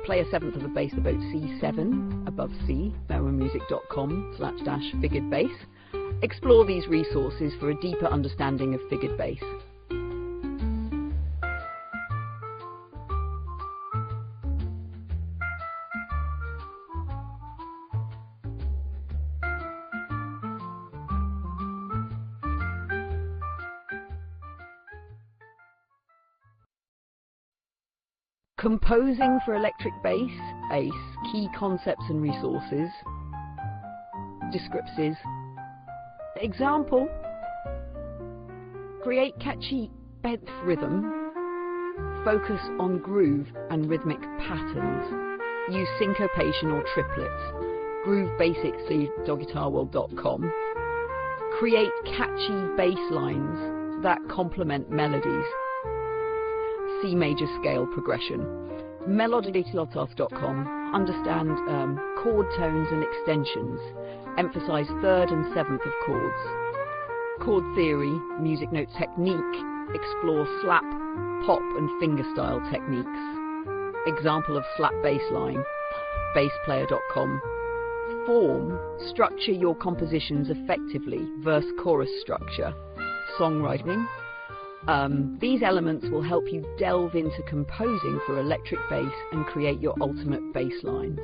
Play a 7th of a bass above C7 above C. memomusic.com/figured-bass. Explore these resources for a deeper understanding of figured bass. Composing for electric bass, ACE, key concepts and resources, descriptives. Example, create catchy nth rhythm, focus on groove and rhythmic patterns, use syncopation or triplets, groove basics, see dogguitarworld.com, create catchy bass lines that complement melodies, C major scale progression. melodiclotas.com. Understand chord tones and extensions. Emphasize 3rd and 7th of chords. Chord theory, music note technique. Explore slap, pop and fingerstyle techniques. Example of slap bass line. bassplayer.com. Form, structure your compositions effectively. Verse chorus structure. Songwriting. These elements will help you delve into composing for electric bass and create your ultimate bass lines.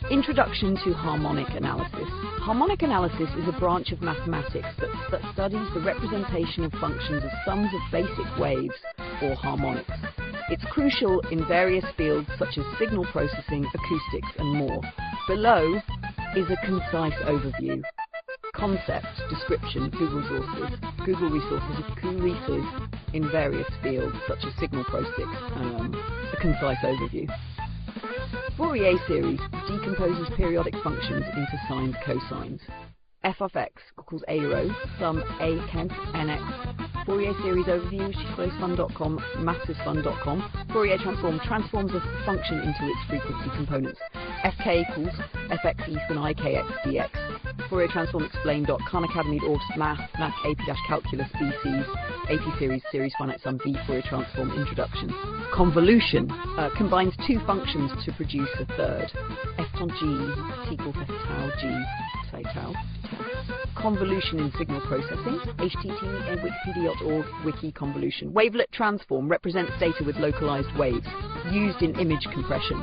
Introduction to harmonic analysis. Harmonic analysis is a branch of mathematics that studies the representation of functions as sums of basic waves, or harmonics. It's crucial in various fields such as signal processing, acoustics, and more. Below is a concise overview. Concept, description, Google resources in various fields such as signal processing, a concise overview. Fourier series decomposes periodic functions into sines, cosines. F of x equals a rho, sum a kent nx. Fourier series overview, shikosfun.com, mathsisfun.com. Fourier transforms a function into its frequency components. fk equals fx east and ikx dx. Fourier transform explained. Khan Academy Math AP-Calculus BCs AP Series Finite Sum V Fourier transform Introduction. Convolution combines two functions to produce a third. F on G equals F tau G say tau. Convolution in signal processing. http wikipedia.org wiki convolution. Wavelet transform represents data with localized waves used in image compression.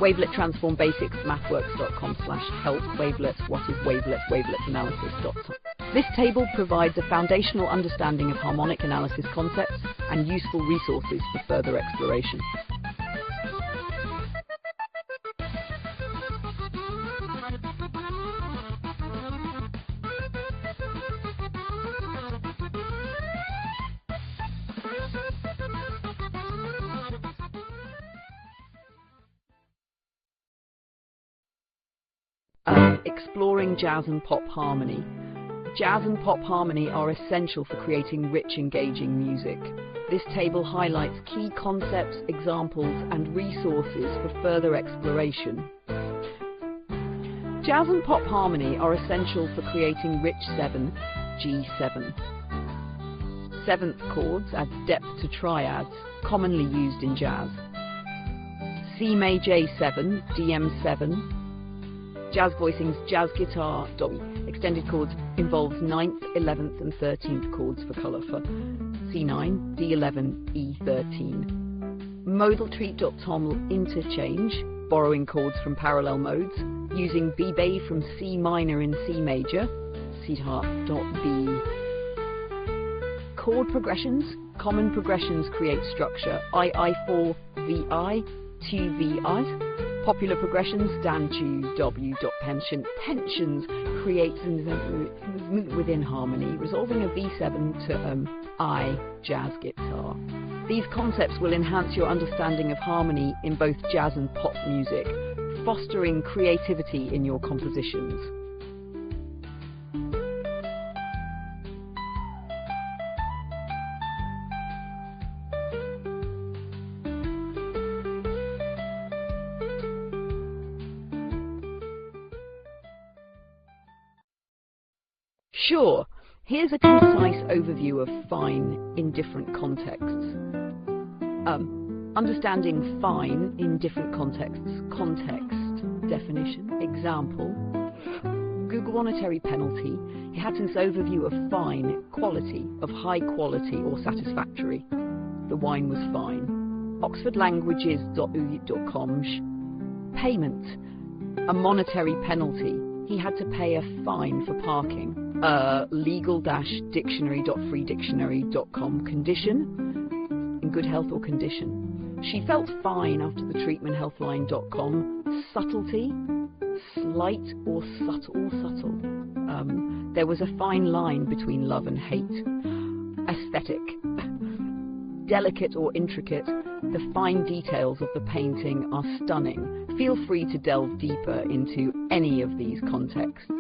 Wavelet transform basics mathworks.com/help wavelet what is wavelet wavelet analysis.com. This table provides a foundational understanding of harmonic analysis concepts and useful resources for further exploration. Exploring jazz and pop harmony. Jazz and pop harmony are essential for creating rich, engaging music. This table highlights key concepts, examples, and resources for further exploration. Jazz and pop harmony are essential for creating rich 7, G7. Seventh chords add depth to triads, commonly used in jazz. C major A7, DM7. Jazz voicings, jazz guitar, extended chords involves 9th, 11th and 13th chords for colour for C9, D11, E13. Modal treat.tom interchange, borrowing chords from parallel modes, using B-Bay from C minor in C major, C#.B. Chord progressions, common progressions create structure, I4, VI, 2 VIs. Popular progressions, Dan, Chu, W, pension. Tensions creates movement within harmony, resolving a V7 to I, jazz guitar. These concepts will enhance your understanding of harmony in both jazz and pop music, fostering creativity in your compositions. Sure, here's a concise overview of fine in different contexts. Understanding fine in different contexts. Context, definition, example. Google monetary penalty. Hatton's overview of fine, quality, of high quality or satisfactory. The wine was fine. Oxfordlanguages.com. Payment. A monetary penalty. He had to pay a fine for parking. Legal-dictionary.freedictionary.com. Condition, in good health or condition. She felt fine after the treatment. Healthline.com. Subtlety, slight or subtle. There was a fine line between love and hate. Aesthetic, delicate or intricate. The fine details of the painting are stunning. Feel free to delve deeper into any of these contexts.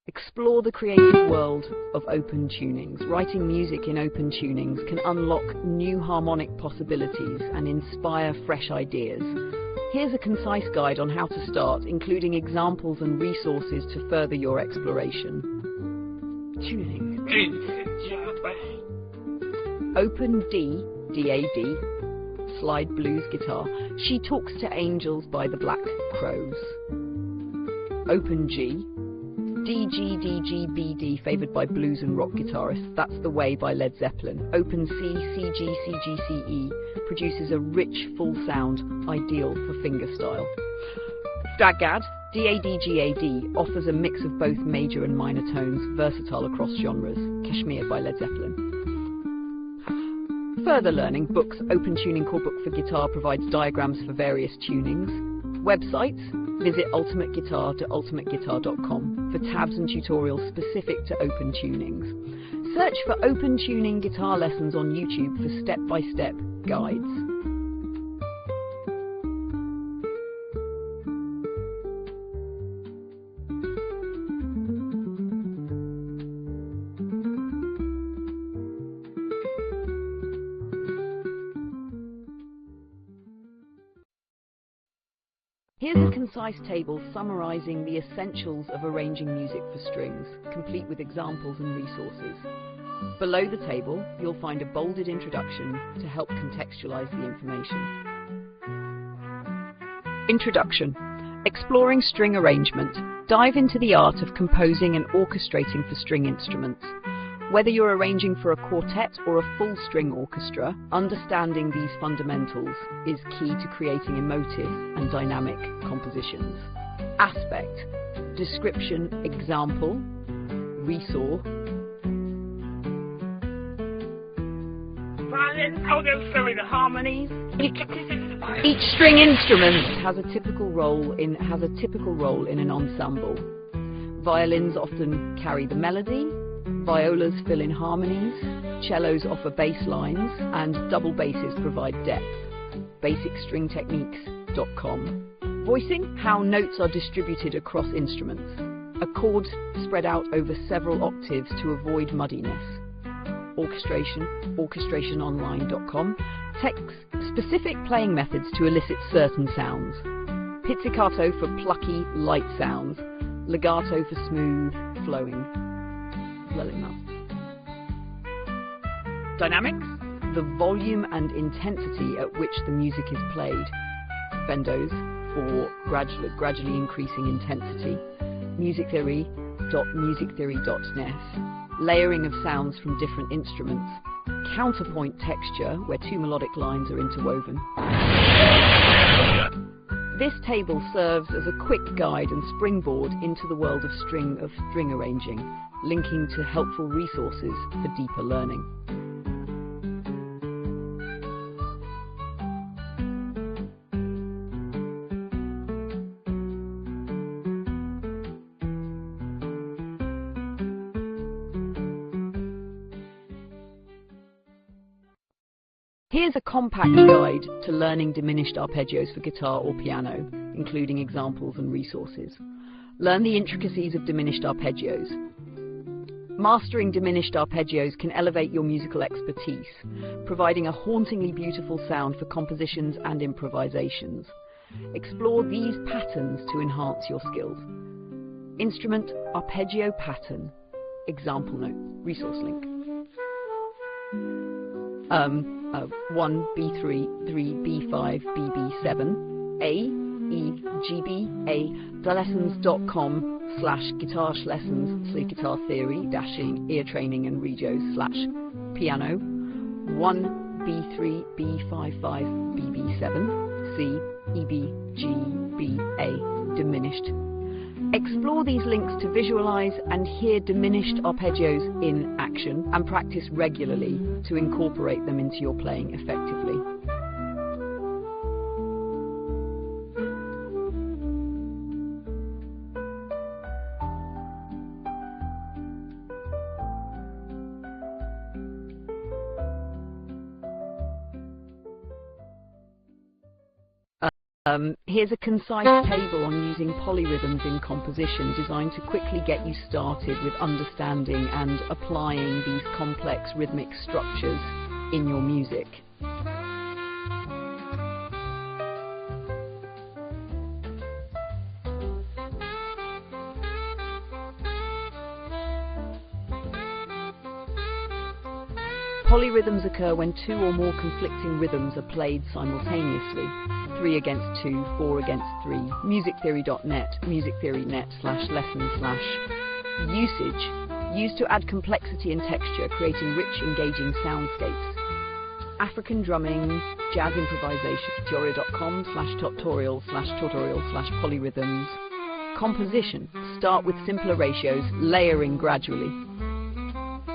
Explore the creative world of open tunings. Writing music in open tunings can unlock new harmonic possibilities and inspire fresh ideas. Here's a concise guide on how to start, including examples and resources to further your exploration. Tuning. Open D, D-A-D, slide blues guitar. She Talks to Angels by the Black Crows. Open G, D, G, D, G, B, D, favoured by blues and rock guitarists. That's the Way by Led Zeppelin. Open C, C, G, C, G, C, E, produces a rich, full sound, ideal for fingerstyle. Dagad, D-A-D-G-A-D, offers a mix of both major and minor tones, versatile across genres. Kashmir by Led Zeppelin. Further learning, books. Open Tuning Core Book for Guitar provides diagrams for various tunings. Websites, visit ultimateguitar.ultimateguitar.com for tabs and tutorials specific to open tunings. Search for open tuning guitar lessons on YouTube for step-by-step guides. Here's a concise table summarising the essentials of arranging music for strings, complete with examples and resources. Below the table, you'll find a bolded introduction to help contextualise the information. Introduction. Exploring string arrangement. Dive into the art of composing and orchestrating for string instruments. Whether you're arranging for a quartet or a full string orchestra, understanding these fundamentals is key to creating emotive and dynamic compositions. Aspect, description, example, resource. Violin, I'll go through the harmonies. Each string instrument has a typical role in an ensemble. Violins often carry the melody. Violas fill in harmonies, cellos offer bass lines, and double basses provide depth. BasicStringTechniques.com. Voicing, how notes are distributed across instruments. A chord spread out over several octaves to avoid muddiness. Orchestration, OrchestrationOnline.com. Text-specific playing methods to elicit certain sounds. Pizzicato for plucky, light sounds. Legato for smooth, flowing. Dynamics, the volume and intensity at which the music is played. Bendos, for gradually increasing intensity. Musictheory.musictheory.net. Layering of sounds from different instruments. Counterpoint texture, where two melodic lines are interwoven. This table serves as a quick guide and springboard into the world of string arranging, linking to helpful resources for deeper learning. Here's a compact guide to learning diminished arpeggios for guitar or piano, including examples and resources. Learn the intricacies of diminished arpeggios. Mastering diminished arpeggios can elevate your musical expertise, providing a hauntingly beautiful sound for compositions and improvisations. Explore these patterns to enhance your skills. Instrument arpeggio pattern. Example note. Resource link. 1 B3 3 B5 BB7 A E G B A lessons.com/guitar-lessons guitar theory dashing ear training and regos /piano 1 B3 B55 BB7 C E B G B A diminished. Explore these links to visualize and hear diminished arpeggios in action and practice regularly to incorporate them into your playing effectively. Here's a concise table on using polyrhythms in composition designed to quickly get you started with understanding and applying these complex rhythmic structures in your music. Polyrhythms occur when two or more conflicting rhythms are played simultaneously. 3 against 2, 4 against 3. Musictheory.net, musictheory.net /lesson/ usage, used to add complexity and texture, creating rich, engaging soundscapes. African drumming, jazz improvisation, tutorial/polyrhythms. Composition, start with simpler ratios, layering gradually.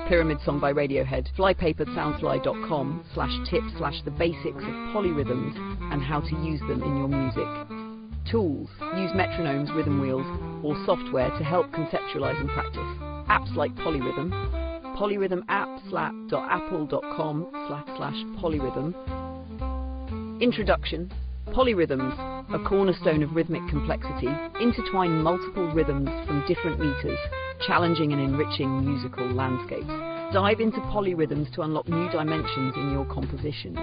Pyramid Song by Radiohead, flypaper@soundfly.com/tips/the basics of polyrhythms and how to use them in your music. Tools, use metronomes, rhythm wheels, or software to help conceptualize and practice. Apps like Polyrhythm, polyrhythmapp.apple.com/polyrhythm. Introduction, polyrhythms, a cornerstone of rhythmic complexity, intertwine multiple rhythms from different meters, challenging and enriching musical landscapes. Dive into polyrhythms to unlock new dimensions in your compositions.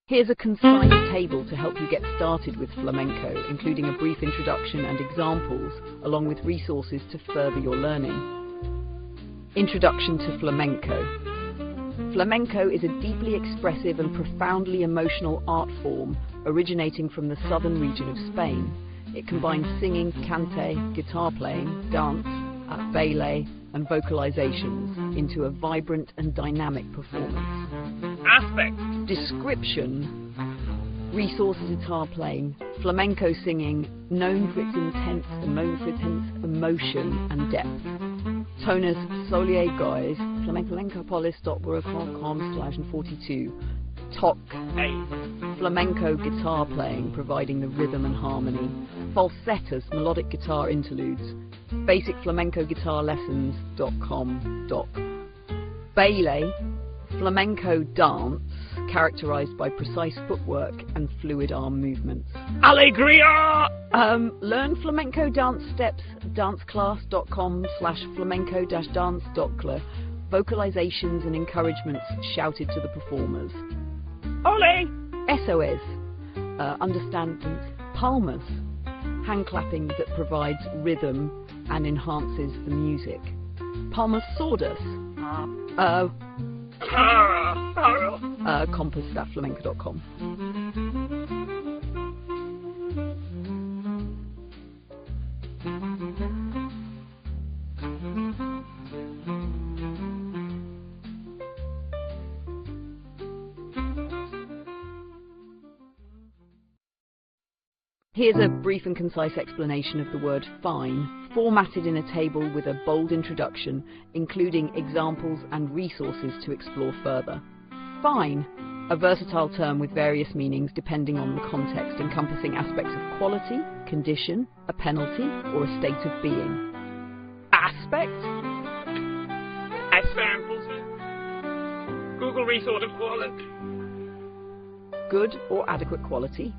Here's a concise table to help you get started with flamenco, including a brief introduction and examples, along with resources to further your learning. Introduction to flamenco. Flamenco is a deeply expressive and profoundly emotional art form originating from the southern region of Spain. It combines singing, cante, guitar playing, dance, baile, and vocalizations into a vibrant and dynamic performance. Aspect. Description. Resources: guitar playing, flamenco singing, known for its intense emotion and depth. Toners Solier Guys, flamencolencopolis.wordcom/42. Toc. Flamenco guitar playing, providing the rhythm and harmony. Falsettas, melodic guitar interludes. Basic flamenco guitar lessons.com. Doc. Baile, flamenco dance, characterized by precise footwork and fluid arm movements. Alegria! Learn flamenco dance steps, danceclass.com/flamenco-dance.cl. Vocalizations and encouragements shouted to the performers. Ole! SOS, understanding palmas, hand clapping that provides rhythm and enhances the music. Palmas sordas, compass.flamenco.com. Here's a brief and concise explanation of the word fine, formatted in a table with a bold introduction, including examples and resources to explore further. Fine, a versatile term with various meanings depending on the context, encompassing aspects of quality, condition, a penalty, or a state of being. Aspect. Examples. Google resort of quality. Good or adequate quality.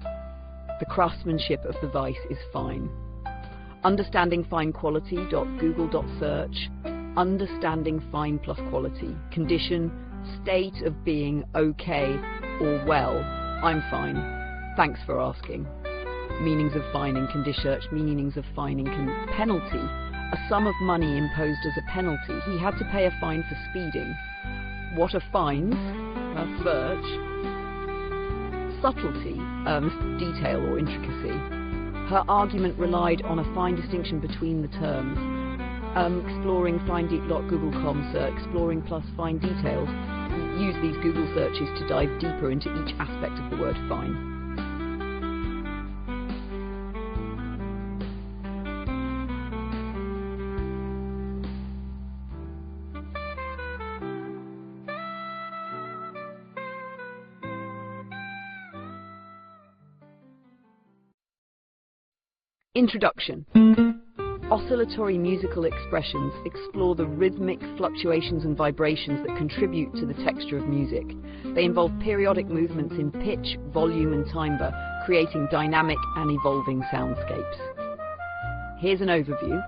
The craftsmanship of the vice is fine. Understanding fine quality.google.search. Understanding fine plus quality. Condition, state of being okay or well. I'm fine. Thanks for asking. Meanings of fine in condition. Meanings of fine in penalty. A sum of money imposed as a penalty. He had to pay a fine for speeding. What are fines? Search. Subtlety, detail or intricacy. Her argument relied on a fine distinction between the terms. Exploring fine deep.google.com search, exploring plus fine details. Use these Google searches to dive deeper into each aspect of the word fine. Introduction. Oscillatory musical expressions explore the rhythmic fluctuations and vibrations that contribute to the texture of music. They involve periodic movements in pitch, volume and timbre, creating dynamic and evolving soundscapes. Here's an overview.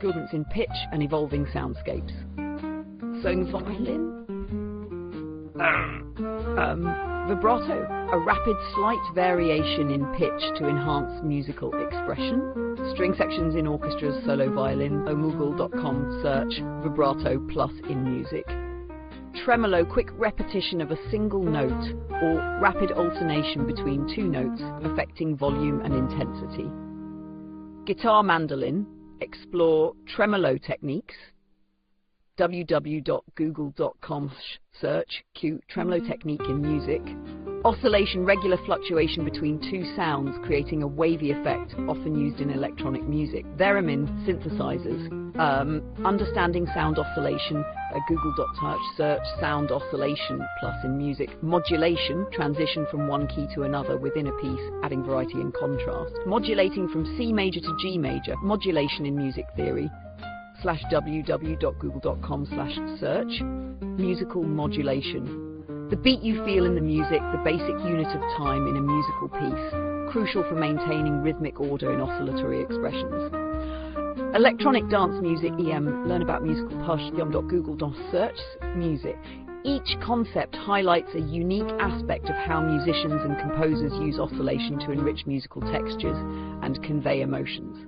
Movements in pitch and evolving soundscapes. Sung violin. Vibrato, a rapid slight variation in pitch to enhance musical expression. String sections in orchestras, solo violin, omoogle.com search vibrato plus in music. Tremolo, quick repetition of a single note or rapid alternation between two notes affecting volume and intensity. Guitar mandolin, explore tremolo techniques. www.google.com search Q tremolo technique in music. Oscillation, regular fluctuation between two sounds, creating a wavy effect, often used in electronic music. Theremin, synthesizers. Understanding sound oscillation, google.search sound oscillation plus in music. Modulation, transition from one key to another within a piece, adding variety and contrast. Modulating from C major to G major, modulation in music theory. www.google.com/search musical modulation. The beat you feel in the music, the basic unit of time in a musical piece, crucial for maintaining rhythmic order in oscillatory expressions. Electronic dance music, EM, learn about musical Google search music. Each concept highlights a unique aspect of how musicians and composers use oscillation to enrich musical textures and convey emotions.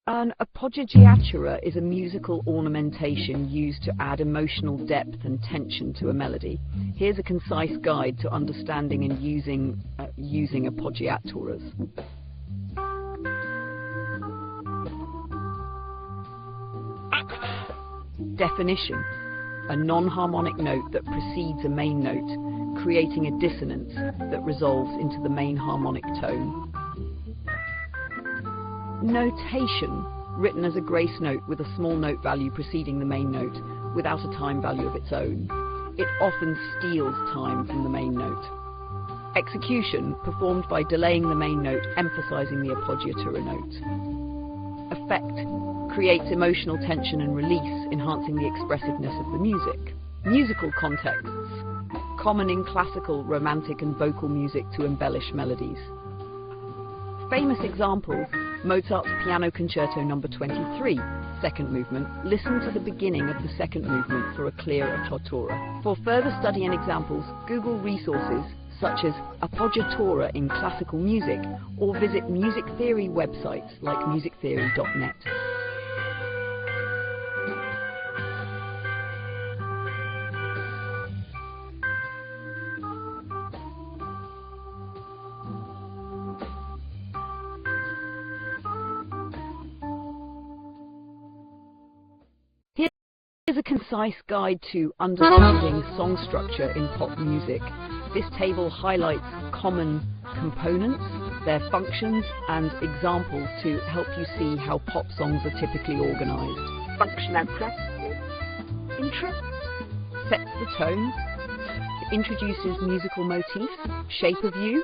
An appoggiatura is a musical ornamentation used to add emotional depth and tension to a melody. Here's a concise guide to understanding and using appoggiaturas. Definition: a non-harmonic note that precedes a main note, creating a dissonance that resolves into the main harmonic tone. Notation: written as a grace note with a small note value preceding the main note, without a time value of its own. It often steals time from the main note. Execution: performed by delaying the main note, emphasizing the appoggiatura note. Effect: creates emotional tension and release, enhancing the expressiveness of the music. Musical contexts: common in classical, romantic and vocal music to embellish melodies. Famous examples: Mozart's Piano Concerto No. 23, second movement. Listen to the beginning of the second movement for a clear appoggiatura. For further study and examples, Google resources such as appoggiatura in classical music, or visit music theory websites like musictheory.net. Here's a concise guide to understanding song structure in pop music. This table highlights common components, their functions, and examples to help you see how pop songs are typically organized. Function and preface. Intro. Sets the tone. Introduces musical motifs. Shape of You.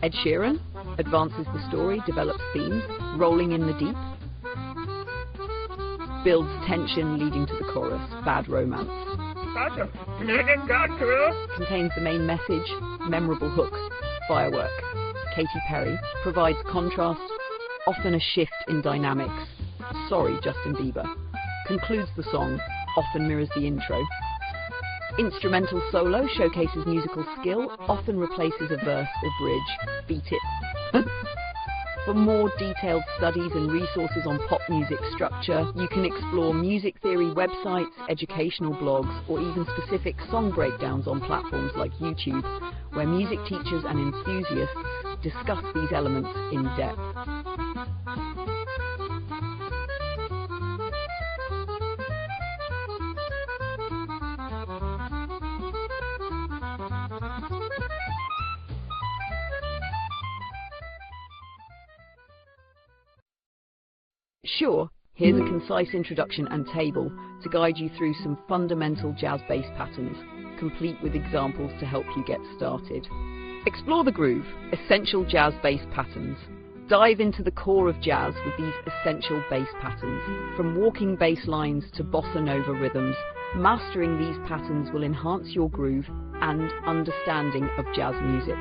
Ed Sheeran. Advances the story, develops themes. Rolling in the Deep. Builds tension leading to the chorus, Bad Romance. Contains the main message, memorable hooks, Firework. Katy Perry. Provides contrast, often a shift in dynamics. Sorry, Justin Bieber. Concludes the song, often mirrors the intro. Instrumental solo showcases musical skill, often replaces a verse or bridge. Beat it. For more detailed studies and resources on pop music structure, you can explore music theory websites, educational blogs, or even specific song breakdowns on platforms like YouTube, where music teachers and enthusiasts discuss these elements in depth. Sure, here's a concise introduction and table to guide you through some fundamental jazz bass patterns, complete with examples to help you get started. Explore the groove, essential jazz bass patterns. Dive into the core of jazz with these essential bass patterns. From walking bass lines to bossa nova rhythms, mastering these patterns will enhance your groove and understanding of jazz music.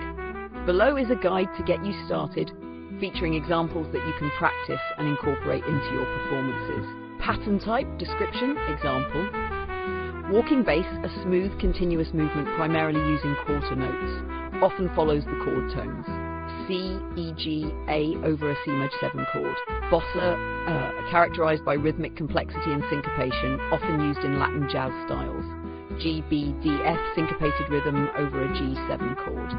Below is a guide to get you started, featuring examples that you can practice and incorporate into your performances. Pattern type, description, example. Walking bass, a smooth, continuous movement primarily using quarter notes, often follows the chord tones. C, E, G, A over a C major 7 chord. Bossa, characterized by rhythmic complexity and syncopation, often used in Latin jazz styles. G, B, D, F, syncopated rhythm over a G7 chord.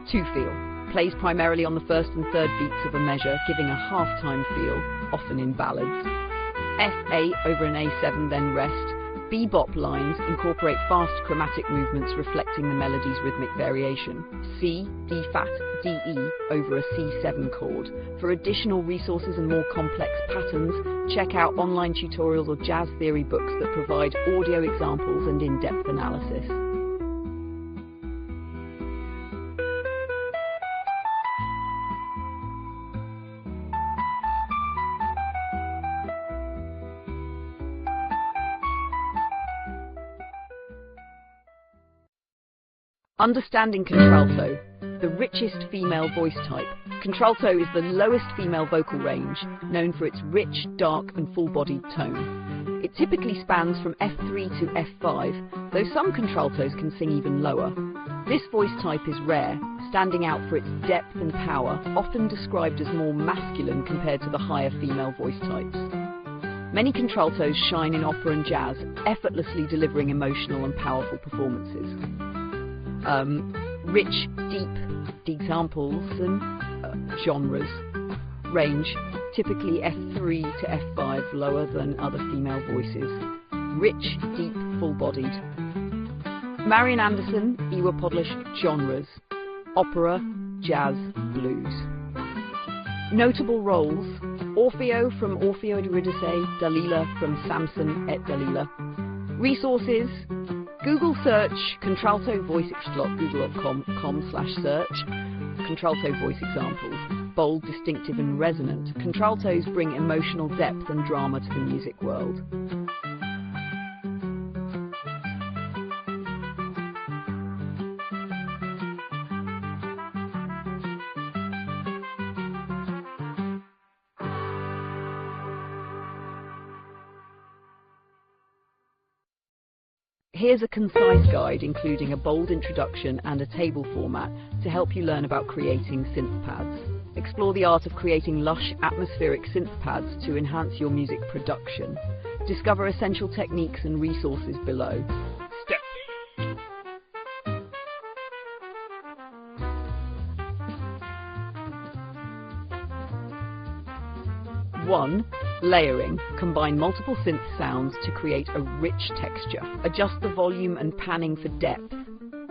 2-feel. Plays primarily on the first and third beats of a measure, giving a half-time feel, often in ballads. F8 over an A7, then rest. Bebop lines incorporate fast chromatic movements reflecting the melody's rhythmic variation. C, D flat, D E over a C7 chord. For additional resources and more complex patterns, check out online tutorials or jazz theory books that provide audio examples and in-depth analysis. Understanding contralto, the richest female voice type. Contralto is the lowest female vocal range, known for its rich, dark and full-bodied tone. It typically spans from F3 to F5, though some contraltos can sing even lower. This voice type is rare, standing out for its depth and power, often described as more masculine compared to the higher female voice types. Many contraltos shine in opera and jazz, effortlessly delivering emotional and powerful performances. Rich, deep examples and genres range typically F3 to F5, lower than other female voices. Rich, deep, full-bodied. Marian Anderson, Ewa Podlish, genres. Opera, jazz, blues. Notable roles: Orfeo from Orfeo ed Eurydice, Dalila from Samson et Dalila. Resources: Google search contralto voice example, google.com/search, contralto voice examples. Bold, distinctive and resonant, contraltos bring emotional depth and drama to the music world. Here's a concise guide including a bold introduction and a table format to help you learn about creating synth pads. Explore the art of creating lush, atmospheric synth pads to enhance your music production. Discover essential techniques and resources below. Step 1. Layering. Combine multiple synth sounds to create a rich texture. Adjust the volume and panning for depth.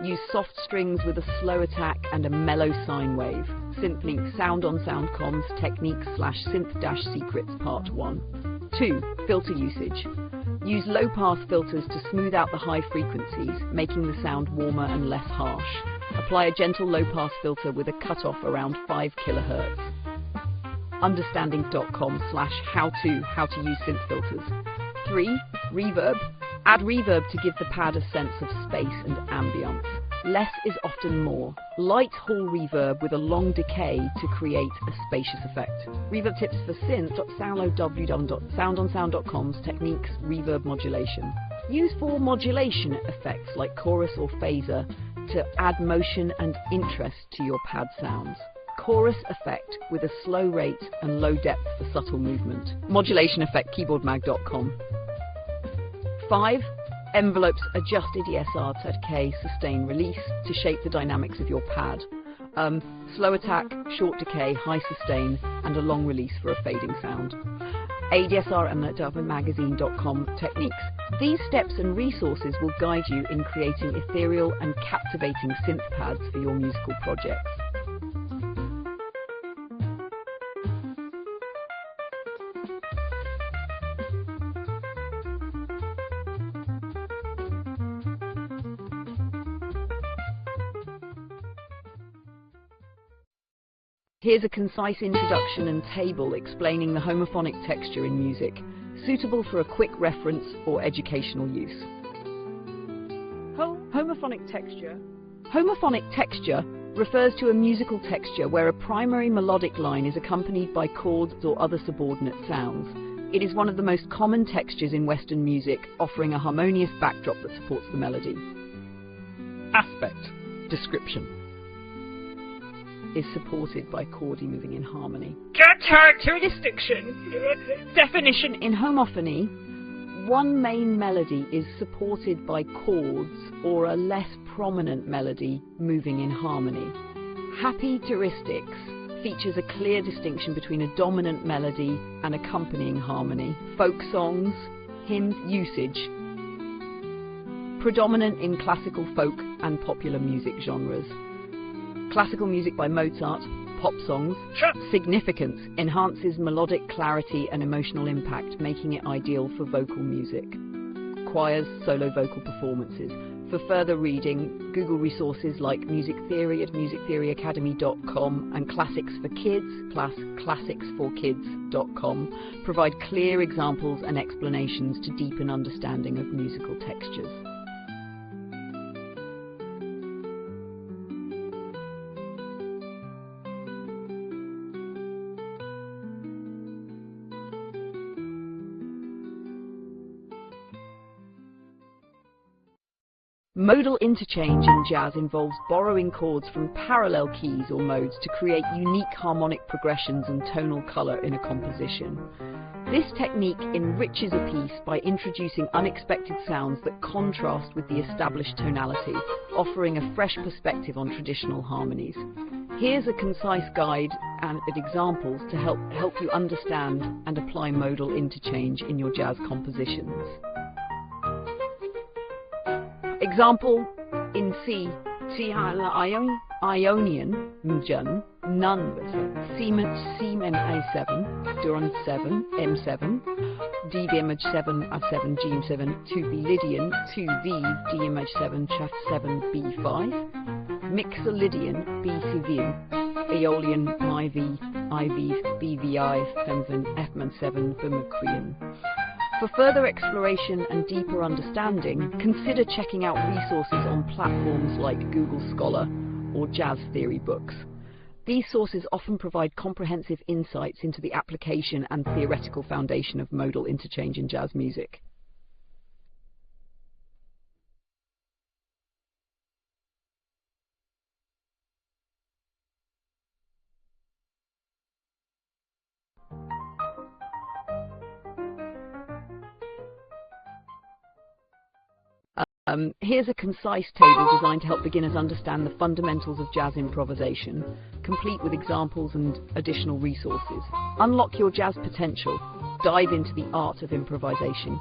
Use soft strings with a slow attack and a mellow sine wave. SynthLink Sound on Sound Comms Techniques/Synth-Secrets Part 1. 2. Filter usage. Use low-pass filters to smooth out the high frequencies, making the sound warmer and less harsh. Apply a gentle low-pass filter with a cutoff around 5 kHz. Understanding.com/how to use synth filters. 3. Reverb. Add reverb to give the pad a sense of space and ambience. Less is often more. Light hall reverb with a long decay to create a spacious effect. Reverb tips for synth. Download www.soundonsound.com's Techniques Reverb Modulation. Use for modulation effects like chorus or phaser to add motion and interest to your pad sounds. Chorus effect with a slow rate and low depth for subtle movement. Modulation effect keyboardmag.com. 5. Envelopes adjusted ESR to K sustain release to shape the dynamics of your pad. Slow attack, short decay, high sustain, and a long release for a fading sound. ADSR and magazine.com techniques. These steps and resources will guide you in creating ethereal and captivating synth pads for your musical projects. Here's a concise introduction and table explaining the homophonic texture in music, suitable for a quick reference or educational use. Homophonic texture. Homophonic texture refers to a musical texture where a primary melodic line is accompanied by chords or other subordinate sounds. It is one of the most common textures in Western music, offering a harmonious backdrop that supports the melody. aspect. Description. Is supported by chordy moving in harmony. Characteristic. Definition. In homophony, one main melody is supported by chords or a less prominent melody moving in harmony. Happy heuristics features a clear distinction between a dominant melody and accompanying harmony. Folk songs, hymns usage, predominant in classical, folk and popular music genres. Classical music by Mozart, pop songs. Significance enhances melodic clarity and emotional impact, making it ideal for vocal music. Choirs, solo vocal performances. For further reading, Google resources like music theory at musictheoryacademy.com and classics for kids, classicsforkids.com provide clear examples and explanations to deepen understanding of musical textures. Modal interchange in jazz involves borrowing chords from parallel keys or modes to create unique harmonic progressions and tonal color in a composition. This technique enriches a piece by introducing unexpected sounds that contrast with the established tonality, offering a fresh perspective on traditional harmonies. Here's a concise guide and examples to help you understand and apply modal interchange in your jazz compositions. Example in C, Ionian, Mjun, none, C-men A7, Durand 7, M7, D image 7, A7, G7, 2B Lydian, 2V, D image 7, Chaf 7, B5, Mixer Lydian, B Civil, Aeolian, IV, BVI, Femvin, Fman 7, Bimacrean. For further exploration and deeper understanding, consider checking out resources on platforms like Google Scholar or Jazz Theory books. These sources often provide comprehensive insights into the application and theoretical foundation of modal interchange in jazz music. Here's a concise table designed to help beginners understand the fundamentals of jazz improvisation, complete with examples and additional resources. Unlock your jazz potential. Dive into the art of improvisation.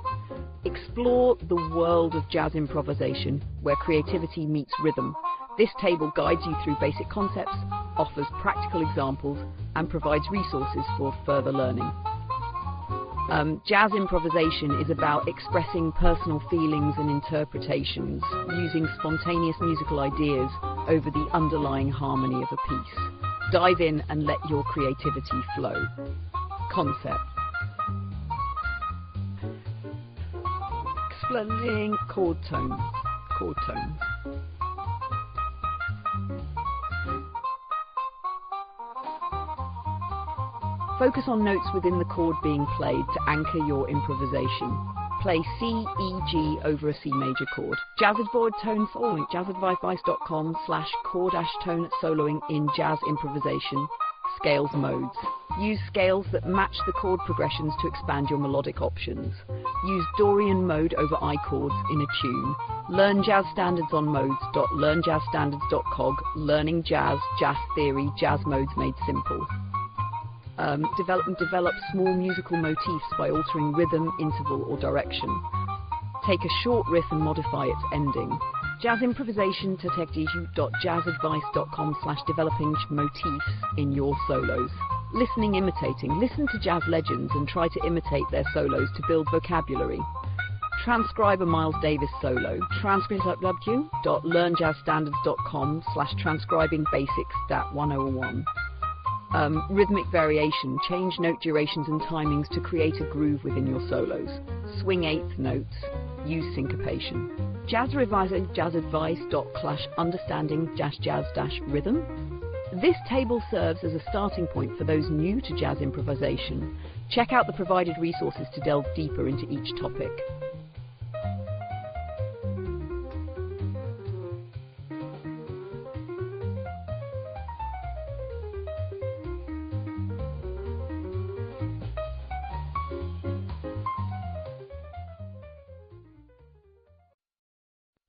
Explore the world of jazz improvisation, where creativity meets rhythm. This table guides you through basic concepts, offers practical examples, and provides resources for further learning. Jazz improvisation is about expressing personal feelings and interpretations, using spontaneous musical ideas over the underlying harmony of a piece. Dive in and let your creativity flow. Concept. Explaining chord tones. Focus on notes within the chord being played to anchor your improvisation. Play C, E, G over a C major chord. Jazzadvoid tone soloing. jazzadvice.com/chord-tone soloing in jazz improvisation. Scales modes. Use scales that match the chord progressions to expand your melodic options. Use Dorian mode over I chords in a tune. Learn jazz standards on modes.learnjazzstandards.cog. Learning jazz, jazz theory, jazz modes made simple. Develop small musical motifs by altering rhythm, interval, or direction. Take a short riff and modify its ending. Jazz improvisation to jazzadvice.com/developing motifs in your solos. Listening, imitating. Listen to jazz legends and try to imitate their solos to build vocabulary. Transcribe a Miles Davis solo. Transcribe.learnjazzstandards.com/transcribing basics.101. Rhythmic variation. Change note durations and timings to create a groove within your solos. Swing eighth notes. Use syncopation. Jazz revising jazzadvice.understanding-jazz-rhythm. This table serves as a starting point for those new to jazz improvisation. Check out the provided resources to delve deeper into each topic.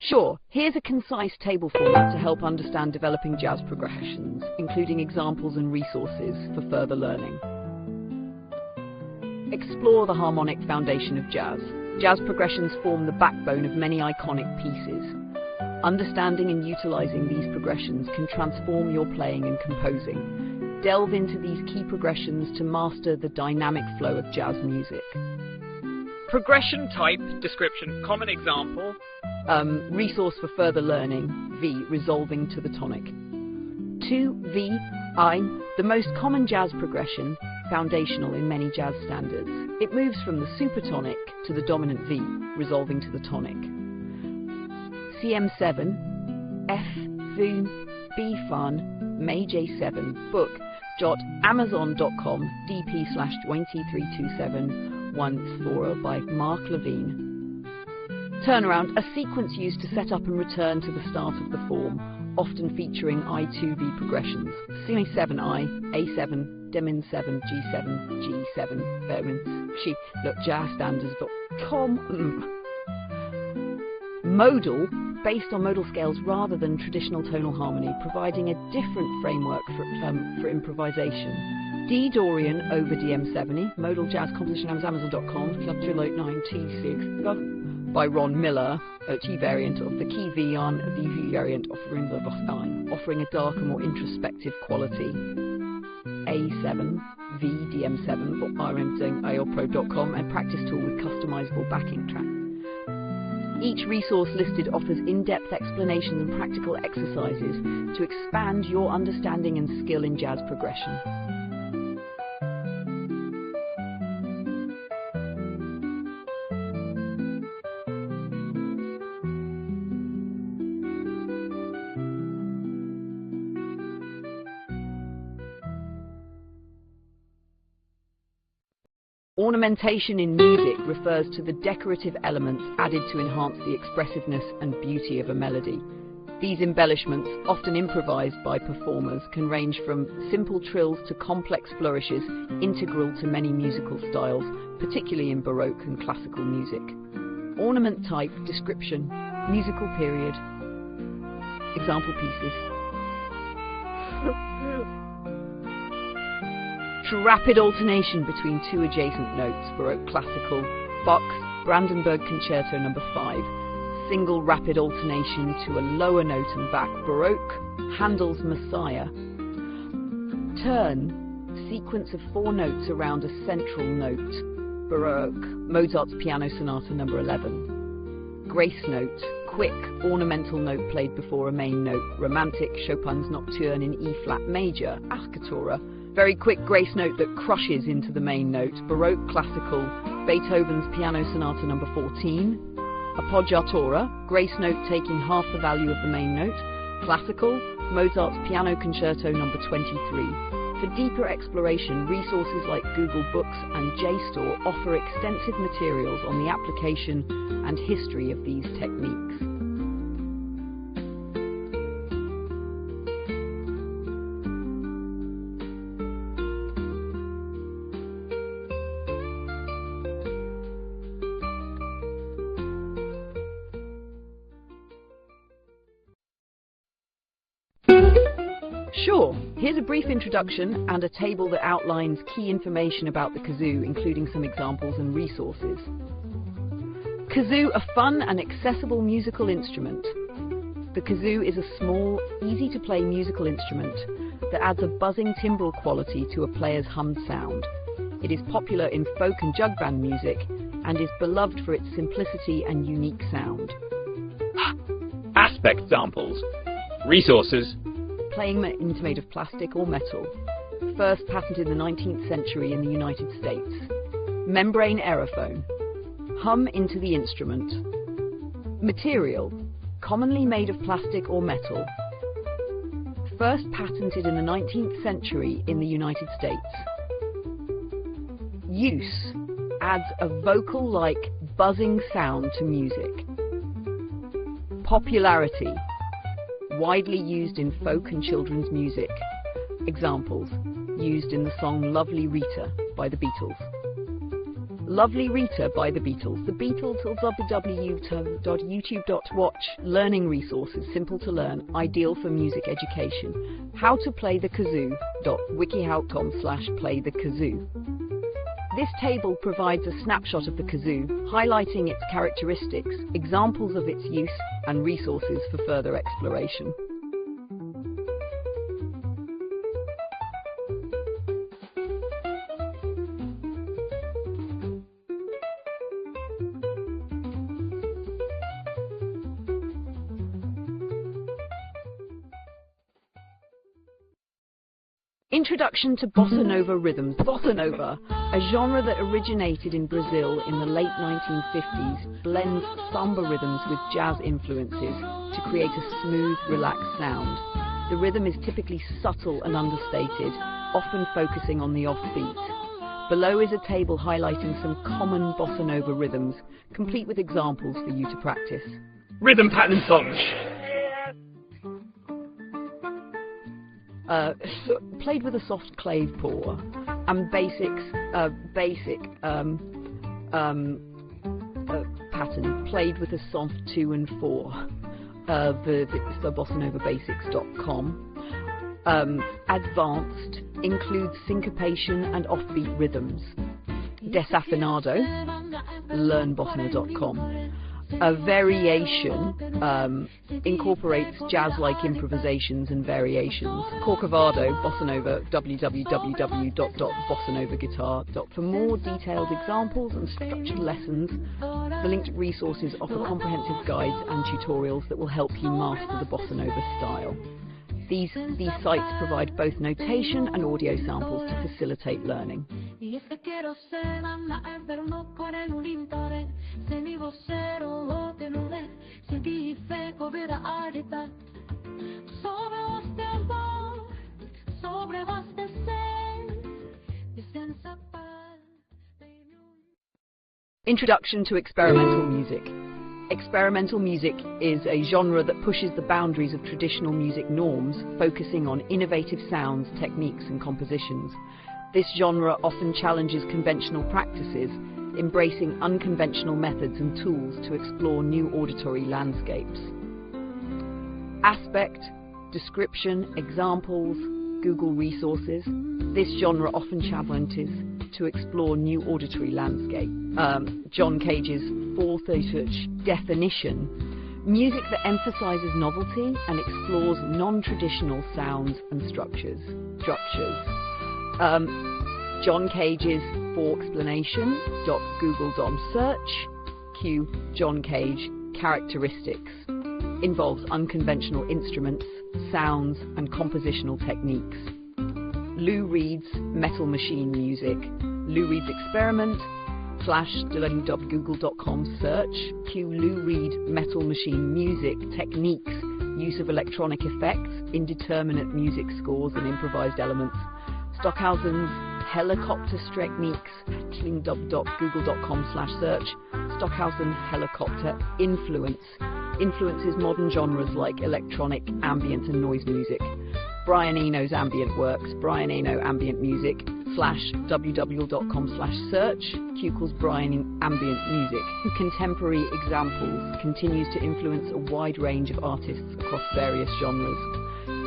Sure, here's a concise table format to help understand developing jazz progressions, including examples and resources for further learning. Explore the harmonic foundation of jazz. Jazz progressions form the backbone of many iconic pieces. Understanding and utilizing these progressions can transform your playing and composing. Delve into these key progressions to master the dynamic flow of jazz music. Progression type description. Common example. Resource for further learning, V, resolving to the tonic. 2V, I, the most common jazz progression, foundational in many jazz standards. It moves from the supertonic to the dominant V, resolving to the tonic. CM7, F, V, B fun, May J7, book, .amazon.com, DP/2327140 by Mark Levine. Turnaround, a sequence used to set up and return to the start of the form, often featuring I2V progressions. C7I, A7, Demin 7, G7, G7, Vermin, She, look, jazzstandards.com. Modal, based on modal scales rather than traditional tonal harmony, providing a different framework for improvisation. D Dorian over DM70, modal jazz composition Amazon.com, Club 289 T6 by Ron Miller, a T variant of the key V on the V variant offering the Vosstein, offering a darker, more introspective quality. A7, V DM7 for rmzingayopro.com, and practice tool with customizable backing tracks. Each resource listed offers in-depth explanations and practical exercises to expand your understanding and skill in jazz progression. Ornamentation in music refers to the decorative elements added to enhance the expressiveness and beauty of a melody. These embellishments, often improvised by performers, can range from simple trills to complex flourishes, integral to many musical styles, particularly in Baroque and classical music. Ornament type, description, musical period, example pieces. Rapid alternation between two adjacent notes, Baroque classical, Bach's Brandenburg Concerto No. 5, single rapid alternation to a lower note and back, Baroque, Handel's Messiah. Turn, sequence of 4 notes around a central note, Baroque, Mozart's Piano Sonata No. 11. Grace note, quick ornamental note played before a main note, Romantic, Chopin's Nocturne in E-flat major, Ascatora. Very quick grace note that crushes into the main note, Baroque classical, Beethoven's Piano Sonata No. 14. Appoggiatura, grace note taking half the value of the main note, classical, Mozart's Piano Concerto No. 23. For deeper exploration, resources like Google Books and JSTOR offer extensive materials on the application and history of these techniques. Sure, here's a brief introduction and a table that outlines key information about the kazoo, including some examples and resources. Kazoo, a fun and accessible musical instrument. The kazoo is a small, easy-to-play musical instrument that adds a buzzing timbral quality to a player's hummed sound. It is popular in folk and jug band music and is beloved for its simplicity and unique sound. Aspect samples. Resources. Playing instrument made of plastic or metal. First patented in the 19th century in the United States. Membrane aerophone. Hum into the instrument. Material. Commonly made of plastic or metal. First patented in the 19th century in the United States. Use. Adds a vocal-like buzzing sound to music. Popularity. Widely used in folk and children's music. Examples, used in the song Lovely Rita by the Beatles. Lovely Rita by the Beatles. The Beatles, www.youtube.watch. Learning resources, simple to learn, ideal for music education. How to play the kazoo.wikihow.com/playthekazoo. This table provides a snapshot of the kazoo, highlighting its characteristics, examples of its use, and resources for further exploration. Introduction to Bossa Nova rhythms. Bossa Nova, a genre that originated in Brazil in the late 1950s, blends samba rhythms with jazz influences to create a smooth, relaxed sound. The rhythm is typically subtle and understated, often focusing on the offbeat. Below is a table highlighting some common bossa nova rhythms, complete with examples for you to practice. Rhythm pattern songs. Played with a soft clave paw, and pattern played with a soft 2 and 4. The bossanovaBasics.com. Advanced includes syncopation and offbeat rhythms. Desafinado, learnbossano.com. A variation incorporates jazz-like improvisations and variations. Corcovado, Bossa Nova, www.bossanovaguitar. For more detailed examples and structured lessons, the linked resources offer comprehensive guides and tutorials that will help you master the Bossa Nova style. These sites provide both notation and audio samples to facilitate learning. Introduction to experimental music. Experimental music is a genre that pushes the boundaries of traditional music norms, focusing on innovative sounds, techniques and compositions. This genre often challenges conventional practices, embracing unconventional methods and tools to explore new auditory landscapes. Aspect, description, examples, Google resources. This genre often challenges to explore new auditory landscape. John Cage's fourth definition: music that emphasizes novelty and explores non-traditional sounds and structures. John Cage's for explanation. Google.com search. Q. John Cage characteristics. Involves unconventional instruments, sounds and compositional techniques. Lou Reed's Metal Machine Music. Lou Reed's Experiment. /www.google.com search. Q. Lou Reed Metal Machine Music Techniques. Use of electronic effects, indeterminate music scores and improvised elements. Stockhausen's Helicopter Techniques. www.google.com/search. Stockhausen Helicopter Influence. Influences modern genres like electronic, ambient and noise music. Brian Eno's ambient works. Brian Eno ambient music. www.com/search. Q calls Brian ambient music. Contemporary examples continues to influence a wide range of artists across various genres.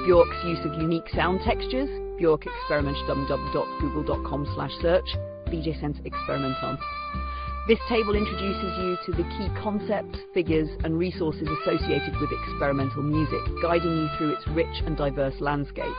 Bjork's use of unique sound textures. Bjork Experiment. www.google.com/search. BJ Center Experimental. This table introduces you to the key concepts, figures and resources associated with experimental music, guiding you through its rich and diverse landscape.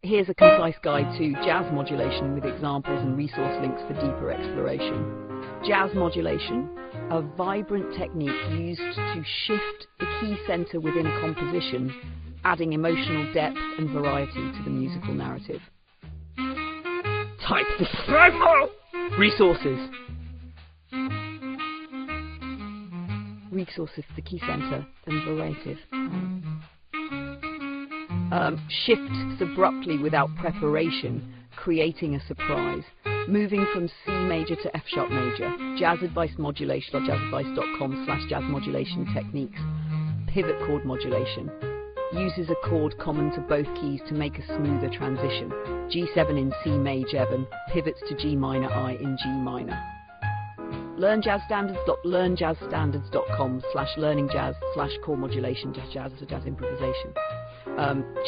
Here's a concise guide to jazz modulation with examples and resource links for deeper exploration. Jazz modulation, a vibrant technique used to shift the key center within a composition, adding emotional depth and variety to the musical narrative. Type describe more. Resources. Resources, the key center and variative. Shifts abruptly without preparation, creating a surprise. Moving from C major to F sharp major. Jazz advice modulation or jazzadvice.com/jazz modulation techniques. Pivot chord modulation. Uses a chord common to both keys to make a smoother transition. G7 in C major, pivots to G minor I in G minor. learnjazzstandards.learnjazzstandards.com/learningjazz/chord modulation jazz improvisation.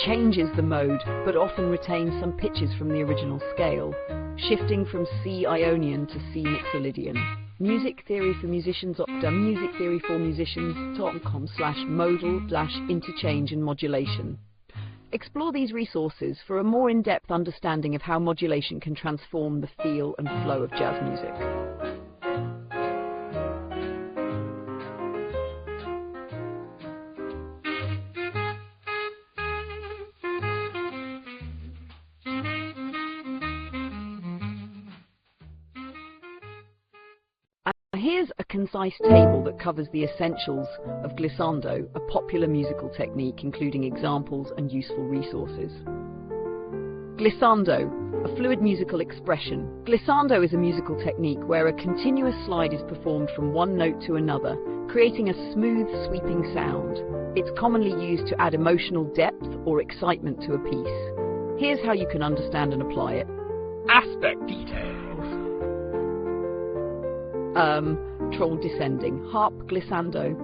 Changes the mode but often retains some pitches from the original scale, shifting from C Ionian to C Mixolydian. Music Theory for Musicians Music Theory for Musicians.com/modal/interchange and modulation. Explore these resources for a more in-depth understanding of how modulation can transform the feel and flow of jazz music. here's a concise table that covers the essentials of glissando, a popular musical technique including examples and useful resources. Glissando, a fluid musical expression. Glissando is a musical technique where a continuous slide is performed from one note to another, creating a smooth, sweeping sound. It's commonly used to add emotional depth or excitement to a piece. Here's how you can understand and apply it. Aspect details. Troll descending. Harp glissando.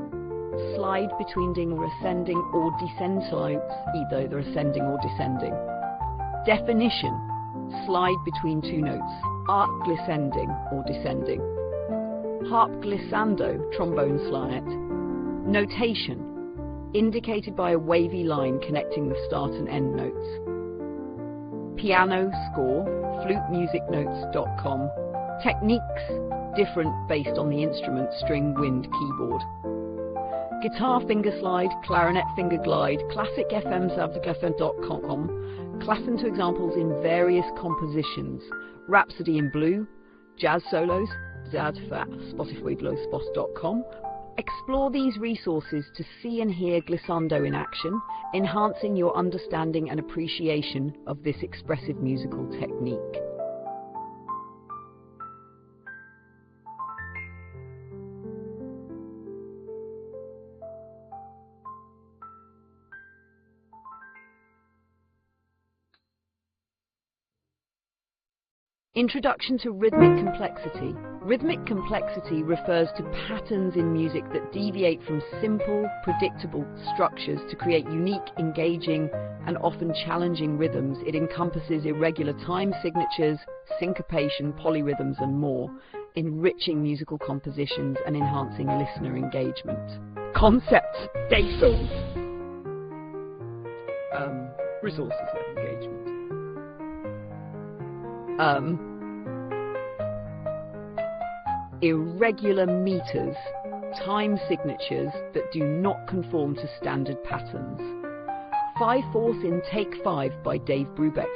Slide between or ascending or descend slopes, either they're ascending or descending. Definition. Slide between two notes. Arc glissanding or descending. Harp glissando, trombone slide. Notation. Indicated by a wavy line connecting the start and end notes. Piano score, flutemusicnotes.com. Techniques different based on the instrument, string, wind, keyboard. Guitar finger slide, clarinet finger glide, classic FM, savdeglafen.com. Class into examples in various compositions. Rhapsody in Blue, jazz solos, Spotify.com. Explore these resources to see and hear glissando in action, enhancing your understanding and appreciation of this expressive musical technique. Introduction to rhythmic complexity. Rhythmic complexity refers to patterns in music that deviate from simple, predictable structures to create unique, engaging, and often challenging rhythms. It encompasses irregular time signatures, syncopation, polyrhythms, and more, enriching musical compositions and enhancing listener engagement. Concepts, data, resources of engagement. Irregular meters, time signatures that do not conform to standard patterns. 5/4 in Take 5 by Dave Brubeck.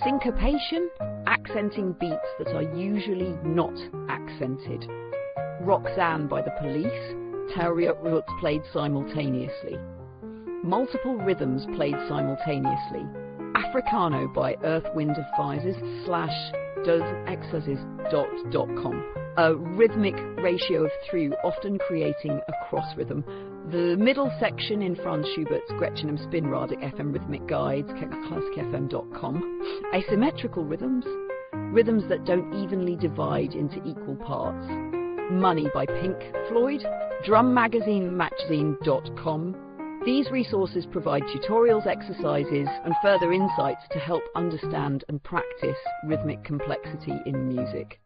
Syncopation, accenting beats that are usually not accented. Roxanne by The Police, Tarot played simultaneously. Multiple rhythms played simultaneously. Africano by Earth, Wind & Fires /doesexercises.com. A rhythmic ratio of 3, often creating a cross rhythm. The middle section in Franz Schubert's Gretchen im Spinnrad FM Rhythmic Guides, classicfm.com. Asymmetrical rhythms, rhythms that don't evenly divide into equal parts. Money by Pink Floyd, drummagazine.com. These resources provide tutorials, exercises, and further insights to help understand and practice rhythmic complexity in music.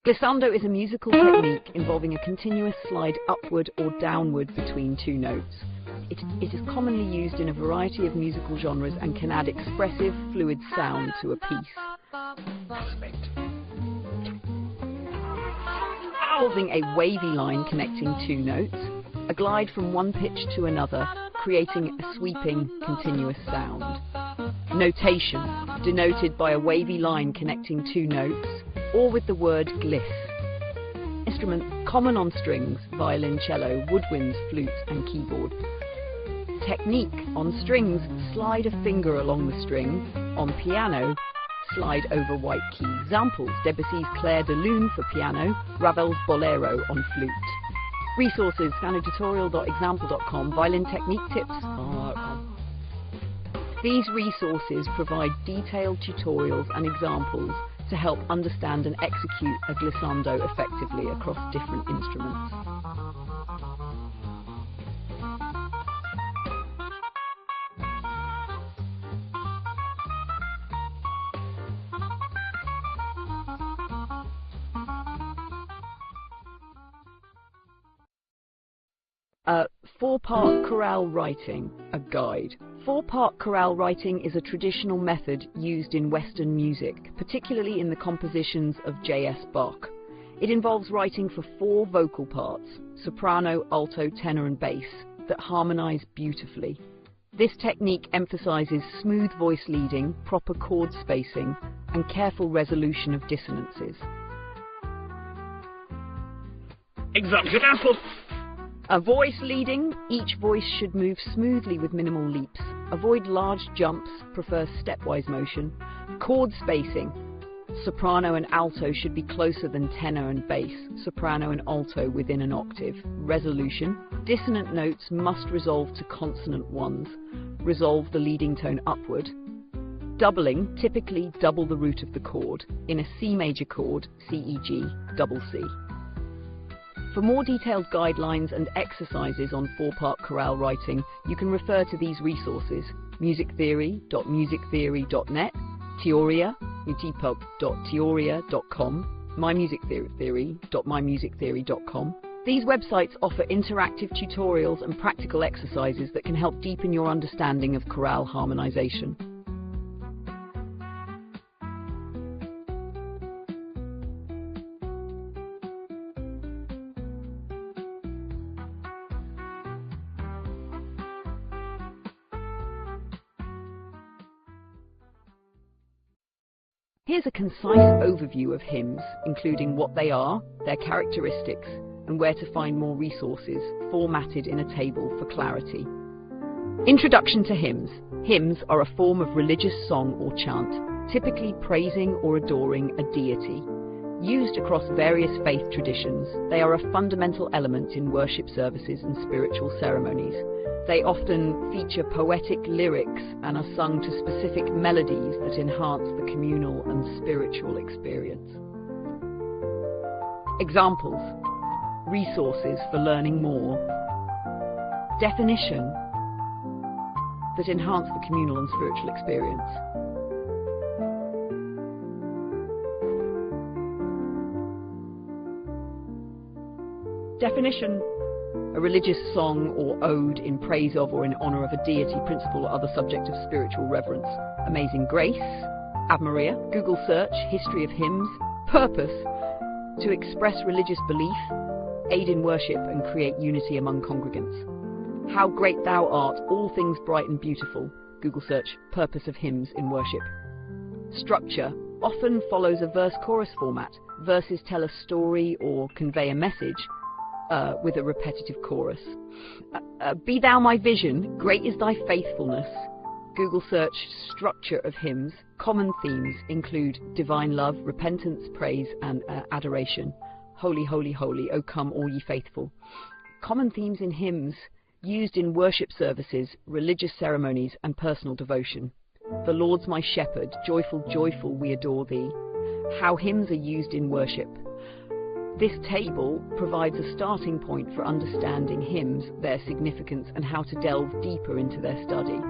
Glissando is a musical technique involving a continuous slide upward or downward between two notes. It is commonly used in a variety of musical genres and can add expressive, fluid sound to a piece. Involving a wavy line connecting two notes, a glide from one pitch to another, creating a sweeping, continuous sound. Notation, denoted by a wavy line connecting two notes, or with the word gliss. Instrument common on strings, violin, cello, woodwinds, flute, and keyboard. Technique on strings, slide a finger along the string. On piano, slide over white key. Examples: Debussy's Clair de Lune for piano, Ravel's Bolero on flute. Resources: pianotutorial.example.com, violin technique tips. These resources provide detailed tutorials and examples to help understand and execute a glissando effectively across different instruments. Four-part chorale writing, a guide. Four-part chorale writing is a traditional method used in Western music, particularly in the compositions of J.S. Bach. It involves writing for 4 vocal parts, soprano, alto, tenor and bass, that harmonize beautifully. This technique emphasizes smooth voice leading, proper chord spacing, and careful resolution of dissonances. Example. A voice leading, each voice should move smoothly with minimal leaps. Avoid large jumps, prefer stepwise motion. Chord spacing. Soprano and alto should be closer than tenor and bass, soprano and alto within an octave. Resolution. Dissonant notes must resolve to consonant ones. Resolve the leading tone upward. Doubling, typically double the root of the chord. In a C major chord, C, E, G, double C. For more detailed guidelines and exercises on 4-part chorale writing, you can refer to these resources: musictheory.musictheory.net, Teoria, utipub.teoria.com, mymusictheory.mymusictheory.com. These websites offer interactive tutorials and practical exercises that can help deepen your understanding of chorale harmonization. Here's a concise overview of hymns, including what they are, their characteristics, and where to find more resources, formatted in a table for clarity. Introduction to hymns. Hymns are a form of religious song or chant, typically praising or adoring a deity. Used across various faith traditions, they are a fundamental element in worship services and spiritual ceremonies. They often feature poetic lyrics and are sung to specific melodies that enhance the communal and spiritual experience. Examples. Resources for learning more. Definition that enhance the communal and spiritual experience. Definition: a religious song or ode in praise of or in honor of a deity, principle, or other subject of spiritual reverence. Amazing Grace, Ave Maria. Google search, history of hymns. Purpose: to express religious belief, aid in worship, and create unity among congregants. How Great Thou Art, all things bright and beautiful. Google search, purpose of hymns in worship. Structure: often follows a verse-chorus format. Verses tell a story or convey a message, with a repetitive chorus. Be thou my vision, great is thy faithfulness. Google search, structure of hymns. Common themes include divine love, repentance, praise, and adoration. Holy, holy, holy, O come all ye faithful. Common themes in hymns used in worship services, religious ceremonies, and personal devotion. The Lord's my shepherd, joyful, joyful, we adore thee. How hymns are used in worship. This table provides a starting point for understanding hymns, their significance, and how to delve deeper into their study.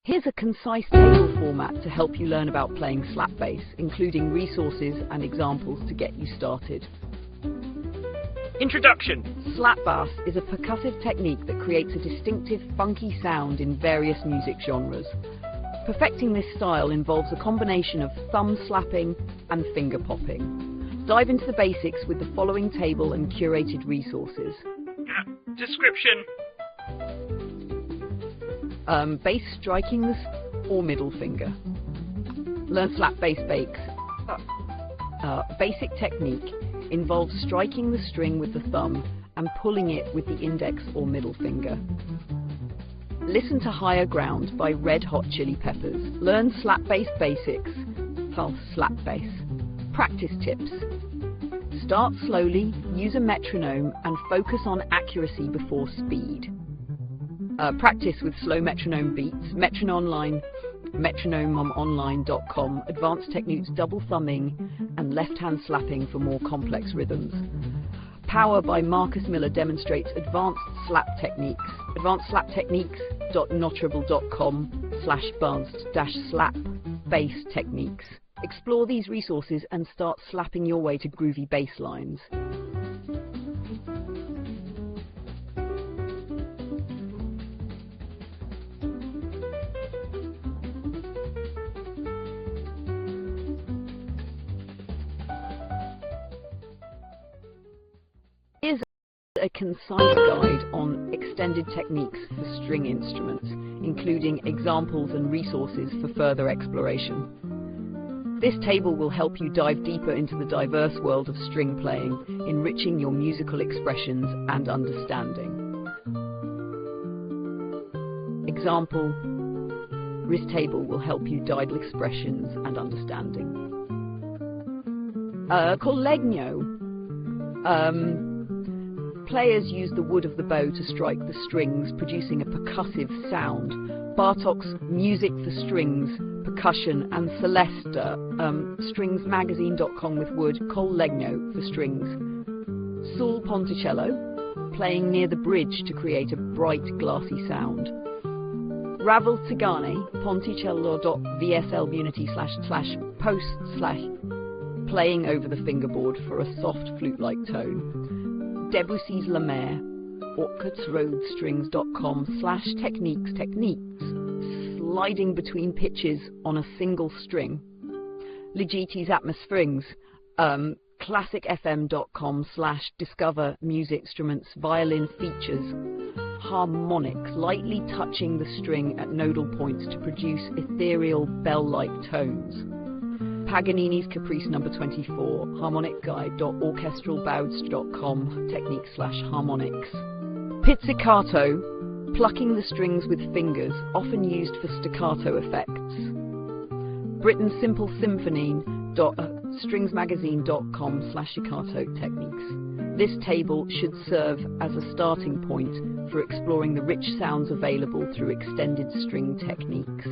Here's a concise table format to help you learn about playing slap bass, including resources and examples to get you started. Introduction. Slap bass is a percussive technique that creates a distinctive, funky sound in various music genres. Perfecting this style involves a combination of thumb slapping and finger popping. Dive into the basics with the following table and curated resources. Description. Bass striking or middle finger. Learn slap bass bakes. Basic technique involves striking the string with the thumb and pulling it with the index or middle finger. Listen to Higher Ground by Red Hot Chili Peppers. Learn slap bass basics. Pulse slap bass. Practice tips. Start slowly, use a metronome, and focus on accuracy before speed. Practice with slow metronome beats. metronomeonline.com. Advanced techniques, double thumbing and left-hand slapping for more complex rhythms. Power by Marcus Miller demonstrates advanced slap techniques. advancedslaptechniques.notribble.com/advanced-slap bass techniques. Explore these resources and start slapping your way to groovy bass lines. A concise guide on extended techniques for string instruments, including examples and resources for further exploration. This table will help you dive deeper into the diverse world of string playing, enriching your musical expressions and understanding. Example, this table will help you dive expressions and understanding. Collegno. Players use the wood of the bow to strike the strings, producing a percussive sound. Bartok's Music for Strings, Percussion, and Celesta, stringsmagazine.com with wood, Collegno for strings. Sul Ponticello, playing near the bridge to create a bright, glassy sound. Ravel Tzigane, ponticello.vslunity/post/ playing over the fingerboard for a soft flute-like tone. Debussy's La Mer, orchardroadstrings.com/techniques, sliding between pitches on a single string. Ligeti's Atmosstrings, classicfm.com/discover music instruments, violin features, harmonics, lightly touching the string at nodal points to produce ethereal bell-like tones. Paganini's Caprice No. 24, harmonicguide.orchestralbowds.com, techniques/harmonics. Pizzicato, plucking the strings with fingers, often used for staccato effects. Britain's Simple Symphony, stringsmagazine.com/staccato techniques. This table should serve as a starting point for exploring the rich sounds available through extended string techniques.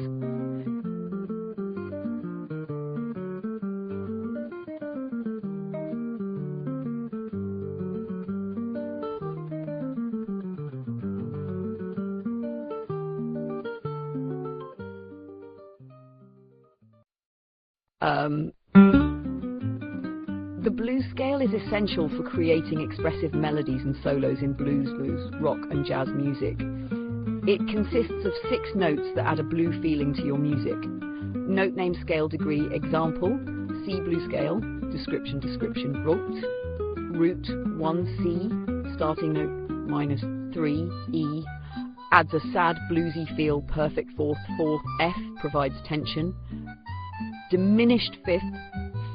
The blues scale is essential for creating expressive melodies and solos in blues, rock and jazz music. It consists of 6 notes that add a blue feeling to your music. Note name scale degree example, C blues scale, description, root 1C, starting note -3, E, adds a sad bluesy feel, perfect fourth, F provides tension, diminished fifth,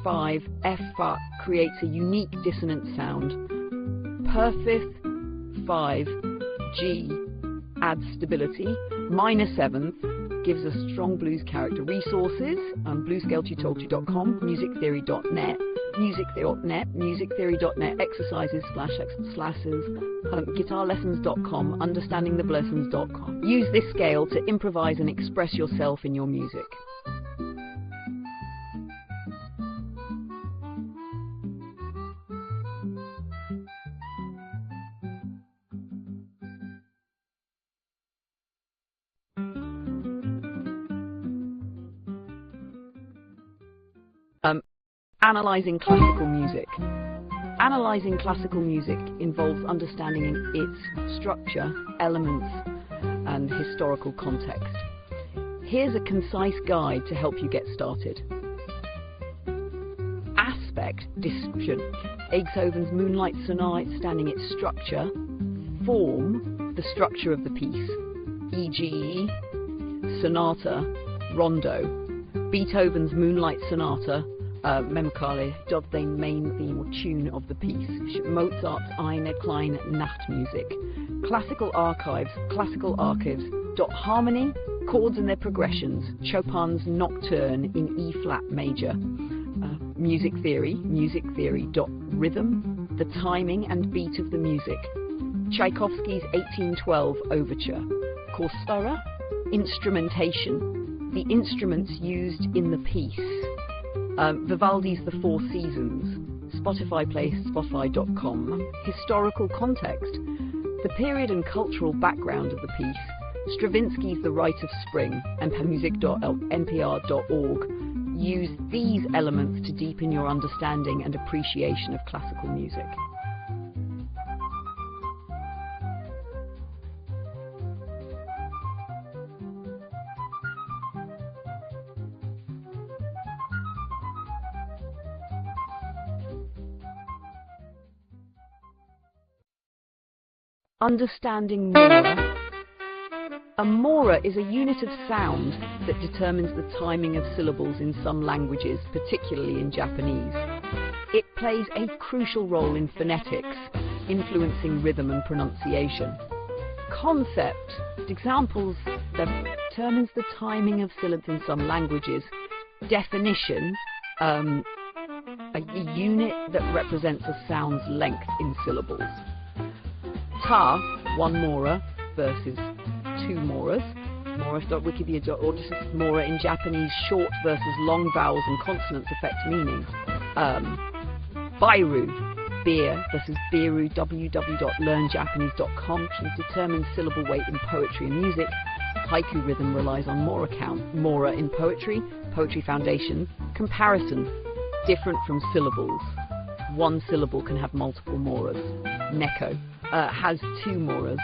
5, F creates a unique dissonant sound. Per fifth, 5, G adds stability. Minor 7th gives a strong blues character. Resources, bluescaletutorial.com, musictheory.net, musictheory.net, exercises, guitarlessons.com, understandingtheblessons.com. Use this scale to improvise and express yourself in your music. Analyzing classical music. Analyzing classical music involves understanding its structure, elements, and historical context. Here's a concise guide to help you get started. Aspect description. Beethoven's Moonlight Sonata, understanding its structure. Form, the structure of the piece, e.g. sonata, rondo. Beethoven's Moonlight Sonata, Memorkale, the main theme or tune of the piece. Mozart's Eine kleine Nachtmusik. Classical archives, harmony, chords and their progressions. Chopin's Nocturne in E flat major. Music theory, musictheory.rhythm, the timing and beat of the music. Tchaikovsky's 1812 Overture. Korsara, instrumentation, the instruments used in the piece. Vivaldi's The Four Seasons, Spotify playlist, spotify.com. Historical context, the period and cultural background of the piece. Stravinsky's The Rite of Spring, and music.npr.org. Use these elements to deepen your understanding and appreciation of classical music. Understanding mora. A mora is a unit of sound that determines the timing of syllables in some languages, particularly in Japanese. It plays a crucial role in phonetics, influencing rhythm and pronunciation. Concept. Examples that determines the timing of syllables in some languages. Definition. A unit that represents a sound's length in syllables. Ta, one mora versus two moras. Mora.wikipedia.org. This is mora in Japanese, short versus long vowels and consonants affect meaning. Bairu, beer versus biru, www.learnjapanese.com, determines syllable weight in poetry and music. Haiku rhythm relies on mora count. Mora in poetry, poetry foundation. Comparison, different from syllables. One syllable can have multiple moras. Neko has two moras.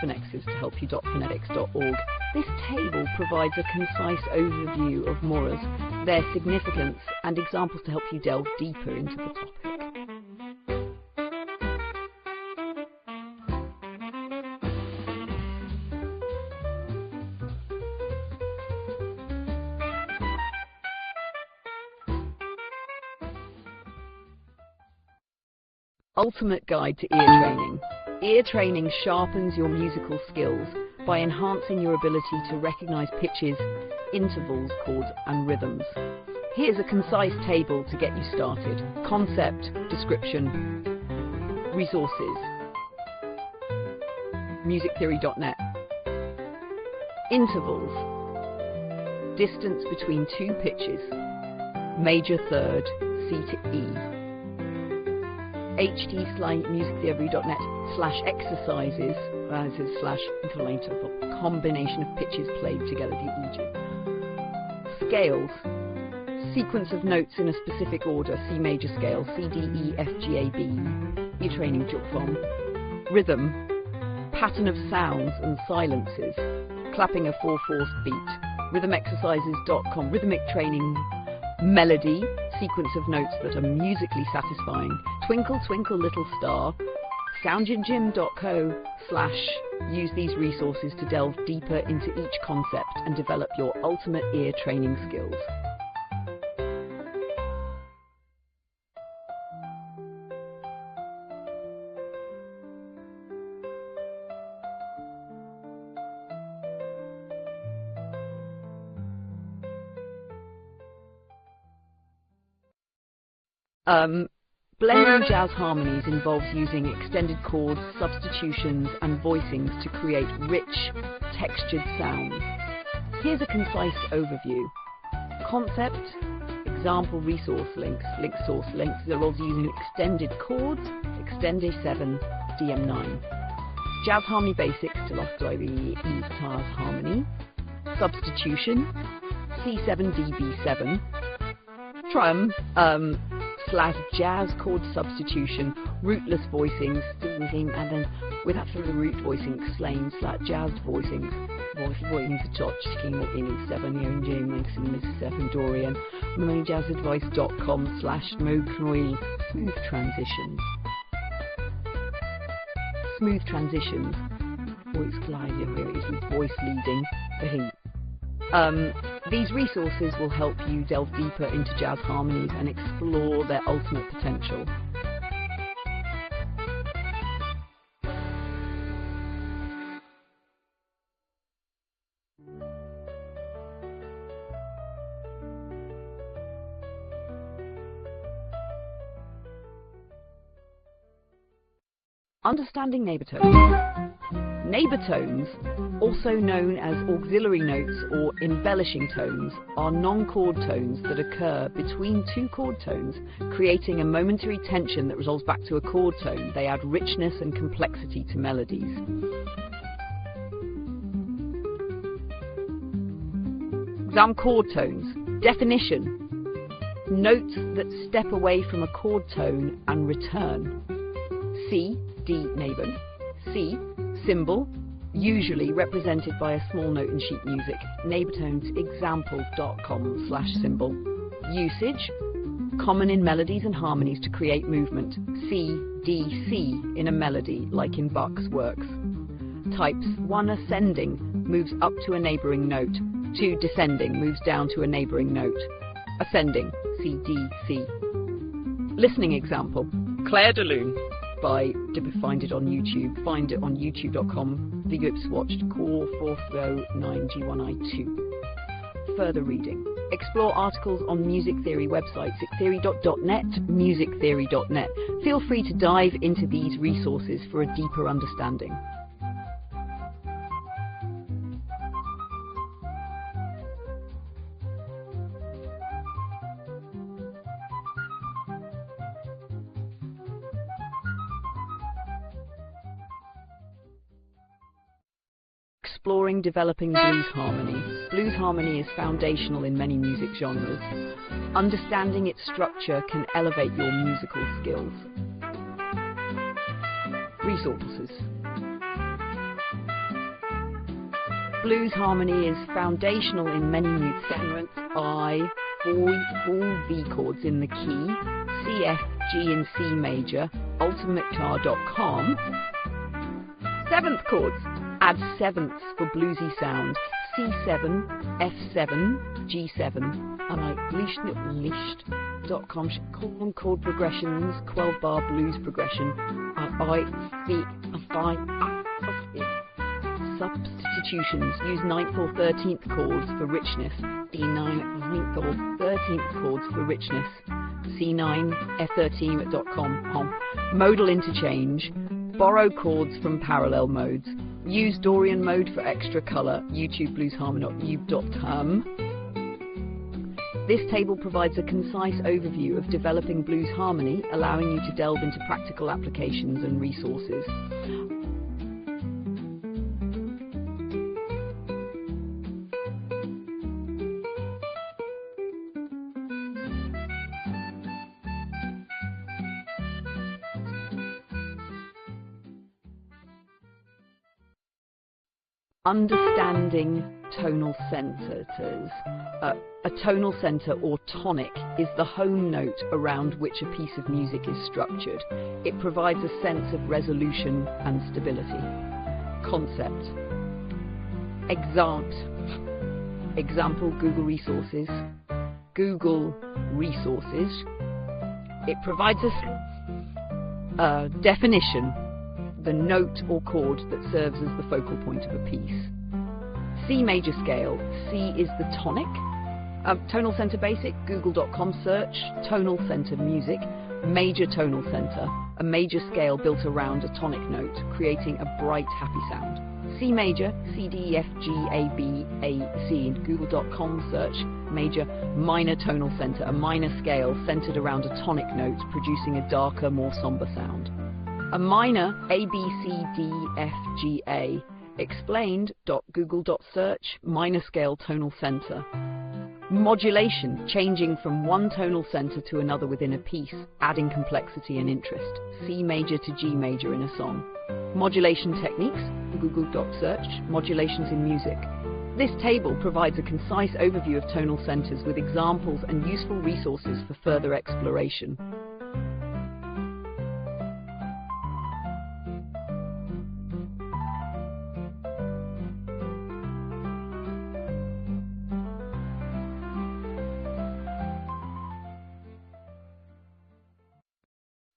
Phonexis to help you.phonetics.org. This table provides a concise overview of moras, their significance, and examples to help you delve deeper into the topic. Ultimate Guide to Ear Training. Ear training sharpens your musical skills by enhancing your ability to recognize pitches, intervals, chords, and rhythms. Here's a concise table to get you started. Concept, description, resources. musictheory.net. Intervals. Distance between two pitches. Major third, C to E. hd/musictheory.net/exercises /informative for combination of pitches played together, the EG. Scales. Sequence of notes in a specific order, C major scale, C, D, E, F, G, A, B. Ear training form. Rhythm. Pattern of sounds and silences. Clapping a 4/4 beat. Rhythmexercises.com. Rhythmic training. Melody. Sequence of notes that are musically satisfying. Twinkle Twinkle Little Star. soundandjim.co/use these resources to delve deeper into each concept and develop your ultimate ear training skills. Blending jazz harmonies involves using extended chords, substitutions, and voicings to create rich, textured sounds. Here's a concise overview. Concept, example resource links, source links, that involves using extended chords, extend A7, DM9. Jazz harmony basics to lost E guitars harmony. Substitution, C7, DB7. Trum, /jazz chord substitution, rootless voicings, and then with absolutely root voicing, /jazzed voicings, voicings of George King in 7 year and James 7 Dorian, smooth transitions. Smooth transitions, voice gliding, voice leading, the heat. These resources will help you delve deeper into jazz harmonies and explore their ultimate potential. Understanding neighbor tones. Neighbor tones, also known as auxiliary notes or embellishing tones, are non-chord tones that occur between two chord tones, creating a momentary tension that resolves back to a chord tone. They add richness and complexity to melodies. Example chord tones. Definition. Notes that step away from a chord tone and return. C, D, neighbor. C, symbol, usually represented by a small note in sheet music. Neighbor tones, example.com/symbol. Usage, Common in melodies and harmonies to create movement. C, D, C in a melody, like in Bach's works. Types: 1 ascending, moves up to a neighbouring note. 2 descending, moves down to a neighbouring note. Ascending, C, D, C. Listening example: Claire de Lune by, find it on YouTube, find it on youtube.com, the Ipswatched Core 409G1I2. Further reading. Explore articles on music theory websites at theory.net, musictheory.net. Feel free to dive into these resources for a deeper understanding. Exploring developing blues harmony. Blues harmony is foundational in many music genres. Understanding its structure can elevate your musical skills. Resources. Blues harmony is foundational in many music genres. Full V chords in the key, C, F, G and C major, ultimateguitar.com. 7th chords. Add 7ths for bluesy sound. C7, F7, G7. And Lisht.com, chord progressions, 12-bar blues progression. Substitutions. Use 9th or 13th chords for richness. D9, 9th or 13th chords for richness. C9, F13.com. Modal interchange. Borrow chords from parallel modes. Use Dorian mode for extra colour. YouTube bluesharmony.ube.com. This table provides a concise overview of developing blues harmony, allowing you to delve into practical applications and resources. Understanding tonal centers. A tonal center or tonic is the home note around which a piece of music is structured. It provides a sense of resolution and stability. Concept. Example Google Resources. Google Resources. It provides a definition. The note or chord that serves as the focal point of a piece. C major scale. C is the tonic. Tonal center basic, google.com search, tonal center music, major tonal center, a major scale built around a tonic note, creating a bright, happy sound. C major, C, D, F, G, A, B, A, C, and google.com search, major, minor tonal center, a minor scale centered around a tonic note, producing a darker, more somber sound. A minor, A, B, C, D, F, G, A, explained.google.search, minor scale tonal center. Modulation, changing from one tonal center to another within a piece, adding complexity and interest. C major to G major in a song. Modulation techniques, google.search, modulations in music. This table provides a concise overview of tonal centers with examples and useful resources for further exploration.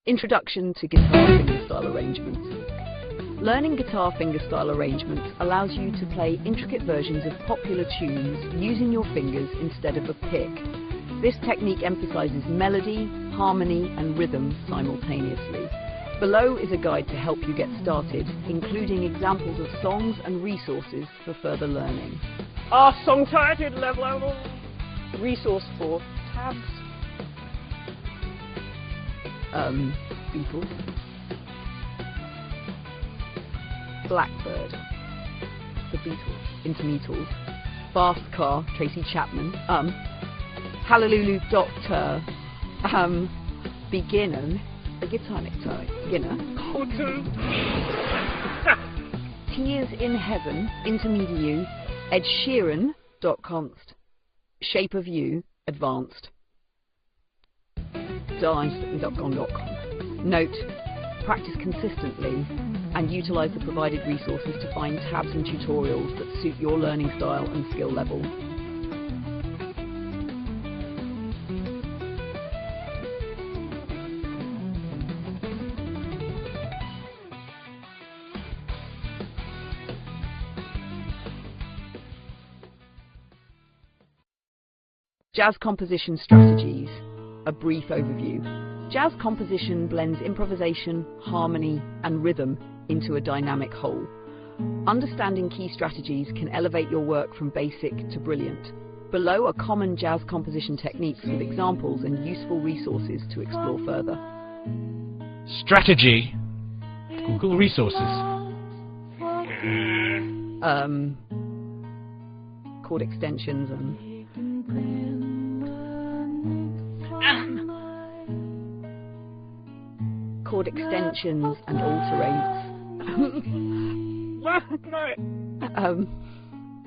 Introduction to guitar fingerstyle arrangements. Learning guitar fingerstyle arrangements allows you to play intricate versions of popular tunes using your fingers instead of a pick. This technique emphasizes melody, harmony, and rhythm simultaneously. Below is a guide to help you get started, including examples of songs and resources for further learning. Our song titled level resource for tabs. Beatles. Blackbird. The Beatles. Intermetals. Fast Car. Tracy Chapman. Hallelujah Doctor. Beginner. A guitar necktie. Beginner. Tears in Heaven. Intermediate. Ed Sheeran. Const. Shape of You. Advanced. darlington.com. Note, practice consistently and utilize the provided resources to find tabs and tutorials that suit your learning style and skill level. Jazz composition strategies, a brief overview. Jazz composition blends improvisation, harmony, and rhythm into a dynamic whole. Understanding key strategies can elevate your work from basic to brilliant. Below are common jazz composition techniques with examples and useful resources to explore further. Strategy. Google resources. Chord extensions and chord extensions and alterates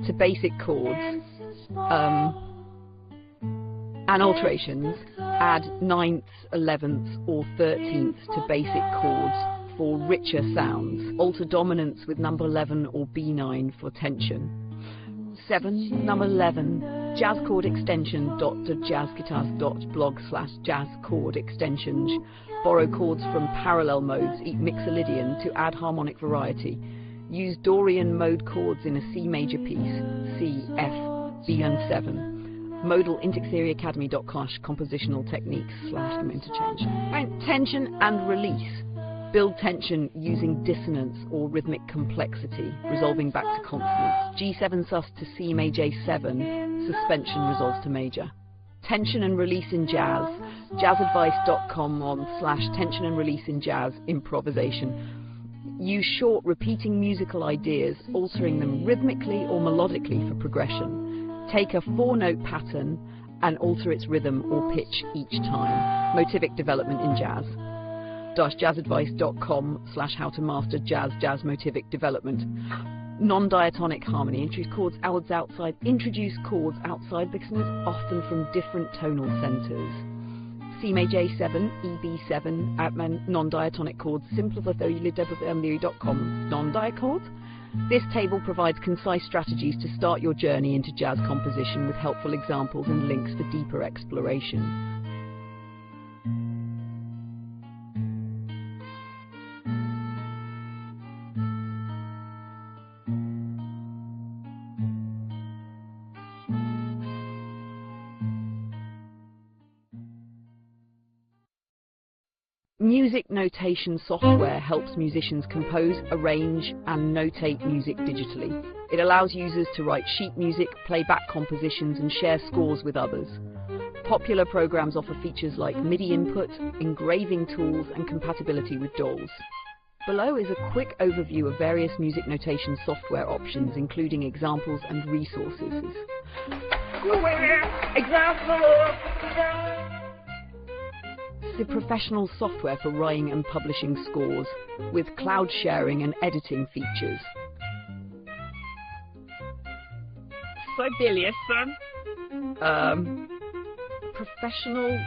to basic chords and alterations. Add 9ths, 11ths or 13ths to basic chords for richer sounds. Alter dominance with number 11 or B9 for tension. 7. Number 11. Jazz chord extension .jazzguitars.blog/jazz chord extensions. Borrow chords from parallel modes, Mixolydian, to add harmonic variety. Use Dorian mode chords in a C major piece, C, F, B and 7. Modal indextheoryacademy.com compositional techniques/interchange. Tension and release. Build tension using dissonance or rhythmic complexity, resolving back to consonants. G7 sus to C major 7, suspension resolves to major. Tension and release in jazz. Jazzadvice.com/tension and release in jazz improvisation. Use short repeating musical ideas, altering them rhythmically or melodically for progression. Take a 4-note pattern and alter its rhythm or pitch each time. Motivic development in jazz. Jazzadvice.com/how to master jazz motivic development. Non-diatonic harmony. Introduce chords outside listeners, often from different tonal centers. C major 7, EB7, non-diatonic chords, simplify.com, non-dia chords. This table provides concise strategies to start your journey into jazz composition with helpful examples and links for deeper exploration. Music notation software helps musicians compose, arrange, and notate music digitally. It allows users to write sheet music, play back compositions, and share scores with others. Popular programs offer features like MIDI input, engraving tools, and compatibility with DAWs. Below is a quick overview of various music notation software options, including examples and resources. Professional software for writing and publishing scores with cloud sharing and editing features. Sibelius, son. Professional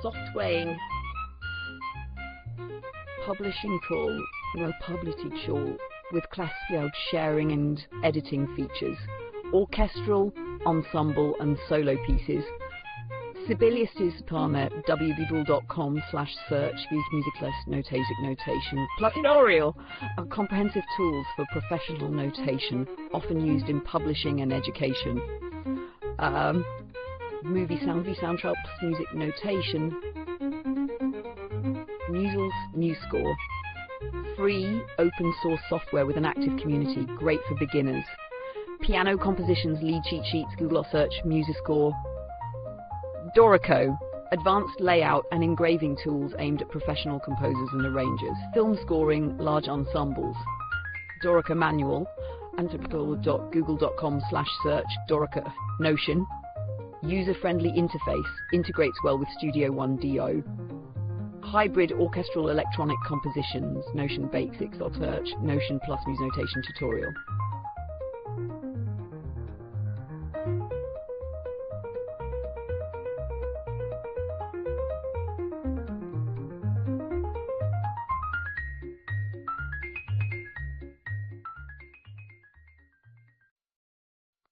software publishing tool, publicity tool with cloud sharing and editing features. Orchestral, ensemble and solo pieces. Sibelius is Parmet, www.com/search, use music notation, plus tutorial are comprehensive tools for professional notation, often used in publishing and education. Movie soundtrack plus music notation. Musicals, MuseScore. Free, open source software with an active community, great for beginners. Piano compositions, lead cheat sheets, Google search, MuseScore. Dorico, advanced layout and engraving tools aimed at professional composers and arrangers. Film scoring, large ensembles. Dorico manual, google.com/search, Dorico Notion. User-friendly interface, integrates well with Studio One DO. Hybrid orchestral electronic compositions, Notion Basics, search, Notion plus Muse Notation tutorial.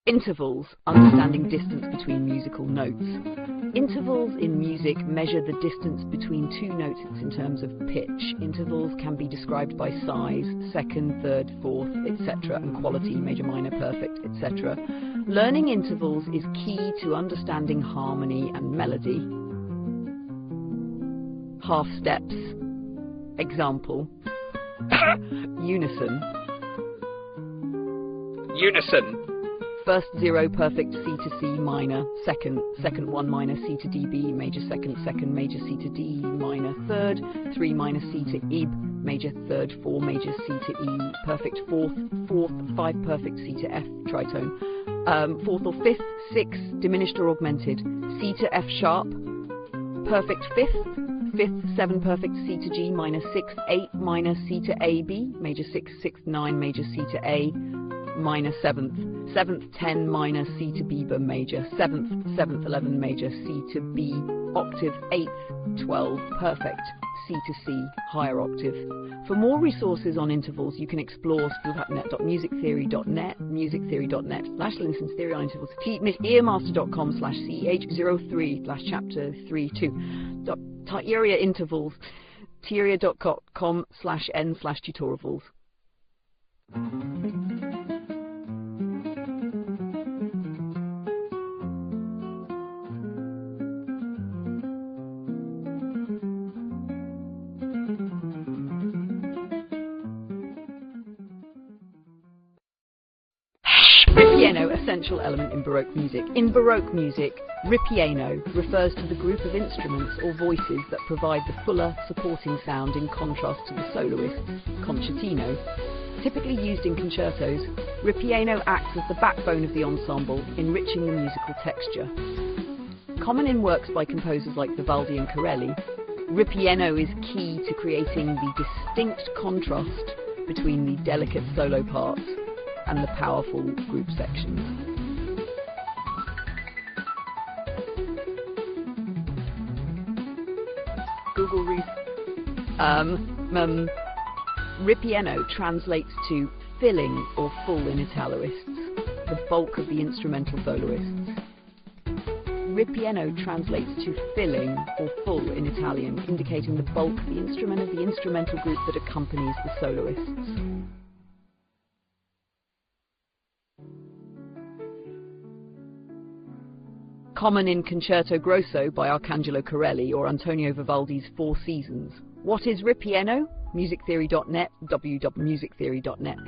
Intervals, understanding distance between musical notes. Intervals in music measure the distance between two notes in terms of pitch. Intervals can be described by size, second, third, fourth, etc., and quality, major, minor, perfect, etc. Learning intervals is key to understanding harmony and melody. Half steps. Example. Unison. Unison. First 0 perfect C to C minor, second 1 minor C to D B, major second major C to D minor, third 3 minor C to E, major third 4 major C to E, perfect fourth 5 perfect C to F tritone, fourth or fifth 6 diminished or augmented C to F sharp, perfect fifth 7 perfect C to G minor 6 8 minor C to A B, major 6 9 major C to A minor 7th 10 minor C to B major, 7th 11 major C to B octave, 8th 12 perfect C to C higher octave. For more resources on intervals, you can explore schoolhatnet.musictheory.net, musictheory.net/Linson's theory on intervals, earmaster.com/ch03/chapter 32, Tieria intervals, tieria.com/n/tutorials. Ripieno, essential element in Baroque music. In Baroque music, ripieno refers to the group of instruments or voices that provide the fuller supporting sound in contrast to the soloist's concertino. Typically used in concertos, ripieno acts as the backbone of the ensemble, enriching the musical texture. Common in works by composers like Vivaldi and Corelli, ripieno is key to creating the distinct contrast between the delicate solo parts and the powerful group sections. Google ripieno translates to filling or full in Italoists, the bulk of the instrumental soloists. Ripieno translates to filling or full in Italian, indicating the bulk of the instrument of the instrumental group that accompanies the soloists. Common in Concerto Grosso by Arcangelo Corelli or Antonio Vivaldi's Four Seasons. What is ripieno? Musictheory.net, www.musictheory.net.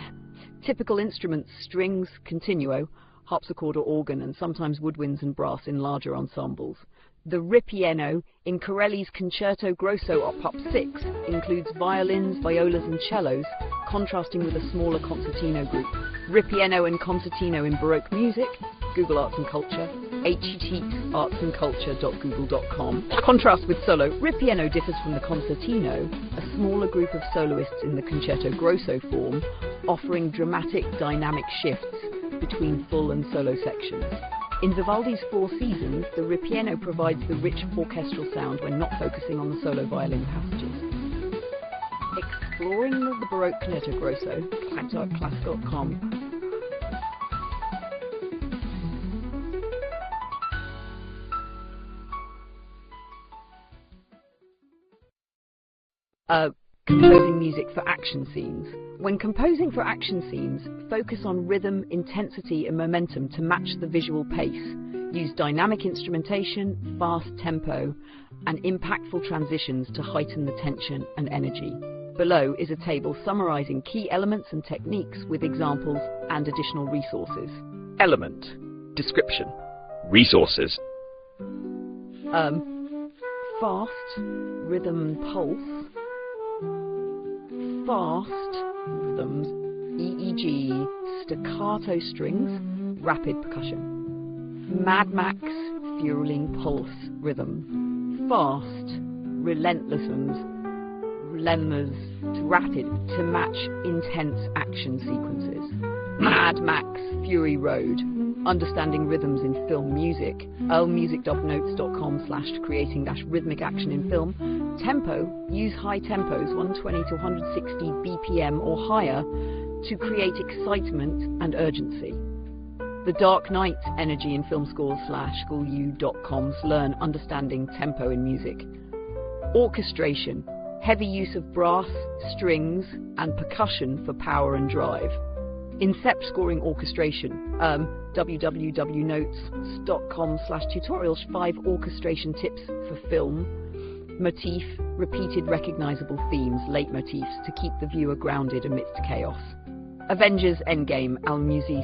Typical instruments: strings, continuo, harpsichord or organ, and sometimes woodwinds and brass in larger ensembles. The ripieno in Corelli's Concerto Grosso Op. 6 includes violins, violas and cellos, contrasting with a smaller concertino group. Ripieno and concertino in Baroque music. Google Arts and Culture, artsandculture.google.com. Contrast with solo, ripieno differs from the concertino, a smaller group of soloists in the Concerto Grosso form, offering dramatic dynamic shifts between full and solo sections. In Vivaldi's Four Seasons, the ripieno provides the rich orchestral sound when not focusing on the solo violin passages. Exploring the Baroque Concerto Grosso, class.class.com. Composing music for action scenes. When composing for action scenes, focus on rhythm, intensity and momentum to match the visual pace. Use dynamic instrumentation, fast tempo and impactful transitions to heighten the tension and energy. Below is a table summarizing key elements and techniques with examples and additional resources. Element. Description. Resources. Fast, rhythm pulse. Fast rhythms, e.g. staccato strings, rapid percussion. Mad Max, fueling pulse rhythm. Fast, relentless to rapid to match intense action sequences. Mad Max, Fury Road, understanding rhythms in film music. allmusic.notes.com/creating-rhythmic action in film. Tempo, use high tempos 120 to 160 BPM or higher to create excitement and urgency. The Dark Knight Energy in Film Scores /schoolu.com/learn understanding tempo in music. Orchestration, heavy use of brass, strings and percussion for power and drive. Incept scoring orchestration, www.notes.com/tutorials 5 orchestration tips for film. Motif, repeated recognizable themes, leitmotifs to keep the viewer grounded amidst chaos. Avengers Endgame, almusi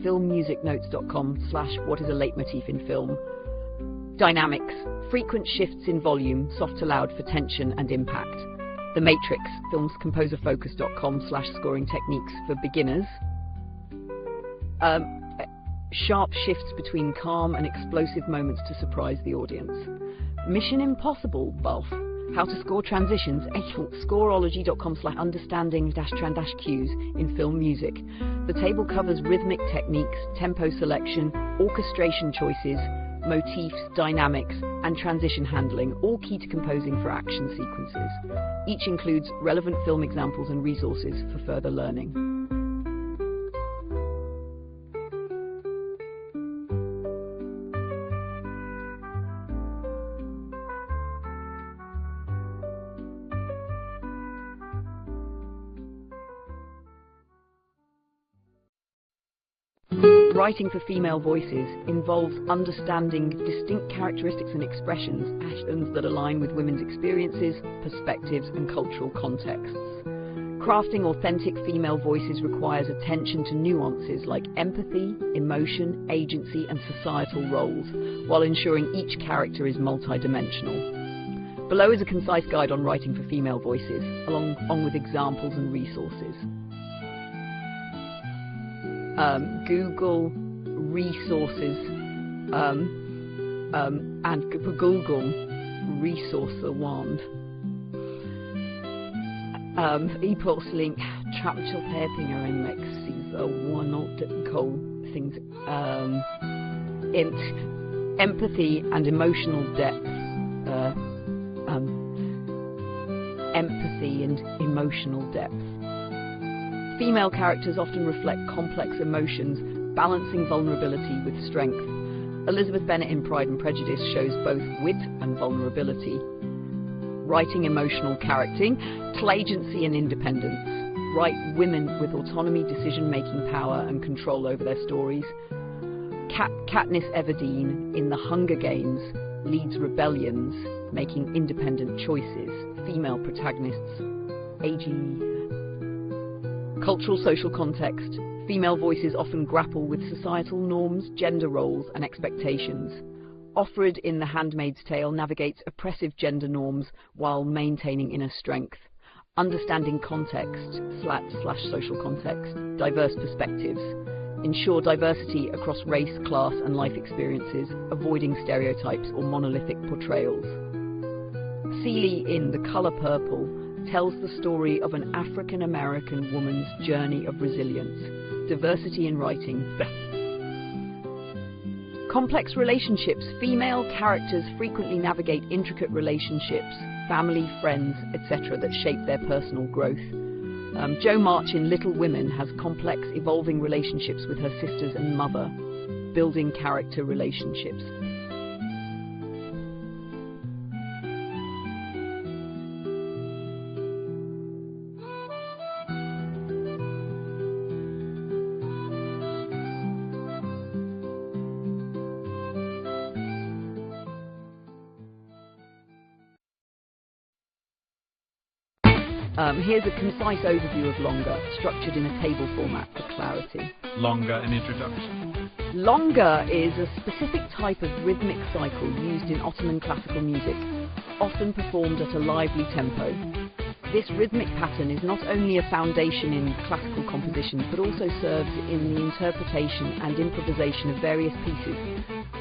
/filmmusicnotes.com/what is a leitmotif in film. Dynamics, frequent shifts in volume, soft to loud for tension and impact. The Matrix, filmscomposerfocus.com/scoring techniques for beginners. Sharp shifts between calm and explosive moments to surprise the audience. Mission Impossible buff, how to score transitions, scoreology.com/understanding-cues in film music. The table covers rhythmic techniques, tempo selection, orchestration choices, motifs, dynamics, and transition handling, all key to composing for action sequences. Each includes relevant film examples and resources for further learning. Writing for female voices involves understanding distinct characteristics and expressions that align with women's experiences, perspectives, and cultural contexts. Crafting authentic female voices requires attention to nuances like empathy, emotion, agency, and societal roles, while ensuring each character is multidimensional. Below is a concise guide on writing for female voices, along with examples and resources. Google resources and Google resource wand. E-posting trapchopepinger and Lexis one of the cool things. Empathy and emotional depth. Empathy and emotional depth. Female characters often reflect complex emotions, balancing vulnerability with strength. Elizabeth Bennet in Pride and Prejudice shows both wit and vulnerability. Writing emotional character to agency and independence. Write women with autonomy, decision-making power and control over their stories. Katniss Everdeen in The Hunger Games leads rebellions, making independent choices. Female protagonists. Cultural social context. Female voices often grapple with societal norms, gender roles and expectations. Offred in The Handmaid's Tale navigates oppressive gender norms while maintaining inner strength. Understanding context / social context, diverse perspectives. Ensure diversity across race, class and life experiences, avoiding stereotypes or monolithic portrayals. Seeley in The Color Purple tells the story of an African-American woman's journey of resilience. Diversity in writing. Complex relationships. Female characters frequently navigate intricate relationships, family, friends, etc. that shape their personal growth. Jo March in Little Women has complex, evolving relationships with her sisters and mother, building character relationships. Here's a concise overview of Longa, structured in a table format for clarity. Longa, an introduction. Longa is a specific type of rhythmic cycle used in Ottoman classical music, often performed at a lively tempo. This rhythmic pattern is not only a foundation in classical compositions, but also serves in the interpretation and improvisation of various pieces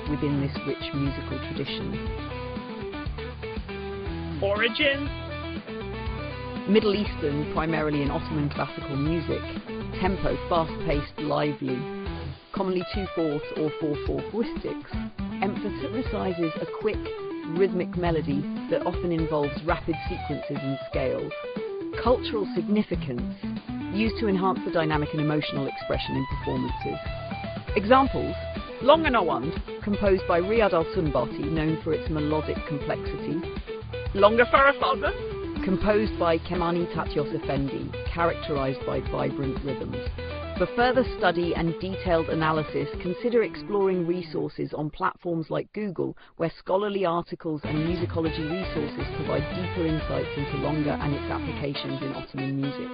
within this rich musical tradition. Origin? Middle Eastern, primarily in Ottoman classical music. Tempo, fast-paced, lively. Commonly 2/4 or 4/4 whistics. Emphasizes a quick, rhythmic melody that often involves rapid sequences and scales. Cultural significance. Used to enhance the dynamic and emotional expression in performances. Examples: Longa Nawand, composed by Riyad al-Sunbati, known for its melodic complexity. Longa Farafalda. Composed by Kemani Tatyos Effendi, characterized by vibrant rhythms. For further study and detailed analysis, consider exploring resources on platforms like Google, where scholarly articles and musicology resources provide deeper insights into Longa and its applications in Ottoman music.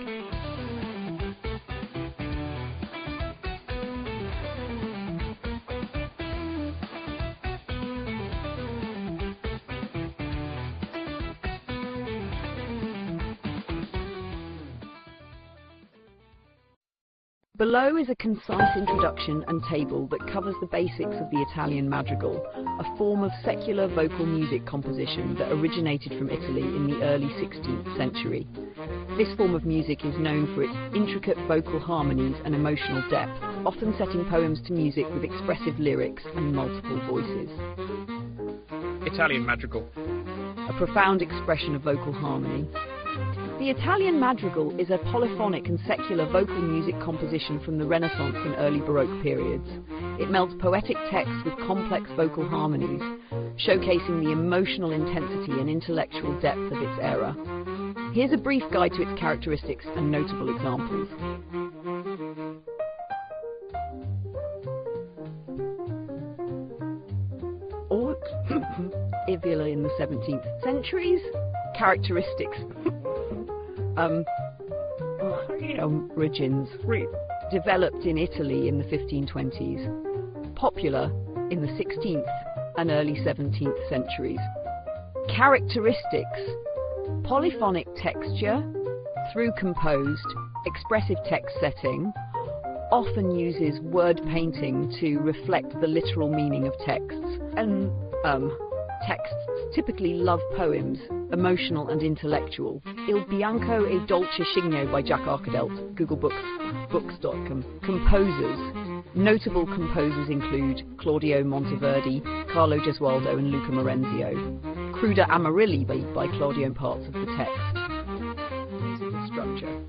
Below is a concise introduction and table that covers the basics of the Italian madrigal, a form of secular vocal music composition that originated from Italy in the early 16th century. This form of music is known for its intricate vocal harmonies and emotional depth, often setting poems to music with expressive lyrics and multiple voices. Italian madrigal. A profound expression of vocal harmony. The Italian madrigal is a polyphonic and secular vocal music composition from the Renaissance and early Baroque periods. It melds poetic text with complex vocal harmonies, showcasing the emotional intensity and intellectual depth of its era. Here's a brief guide to its characteristics and notable examples. Or Ivila in the 17th centuries. Characteristics. Origins. Developed in Italy in the 1520s. Popular in the 16th and early 17th centuries. Characteristics: polyphonic texture, through composed, expressive text setting, often uses word painting to reflect the literal meaning of texts, and texts typically love poems, emotional and intellectual. Il Bianco e Dolce Cigno by Jack Arkadelt, Google Books, books.com. Composers. Notable composers include Claudio Monteverdi, Carlo Gesualdo and Luca Marenzio. Cruda Amarilli by Claudio in parts of the text. Musical structure.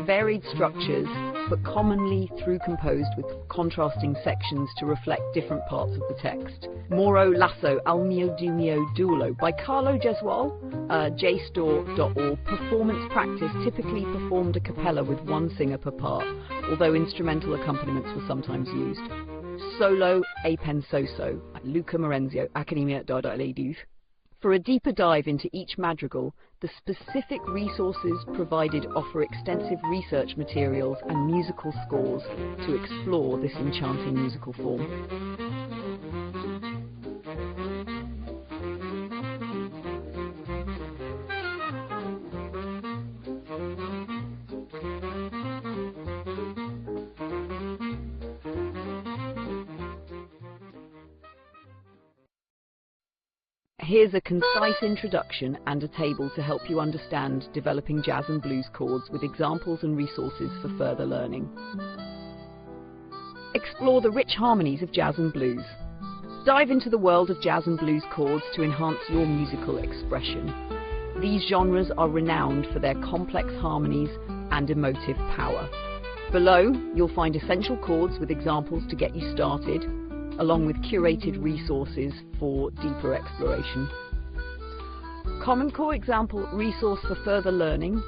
Varied structures, but commonly through composed with contrasting sections to reflect different parts of the text. Moro Lasso Al Mio Du Mio Duolo by Carlo Gesual, jstore.org. Performance practice typically performed a cappella with one singer per part, although instrumental accompaniments were sometimes used. Solo e pensoso, Luca Marenzio, Accademia.edu. For a deeper dive into each madrigal, the specific resources provided offer extensive research materials and musical scores to explore this enchanting musical form. Here's a concise introduction and a table to help you understand developing jazz and blues chords with examples and resources for further learning. Explore the rich harmonies of jazz and blues. Dive into the world of jazz and blues chords to enhance your musical expression. These genres are renowned for their complex harmonies and emotive power. Below, you'll find essential chords with examples to get you started, along with curated resources for deeper exploration. Common Core example resource for further learning: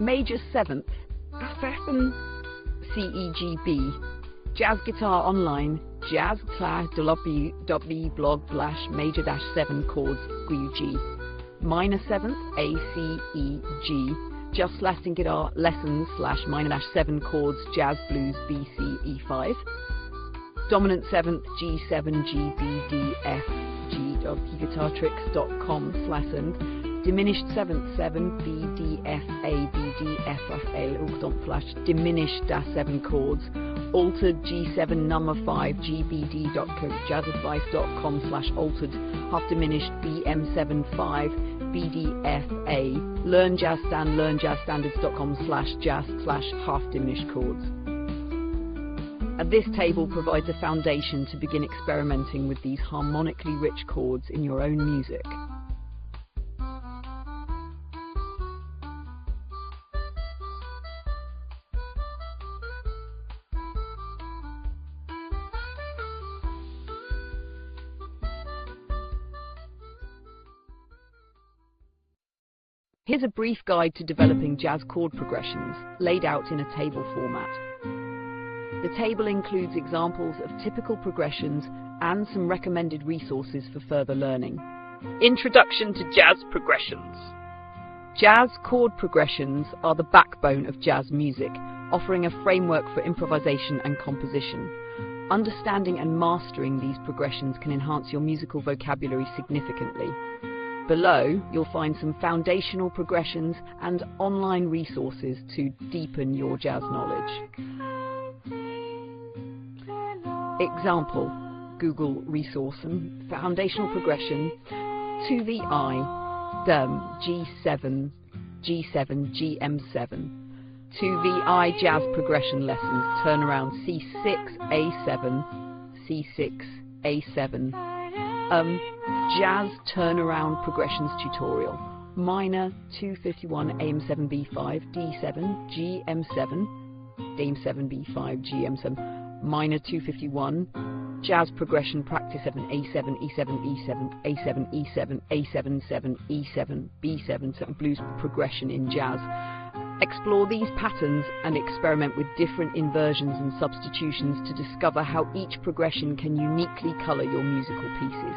Major 7th, CEGB, Jazz Guitar Online, Jazz Class W blog / major-7 chords GUG, Minor 7th, ACEG, Just Lasting Guitar Lessons / minor-7 chords Jazz Blues BC E5, Dominant 7th G7 GBDF guitartricks.com /and Diminished 7th 7 BDFA BDFA diminished-7 chords Altered G7 number 5 GBD.co jazzadvice.com /altered half diminished BM75 BDFA learnjazzstandards.com /jazz half diminished chords. And this table provides a foundation to begin experimenting with these harmonically rich chords in your own music. Here's a brief guide to developing jazz chord progressions, laid out in a table format. The table includes examples of typical progressions and some recommended resources for further learning. Introduction to jazz progressions. Jazz chord progressions are the backbone of jazz music, offering a framework for improvisation and composition. Understanding and mastering these progressions can enhance your musical vocabulary significantly. Below, you'll find some foundational progressions and online resources to deepen your jazz knowledge. Example, Google resource and foundational progression to the I, G7, G7, GM7. To the I jazz progression lessons, turn around C6, A7, C6, A7. Jazz turnaround progressions tutorial. Minor 251 AM7B5 D7 GM7 AM7B5 GM7 minor 251 jazz progression practice 7 A7 E7 E7 A7 E7 A7 7 E7 B7 7 blues progression in jazz. Explore these patterns and experiment with different inversions and substitutions to discover how each progression can uniquely colour your musical pieces.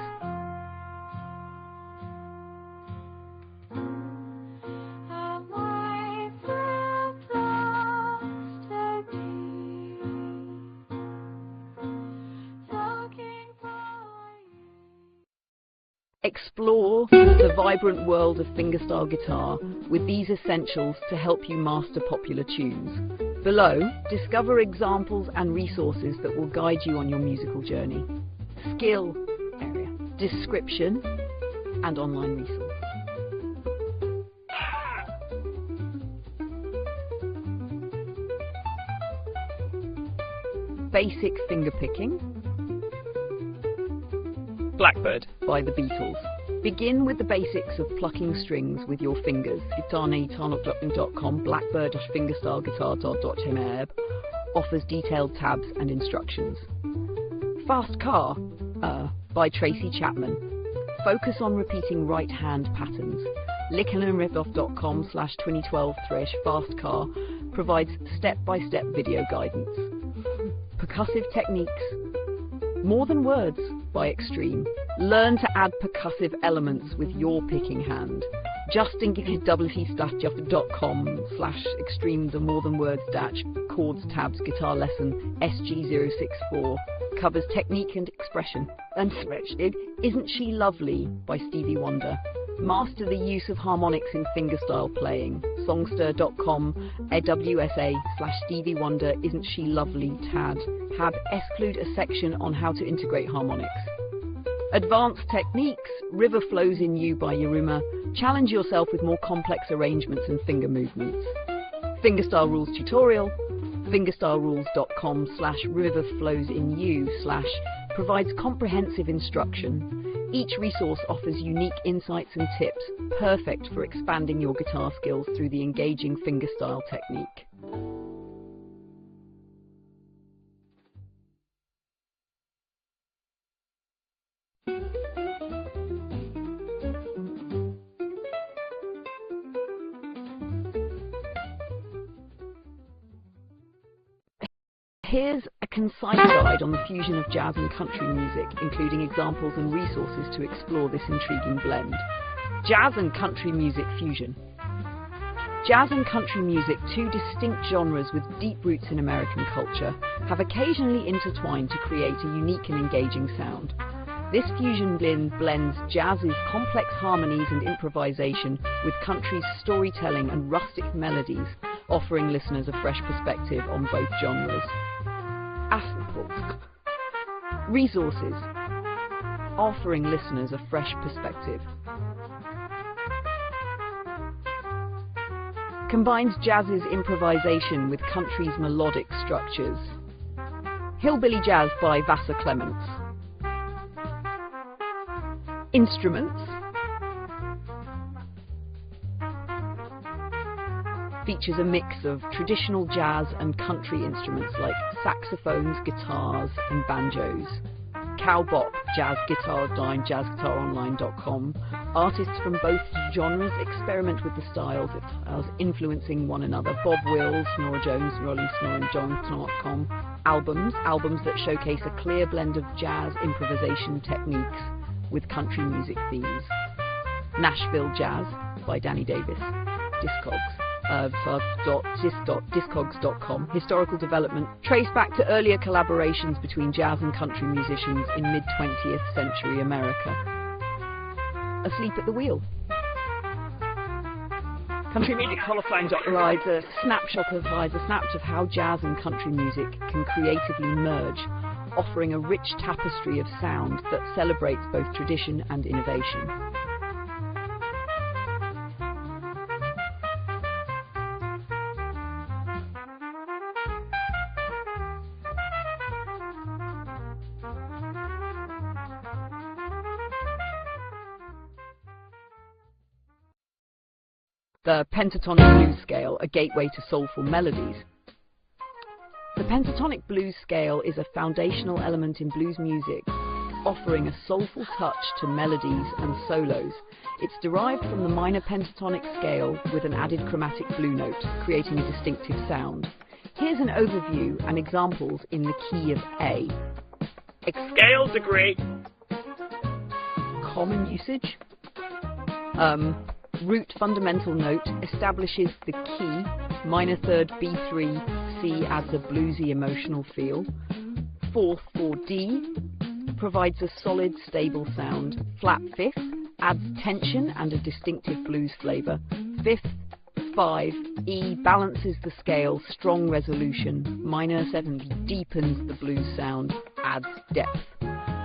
Explore the vibrant world of fingerstyle guitar with these essentials to help you master popular tunes. Below, discover examples and resources that will guide you on your musical journey. Skill area, description, and online resource. Basic fingerpicking. Blackbird By the Beatles. Begin with the basics of plucking strings with your fingers. guitarney.com blackbird-fingerstyleguitar.html offers detailed tabs and instructions. Fast Car by Tracy Chapman. Focus on repeating right hand patterns. lickenandriff.com/2012-fastcar provides step-by-step video guidance. Percussive techniques. More Than Words by Extreme. Learn to add percussive elements with your picking hand. justingitwc.com/extreme the More Than Words chords tabs guitar lesson SG064 covers technique and expression. And Isn't She Lovely by Stevie Wonder. Master the use of harmonics in fingerstyle playing. Songster.com AWSA/Stevie Wonder Isn't She Lovely tab exclude a section on how to integrate harmonics. Advanced techniques. River Flows in You by Yuruma. Challenge yourself with more complex arrangements and finger movements. Fingerstyle rules tutorial. fingerstylerules.com/riverflowsinyou/ provides comprehensive instruction. Each resource offers unique insights and tips, perfect for expanding your guitar skills through the engaging fingerstyle technique. Here's a concise guide on the fusion of jazz and country music, including examples and resources to explore this intriguing blend. Jazz and country music fusion. Jazz and country music, two distinct genres with deep roots in American culture, have occasionally intertwined to create a unique and engaging sound. This fusion blends jazz's complex harmonies and improvisation with country's storytelling and rustic melodies, offering listeners a fresh perspective on both genres. Resources. Offering listeners a fresh perspective. Combines jazz's improvisation with country's melodic structures. Hillbilly Jazz by Vassar Clements. Instruments. Features a mix of traditional jazz and country instruments like saxophones, guitars and banjos. Cowbop Jazz Guitar Dime, jazzguitaronline.com Artists from both genres experiment with the styles, influencing one another. Bob Wills, Norah Jones, Rolling Stone, John.com. Albums that showcase a clear blend of jazz improvisation techniques with country music themes. Nashville Jazz by Danny Davis. Discogs.com. Historical development traced back to earlier collaborations between jazz and country musicians in mid-20th century America. Asleep at the Wheel. Country Music Hall of Fame provides a snapshot of how jazz and country music can creatively merge, offering a rich tapestry of sound that celebrates both tradition and innovation. The pentatonic blues scale, a gateway to soulful melodies. The pentatonic blues scale is a foundational element in blues music, offering a soulful touch to melodies and solos. It's derived from the minor pentatonic scale with an added chromatic blue note, creating a distinctive sound. Here's an overview and examples in the key of A. Scale degree. Common usage. Root fundamental note establishes the key, minor third B3, C adds a bluesy emotional feel. Fourth 4D provides a solid stable sound. Flat fifth adds tension and a distinctive blues flavour. Fifth 5 E balances the scale, strong resolution. Minor 7 deepens the blues sound, adds depth.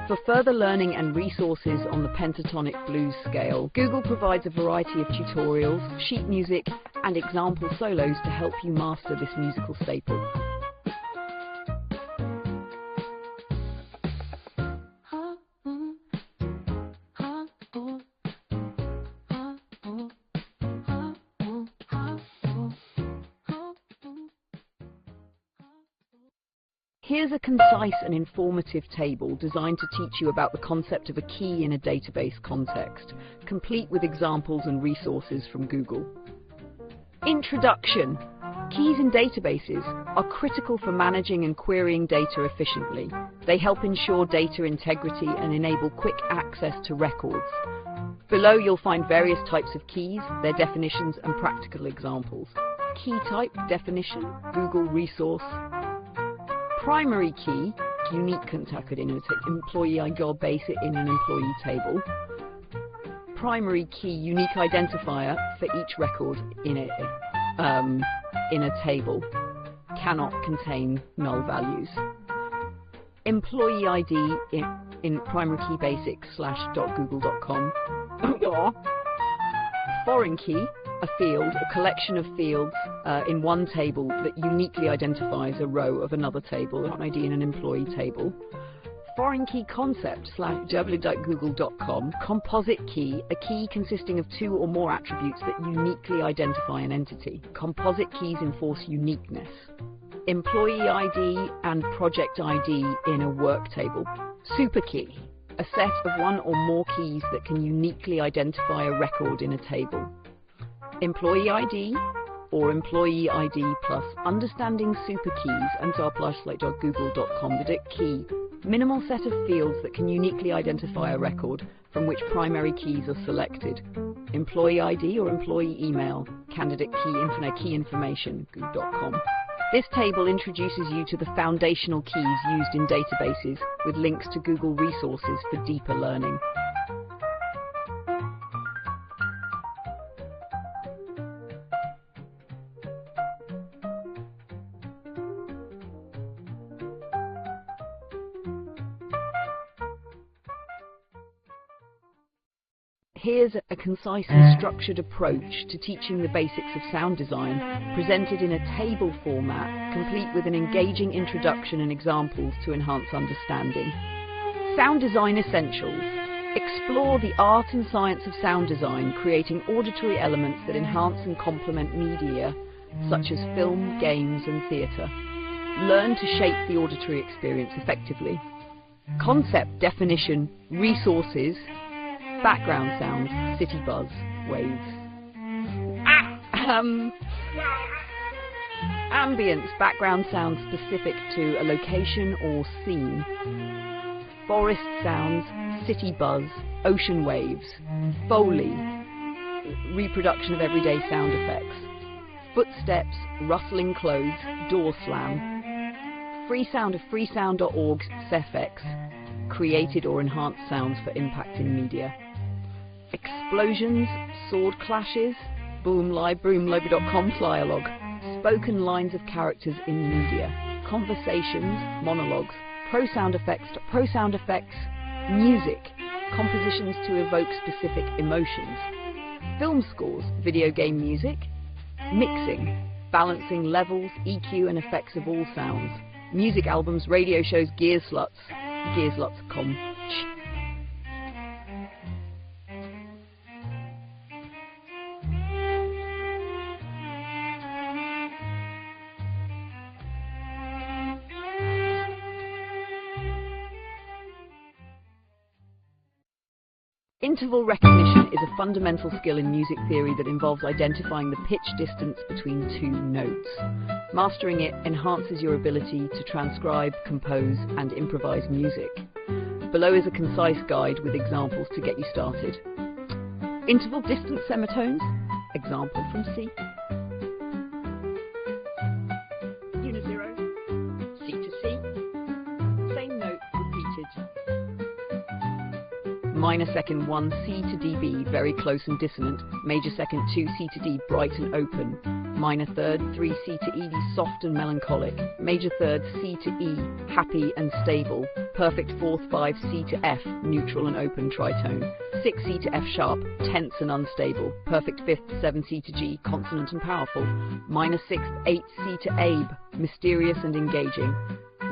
For further learning and resources on the pentatonic blues scale, Google provides a variety of tutorials, sheet music, and example solos to help you master this musical staple. Here's a concise and informative table designed to teach you about the concept of a key in a database context, complete with examples and resources from Google. Introduction. Keys in databases are critical for managing and querying data efficiently. They help ensure data integrity and enable quick access to records. Below you'll find various types of keys, their definitions and practical examples. Key type definition, Google resource. Primary key, unique employee ID base it in an employee table. Primary key, unique identifier for each record in a table, cannot contain null values. Employee ID in primary key basics/.google.com. Foreign key, a field, a collection of fields in one table that uniquely identifies a row of another table, an ID in an employee table. Foreign key concept /www.google.com. Composite key, a key consisting of two or more attributes that uniquely identify an entity. Composite keys enforce uniqueness. Employee ID and project ID in a work table. Super key, a set of one or more keys that can uniquely identify a record in a table. Employee ID or employee ID plus understanding super keys and /google.com. The key, minimal set of fields that can uniquely identify a record from which primary keys are selected. Employee ID or employee email, candidate key information, google.com. This table introduces you to the foundational keys used in databases with links to Google resources for deeper learning. Here's a concise and structured approach to teaching the basics of sound design, presented in a table format, complete with an engaging introduction and examples to enhance understanding. Sound Design Essentials. Explore the art and science of sound design, creating auditory elements that enhance and complement media, such as film, games, and theatre. Learn to shape the auditory experience effectively. Concept, definition, resources, background sounds, city buzz, waves. Ambience, background sounds specific to a location or scene. Forest sounds, city buzz, ocean waves. Foley, reproduction of everyday sound effects. Footsteps, rustling clothes, door slam. Freesound of freesound.org's SFX, created or enhanced sounds for impact in media. Explosions, sword clashes, boomlive.com dialogue. Spoken lines of characters in media. Conversations, monologues. Pro sound effects, music, compositions to evoke specific emotions. Film scores, video game music. Mixing, balancing levels, EQ and effects of all sounds. Music albums, radio shows, gearsluts.com. Interval recognition is a fundamental skill in music theory that involves identifying the pitch distance between two notes. Mastering it enhances your ability to transcribe, compose, and improvise music. Below is a concise guide with examples to get you started. Interval distance semitones, example from C. Unizero, C to C, same note repeated. Minor second 1, C to DB, very close and dissonant. Major second 2, C to D, bright and open. Minor third 3, C to E, soft and melancholic. Major third, C to E, happy and stable. Perfect fourth 5, C to F, neutral and open tritone. 6, C to F sharp, tense and unstable. Perfect fifth 7, C to G, consonant and powerful. Minor sixth 8, C to Abe, mysterious and engaging.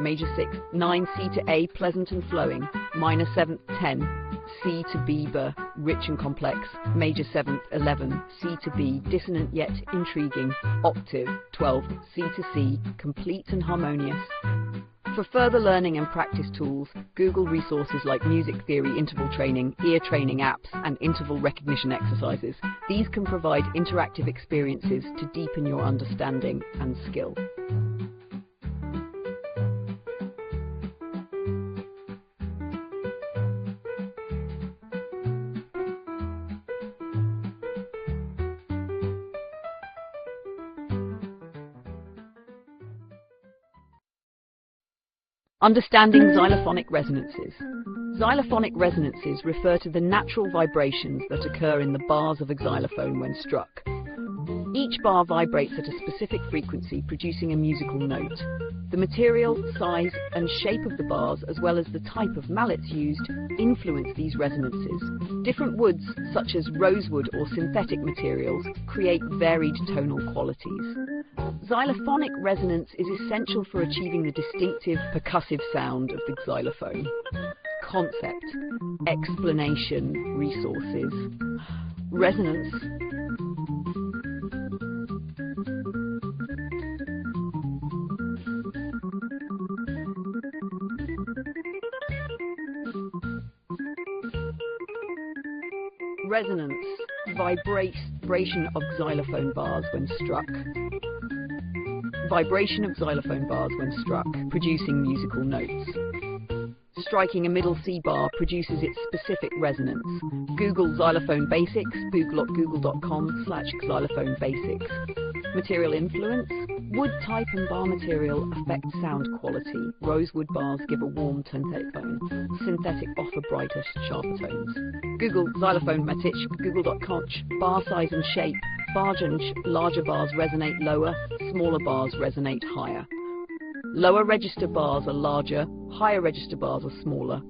Major sixth 9, C to A, pleasant and flowing. Minor seventh 10, C to Bieber, rich and complex. Major 7th, 11, C to B, dissonant yet intriguing. Octave, 12, C to C, complete and harmonious. For further learning and practice tools, Google resources like music theory interval training, ear training apps, and interval recognition exercises. These can provide interactive experiences to deepen your understanding and skill. Understanding xylophonic resonances. Xylophonic resonances refer to the natural vibrations that occur in the bars of a xylophone when struck. Each bar vibrates at a specific frequency, producing a musical note. The material, size, and shape of the bars, as well as the type of mallets used, influence these resonances. Different woods, such as rosewood or synthetic materials, create varied tonal qualities. Xylophonic resonance is essential for achieving the distinctive percussive sound of the xylophone. Concept, explanation, resources. Resonance. Resonance, vibration of xylophone bars when struck. Vibration of xylophone bars when struck, producing musical notes. Striking a middle C bar produces its specific resonance. Google xylophone basics, google.com/xylophone basics. Material influence. Wood type and bar material affect sound quality. Rosewood bars give a warm synthetic tone. Synthetic offer brighter, sharper tones. Google xylophone matich, google.com. Bar size and shape. Larger bars resonate lower, smaller bars resonate higher. Lower register bars are larger, higher register bars are smaller.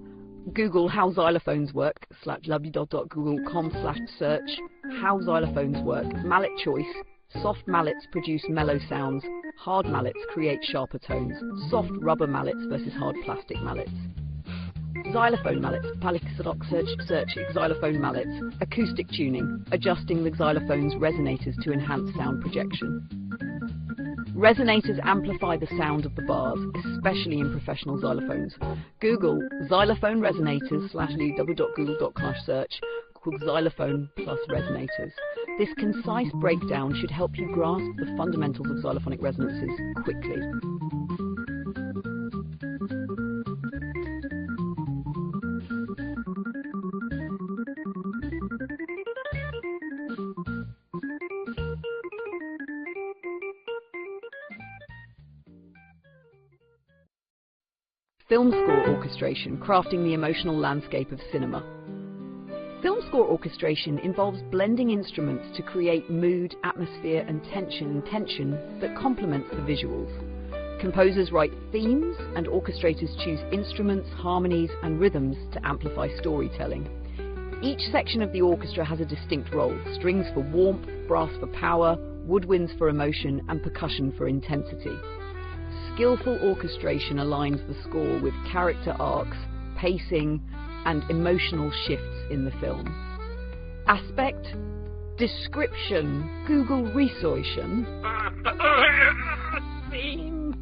Google how xylophones work, www.google.com/search. How xylophones work. Mallet choice. Soft mallets produce mellow sounds. Hard mallets create sharper tones. Soft rubber mallets versus hard plastic mallets. Xylophone mallets. search xylophone mallets. Acoustic tuning. Adjusting the xylophone's resonators to enhance sound projection. Resonators amplify the sound of the bars, especially in professional xylophones. Google xylophone resonators /www.google.com/search equals xylophone plus resonators. This concise breakdown should help you grasp the fundamentals of xylophonic resonances quickly. Film score orchestration, crafting the emotional landscape of cinema. Film score orchestration involves blending instruments to create mood, atmosphere and tension that complements the visuals. Composers write themes and orchestrators choose instruments, harmonies and rhythms to amplify storytelling. Each section of the orchestra has a distinct role: strings for warmth, brass for power, woodwinds for emotion and percussion for intensity. Skillful orchestration aligns the score with character arcs, pacing, and emotional shifts in the film. Aspect, description, Google Resolution, theme,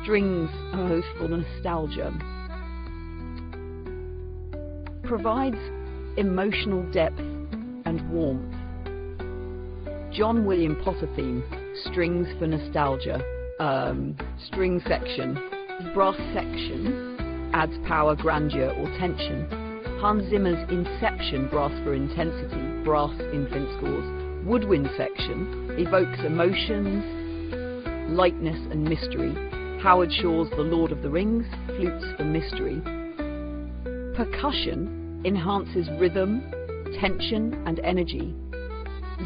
strings, for nostalgia, provides emotional depth and warmth. John William Potter theme, strings for nostalgia. String section, brass section adds power, grandeur or tension. Hans Zimmer's Inception, brass for intensity, brass infant scores. Woodwind section evokes emotions, lightness and mystery. Howard Shore's The Lord of the Rings, flutes for mystery. Percussion enhances rhythm, tension and energy.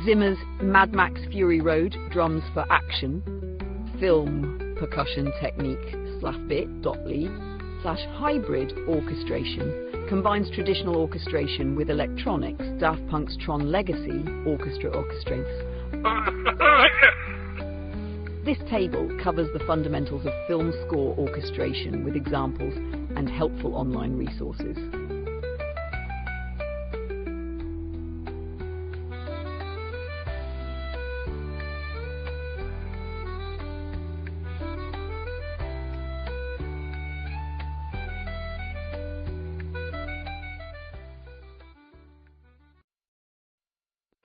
Zimmer's Mad Max Fury Road, drums for action. Film percussion technique /bit.ly/hybrid orchestration combines traditional orchestration with electronics. Daft Punk's Tron Legacy orchestra orchestrates. This table covers the fundamentals of film score orchestration with examples and helpful online resources.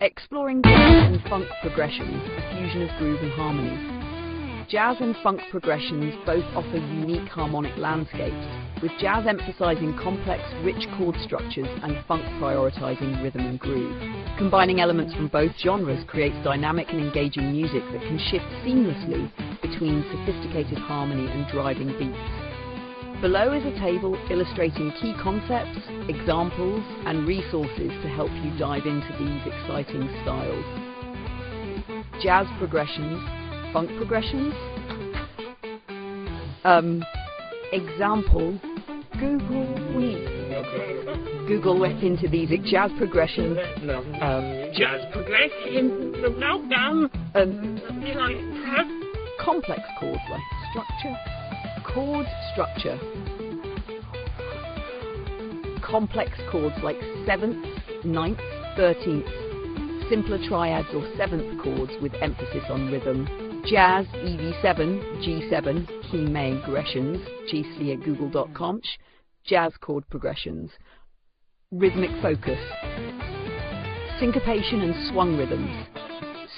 Exploring jazz and funk progressions, a fusion of groove and harmony. Jazz and funk progressions both offer unique harmonic landscapes, with jazz emphasizing complex, rich chord structures and funk prioritizing rhythm and groove. Combining elements from both genres creates dynamic and engaging music that can shift seamlessly between sophisticated harmony and driving beats. Below is a table illustrating key concepts, examples, and resources to help you dive into these exciting styles. Jazz progressions, funk progressions. Example, Google went into these jazz progressions. Jazz progression. Complex chords like structure. Chord structure. Complex chords like 7th, 9th, 13th. Simpler triads or 7th chords with emphasis on rhythm. Jazz, EV7, G7, key May progressions, Gisli at google.com. Jazz chord progressions. Rhythmic focus. Syncopation and swung rhythms.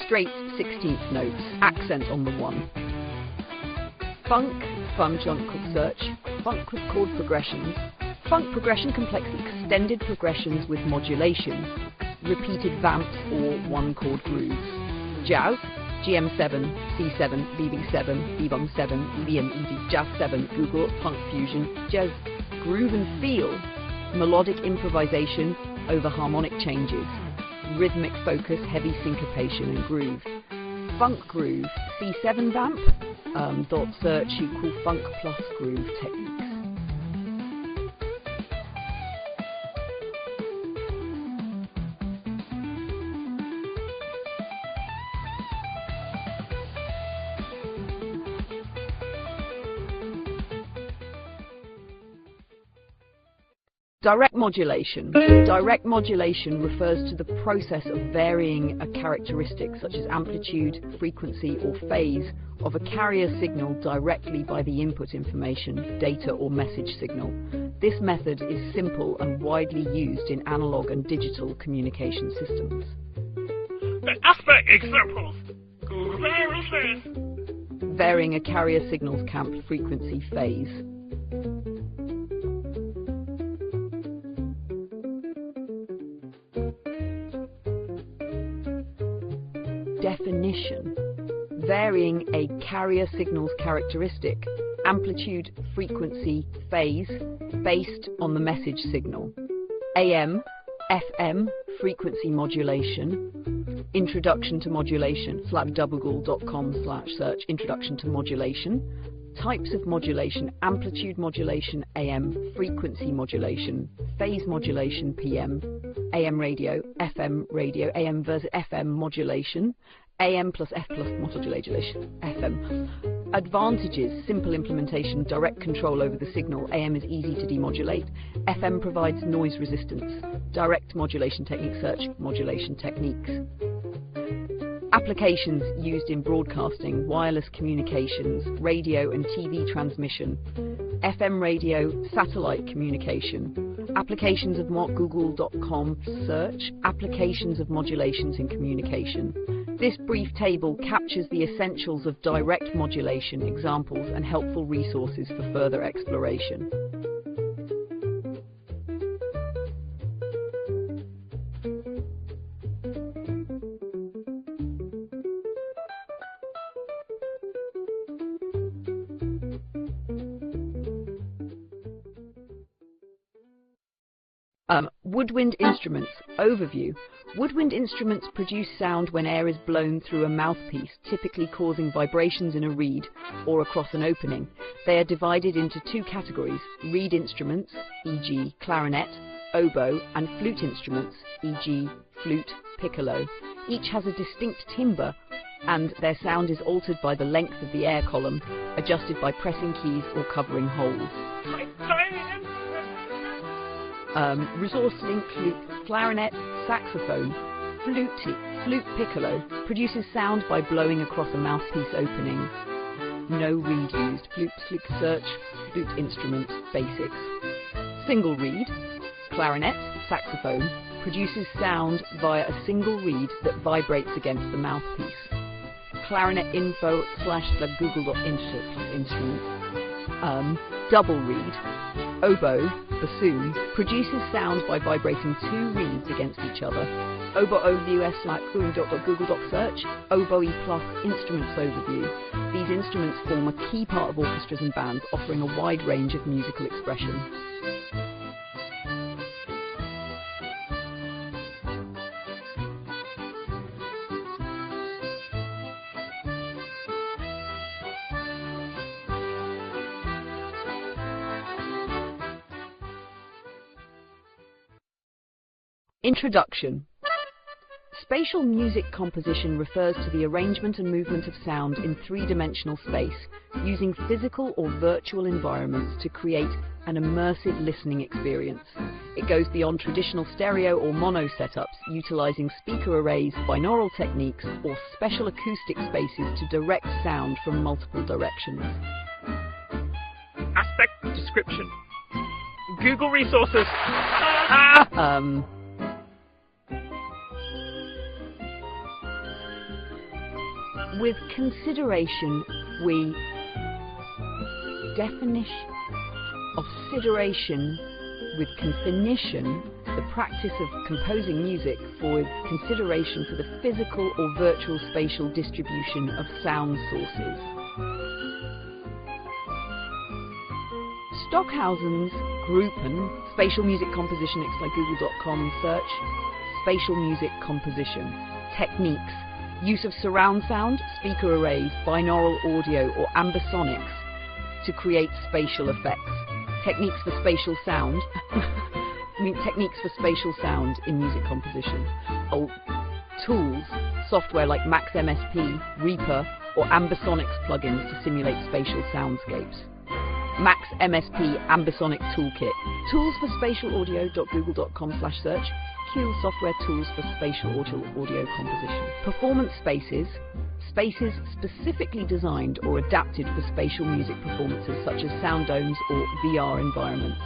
Straight 16th notes, accent on the 1. Funk, John Cook search, funk with chord progressions. Funk progression complex extended progressions with modulation, repeated vamps or one chord grooves. Jazz, GM7, C7, BB7, B-Bum7, Liam Edie, Jazz 7, Google, Funk Fusion, Jazz, groove and feel, melodic improvisation over harmonic changes, rhythmic focus, heavy syncopation and groove. Funk groove, C7 vamp, .search = funk plus groove techniques. Direct modulation. Direct modulation refers to the process of varying a characteristic such as amplitude, frequency or phase of a carrier signal directly by the input information, data or message signal. This method is simple and widely used in analog and digital communication systems. Aspect examples. Where is this? Varying a carrier signal's camp frequency phase. Definition. Varying a carrier signal's characteristic, amplitude, frequency, phase, based on the message signal. AM, FM, frequency modulation. Introduction to modulation, slapdubble.com/search introduction to modulation. Types of modulation: amplitude modulation, AM, frequency modulation, phase modulation, PM, AM radio, AM versus FM modulation, AM plus F plus modulation, FM. Advantages: simple implementation, direct control over the signal, AM is easy to demodulate, FM provides noise resistance, direct modulation technique, search modulation techniques. Applications used in broadcasting, wireless communications, radio and TV transmission, FM radio, satellite communication. Applications of Google.com search, applications of modulations in communication. This brief table captures the essentials of direct modulation, examples and helpful resources for further exploration. Woodwind instruments. Overview. Woodwind instruments produce sound when air is blown through a mouthpiece, typically causing vibrations in a reed or across an opening. They are divided into two categories: reed instruments, e.g. clarinet, oboe, and flute instruments, e.g. flute, piccolo. Each has a distinct timbre, and their sound is altered by the length of the air column, adjusted by pressing keys or covering holes. Resource link, flute, clarinet, saxophone. Flute piccolo produces sound by blowing across a mouthpiece opening. No reed used. Flute search, flute instrument, basics. Single reed, clarinet, saxophone produces sound via a single reed that vibrates against the mouthpiece. Clarinet info / Google.instrument. Double reed, oboe, bassoon, produces sound by vibrating two reeds against each other. Oboe overview /Google.search, oboe plus instruments overview. These instruments form a key part of orchestras and bands, offering a wide range of musical expression. Introduction. Spatial music composition refers to the arrangement and movement of sound in three-dimensional space, using physical or virtual environments to create an immersive listening experience. It goes beyond traditional stereo or mono setups, utilizing speaker arrays, binaural techniques, or special acoustic spaces to direct sound from multiple directions. Aspect description. Google resources. With consideration, the practice of composing music for consideration for the physical or virtual spatial distribution of sound sources. Stockhausen's Gruppen, Spatial Music Composition, Google.com search, Spatial Music Composition. Techniques. Use of surround sound, speaker arrays, binaural audio or ambisonics to create spatial effects. Techniques for spatial sound. Techniques for spatial sound in music composition. Tools, software like Max MSP, Reaper or ambisonics plugins to simulate spatial soundscapes. Max MSP Ambisonic Toolkit. Tools for spatialaudio.google.com/search. Q software tools for spatial audio composition. Performance spaces. Spaces specifically designed or adapted for spatial music performances such as sound domes or VR environments.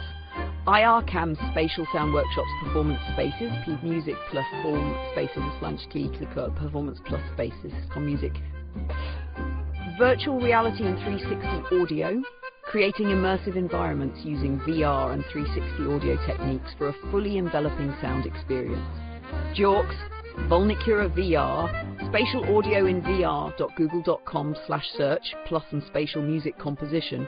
IRCAM Spatial Sound Workshops Performance Spaces, P Music plus Form Spaces Performance plus Spaces Music. Virtual reality and 360 audio, creating immersive environments using VR and 360 audio techniques for a fully enveloping sound experience. JAWX, Vulnicura VR, spatial audio in VR.google.com/search, plus and spatial music composition.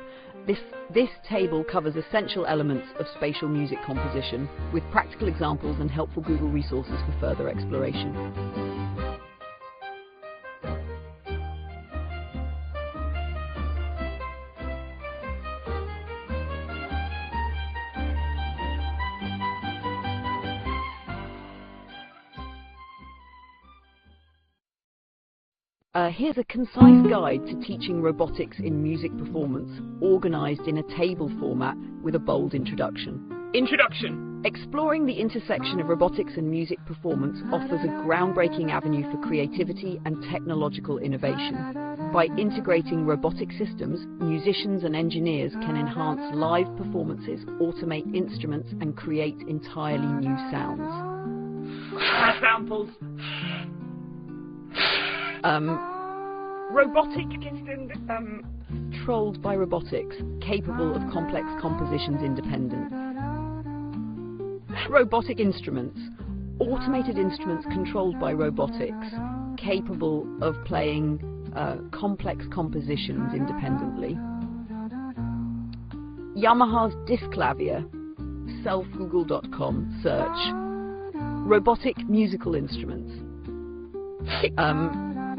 This table covers essential elements of spatial music composition with practical examples and helpful Google resources for further exploration. Here's a concise guide to teaching robotics in music performance, organised in a table format with a bold introduction. Introduction. Exploring the intersection of robotics and music performance offers a groundbreaking avenue for creativity and technological innovation. By integrating robotic systems, musicians and engineers can enhance live performances, automate instruments, and create entirely new sounds. Samples. Robotic instant. Controlled by robotics, capable of complex compositions independent. Robotic instruments. Automated instruments controlled by robotics, capable of playing complex compositions independently. Yamaha's Disclavier. Selfgoogle.com search. Robotic musical instruments.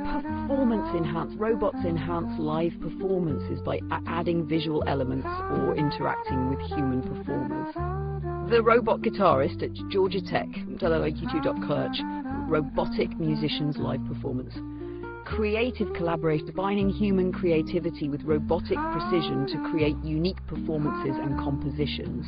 Performance enhance. Robots enhance live performances by adding visual elements or interacting with human performers. The Robot Guitarist at Georgia Tech, www.aq2.church, Robotic Musicians Live Performance. Creative collaboration, combining human creativity with robotic precision to create unique performances and compositions.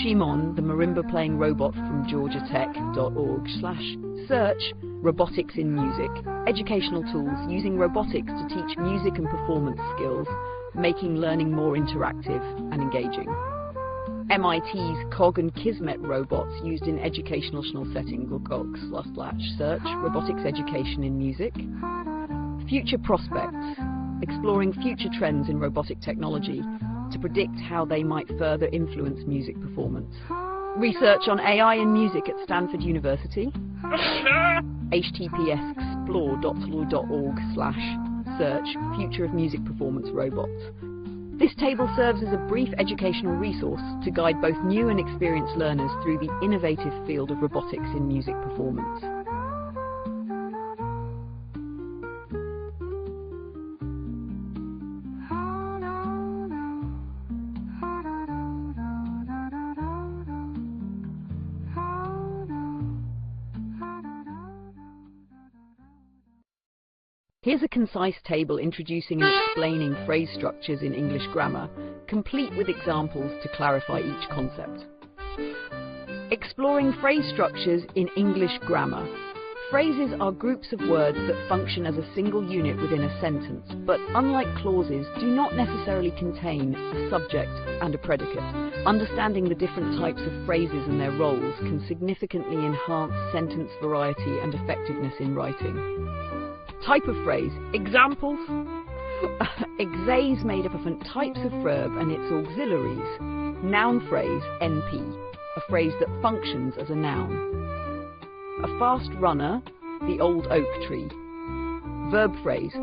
Shimon, the marimba playing robot from georgiatech.org/search. Robotics in music. Educational tools using robotics to teach music and performance skills, making learning more interactive and engaging. MIT's Cog and Kismet robots used in educational settings, /search. Robotics education in music. Future prospects. Exploring future trends in robotic technology to predict how they might further influence music performance. Research on AI in music at Stanford University. https://explore.org/search Future of Music Performance Robots. This table serves as a brief educational resource to guide both new and experienced learners through the innovative field of robotics in music performance. Here's a concise table introducing and explaining phrase structures in English grammar, complete with examples to clarify each concept. Exploring phrase structures in English grammar. Phrases are groups of words that function as a single unit within a sentence, but unlike clauses, do not necessarily contain a subject and a predicate. Understanding the different types of phrases and their roles can significantly enhance sentence variety and effectiveness in writing. Type of phrase. Examples. Exase made up of types of verb and its auxiliaries. Noun phrase, NP, a phrase that functions as a noun. A fast runner, the old oak tree. Verb phrase,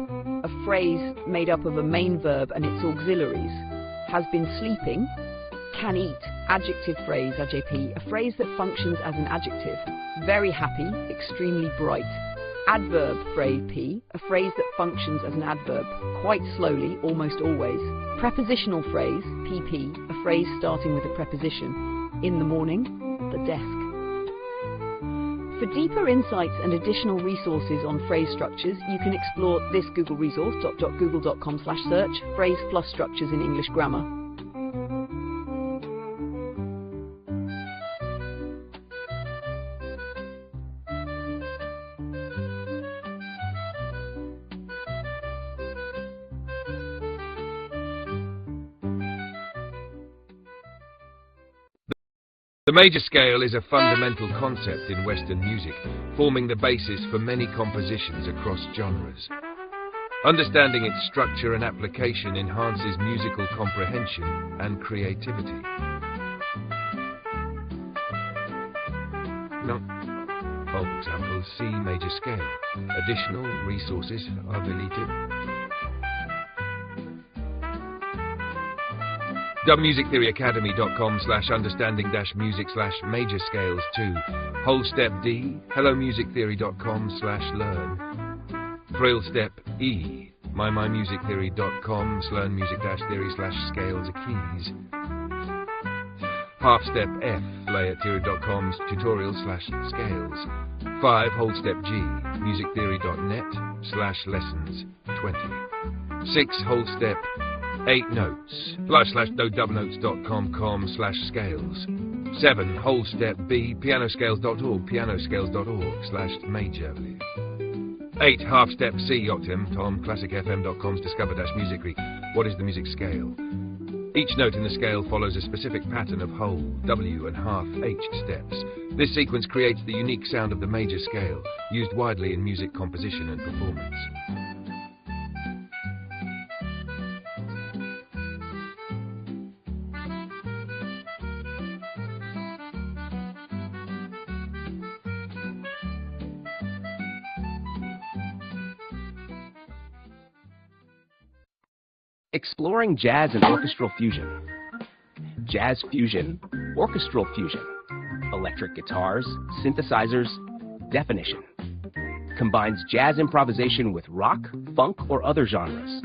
a phrase made up of a main verb and its auxiliaries. Has been sleeping. Can eat, adjective phrase, AJP, a phrase that functions as an adjective. Very happy, extremely bright. Adverb phrase P, a phrase that functions as an adverb, quite slowly, almost always. Prepositional phrase, PP, a phrase starting with a preposition. In the morning, the desk. For deeper insights and additional resources on phrase structures, you can explore this Google resource, .google.com/search, phrase plus structures in English grammar. The major scale is a fundamental concept in Western music, forming the basis for many compositions across genres. Understanding its structure and application enhances musical comprehension and creativity. For example, C major scale. Additional resources are deleted. wmusictheoryacademy.com/understanding-music/major scales 2. Whole step D, hellomusictheory.com/learn. Thrill step E, mymusictheory.com/learn-music-theory/scales keys. Half step F, layertheory.com/tutorial/scales. 5. Whole step G, musictheory.net/lessons 20. 6. Whole step 8 notes, //wnotes.com/scales. 7. Whole step B, pianoscales.org, pianoscales.org/major. 8. Half step C, Octem, Tom, classicfm.com's discover-musicry. What is the music scale? Each note in the scale follows a specific pattern of whole, W, and half H steps. This sequence creates the unique sound of the major scale, used widely in music composition and performance. Exploring jazz and orchestral fusion. Jazz fusion, orchestral fusion, electric guitars, synthesizers, definition. Combines jazz improvisation with rock, funk, or other genres.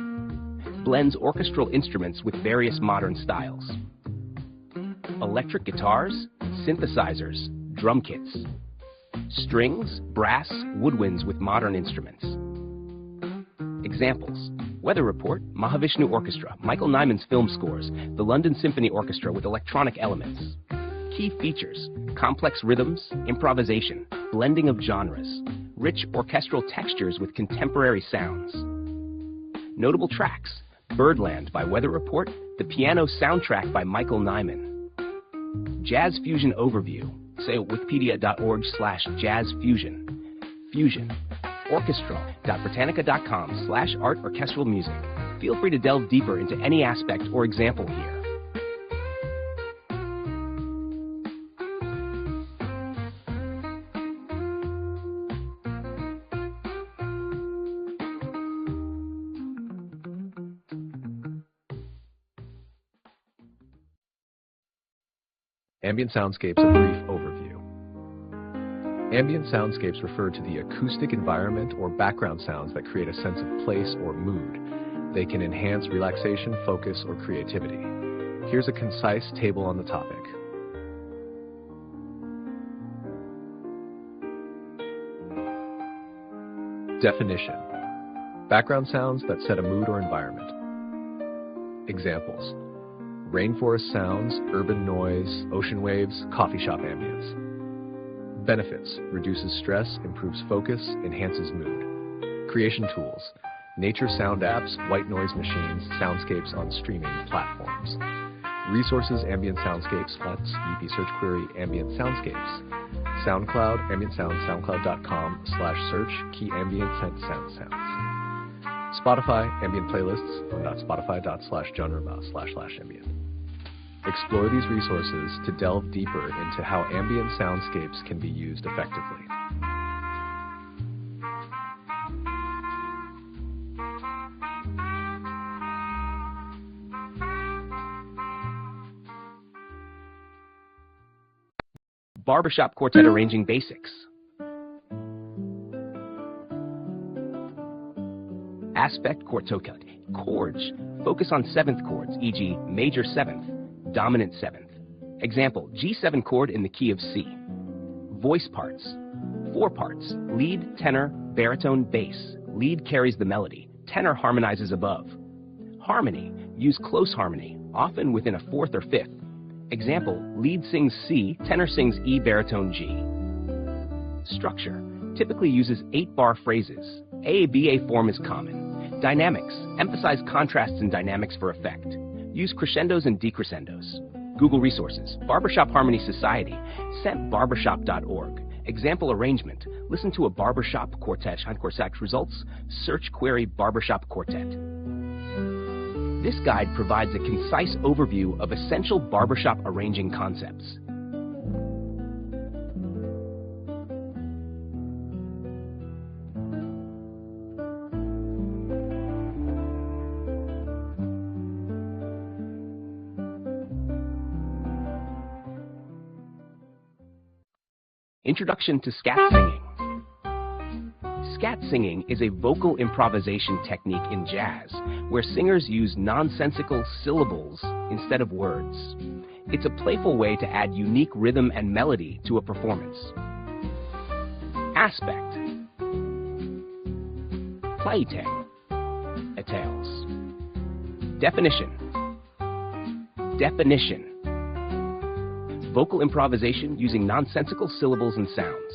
Blends orchestral instruments with various modern styles. Electric guitars, synthesizers, drum kits. Strings, brass, woodwinds with modern instruments. Examples: Weather Report, Mahavishnu Orchestra, Michael Nyman's film scores, the London Symphony Orchestra with electronic elements. Key features: complex rhythms, improvisation, blending of genres, rich orchestral textures with contemporary sounds. Notable tracks: Birdland by Weather Report, the piano soundtrack by Michael Nyman. Jazz Fusion Overview, say at wikipedia.org/jazzfusion. Fusion. Orchestra.britannica.com/art orchestral music. Feel free to delve deeper into any aspect or example here. Ambient soundscapes, a brief overview. Ambient soundscapes refer to the acoustic environment or background sounds that create a sense of place or mood. They can enhance relaxation, focus, or creativity. Here's a concise table on the topic. Definition: background sounds that set a mood or environment. Examples: rainforest sounds, urban noise, ocean waves, coffee shop ambience. Benefits: reduces stress, improves focus, enhances mood. Creation tools: nature sound apps, white noise machines, soundscapes on streaming platforms. Resources: ambient soundscapes, let's EP search query ambient soundscapes. SoundCloud, ambient sound, soundcloud.com/search key ambient sounds. Spotify, ambient playlists on spotify.com/genre/ambient. Explore these resources to delve deeper into how ambient soundscapes can be used effectively. Barbershop quartet arranging basics. Aspect quartet. Chords. Focus on seventh chords, e.g. major seventh, dominant seventh. Example, G7 chord in the key of C. Voice parts. 4 parts: lead, tenor, baritone, bass. Lead carries the melody. Tenor harmonizes above. Harmony. Use close harmony, often within a 4th or 5th. Example, lead sings C, tenor sings E, baritone G. Structure. Typically uses 8-bar phrases. A-B-A form is common. Dynamics. Emphasize contrasts and dynamics for effect. Use crescendos and decrescendos. Google Resources, Barbershop Harmony Society, scentbarbershop.org. Example arrangement. Listen to a barbershop quartet on Corsac results. Search query barbershop quartet. This guide provides a concise overview of essential barbershop arranging concepts. Introduction to scat singing. Scat singing is a vocal improvisation technique in jazz where singers use nonsensical syllables instead of words. It's a playful way to add unique rhythm and melody to a performance. Aspect. Playtang. Etales. Definition. Definition. Vocal improvisation using nonsensical syllables and sounds.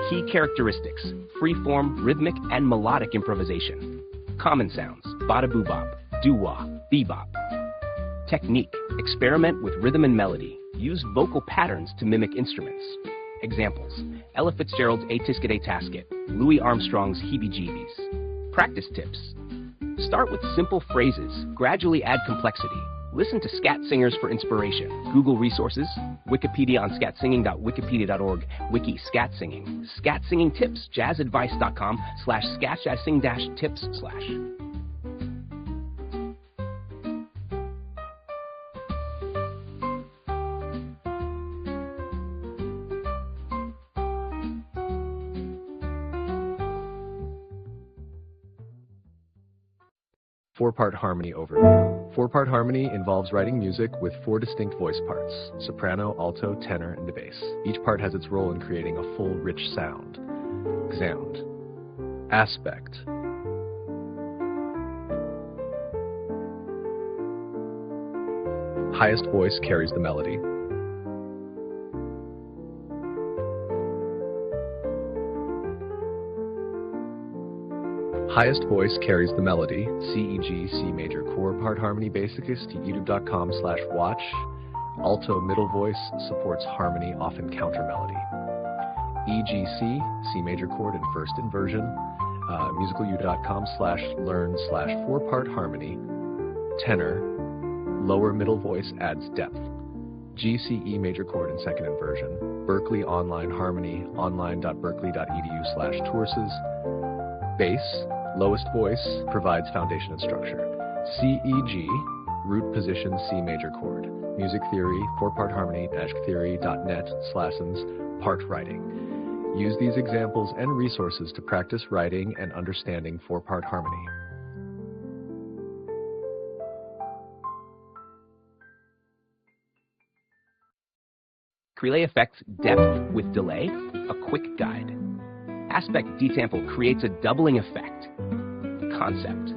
Key characteristics: free-form, rhythmic, and melodic improvisation. Common sounds: bada-boo-bop, doo-wah, bebop. Technique: experiment with rhythm and melody. Use vocal patterns to mimic instruments. Examples: Ella Fitzgerald's A Tisket A Tasket, Louis Armstrong's Heebie-Jeebies. Practice tips: start with simple phrases, gradually add complexity. Listen to scat singers for inspiration. Google Resources, Wikipedia on scatsinging.wikipedia.org, Wiki Scat Singing. Scat Singing Tips, jazzadvice.com/scatjazzing-tips/. Four-part harmony overview. Four-part harmony involves writing music with 4 distinct voice parts: soprano, alto, tenor, and bass. Each part has its role in creating a full, rich sound. Sound. Aspect. Highest voice carries the melody. Highest voice carries the melody. C-E-G, C major chord part harmony basicist, youtube.com/watch. Alto middle voice supports harmony, often counter melody. E-G-C, C major chord in first inversion. musicalu.com/learn/4-part harmony. Tenor, lower middle voice adds depth. G-C-E major chord in second inversion. Berklee online harmony, online.berklee.edu/courses. Bass, lowest voice, provides foundation and structure. C-E-G, root position C major chord. Music theory, 4-part harmony-theory.net/lessons, part writing. Use these examples and resources to practice writing and understanding 4-part harmony. Crelay Effects Depth with Delay, a quick guide. Aspect desample creates a doubling effect. Concept.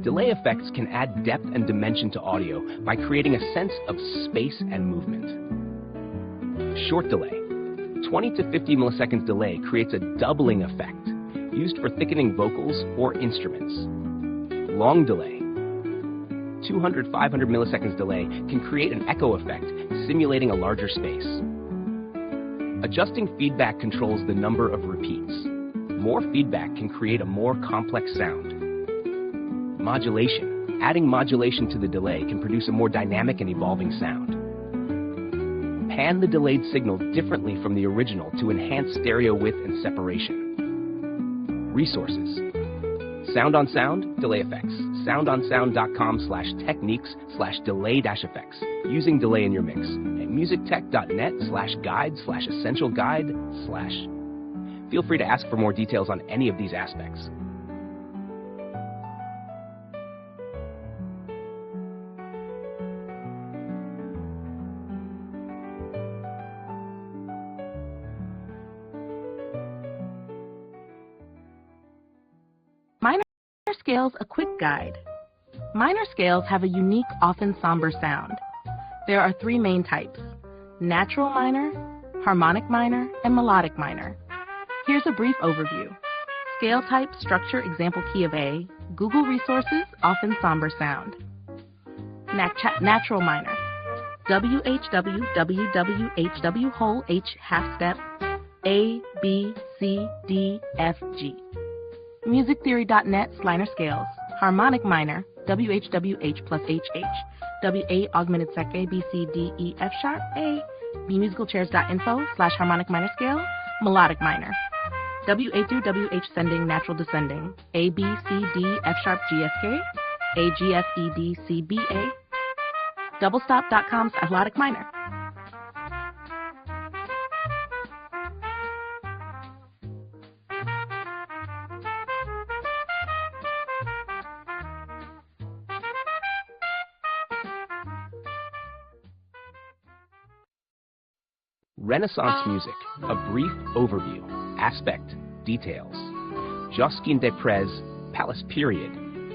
Delay effects can add depth and dimension to audio by creating a sense of space and movement. Short delay. 20 to 50 milliseconds delay creates a doubling effect, used for thickening vocals or instruments. Long delay. 200-500 milliseconds delay can create an echo effect, simulating a larger space. Adjusting feedback controls the number of repeats. More feedback can create a more complex sound. Modulation. Adding modulation to the delay can produce a more dynamic and evolving sound. Pan the delayed signal differently from the original to enhance stereo width and separation. Resources. Sound on Sound, delay effects. soundonsound.com/techniques/delay-effects. Using delay in your mix. And musictech.net/guide/essential-guide/. Feel free to ask for more details on any of these aspects. Minor scales, a quick guide. Minor scales have a unique, often somber sound. There are 3 main types: natural minor, harmonic minor, and melodic minor. Here's a brief overview. Scale type, structure, example key of A. Google Resources, often somber sound. natural minor. WHW whole H half step A, B, C, D, F, G. Musictheory.net Liner scales. Harmonic minor WHWH plus HH. WA augmented sec A, B, C, D, E, F sharp A. bmusicalchairs.info/harmonic minor scale. Melodic minor. WA through WH sending natural descending. A, B, C, D, F sharp G, F, K. A, G, F, E, D, C, B, A. Doublestop.com/melodic minor. Renaissance music, a brief overview, aspect, details. Josquin des Prez, Palace period,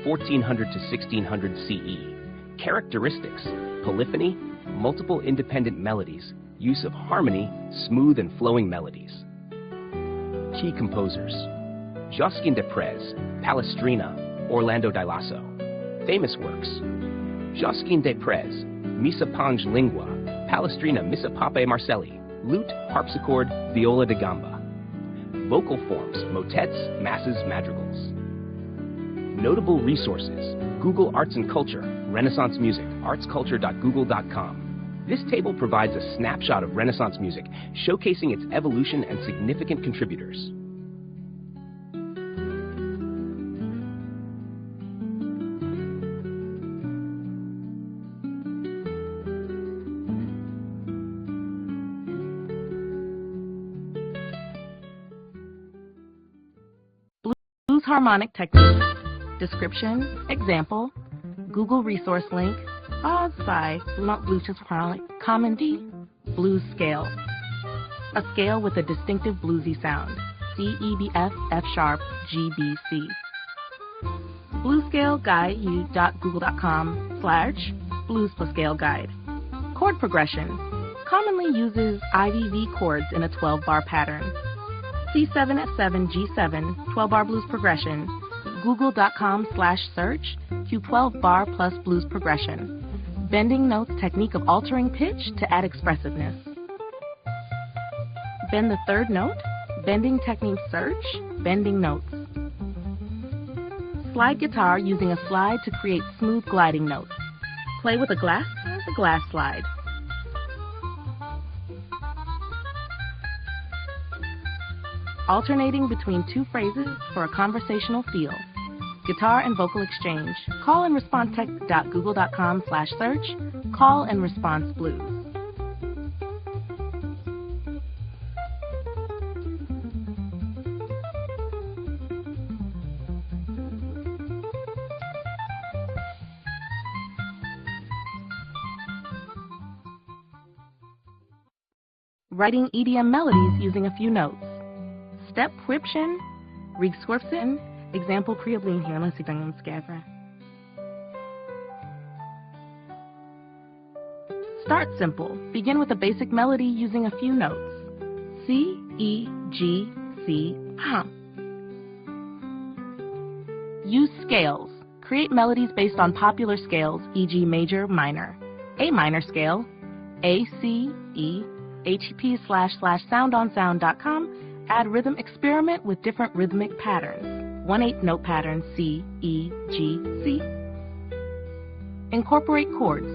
1400 to 1600 CE. Characteristics, polyphony, multiple independent melodies, use of harmony, smooth and flowing melodies. Key composers: Josquin des Prez, Palestrina, Orlando di Lasso. Famous works: Josquin des Prez, Missa Pange Lingua, Palestrina Missa Pape Marcelli, lute, harpsichord, viola da gamba. Vocal forms, motets, masses, madrigals. Notable resources: Google Arts and Culture, Renaissance Music, artsculture.google.com. This table provides a snapshot of Renaissance music, showcasing its evolution and significant contributors. Blues harmonic techniques. Description, example, Google resource link, Oz by Bluetooth Harmonic, Common D, blues scale. A scale with a distinctive bluesy sound, C, E, B, F, F sharp, G, B, C. Blues scale guide u.google.com/blues plus scale guide. Chord progression commonly uses IVV chords in a 12-bar pattern. C7 at 7 G7 12-bar blues progression. Google.com/search Q12 bar plus blues progression. Bending notes technique of altering pitch to add expressiveness. Bend the third note. Bending technique search. Bending notes. Slide guitar using a slide to create smooth gliding notes. Play with a glass slide. Alternating between two phrases for a conversational feel. Guitar and vocal exchange. Call and response tech.google.com/search. Call and response blues. Writing EDM melodies using a few notes. Step Whiption, Rigskorpsen, example preoblin here. Let's see if I can scabra. Start simple. Begin with a basic melody using a few notes. C, E, G, C, hum. Use scales. Create melodies based on popular scales, e.g. major, minor. A minor scale, A, C, E, hp/soundonsound.com. Add rhythm experiment with different rhythmic patterns. 1/8 note pattern C, E, G, C. Incorporate chords.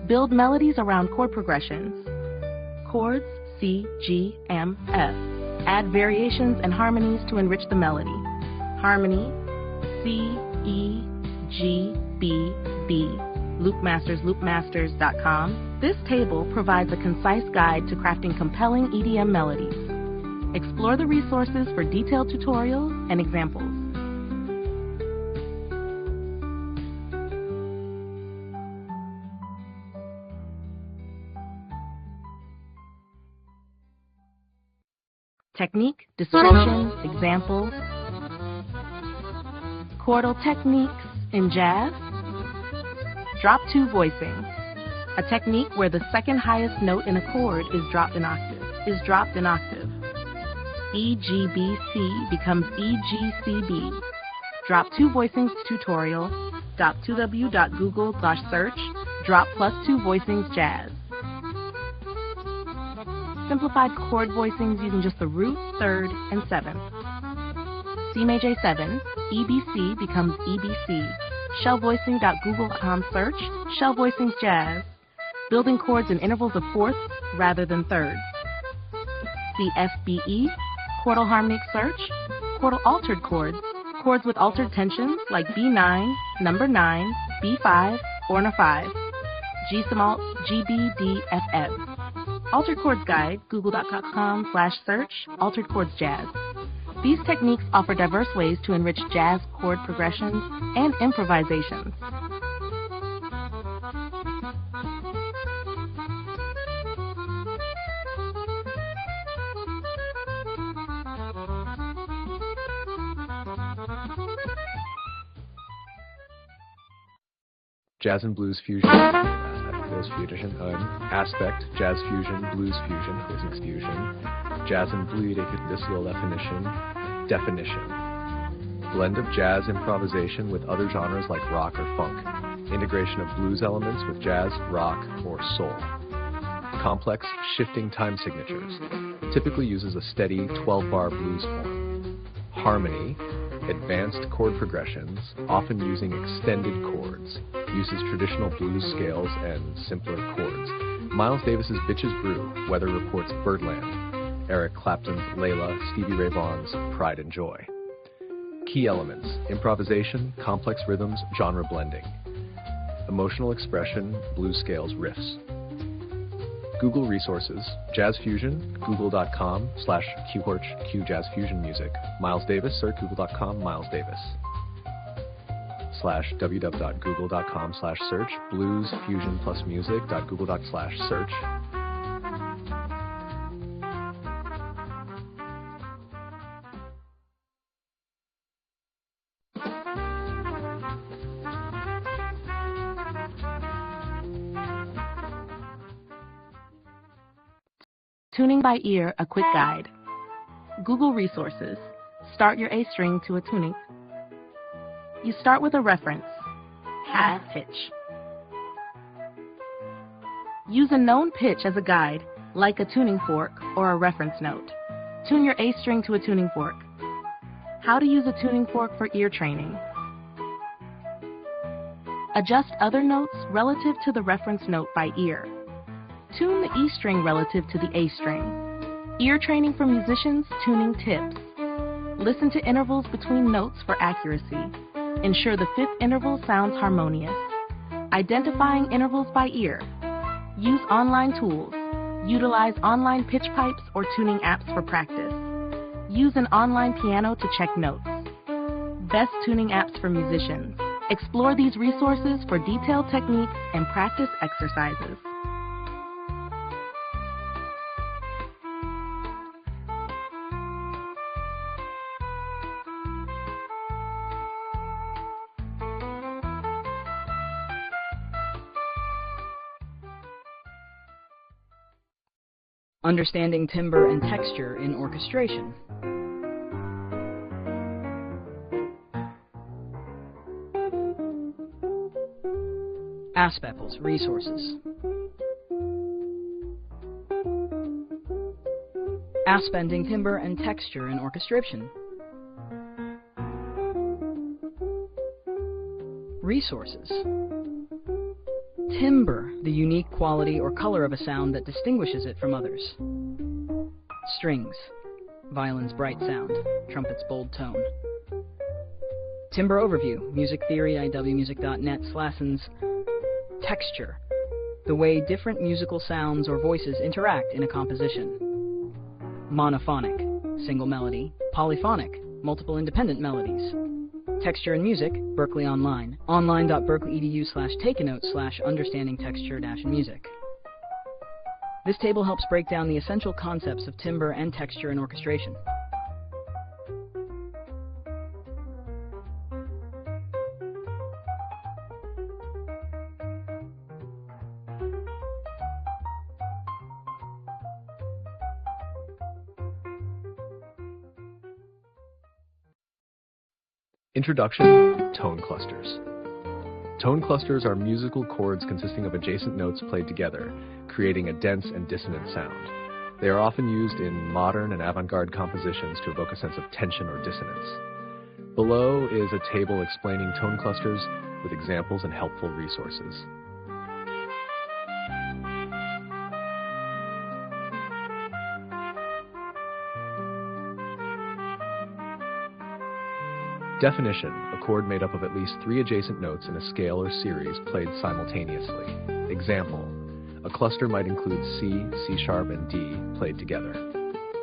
Build melodies around chord progressions. Chords C, G, M, F. Add variations and harmonies to enrich the melody. Harmony C, E, G, B, B. loopmasters.com. This table provides a concise guide to crafting compelling EDM melodies. Explore the resources for detailed tutorials and examples. Technique, description, example. Chordal techniques in jazz. Drop 2 voicing. A technique where the second highest note in a chord is dropped an octave. EGBC becomes EGCB. Drop 2 voicings tutorial. .2w.google/search Drop +2 voicings jazz. Simplified chord voicings using just the root, third, and seventh. C major 7, EBC becomes EBC. Shellvoicing.google.com search, shell voicings jazz. Building chords in intervals of fourths rather than thirds. CFBE, chordal harmonic search, chordal altered chords, chords with altered tensions like B9, number 9, B5, or a 5. G small, GBDFF. Altered Chords Guide, google.com/search, Altered Chords Jazz. These techniques offer diverse ways to enrich jazz chord progressions and improvisations. Jazz and Blues Fusion, Aspect, Jazz Fusion, Blues Fusion, Fusion, Jazz and Blues Definition, blend of jazz improvisation with other genres like rock or funk, integration of blues elements with jazz, rock, or soul. Complex shifting time signatures, typically uses a steady 12-bar blues form. Harmony, advanced chord progressions, often using extended chords, uses traditional blues scales and simpler chords. Miles Davis's Bitches Brew, Weather Report's Birdland, Eric Clapton's Layla, Stevie Ray Vaughan's Pride and Joy. Key elements, improvisation, complex rhythms, genre blending. Emotional expression, blues scales, riffs. Google resources, Jazz Fusion, google.com/QHorch Jazz Fusion Music. Miles Davis, search google.com Miles Davis. www.google.com/search blues fusion plus music.google.com/search. Tuning by ear, a quick guide. Google resources. Start your A string to a tuning. You start with a reference, half pitch. Use a known pitch as a guide, like a tuning fork or a reference note. Tune your A string to a tuning fork. How to use a tuning fork for ear training. Adjust other notes relative to the reference note by ear. Tune the E string relative to the A string. Ear training for musicians, tuning tips. Listen to intervals between notes for accuracy. Ensure the fifth interval sounds harmonious. Identifying intervals by ear. Use online tools. Utilize online pitch pipes or tuning apps for practice. Use an online piano to check notes. Best tuning apps for musicians. Explore these resources for detailed techniques and practice exercises. Understanding timbre and texture in orchestration. Aspepls, resources. Aspending timbre and texture in orchestration. Resources. Timbre, the unique quality or color of a sound that distinguishes it from others. Strings, violin's bright sound, trumpet's bold tone. Timbre overview, music theory, iwmusic.net/lessons. Texture, the way different musical sounds or voices interact in a composition. Monophonic, single melody. Polyphonic, multiple independent melodies. Texture and music, Berkeley Online. online.berkeley.edu/take-a-note/understanding texture-music. This table helps break down the essential concepts of timbre and texture in orchestration. Introduction, tone clusters. Tone clusters are musical chords consisting of adjacent notes played together, creating a dense and dissonant sound. They are often used in modern and avant-garde compositions to evoke a sense of tension or dissonance. Below is a table explaining tone clusters with examples and helpful resources. Definition: a chord made up of at least 3 adjacent notes in a scale or series played simultaneously. Example: a cluster might include C, C sharp, and D played together.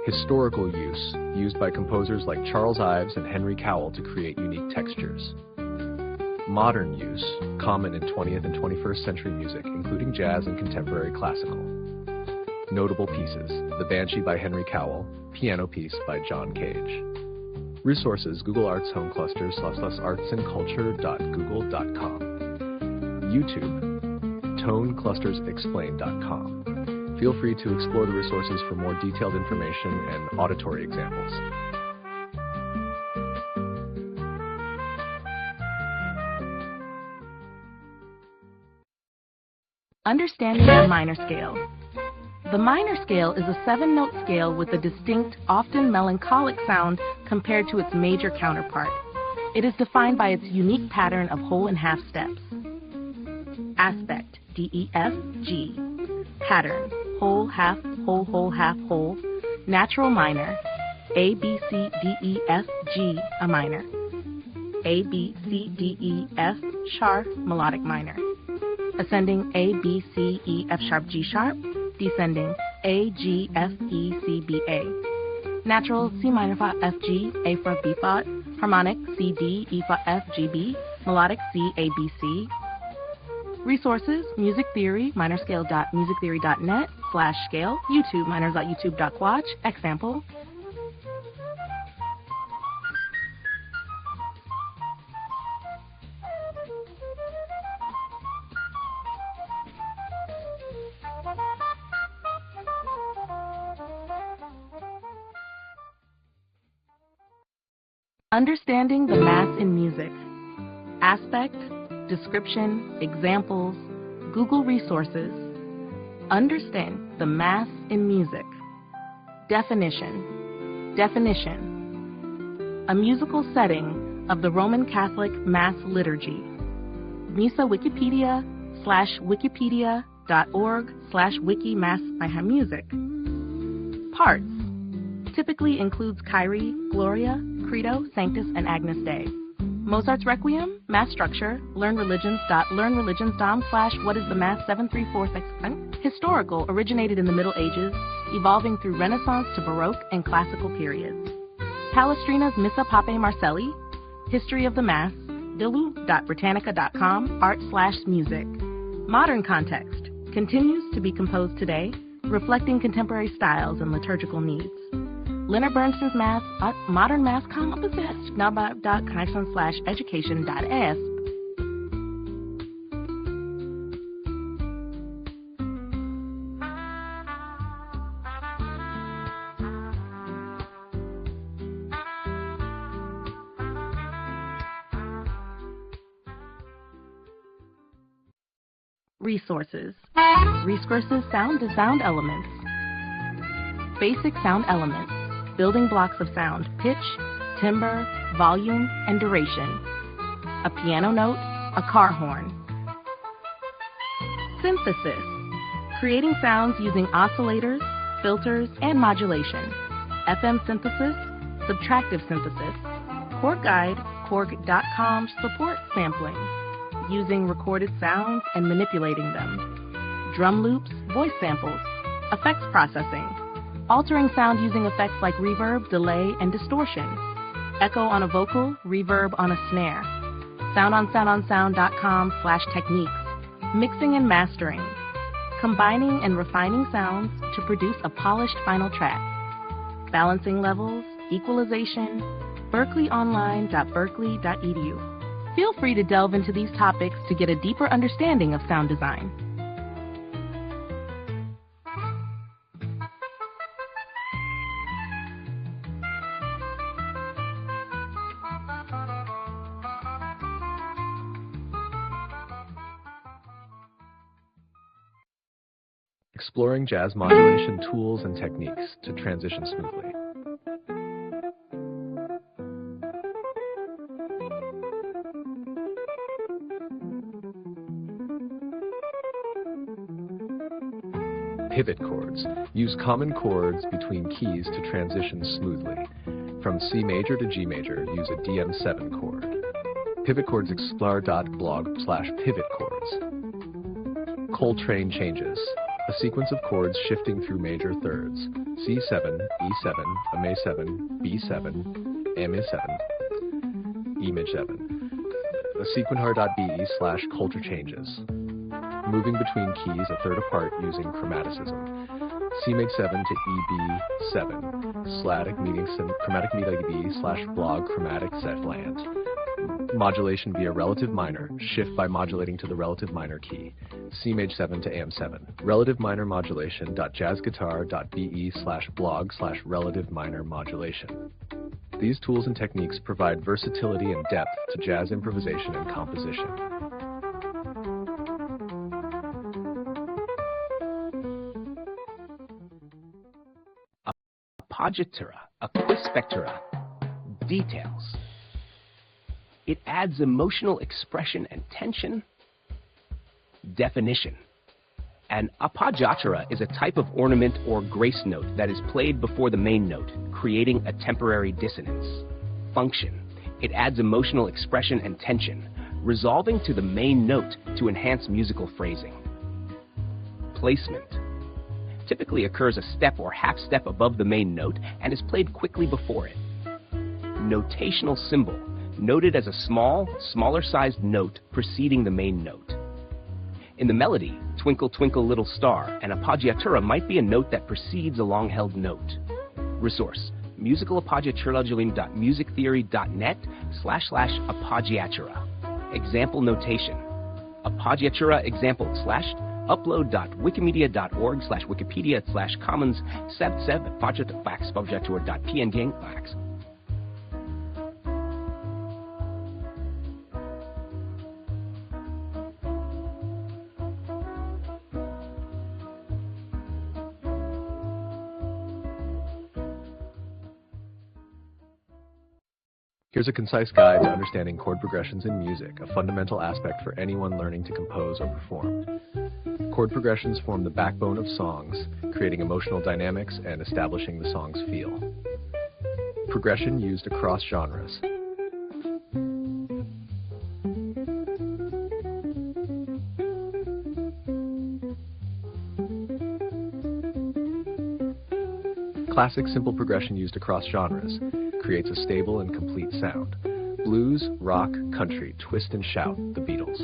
Historical use, used by composers like Charles Ives and Henry Cowell to create unique textures. Modern use, common in 20th and 21st century music, including jazz and contemporary classical. Notable pieces: The Banshee by Henry Cowell, Piano Piece by John Cage. Resources: Google Arts Home Clusters / artsandculture.google.com. YouTube: toneclustersexplained.com. Feel free to explore the resources for more detailed information and auditory examples. Understanding the minor scale. The minor scale is a 7-note scale with a distinct, often melancholic sound compared to its major counterpart. It is defined by its unique pattern of whole and half steps. Aspect, D-E-F-G. Pattern, whole, half, whole, half, whole. Natural minor, A-B-C-D-E-F-G, a minor. A-B-C-D-E-F, sharp, melodic minor. Ascending A-B-C-E-F sharp, G sharp. Descending A, G, F, E, C, B, A. Natural C minor flat, F, G, A flat, B flat. Harmonic C, D, E flat, F, G, B. Melodic C, A, B, C. Resources: Music Theory, minorscale.musictheory.net/scale. YouTube, minors.youtube.watch. Example. Understanding the mass in music. Aspect, description, examples, Google resources. Understand the mass in music. Definition. Definition. A musical setting of the Roman Catholic Mass liturgy. Misa Wikipedia /wikipedia.org/wiki-mass-music. Parts. Typically includes Kyrie, Gloria, Credo, Sanctus, and Agnus Dei. Mozart's Requiem, Mass structure, learnreligions.dom/what is the Mass 734. Historical, originated in the Middle Ages, evolving through Renaissance to Baroque and Classical periods. Palestrina's Missa Papae Marcelli, History of the Mass, dilu.britannica.com, art/music. Modern context, continues to be composed today, reflecting contemporary styles and liturgical needs. Leonard Bernstein's Mass, Modern Mass Composition, naba.connection/education.es. Resources. Resources: sound to sound elements. Basic sound elements. Building blocks of sound: pitch, timbre, volume, and duration. A piano note, a car horn. Synthesis. Creating sounds using oscillators, filters, and modulation. FM synthesis, subtractive synthesis. Chord Guide, Korg.com support sampling. Using recorded sounds and manipulating them. Drum loops, voice samples. Effects processing. Altering sound using effects like reverb, delay, and distortion. Echo on a vocal, reverb on a snare. soundonsound.com/techniques. Mixing and mastering. Combining and refining sounds to produce a polished final track. Balancing levels, equalization. berkeleyonline.berkeley.edu. Feel free to delve into these topics to get a deeper understanding of sound design. exploring jazz modulation tools and techniques to transition smoothly. Pivot chords. Use common chords between keys to transition smoothly. From C major to G major, use a DM7 chord. Pivot chords explorer.blog/pivot chords. Coltrane changes. A sequence of chords shifting through major thirds. C7, E7, A7, B7, A7, E7. A sequentar.be/Coltrane changes. Moving between keys a third apart using chromaticism. C7 to EB7. Chromatic media B/blog chromatic set land. Modulation via relative minor. Shift by modulating to the relative minor key. C7 to AM7. Relative minor modulation. jazzguitar.be/blog/relative minor modulation. These tools and techniques provide versatility and depth to jazz improvisation and composition. Appoggiatura, acquispectura, details. It adds emotional expression and tension. Definition. An appoggiatura is a type of ornament or grace note that is played before the main note, creating a temporary dissonance. Function. It adds emotional expression and tension, resolving to the main note to enhance musical phrasing. Placement. Typically occurs a step or half step above the main note and is played quickly before it. Notational symbol, noted as a smaller sized note preceding the main note. In the melody, Twinkle Twinkle Little Star, an appoggiatura might be a note that precedes a long-held note. Resource, musicalapoggiaturology.musictheory.net/appoggiatura. Example notation. Appoggiatura example upload.wikimedia.org/wikipedia/commons /appoggiatura.png. Here's a concise guide to understanding chord progressions in music, a fundamental aspect for anyone learning to compose or perform. Chord progressions form the backbone of songs, creating emotional dynamics and establishing the song's feel. Progression used across genres. Classic simple progression used across genres. Creates a stable and complete sound. Blues, rock, country, twist and shout, the Beatles.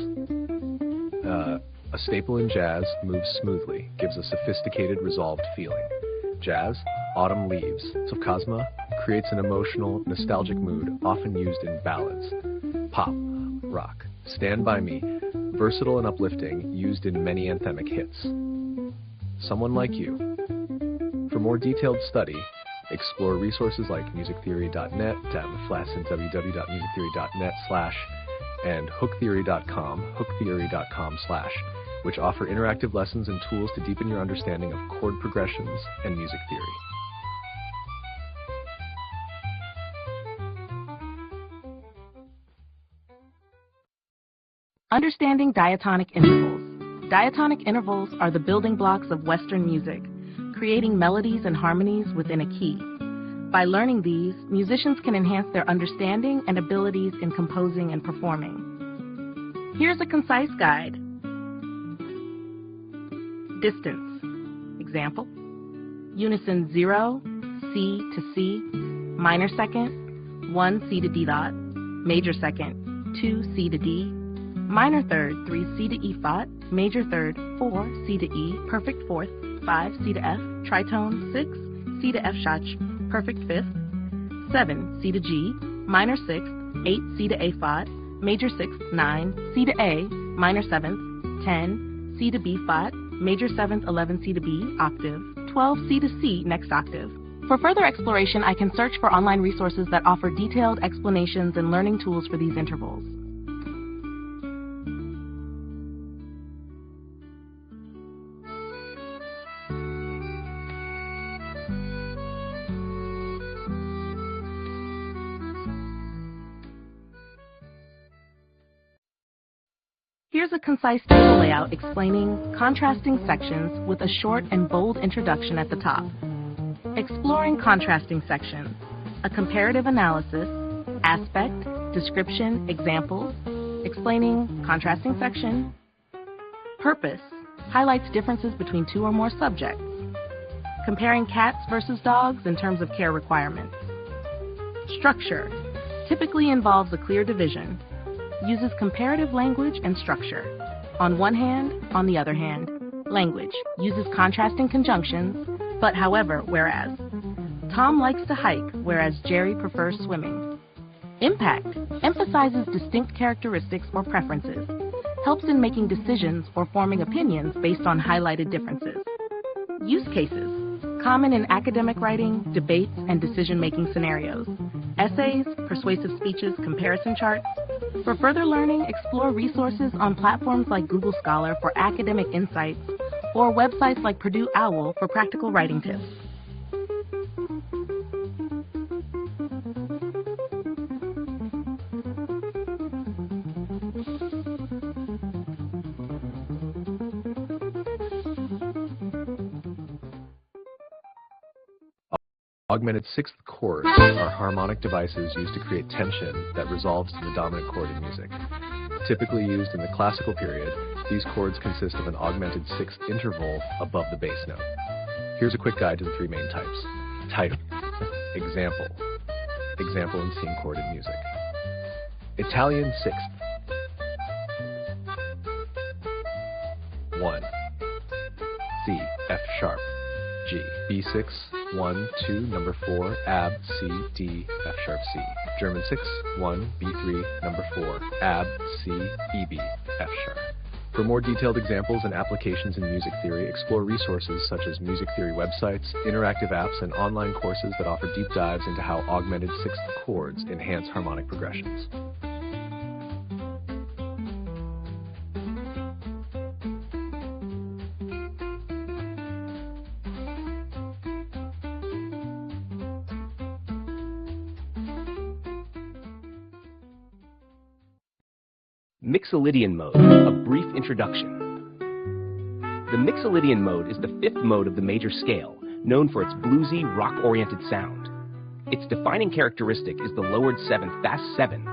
A staple in jazz moves smoothly, gives a sophisticated, resolved feeling. Jazz, Autumn Leaves, Tsukasma, creates an emotional, nostalgic mood, often used in ballads. Pop, rock, Stand By Me, versatile and uplifting, used in many anthemic hits. Someone Like You. For more detailed study, explore resources like musictheory.net, /, www.musictheory.net/ and hooktheory.com, which offer interactive lessons and tools to deepen your understanding of chord progressions and music theory. Understanding diatonic intervals. Diatonic intervals are the building blocks of Western music, creating melodies and harmonies within a key. By learning these, musicians can enhance their understanding and abilities in composing and performing. Here's a concise guide. Distance. Example. Unison 0, C to C, minor second, 1 C to D dot, major second, 2 C to D, minor third, 3 C to E flat, major third, 4 C to E, perfect fourth, 5 C to F, tritone, 6 C to F shatch, perfect fifth, 7 C to G, minor sixth, 8 C to A flat, major sixth, 9 C to A, minor seventh, 10 C to B flat, major seventh, 11 C to B, octave, 12 C to C, next octave. For further exploration, I can search for online resources that offer detailed explanations and learning tools for these intervals. Here's a concise table layout explaining contrasting sections with a short and bold introduction at the top. Exploring contrasting sections, a comparative analysis, aspect, description, examples, explaining contrasting section. Purpose, highlights differences between two or more subjects. Comparing cats versus dogs in terms of care requirements. Structure, typically involves a clear division. Uses comparative language and structure. On one hand, on the other hand. Language, uses contrasting conjunctions, but however, whereas. Tom likes to hike, whereas Jerry prefers swimming. Impact, emphasizes distinct characteristics or preferences. Helps in making decisions or forming opinions based on highlighted differences. Use cases, common in academic writing, debates, and decision-making scenarios. Essays, persuasive speeches, comparison charts. For further learning, explore resources on platforms like Google Scholar for academic insights or websites like Purdue OWL for practical writing tips. Augmented sixth chords are harmonic devices used to create tension that resolves to the dominant chord in music. Typically used in the classical period, these chords consist of an augmented sixth interval above the bass note. Here's a quick guide to the three main types. Type. Example. Example in C chord in music. Italian sixth. 1. C, F sharp, G. B6, 1, 2, number 4, AB, C, D, F sharp, C. German 6, 1, B3, number 4, AB, C, EB, F sharp. For more detailed examples and applications in music theory, explore resources such as music theory websites, interactive apps, and online courses that offer deep dives into how augmented sixth chords enhance harmonic progressions. Mixolydian mode, a brief introduction. The Mixolydian mode is the fifth mode of the major scale, known for its bluesy, rock-oriented sound. Its defining characteristic is the lowered seventh fast 7,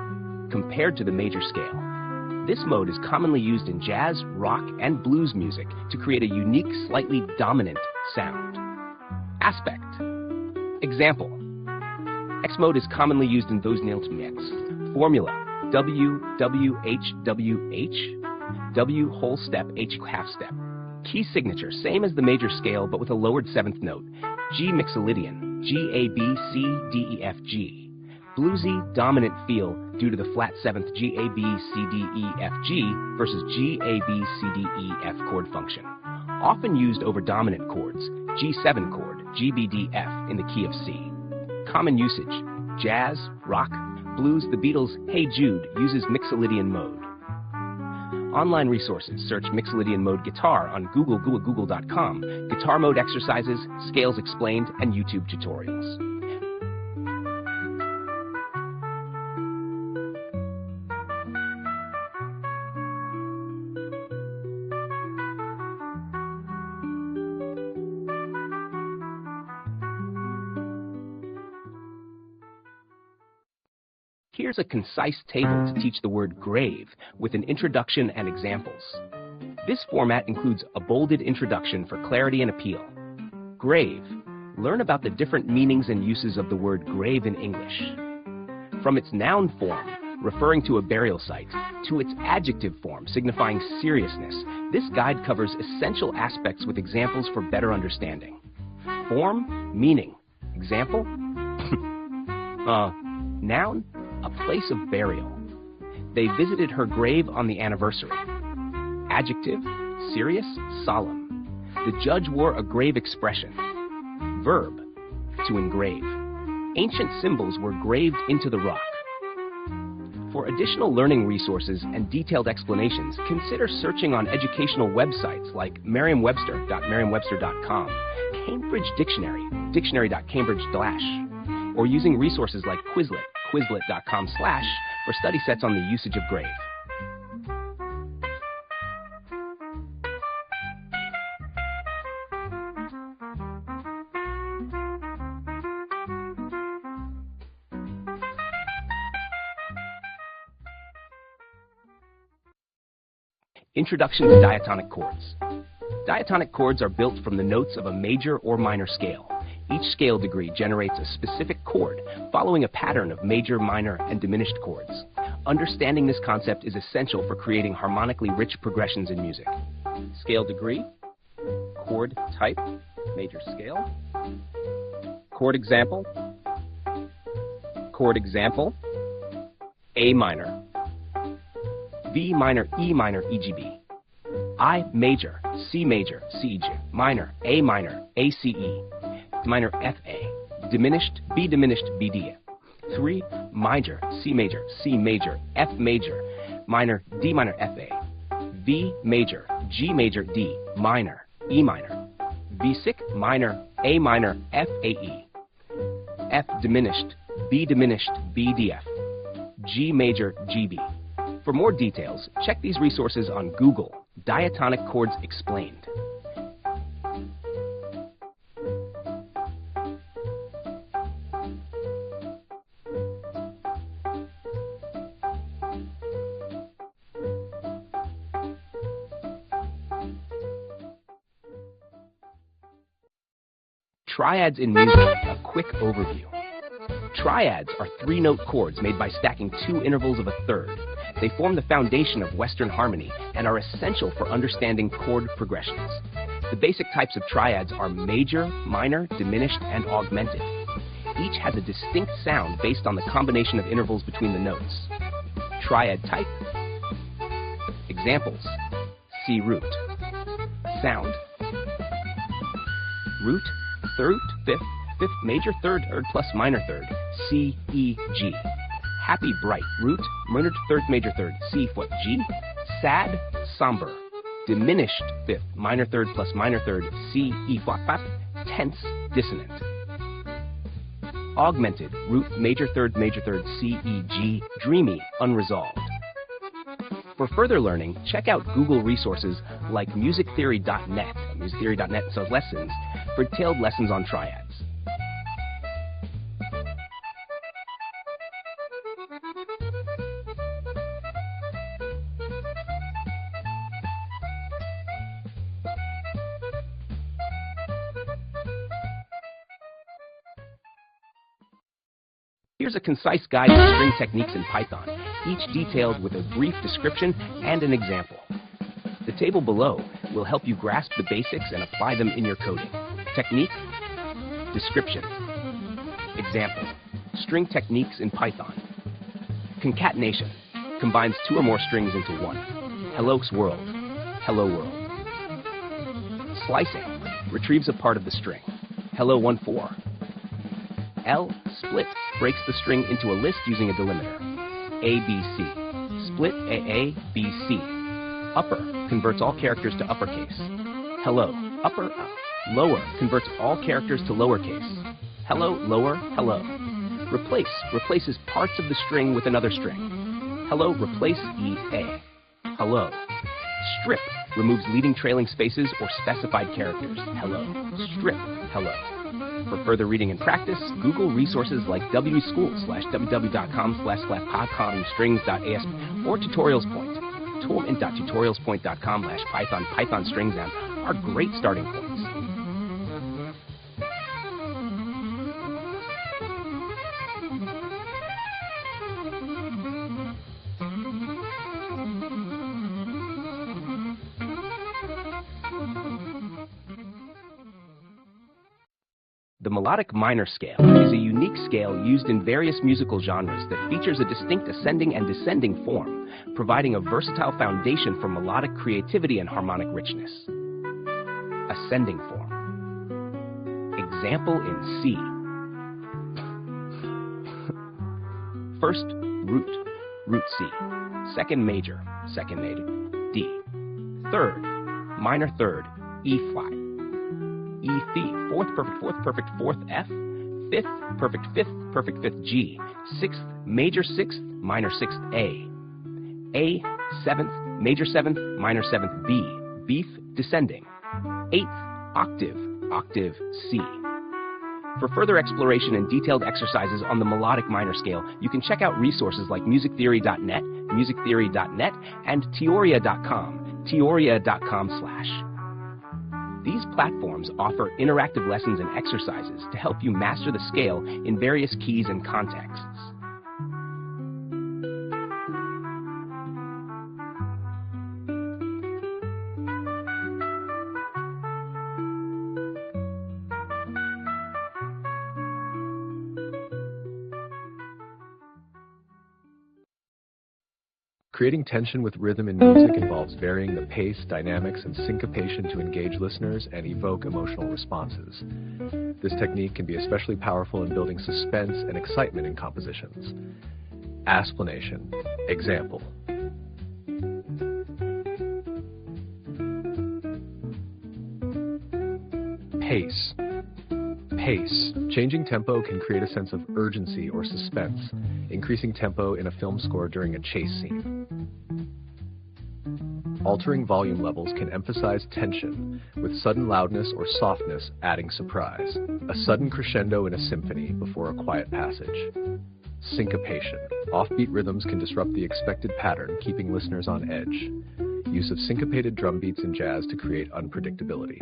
compared to the major scale. This mode is commonly used in jazz, rock, and blues music to create a unique, slightly dominant sound. Aspect. Example. X mode is commonly used in those nailed to mix. Formula. W, W, H, W, H, W, whole step, H, half step. Key signature, same as the major scale, but with a lowered seventh note. G Mixolydian, G, A, B, C, D, E, F, G. Bluesy, dominant feel due to the flat seventh G, A, B, C, D, E, F, G versus G, A, B, C, D, E, F chord function. Often used over dominant chords, G7 chord, G, B, D, F in the key of C. Common usage, jazz, rock, blues. The Beatles' Hey Jude uses Mixolydian mode. Online resources, search Mixolydian mode guitar on google.com, guitar mode exercises, scales explained, and YouTube tutorials. Here's a concise table to teach the word grave with an introduction and examples. This format includes a bolded introduction for clarity and appeal. Grave. Learn about the different meanings and uses of the word grave in English. From its noun form, referring to a burial site, to its adjective form, signifying seriousness, this guide covers essential aspects with examples for better understanding. Form, meaning. Example? Noun, a place of burial. They visited her grave on the anniversary. Adjective, serious, solemn. The judge wore a grave expression. Verb, to engrave. Ancient symbols were graved into the rock. For additional learning resources and detailed explanations, consider searching on educational websites like merriam-webster.merriam-webster.com, Cambridge Dictionary, dictionary.cambridge/, or using resources like Quizlet, quizlet.com/ for study sets on the usage of grave. Introduction to diatonic chords. Diatonic chords are built from the notes of a major or minor scale. Each scale degree generates a specific chord following a pattern of major, minor, and diminished chords. Understanding this concept is essential for creating harmonically rich progressions in music. Scale degree, chord type, major scale, chord example, A minor, B minor, E minor, EGB, I major, C minor, A CE, minor, FA, diminished, B D, 3 major, C major, F major, minor, D minor, FA, V major, G major, D, minor, E minor, V minor, A minor, FAE, F diminished, B DF, G major, GB. For more details, check these resources on Google, Diatonic Chords Explained. Triads in music, a quick overview. Triads are 3-note chords made by stacking 2 intervals of a third. They form the foundation of Western harmony and are essential for understanding chord progressions. The basic types of triads are major, minor, diminished, and augmented. Each has a distinct sound based on the combination of intervals between the notes. Triad type. Examples: C root. Sound. Root, third, fifth, major third plus minor third, C, E, G. Happy, bright, root, minor third, major third, C, foot, G. Sad, somber. Diminished, fifth, minor third plus minor third, C, E, flat, tense, dissonant. Augmented, root, major third, C, E, G, dreamy, unresolved. For further learning, check out Google resources like musictheory.net. Musictheory.net sells lessons for detailed lessons on triads. Here's a concise guide to string techniques in Python, each detailed with a brief description and an example. The table below will help you grasp the basics and apply them in your coding. Technique, description, example, string techniques in Python. Concatenation, combines 2 or more strings into one. Hello world, hello world. Slicing, retrieves a part of the string. Hello 1-4. L, split, breaks the string into a list using a delimiter. A, B, C. Split A, B, C. Upper converts all characters to uppercase. Hello, upper, lower converts all characters to lowercase. Hello, lower, hello. Replace replaces parts of the string with another string. Hello, replace E, A. Hello. Strip removes leading trailing spaces or specified characters. Hello. Strip, hello. For further reading and practice, Google resources like www.com/pythonstrings.asp or Tutorials Point. toolint.tutorialspoint.com/python strings are great starting points. The melodic minor scale is a unique scale used in various musical genres that features a distinct ascending and descending form, providing a versatile foundation for melodic creativity and harmonic richness. Ascending form. Example in C. First, root, root C. Second major, D. Third, minor third, E flat. E, fourth, perfect, fourth, F, fifth, perfect, fifth, G, sixth, major sixth, minor sixth, A, seventh, major seventh, minor seventh, B, beef, descending, eighth, octave, C, For further exploration and detailed exercises on the melodic minor scale, you can check out resources like musictheory.net, musictheory.net, and teoria.com, teoria.com/. These platforms offer interactive lessons and exercises to help you master the scale in various keys and contexts. Creating tension with rhythm in music involves varying the pace, dynamics, and syncopation to engage listeners and evoke emotional responses. This technique can be especially powerful in building suspense and excitement in compositions. Explanation. Example. Pace. Pace. Changing tempo can create a sense of urgency or suspense, increasing tempo in a film score during a chase scene. Altering volume levels can emphasize tension, with sudden loudness or softness adding surprise. A sudden crescendo in a symphony before a quiet passage. Syncopation. Offbeat rhythms can disrupt the expected pattern, keeping listeners on edge. Use of syncopated drum beats in jazz to create unpredictability.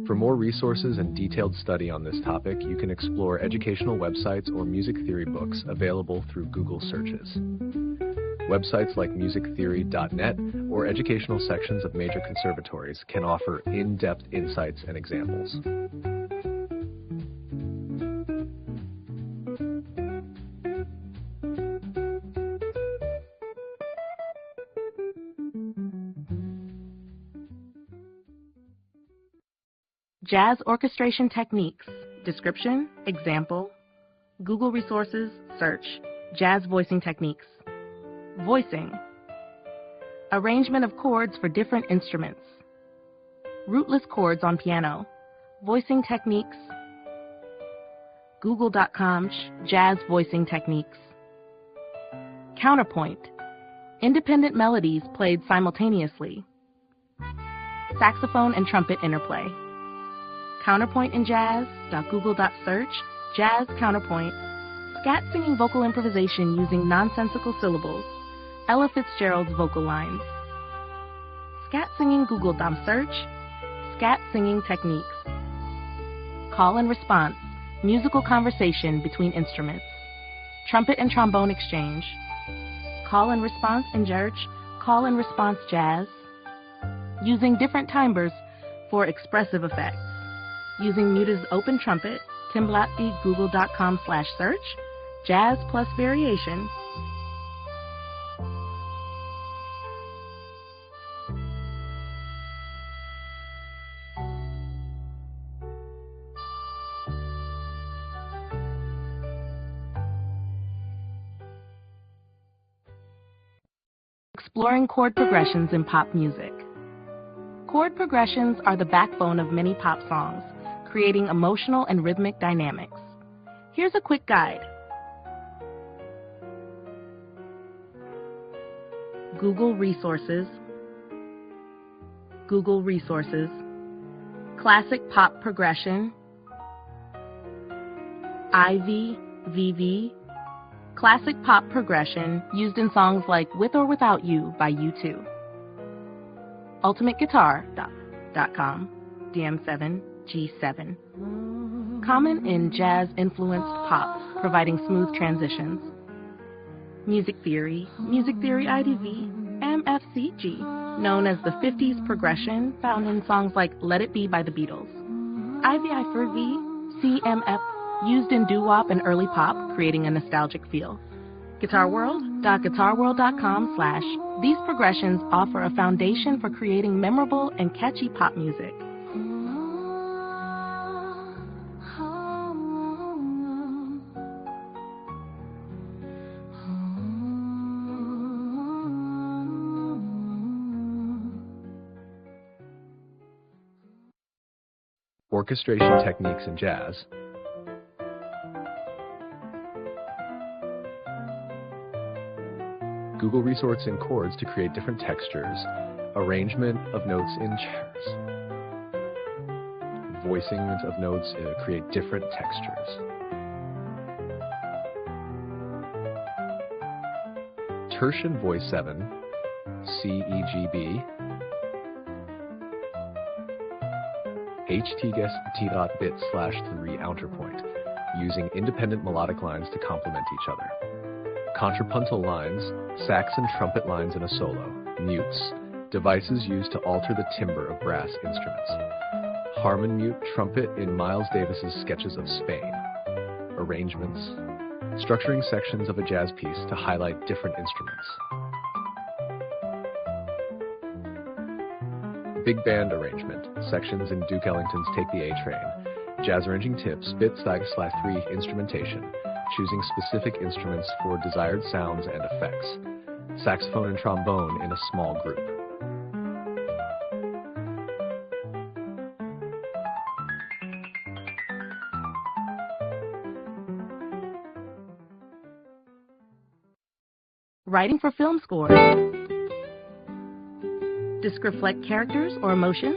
For more resources and detailed study on this topic, you can explore educational websites or music theory books available through Google searches. Websites like musictheory.net or educational sections of major conservatories can offer in-depth insights and examples. Jazz orchestration techniques. Description, example. Google resources, search. Jazz voicing techniques. Voicing. Arrangement of chords for different instruments. Rootless chords on piano. Voicing techniques. Google.com Jazz voicing techniques. Counterpoint. Independent melodies played simultaneously. Saxophone and trumpet interplay. Counterpoint in jazz.google.search, jazz counterpoint, scat singing vocal improvisation using nonsensical syllables, Ella Fitzgerald's vocal lines. Scat singing Google.search, scat singing techniques. Call and response, musical conversation between instruments. Trumpet and trombone exchange. Call and response in church, call and response jazz. Using different timbres for expressive effects. Using Muta's open trumpet, Timblatby, google.com/search, jazz plus variation. Exploring chord progressions in pop music. Chord progressions are the backbone of many pop songs, creating emotional and rhythmic dynamics. Here's a quick guide. Google resources. Google resources. Classic pop progression. IVVV. Classic pop progression used in songs like With or Without You by U2. UltimateGuitar.com. DM7. G7. Common in jazz-influenced pop, providing smooth transitions. Music Theory, Music Theory IDV, MFCG, known as the 50s progression found in songs like Let It Be by the Beatles. IVI4V, CMF, used in doo-wop and early pop, creating a nostalgic feel. GuitarWorld.guitarworld.com/. These progressions offer a foundation for creating memorable and catchy pop music. Orchestration techniques in jazz. Google resorts in chords to create different textures. Arrangement of notes in chairs. voicing of notes create different textures. Tertian voice 7, C, E, G, B. HT-bit/3 counterpoint, using independent melodic lines to complement each other. Contrapuntal lines, sax and trumpet lines in a solo. Mutes, devices used to alter the timbre of brass instruments. Harmon mute trumpet in Miles Davis's Sketches of Spain. Arrangements, structuring sections of a jazz piece to highlight different instruments. Big band arrangement, sections in Duke Ellington's Take the A Train. Jazz arranging tips, bit/3 instrumentation, choosing specific instruments for desired sounds and effects. Saxophone and trombone in a small group. Writing for film scores. Disc reflect characters or emotions?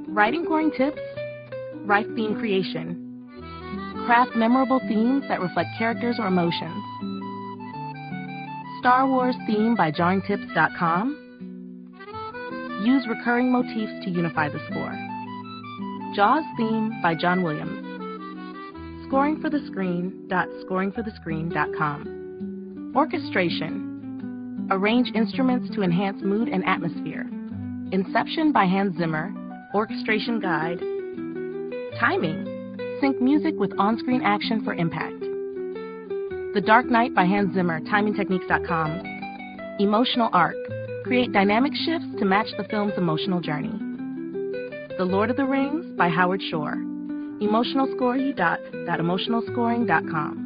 Writing scoring tips, write theme creation. Craft memorable themes that reflect characters or emotions. Star Wars theme by jarringtips.com. Use recurring motifs to unify the score. Jaws theme by John Williams. Scoringforthescreen.scoringforthescreen.com. Orchestration. Arrange instruments to enhance mood and atmosphere. Inception by Hans Zimmer. Orchestration guide. Timing. Sync music with on-screen action for impact. The Dark Knight by Hans Zimmer. Timingtechniques.com. Emotional arc. Create dynamic shifts to match the film's emotional journey. The Lord of the Rings by Howard Shore. Emotionalscoring.emotionalscoring.com.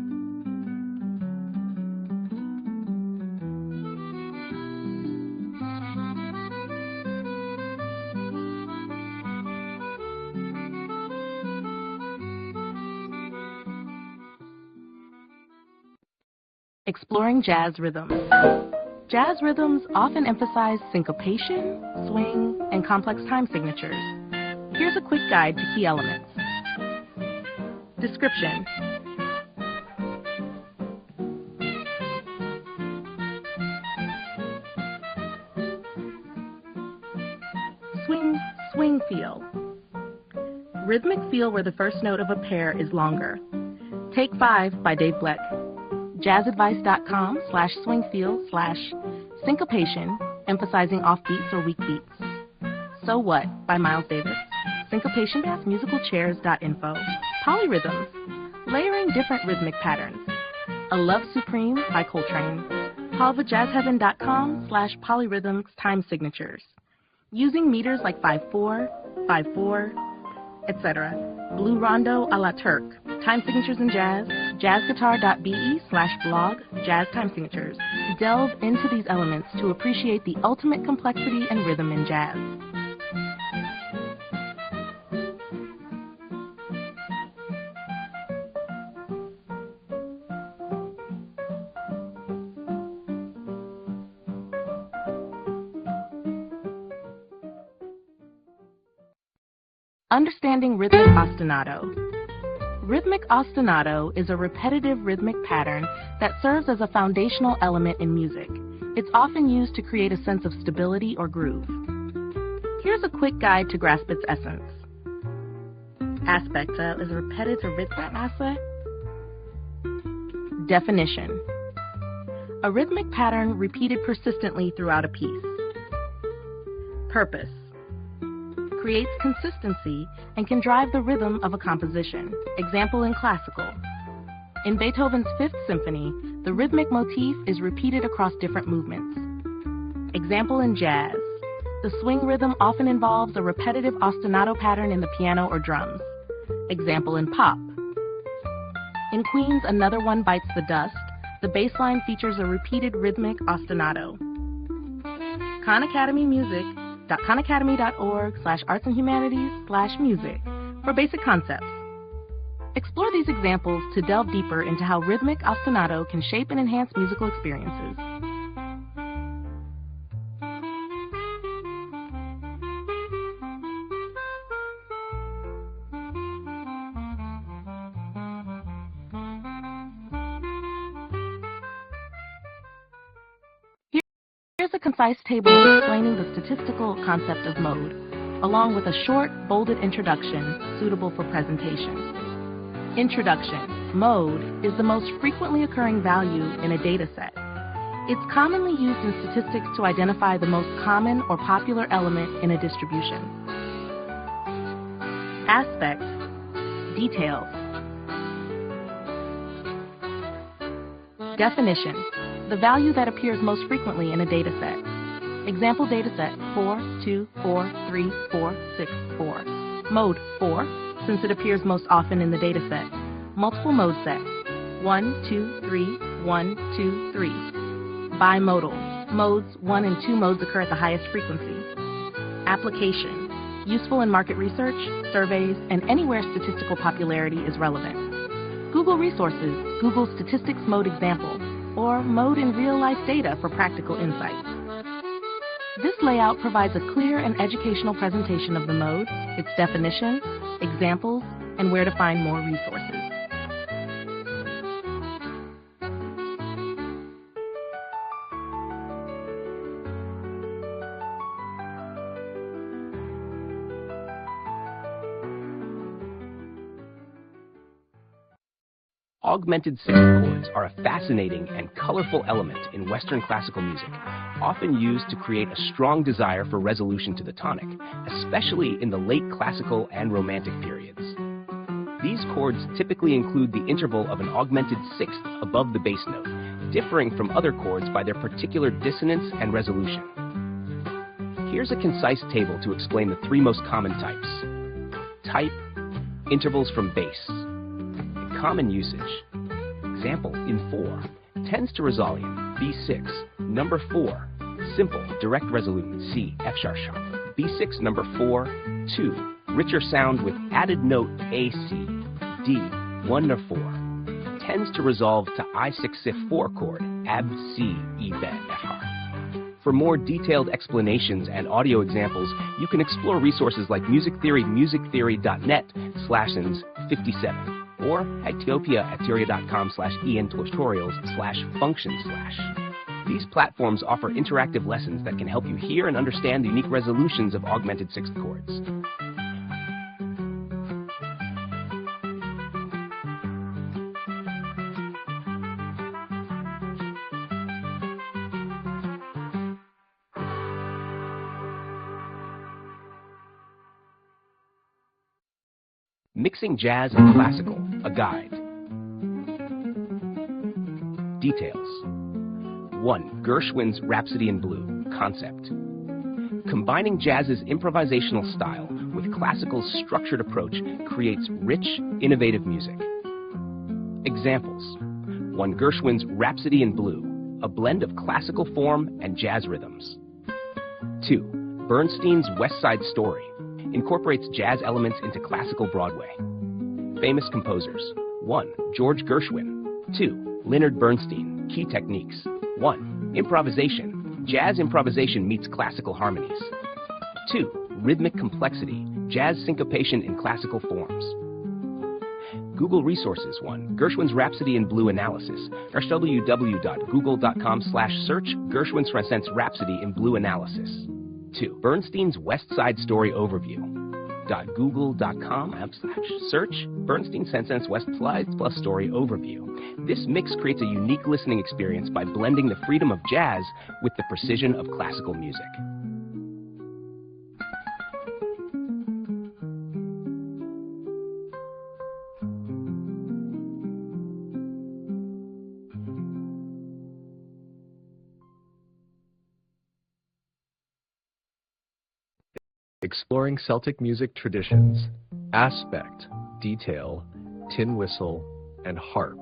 Exploring jazz rhythms. Jazz rhythms often emphasize syncopation, swing, and complex time signatures. Here's a quick guide to key elements. Description. Swing feel. Rhythmic feel where the first note of a pair is longer. Take 5 by Dave Bleck. jazzadvice.com/swingfeel/syncopation, emphasizing off beats or weak beats. So What by Miles Davis. Syncopation-musicalchairs.info. Polyrhythms. Layering different rhythmic patterns. A Love Supreme by Coltrane. HalvaJazzHeaven.com/polyrhythms time signatures. Using meters like 5/4, 5/4, etc. Blue Rondo a la Turk. Time signatures in jazz. Jazzguitar.be/blog. Jazz time signatures. Delve into these elements to appreciate the ultimate complexity and rhythm in jazz. Understanding rhythmic ostinato. Rhythmic ostinato is a repetitive rhythmic pattern that serves as a foundational element in music. It's often used to create a sense of stability or groove. Here's a quick guide to grasp its essence. Aspect is repetitive rhythmic aspect. Definition. A rhythmic pattern repeated persistently throughout a piece. Purpose. Creates consistency and can drive the rhythm of a composition. Example in classical. In Beethoven's Fifth Symphony, the rhythmic motif is repeated across different movements. Example in jazz. The swing rhythm often involves a repetitive ostinato pattern in the piano or drums. Example in pop. In Queen's Another One Bites the Dust, the bass line features a repeated rhythmic ostinato. Khan Academy Music. khanacademy.org/artsandhumanities/music for basic concepts. Explore these examples to delve deeper into how rhythmic ostinato can shape and enhance musical experiences. Here's a concise table explaining the statistical concept of mode, along with a short, bolded introduction suitable for presentation. Introduction. Mode is the most frequently occurring value in a data set. It's commonly used in statistics to identify the most common or popular element in a distribution. Aspect. Details. Definition. The value that appears most frequently in a data set. Example data set 4, 2, 4, 3, 4, 6, 4. Mode 4, since it appears most often in the data set. Multiple mode set 1, 2, 3, 1, 2, 3. Bimodal. Modes 1 and 2 modes occur at the highest frequency. Application. Useful in market research, surveys, and anywhere statistical popularity is relevant. Google Resources, Google Statistics Mode Example, or Mode in Real-Life Data for practical insights. This layout provides a clear and educational presentation of the mode, its definition, examples, and where to find more resources. Augmented sixth chords are a fascinating and colorful element in Western classical music, often used to create a strong desire for resolution to the tonic, especially in the late classical and romantic periods. These chords typically include the interval of an augmented sixth above the bass note, differing from other chords by their particular dissonance and resolution. Here's a concise table to explain the three most common types. Type, intervals from bass. Common usage. Example in 4. Tends to Rosalian, B6. Number 4. Simple, direct resolute, C, F sharp sharp. B6 number 4. 2. Richer sound with added note A, C. D, 1 or 4. Tends to resolve to I6 if 4 chord, Ab, C, E, bet, F harp. For more detailed explanations and audio examples, you can explore resources like Music Theory, musictheory.net/57. or at ethiopia@tyria.com/entutorials/function/. These platforms offer interactive lessons that can help you hear and understand the unique resolutions of augmented sixth chords. Mixing Jazz and Classical, a Guide. Details. 1. Gershwin's Rhapsody in Blue, Concept. Combining jazz's improvisational style with classical's structured approach creates rich, innovative music. Examples. 1. Gershwin's Rhapsody in Blue, a blend of classical form and jazz rhythms. 2. Bernstein's West Side Story, incorporates jazz elements into classical Broadway. Famous composers. 1. George Gershwin. 2. Leonard Bernstein. Key techniques. 1. Improvisation. Jazz improvisation meets classical harmonies. 2. Rhythmic complexity. Jazz syncopation in classical forms. Google Resources. 1. Gershwin's Rhapsody in Blue analysis. www.google.com/search Gershwin's Rhapsody in Blue analysis. 2. Bernstein's West Side Story Overview. google.com/search Bernstein Sense West Side plus Story Overview. This mix creates a unique listening experience by blending the freedom of jazz with the precision of classical music. Exploring Celtic music traditions, aspect, detail, tin whistle, and harp.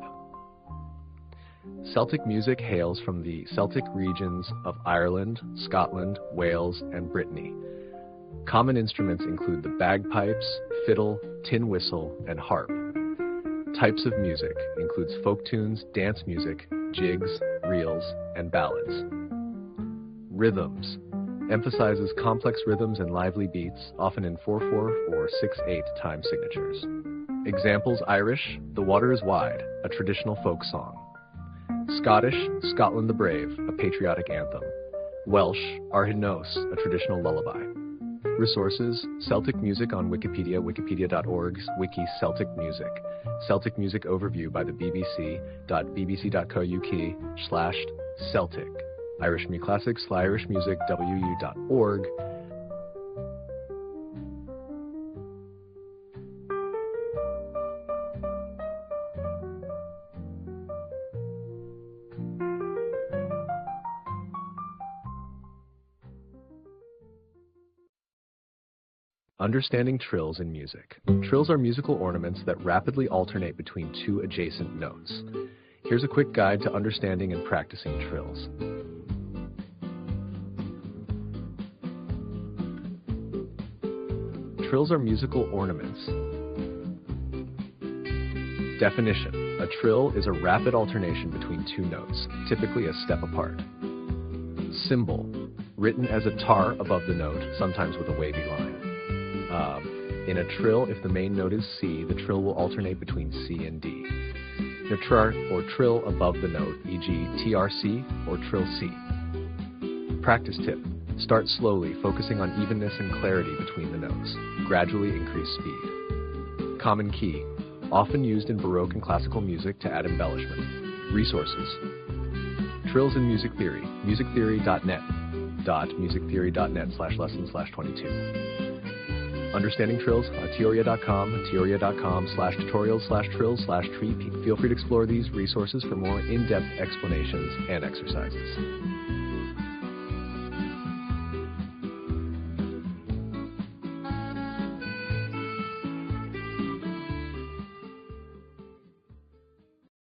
Celtic music hails from the Celtic regions of Ireland, Scotland, Wales, and Brittany. Common instruments include the bagpipes, fiddle, tin whistle, and harp. Types of music includes folk tunes, dance music, jigs, reels, and ballads. Rhythms emphasizes complex rhythms and lively beats, often in 4/4 or 6/8 time signatures. Examples: Irish, The Water is Wide, a traditional folk song. Scottish, Scotland the Brave, a patriotic anthem. Welsh, Arhyd a traditional lullaby. Resources: Celtic music on Wikipedia, wikipedia.org's Wiki Celtic Music. Celtic music overview by the BBC, bbc.co.uk/Celtic. Irish Me Classics, Irish Music, wu.org. Understanding trills in music. Trills are musical ornaments that rapidly alternate between two adjacent notes. Here's a quick guide to understanding and practicing trills. Trills are musical ornaments. Definition: a trill is a rapid alternation between two notes, typically a step apart. Symbol: written as a tar above the note, sometimes with a wavy line. In a trill, if the main note is C, the trill will alternate between C and D. The chart or trill above the note, e.g. TRC or trill C. Practice tip: start slowly, focusing on evenness and clarity between the notes. Gradually increase speed. Common key: often used in Baroque and classical music to add embellishment. Resources: Trills in Music Theory, musictheory.net, musictheory.net/lesson/22. Understanding trills, teoria.com, teoria.com/tutorials/trills/tree. Feel free to explore these resources for more in-depth explanations and exercises.